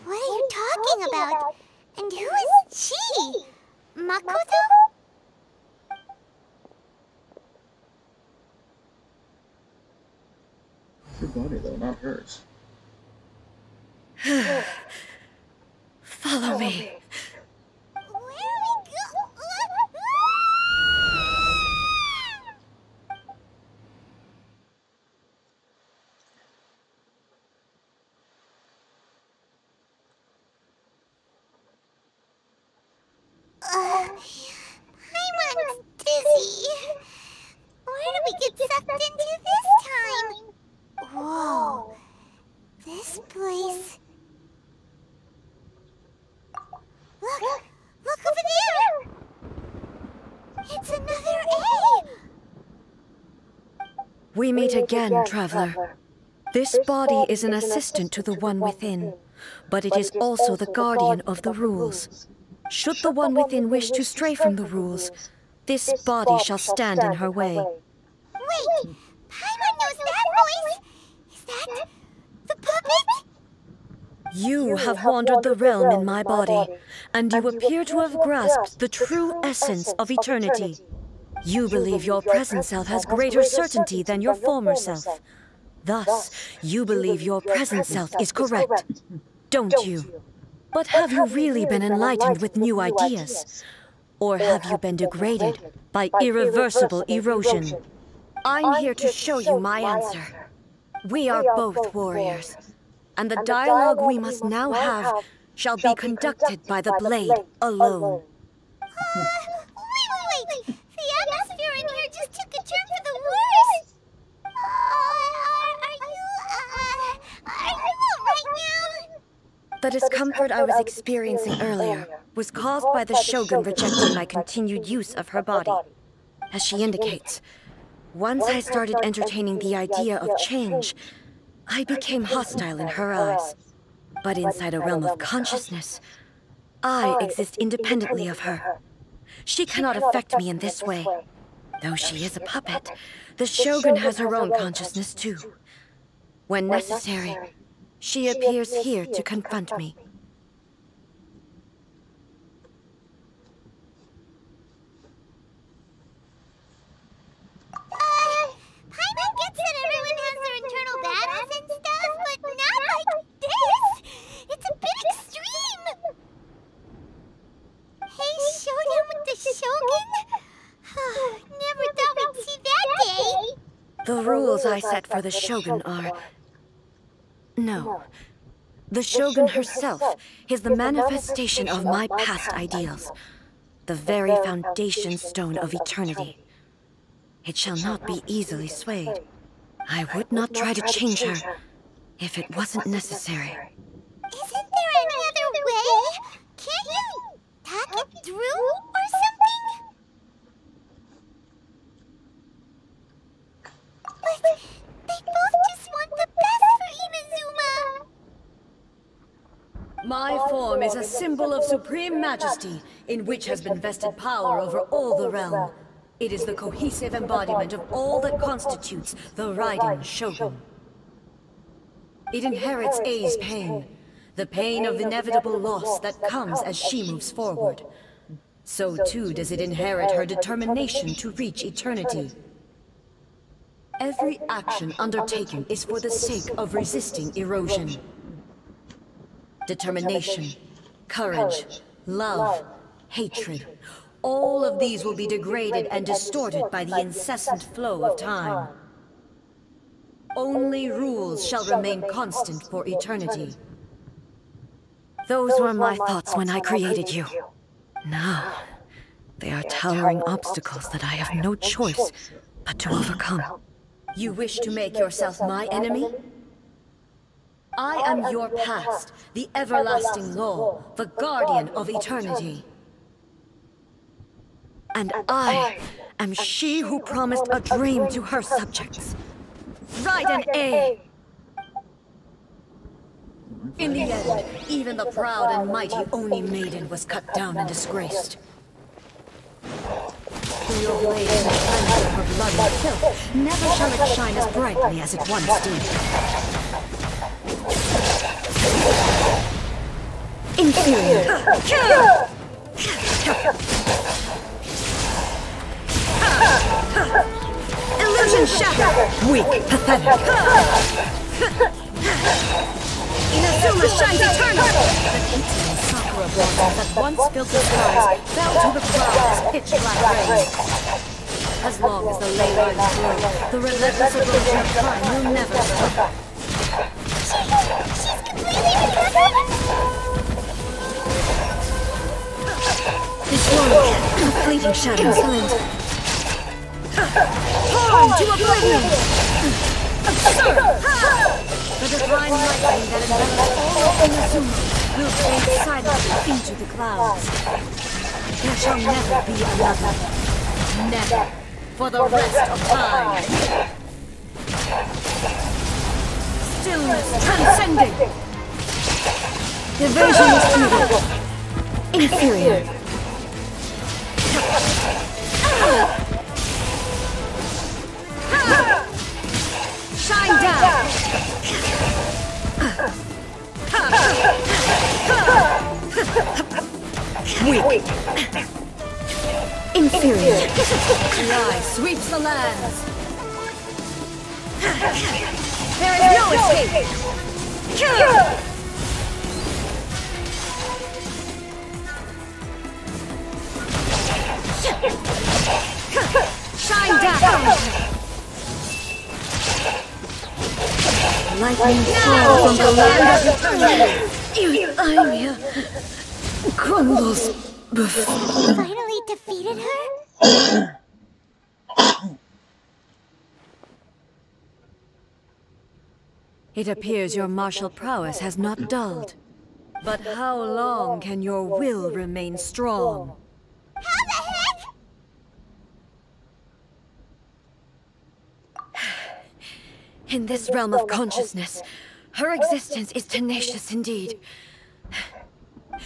What are you talking about? And who is she? Makoto? It's your body though, not hers. Follow me. Paimon's dizzy. Where did we get sucked into this time? Whoa. This place... Look over there! It's another A! We meet again, traveler. This body is an assistant to the one within, but it is also the guardian of the rules. Should the one within wish to stray from the rules, this body shall stand in her way. Wait! Paimon knows that voice! Is that the puppet? You have wandered the realm in my body, and you appear to have grasped the true essence of eternity. You believe your present self has greater certainty than your former self. Thus, you believe your present self is correct, don't you? But have you really been enlightened with new ideas? Or have you been degraded by irreversible erosion? I'm here to show you my answer. We are both warriors, and the dialogue we must now have shall be conducted by the blade alone. Wait! The atmosphere in here just took a turn for the worse! Are you alright now? The discomfort I was experiencing earlier was caused by the Shogun rejecting my continued use of her body. As she indicates, once I started entertaining the idea of change, I became hostile in her eyes. But inside a realm of consciousness, I exist independently of her. She cannot affect me in this way. Though she is a puppet, the Shogun has her own consciousness too. When necessary, she appears here to confront me. Paimon gets that everyone has their internal battles and stuff, but not like this! It's a bit extreme! Hey, showdown with the Shogun? Never thought we'd see that day! The rules I set for the Shogun are... No. The Shogun herself is the manifestation of my past ideals. The very foundation stone of eternity. It shall not be easily swayed. I would not try to change her if it wasn't necessary. Isn't there any other way? Can't you talk it through or something? But they both just want the best for Inazuma! My form is a symbol of supreme majesty, in which has been vested power over all the realm. It is the cohesive embodiment of all that constitutes the Raiden Shogun. It inherits Ei's pain, the pain of inevitable loss that comes as she moves forward. So too does it inherit her determination to reach eternity. Every action undertaken is for the sake of resisting erosion. Determination, courage, love, hatred, All of these will be degraded and distorted by the incessant flow of time. Only rules shall remain constant for eternity. Those were my thoughts when I created you. Now, they are towering obstacles that I have no choice but to overcome. You wish to make yourself my enemy? I am your past, the everlasting law, the guardian of eternity. And I am she who promised a dream to her subjects. Write an A! In the end, even the proud and mighty Oni Maiden was cut down and disgraced. Through your blades and cleanse of her blood and filth, never shall it shine as brightly as it once did. Inferior. Illusion shattered! Weak, pathetic. Inazuma shines eternal! The Kitsu and Sakura blossoms that once filled the skies fell to the clouds, pitch black rain. As long as the ley lines grow, the relentless erosion of time will never stop. She's completely recovered! This one, a fleeting shadow. Excellent. Torn to oblivion! Absurd! The divine lightning that envelops all of Inazuma will fade silently into the clouds. There shall never be another. Never. For the rest of time. Stillness transcending. Evasion is futile. Inferior. Shine down! Weak. Inferior. The eye sweeps the lands. There is no escape. Shine down! Lightning falls from the land of eternity. Ymir crumbles before. Finally defeated her? It appears your martial prowess has not dulled. But how long can your will remain strong? How the heck? In this realm of consciousness, her existence is tenacious indeed.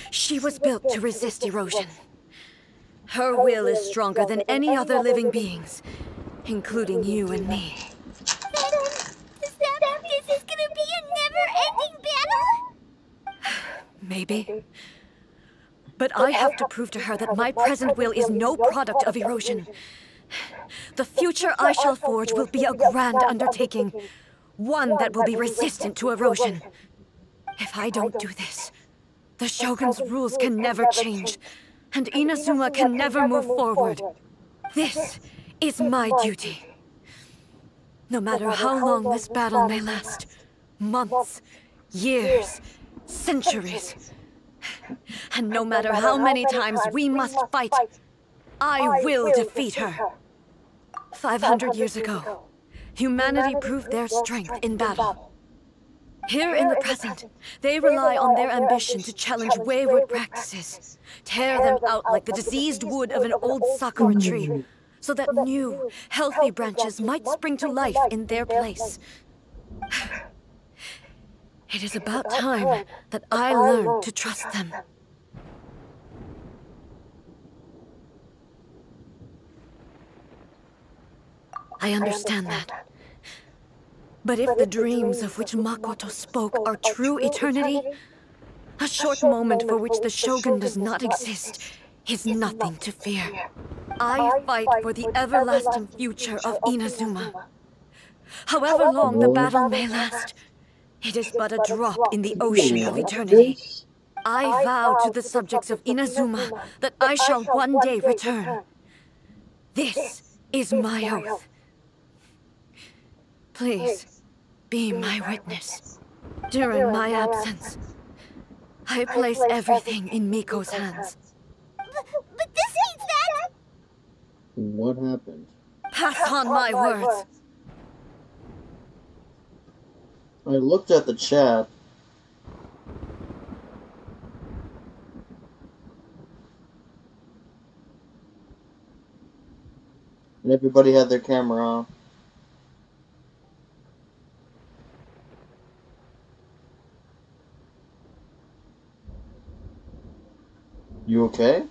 She was built to resist erosion. Her will is stronger than any other living beings, including you and me. Is this gonna be a never-ending battle? Maybe. But I have to prove to her that my present will is no product of erosion. The future I shall forge will be a grand undertaking, one that will be resistant to erosion. If I don't do this, the Shogun's rules can never change, and Inazuma can never move forward. This is my duty. No matter how long this battle may last, months, years, centuries, and no matter how many times we must fight, I will defeat her. 500 years ago, humanity proved their strength in battle. Here in the present, they rely on their ambition to challenge wayward practices, tear them out like the diseased wood of an old sakura tree, so that new, healthy branches might spring to life in their place. It is about time that I learn to trust them. I understand that. But if the dreams of which Makoto spoke are true eternity, a short moment for which the Shogun does not exist is nothing to fear. I fight for the everlasting future of Inazuma. However long the battle may last, it is but a drop in the ocean of eternity. I vow to the subjects of Inazuma that I shall one day return. This is my oath. Please, be my witness. During my absence, I place everything in Miko's hands. But this means that... What happened? Pass on my words. I looked at the chat. And everybody had their camera on. You okay?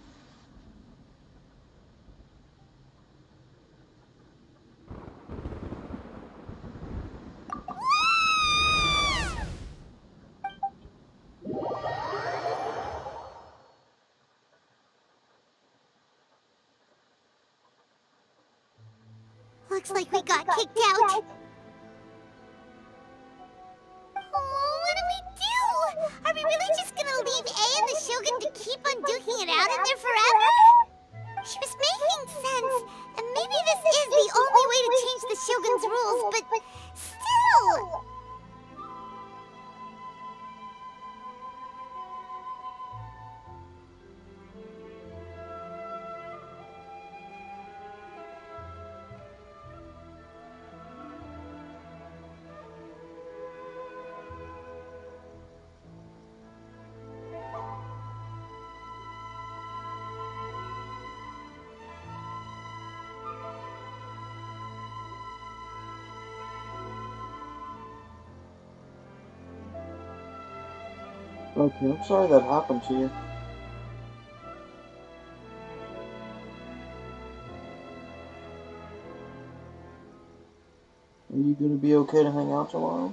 Looks like we got kicked out. Oh, what do we do? Are we really just gonna leave A and the Shogun to keep on duking it out in there forever? She was making sense, and maybe this is the only way to change the Shogun's rules, but still! Okay, I'm sorry that happened to you. Are you gonna be okay to hang out tomorrow?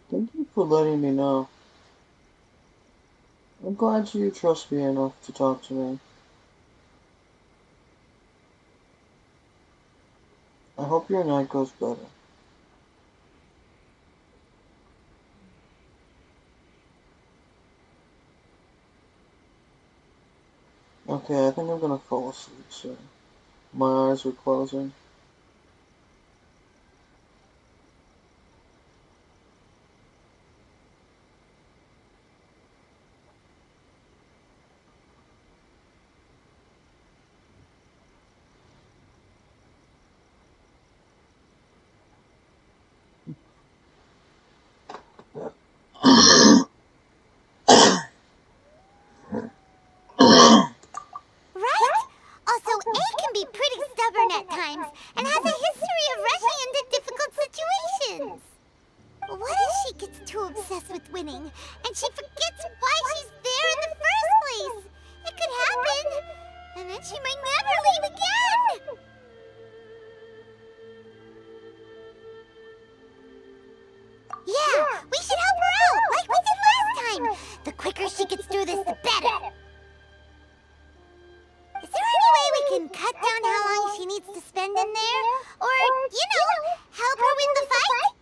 Thank you for letting me know. I'm glad you trust me enough to talk to me. I hope your night goes better. Okay, I think I'm gonna fall asleep soon. My eyes are closing. At times, and has a history of rushing into difficult situations. What if she gets too obsessed with winning, and she forgets why she's there in the first place? It could happen, and then she might never leave again! Yeah, we should help her out, like we did last time! The quicker she gets through this, the better! Is there any way we can cut down how long she needs to spend in there? Or, you know, help her win the fight?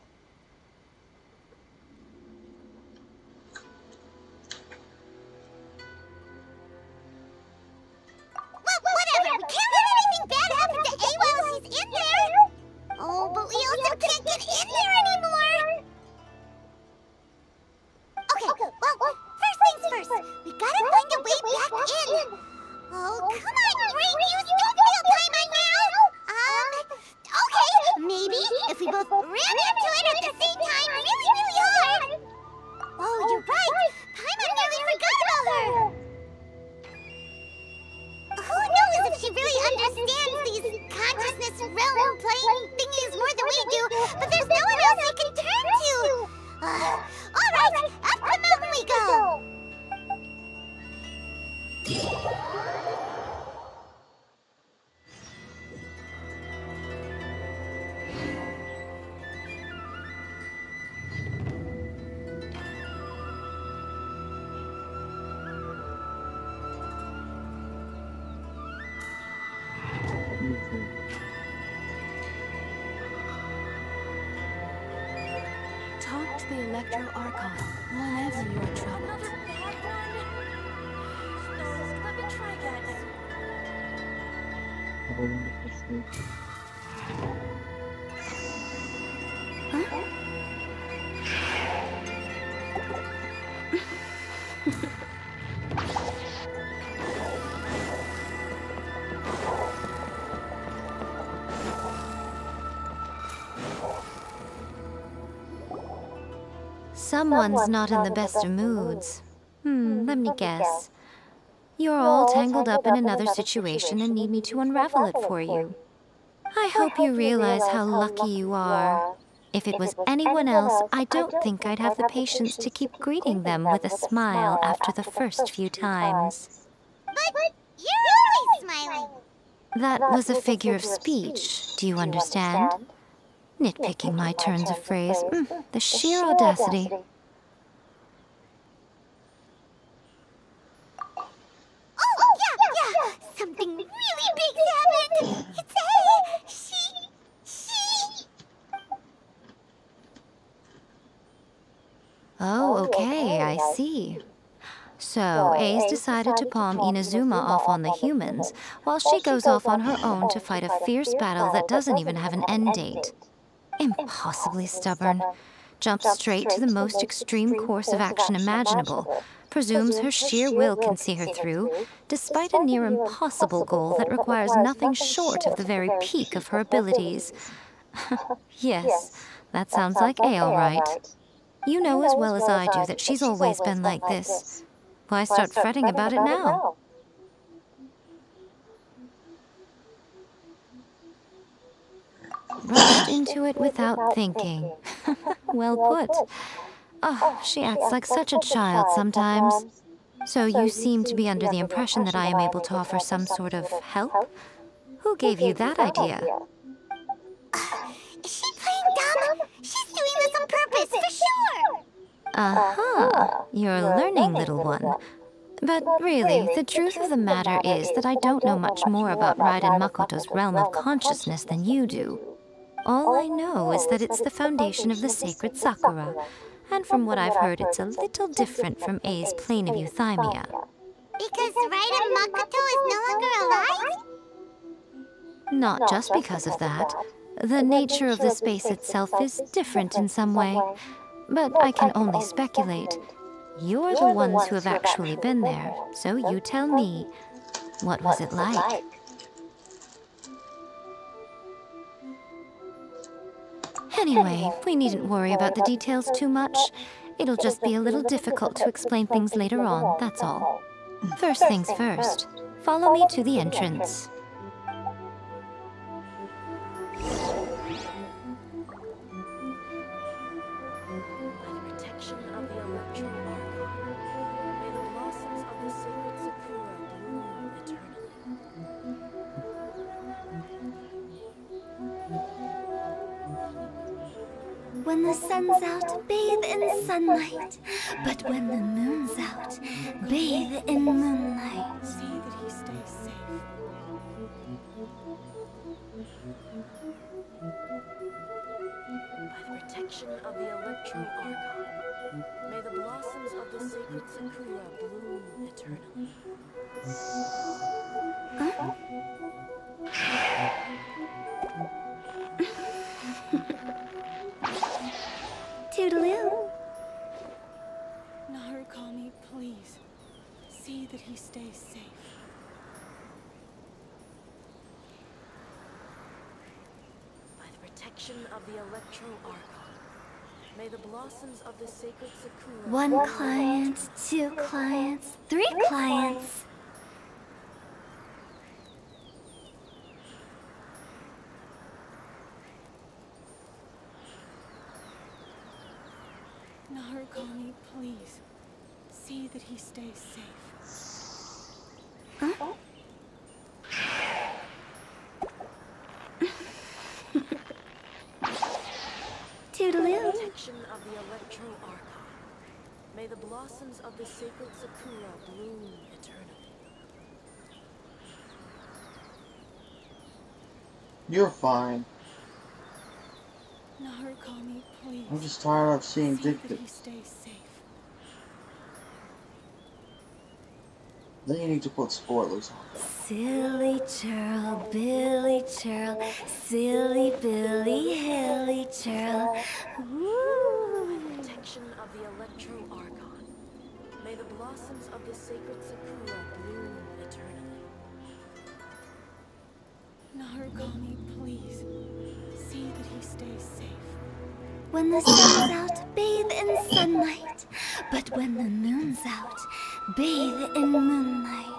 Well, whatever. We can't let anything bad happen to A while she's in there. Oh, but we also can't get in there anymore. Okay, well, first things first. We gotta find both ran into it at the same time really, really hard. Oh, you're right. Paimon nearly forgot about her. Who knows if she really understands these consciousness realm playing thingies more than we do, but there's no one else I can turn to. Alright, up the mountain we go. Talk to the Electro Archon whenever you are troubled. Another bad one? Let me try again. Have a wonderful sleep. Someone's not in the best of moods. Let me guess. You're all tangled up in another situation and need me to unravel it for you. I hope you realize how lucky you are. If it was anyone else, I don't think I'd have the patience to keep greeting them with a smile after the first few times. But you're always smiling. That was a figure of speech, do you understand? Nitpicking my turns of phrase. The sheer audacity. Oh, yeah. Something really big's happened. It's A. She. Oh, okay, I see. So, A's decided to palm Inazuma off on the humans, while she goes off on her own to fight a fierce battle that doesn't even have an end date. Impossibly stubborn. Jumps straight to the most extreme course of action imaginable. Presumes her sheer will can see her through, despite a near impossible goal that requires nothing short of the very peak of her abilities. Yes, that sounds like A, all right. You know as well as I do that she's always been like this. Why start fretting about it now? Rushed into it without thinking. Well put. Oh, she acts like such a child sometimes. So you seem to be under the impression that I am able to offer some sort of help? Who gave you that idea? Is she playing dumb? She's doing this on purpose, for sure! Aha, you're learning, little one. But really, the truth of the matter is that I don't know much more about Raiden Makoto's realm of consciousness than you do. All I know is that it's the foundation of the sacred Sakura, and from what I've heard, it's a little different from A's plane of euthymia. Because Raiden Makoto is no longer alive? Not just because of that. The nature of the space itself is different in some way, but I can only speculate. You're the ones who have actually been there, so you tell me, what was it like? Anyway, we needn't worry about the details too much. It'll just be a little difficult to explain things later on, that's all. First things first, follow me to the entrance. When the sun's out, bathe in sunlight. But when the moon's out, bathe in moonlight. See that he stays safe. By the protection of the Electro Archon, may the blossoms of the sacred Sakura bloom eternally. Toodaloo. Narukami, please. See that he stays safe. protection of the Electro Archon, may the blossoms of the sacred Sakura... 1 client, 2 clients, 3 clients. Narukami, please. See that he stays safe. Huh? Toodaloo. Protection of the Electro Archon. May the blossoms of the sacred Sakura bloom eternally. You're fine. Narukami, please. I'm just tired of seeing See Dick. that he stays safe. Then you need to put spoilers on. Silly churl, Billy churl, silly Billy, hilly churl. Woo. Protection of the Electro Archon. May the blossoms of the sacred Sakura bloom eternally. Narukami, please. See that he stays safe. When the sun's out, bathe in sunlight. But when the moon's out, bathe in moonlight.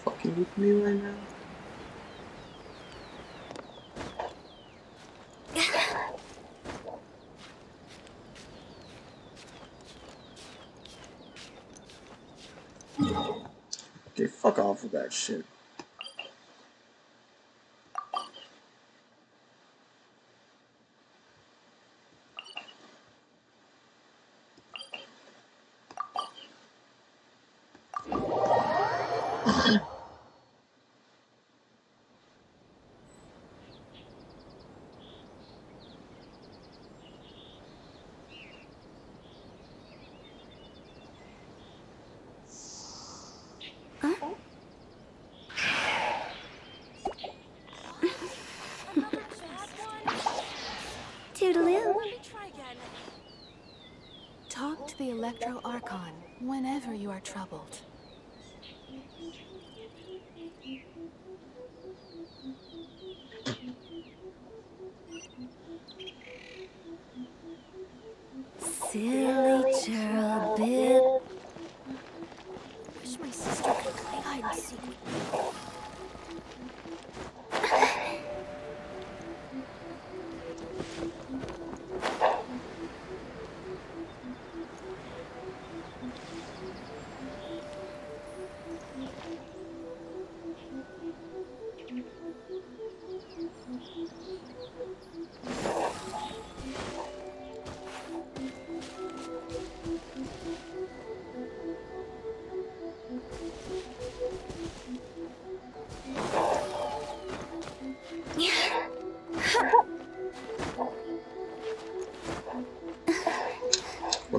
Fucking with me right now? Okay, fuck off with that shit. Toodaloo. Talk to the Electro Archon whenever you are troubled. Silly churl, Bill. Wish my sister could play hide and seek with me.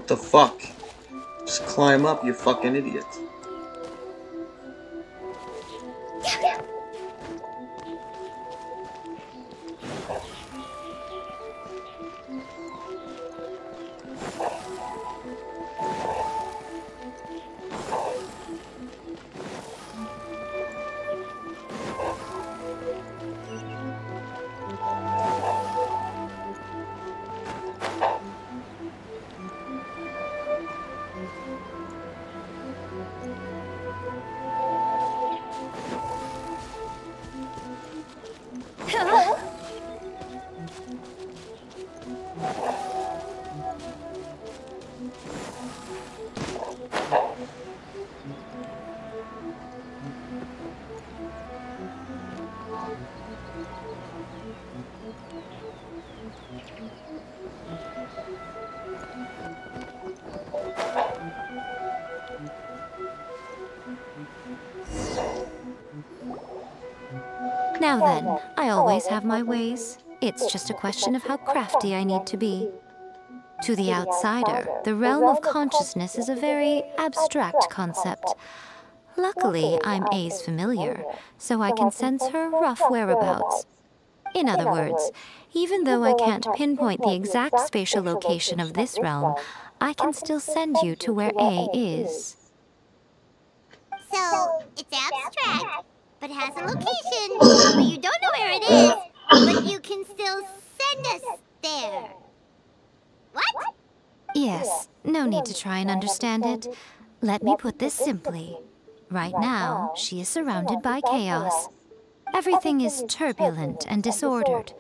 What the fuck? Just climb up, you fucking idiot. Now then, I always have my ways. It's just a question of how crafty I need to be. To the outsider, the realm of consciousness is a very abstract concept. Luckily, I'm A's familiar, so I can sense her rough whereabouts. In other words, even though I can't pinpoint the exact spatial location of this realm, I can still send you to where A is. So, it's abstract, but has a location, but you don't know where it is, but you can still send us there. What? Yes, no need to try and understand it. Let me put this simply. Right now, she is surrounded by chaos. Everything is turbulent and disordered.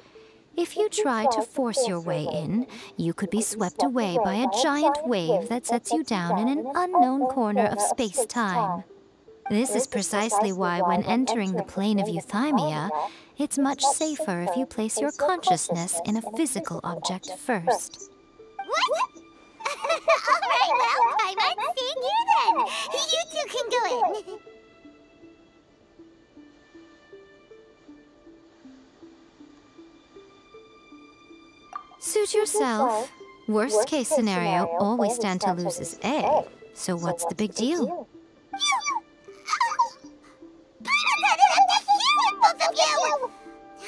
If you try to force your way in, you could be swept away by a giant wave that sets you down in an unknown corner of space-time. This is precisely why when entering the plane of euthymia, it's much safer if you place your consciousness in a physical object first. What? Alright, well, I'm not seeing you then. You two can go in. Suit yourself. Worst case scenario, all we stand to lose is A. So what's the big deal? Both of you!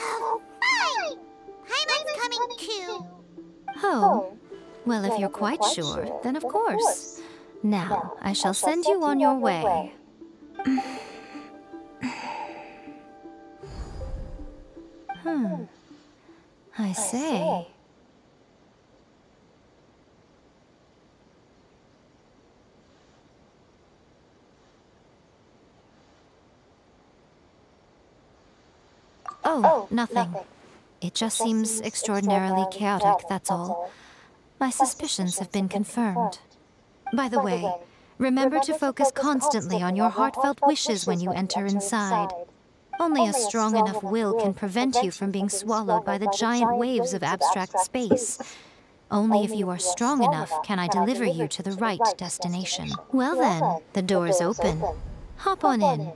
Oh, fine! Paimon's coming too. Oh. Well, if you're quite sure, then of course. Now, I shall send you on your way. I say. Oh, nothing. It just seems extraordinarily chaotic, that's all. My suspicions have been confirmed. By the way, remember to focus constantly on your heartfelt wishes when you enter inside. Only a strong enough will can prevent you from being swallowed by the giant waves of abstract space. Only if you are strong enough can I deliver you to the right destination. Well then, the door's open. Hop on in.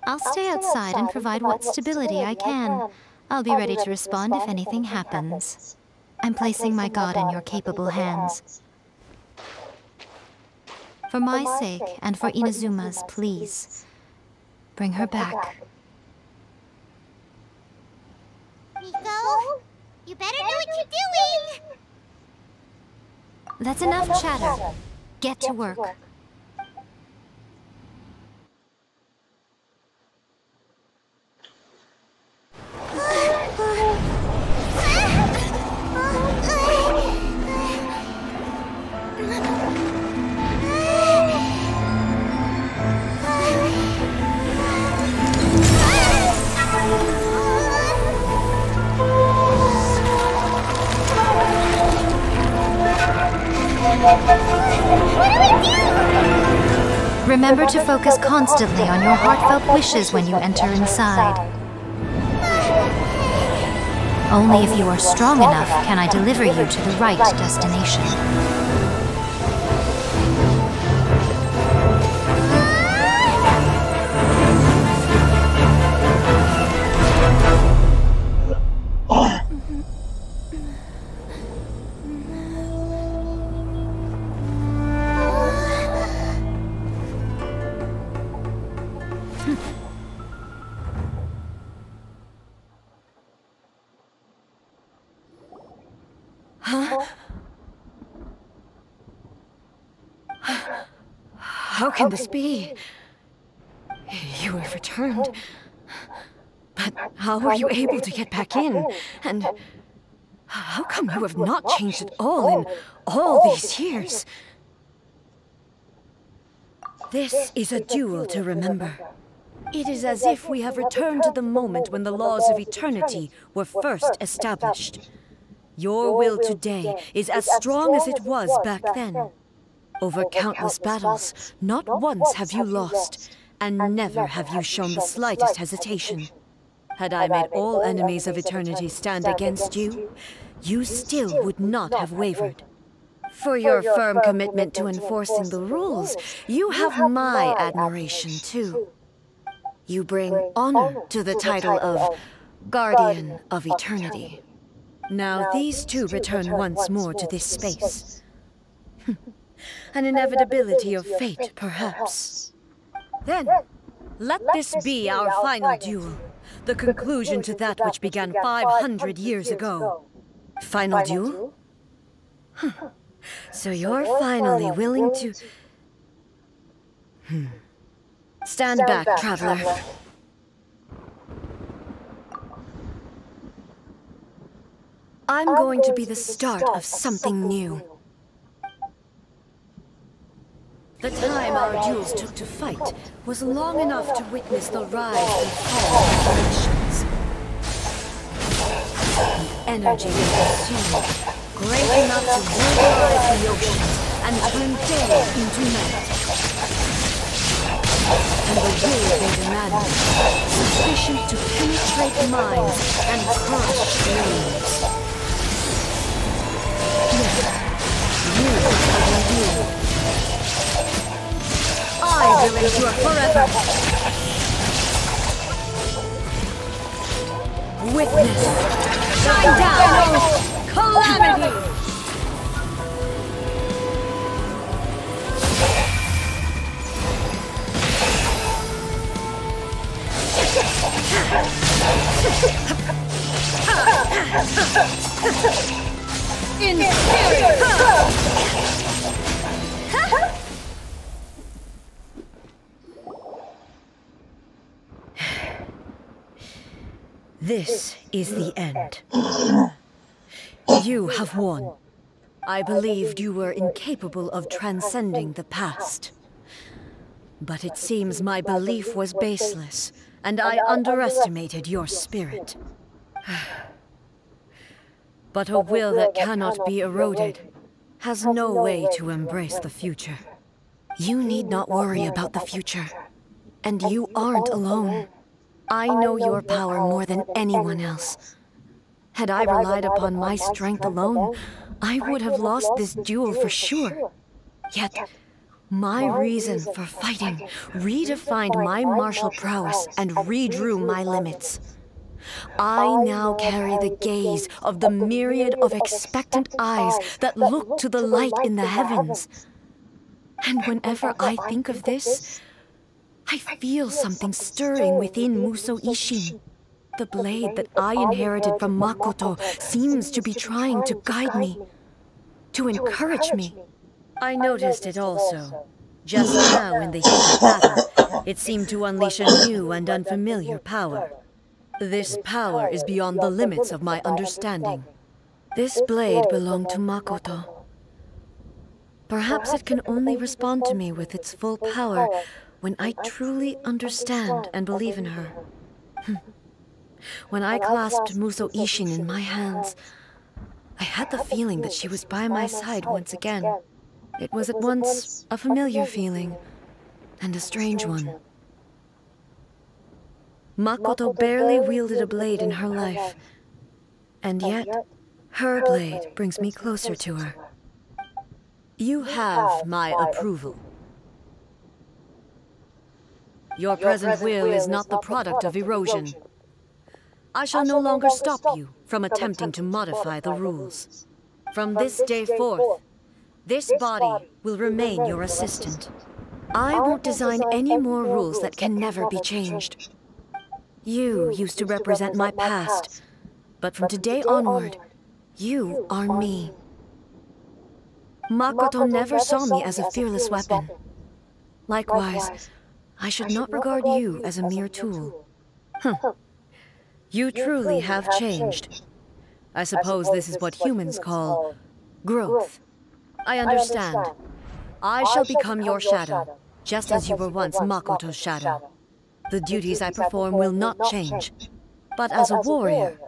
I'll stay outside and provide what stability I can. I'll be ready to respond if anything happens. I'm placing my god in your capable hands. For my sake and for Inazuma's, please, bring her back. Nico, you better know what you're doing! That's enough chatter. Get to work. Remember to focus constantly on your heartfelt wishes when you enter inside. Only if you are strong enough can I deliver you to the right destination. How can this be? You have returned. But how were you able to get back in? And how come you have not changed at all in all these years? This is a duel to remember. It is as if we have returned to the moment when the laws of eternity were first established. Your will today is as strong as it was back then. Over countless battles, not once have you lost, and never have you shown the slightest hesitation. Had I made all enemies of eternity stand against you, you still would not have wavered. For your firm commitment to enforcing the rules, you have my admiration too. You bring honor to the title of Guardian of Eternity. Now these two return once more to this space. An inevitability of fate, perhaps. Then, let this be our final duel, the conclusion to that which began 500 years ago. Final duel? So you're finally willing to... Stand back, traveler. I'm going to be the start of something new. The time our duels took to fight was long enough to witness the rise and fall of nations. The energy they consumed, great enough to pulverize the oceans and turn day into night. And the will they demanded, sufficient to penetrate minds and crush dreams. Yes, you are you. I will endure forever. Witness, shine down, calamity! In spirit! This is the end. You have won. I believed you were incapable of transcending the past. But it seems my belief was baseless, and I underestimated your spirit. But a will that cannot be eroded has no way to embrace the future. You need not worry about the future. And you aren't alone. I know your power more than anyone else. Had I relied upon my strength alone, I would have lost this duel for sure. Yet, my reason for fighting redefined my martial prowess and redrew my limits. I now carry the gaze of the myriad of expectant eyes that look to the light in the heavens. And whenever I think of this, I feel something stirring within Musou Ishin. The blade that I inherited from Makoto seems to be trying to guide me, to encourage me. I noticed it also. Just now in the heat of battle, it seemed to unleash a new and unfamiliar power. This power is beyond the limits of my understanding. This blade belonged to Makoto. Perhaps it can only respond to me with its full power when I truly understand and believe in her. When I clasped Musou Ishin in my hands, I had the feeling that she was by my side once again. It was at once a familiar feeling and a strange one. Makoto barely wielded a blade in her life, and yet her blade brings me closer to her. You have my approval. Your present will is not the product of erosion. I shall no longer stop you from attempting to modify the rules. From this day forth, this body will remain your assistant. I won't design any more rules that can never be changed. You used to represent my past, but from today onward, you are me. Makoto never saw me as a fearless weapon. Likewise, I should not regard you as a mere tool. You truly have changed. I suppose this is what humans call growth. I understand. I shall become your shadow, just as you were once Makoto's shadow. The duties I perform will not change. But as a warrior,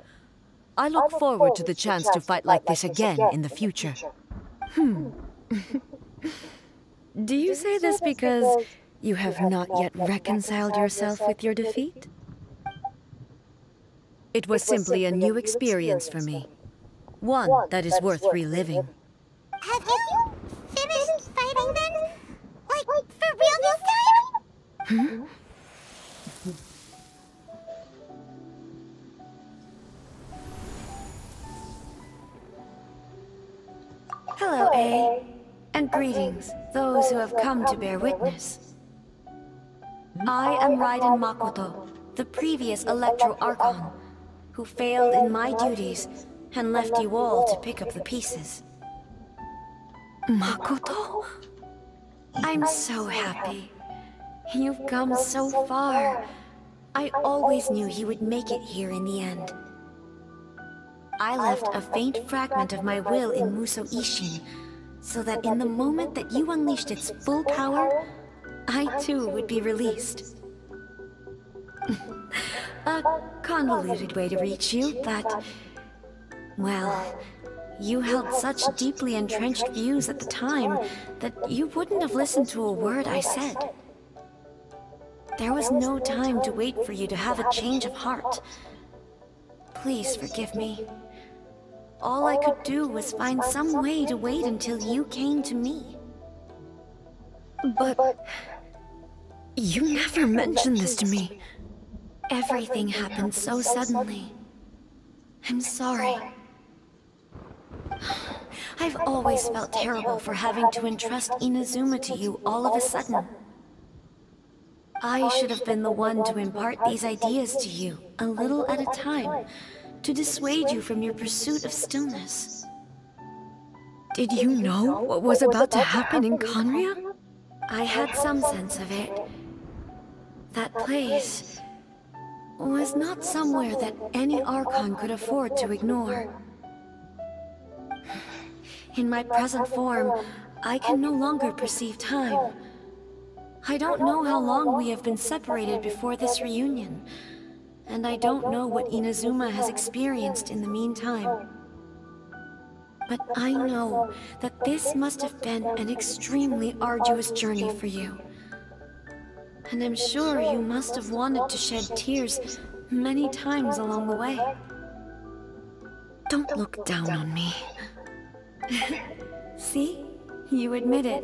I look forward to the chance to fight like this again in the future. Do you say this because you have not yet reconciled yourself with your defeat? It was simply a new experience for me. One that is worth reliving. Have you finished fighting then? Like, for real this time? Hello, A. And greetings, those who have come to bear witness. I am Raiden Makoto, the previous Electro Archon, who failed in my duties and left you all to pick up the pieces. Makoto? I'm so happy. You've come so far. I always knew you would make it here in the end. I left a faint fragment of my will in Musou Ishin, so that in the moment that you unleashed its full power, I too would be released. A convoluted way to reach you, but... well, you held such deeply entrenched views at the time that you wouldn't have listened to a word I said. There was no time to wait for you to have a change of heart. Please forgive me. All I could do was find some way to wait until you came to me. But... you never mentioned this to me. Everything happened so suddenly. I'm sorry. I've always felt terrible for having to entrust Inazuma to you all of a sudden. I should have been the one to impart these ideas to you, a little at a time, to dissuade you from your pursuit of stillness. Did you know what was about to happen in Khaenri'ah? I had some sense of it. That place was not somewhere that any Archon could afford to ignore. In my present form, I can no longer perceive time. I don't know how long we have been separated before this reunion, and I don't know what Inazuma has experienced in the meantime. But I know that this must have been an extremely arduous journey for you. And I'm sure you must have wanted to shed tears many times along the way. Don't look down on me. See? You admit it.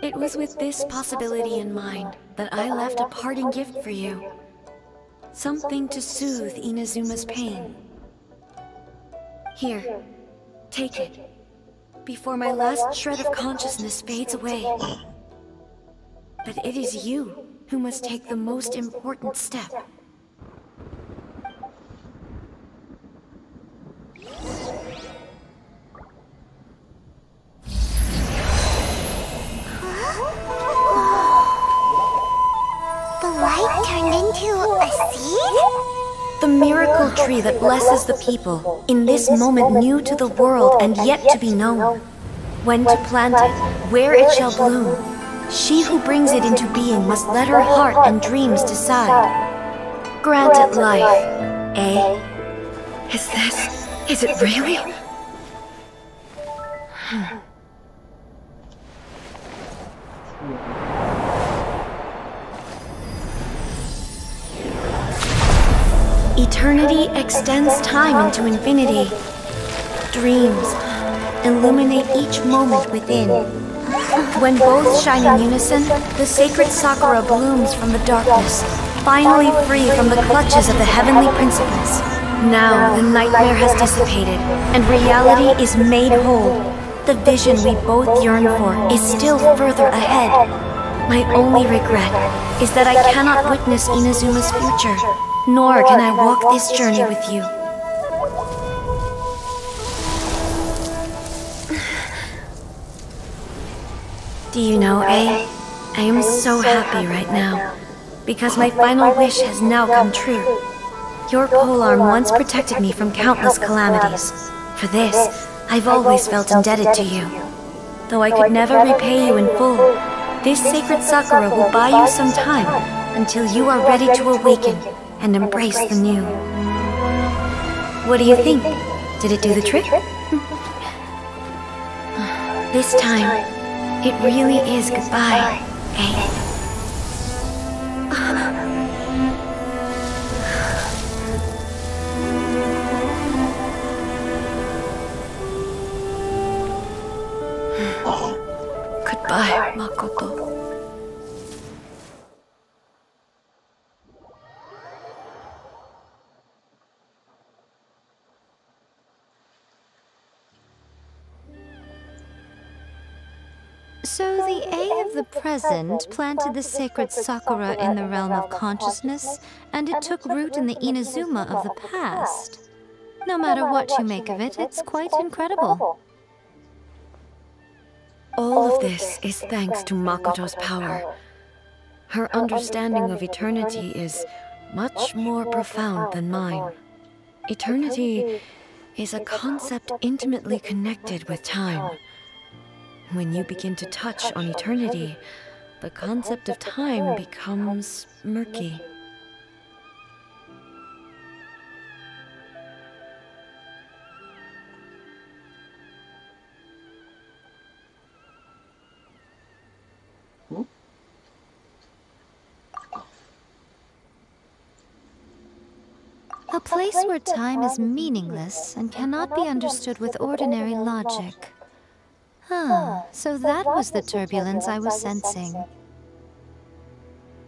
It was with this possibility in mind that I left a parting gift for you. Something to soothe Inazuma's pain. Here, take it, before my last shred of consciousness fades away. But it is you who must take the most important step. The light turned into a seed? The miracle tree that blesses the people, in this moment new to the world and yet to be known. When to plant it, where it shall bloom. She who brings it into being must let her heart and dreams decide. Grant it life, eh? Is it really? Eternity extends time into infinity. Dreams illuminate each moment within. When both shine in unison, the sacred Sakura blooms from the darkness, finally free from the clutches of the heavenly principles. Now the nightmare has dissipated, and reality is made whole. The vision we both yearn for is still further ahead. My only regret is that I cannot witness Inazuma's future, nor can I walk this journey with you. Do you know, A? I am so happy right now, because my final wish has now come true. Your polearm once protected me from countless calamities. For this, I've always felt indebted to you. Though I could never repay you in full, this sacred Sakura will buy you some time until you are ready to awaken and embrace the new. What do you think? Did it do the trick? This time, it really is goodbye, eh? Goodbye, Makoto. So the A of the present planted the sacred Sakura in the realm of consciousness, and it took root in the Inazuma of the past. No matter what you make of it, it's quite incredible. All of this is thanks to Makoto's power. Her understanding of eternity is much more profound than mine. Eternity is a concept intimately connected with time. When you begin to touch on eternity, the concept of time becomes murky. A place where time is meaningless and cannot be understood with ordinary logic. Ah, so that was the turbulence I was sensing.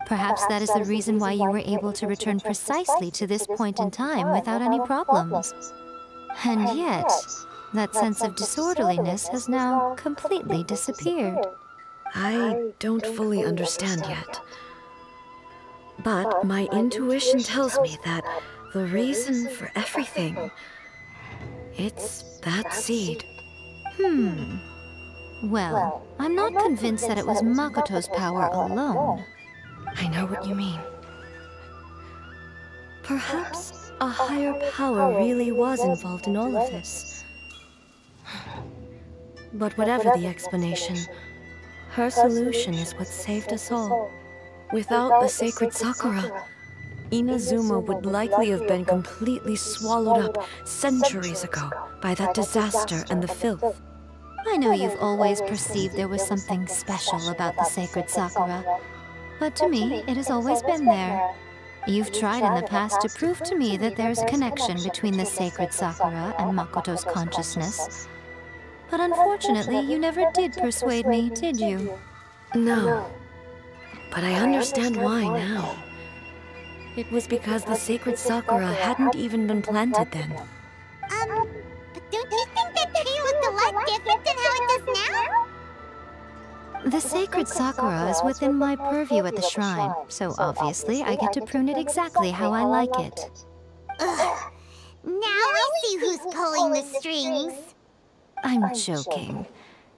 Perhaps that is the reason why you were able to return precisely to this point in time without any problems. And yet, that sense of disorderliness has now completely disappeared. I don't fully understand yet. But my intuition tells me that the reason for everything, it's that seed. Well, I'm not convinced that it was Makoto's power alone. I know what you mean. Perhaps a higher power really was involved in all of this. But whatever the explanation, her solution is what saved us all. Without the sacred Sakura, Inazuma would likely have been completely swallowed up centuries ago by that disaster and the filth. I know you've always perceived there was something special about the sacred Sakura, but to me, it has always been there. You've tried in the past to prove to me that there's a connection between the sacred Sakura and Makoto's consciousness. But unfortunately, you never did persuade me, did you? No. But I understand why now. It was because the sacred Sakura hadn't even been planted then. But don't you think that tree looked a lot different than how it does now? The sacred Sakura is within my purview at the shrine, so obviously I get to prune it exactly how I like it. Ugh. Now I see who's pulling the strings. I'm joking.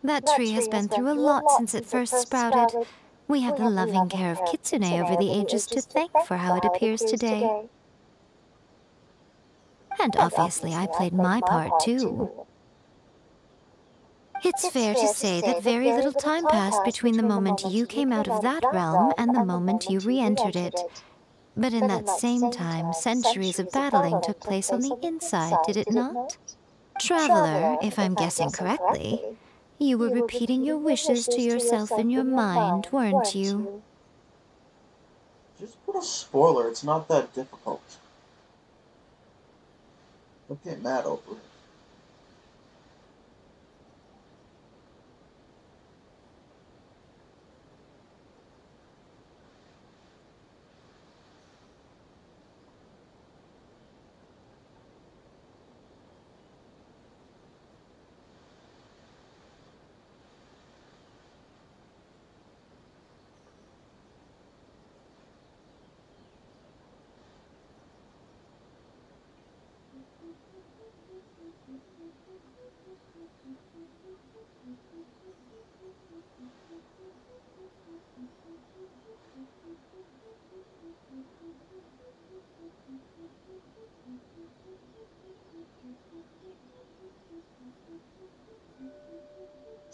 That tree has been through a lot since it first sprouted. We have the loving care of Kitsune over the ages to thank for how it appears today. And obviously I played my part too. It's fair to say that very little time passed between the moment you came out of that realm and the moment you re-entered it. But in that same time, centuries of battling took place on the inside, did it not? Traveler, if I'm guessing correctly, you were repeating your wishes to yourself in your mind, weren't you? Just put a spoiler, it's not that difficult. Don't get mad over it.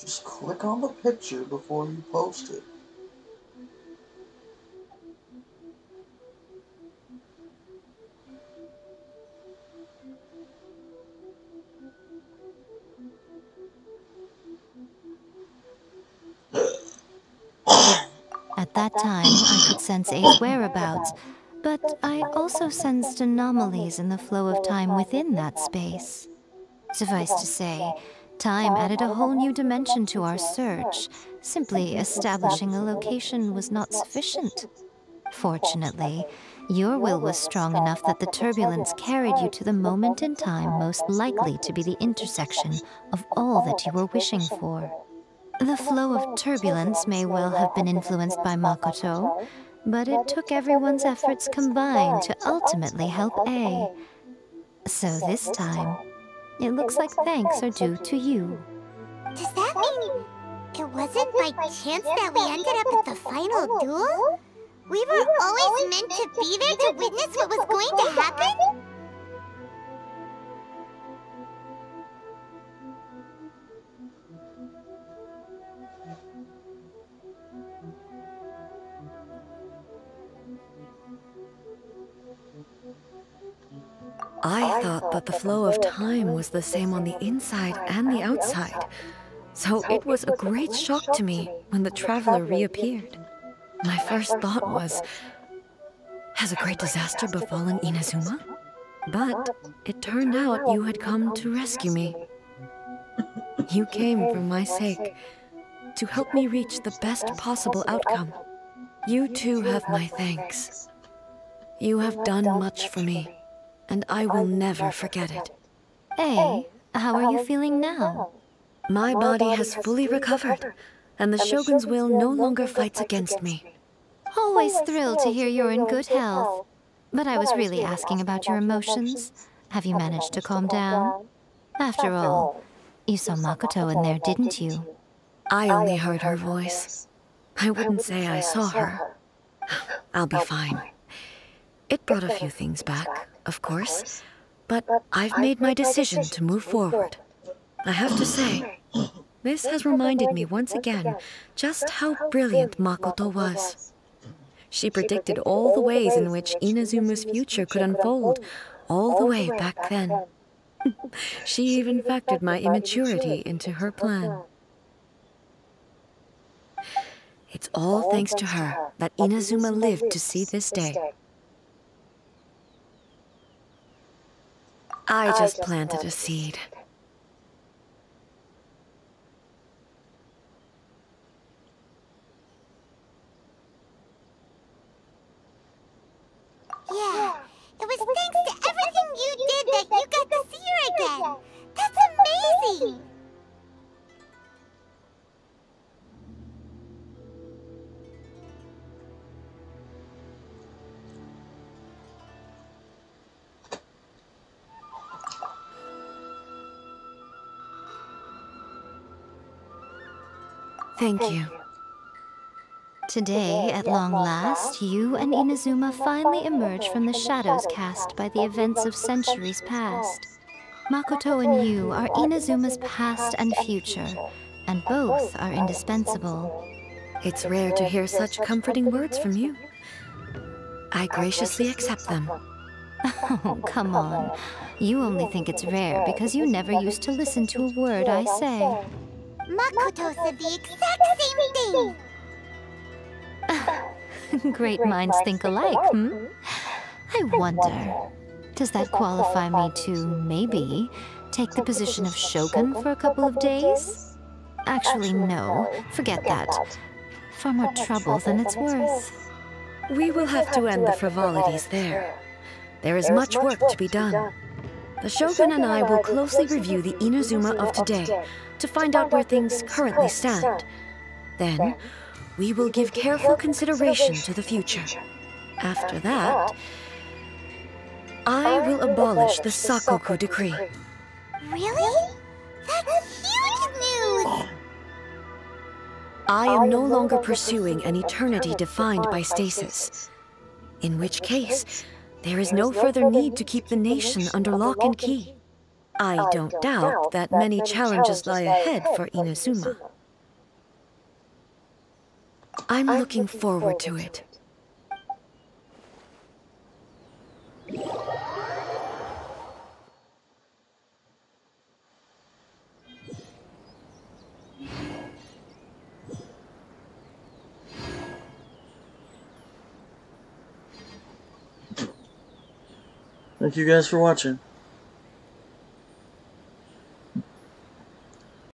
Just click on the picture before you post it. At that time, I could sense A's whereabouts, but I also sensed anomalies in the flow of time within that space. Suffice to say, time added a whole new dimension to our search. Simply establishing a location was not sufficient. Fortunately, your will was strong enough that the turbulence carried you to the moment in time most likely to be the intersection of all that you were wishing for. The flow of turbulence may well have been influenced by Makoto, but it took everyone's efforts combined to ultimately help A. So this time, it looks like thanks are due to you. Does that mean it wasn't by chance that we ended up at the final duel? We were always meant to be there to witness what was going to happen? I thought that the flow of time was the same on the inside and the outside, so it was a great shock to me when the traveler reappeared. My first thought was, has a great disaster befallen Inazuma? But it turned out you had come to rescue me. You came for my sake, to help me reach the best possible outcome. You too have my thanks. You have done much for me, and I will never forget it. Hey, how are you feeling now? My body has fully recovered, and the Shogun's will no longer fights against me. Always thrilled to hear you're in good health. But I was really asking about your emotions. Have you managed to calm down? After all, you saw Makoto in there, didn't you? I only heard her voice. I wouldn't say I saw her. I'll be fine. It brought a few things back, of course, but I've made my decision to move forward. I have to say, this has reminded me once again just how brilliant Makoto was. She predicted all the ways in which Inazuma's future could unfold, all the way back then. She even factored my immaturity into her plan. It's all thanks to her that Inazuma lived to see this day. I just planted a seed. Yeah, it was thanks to everything you did that you got to see her again. That's amazing! Thank you. Today, at long last, you and Inazuma finally emerge from the shadows cast by the events of centuries past. Makoto and you are Inazuma's past and future, and both are indispensable. It's rare to hear such comforting words from you. I graciously accept them. Oh, come on. You only think it's rare because you never used to listen to a word I say. Makoto said the exact same thing! Great minds think alike, hmm? I wonder, does that qualify me to, maybe, take the position of Shogun for a couple of days? Actually, no. Forget that. Far more trouble than it's worth. We will have to end the frivolities there. There is much work to be done. The Shogun and I will closely review the Inazuma of today to find out where things currently stand. Then, we will give careful consideration to the future. After that, I will abolish the Sakoku Decree. Really? That's huge news! I am no longer pursuing an eternity defined by stasis. In which case, there is no further need to keep the nation under lock and key. I don't doubt that many challenges lie ahead for Inazuma. I'm looking forward to it. Thank you guys for watching.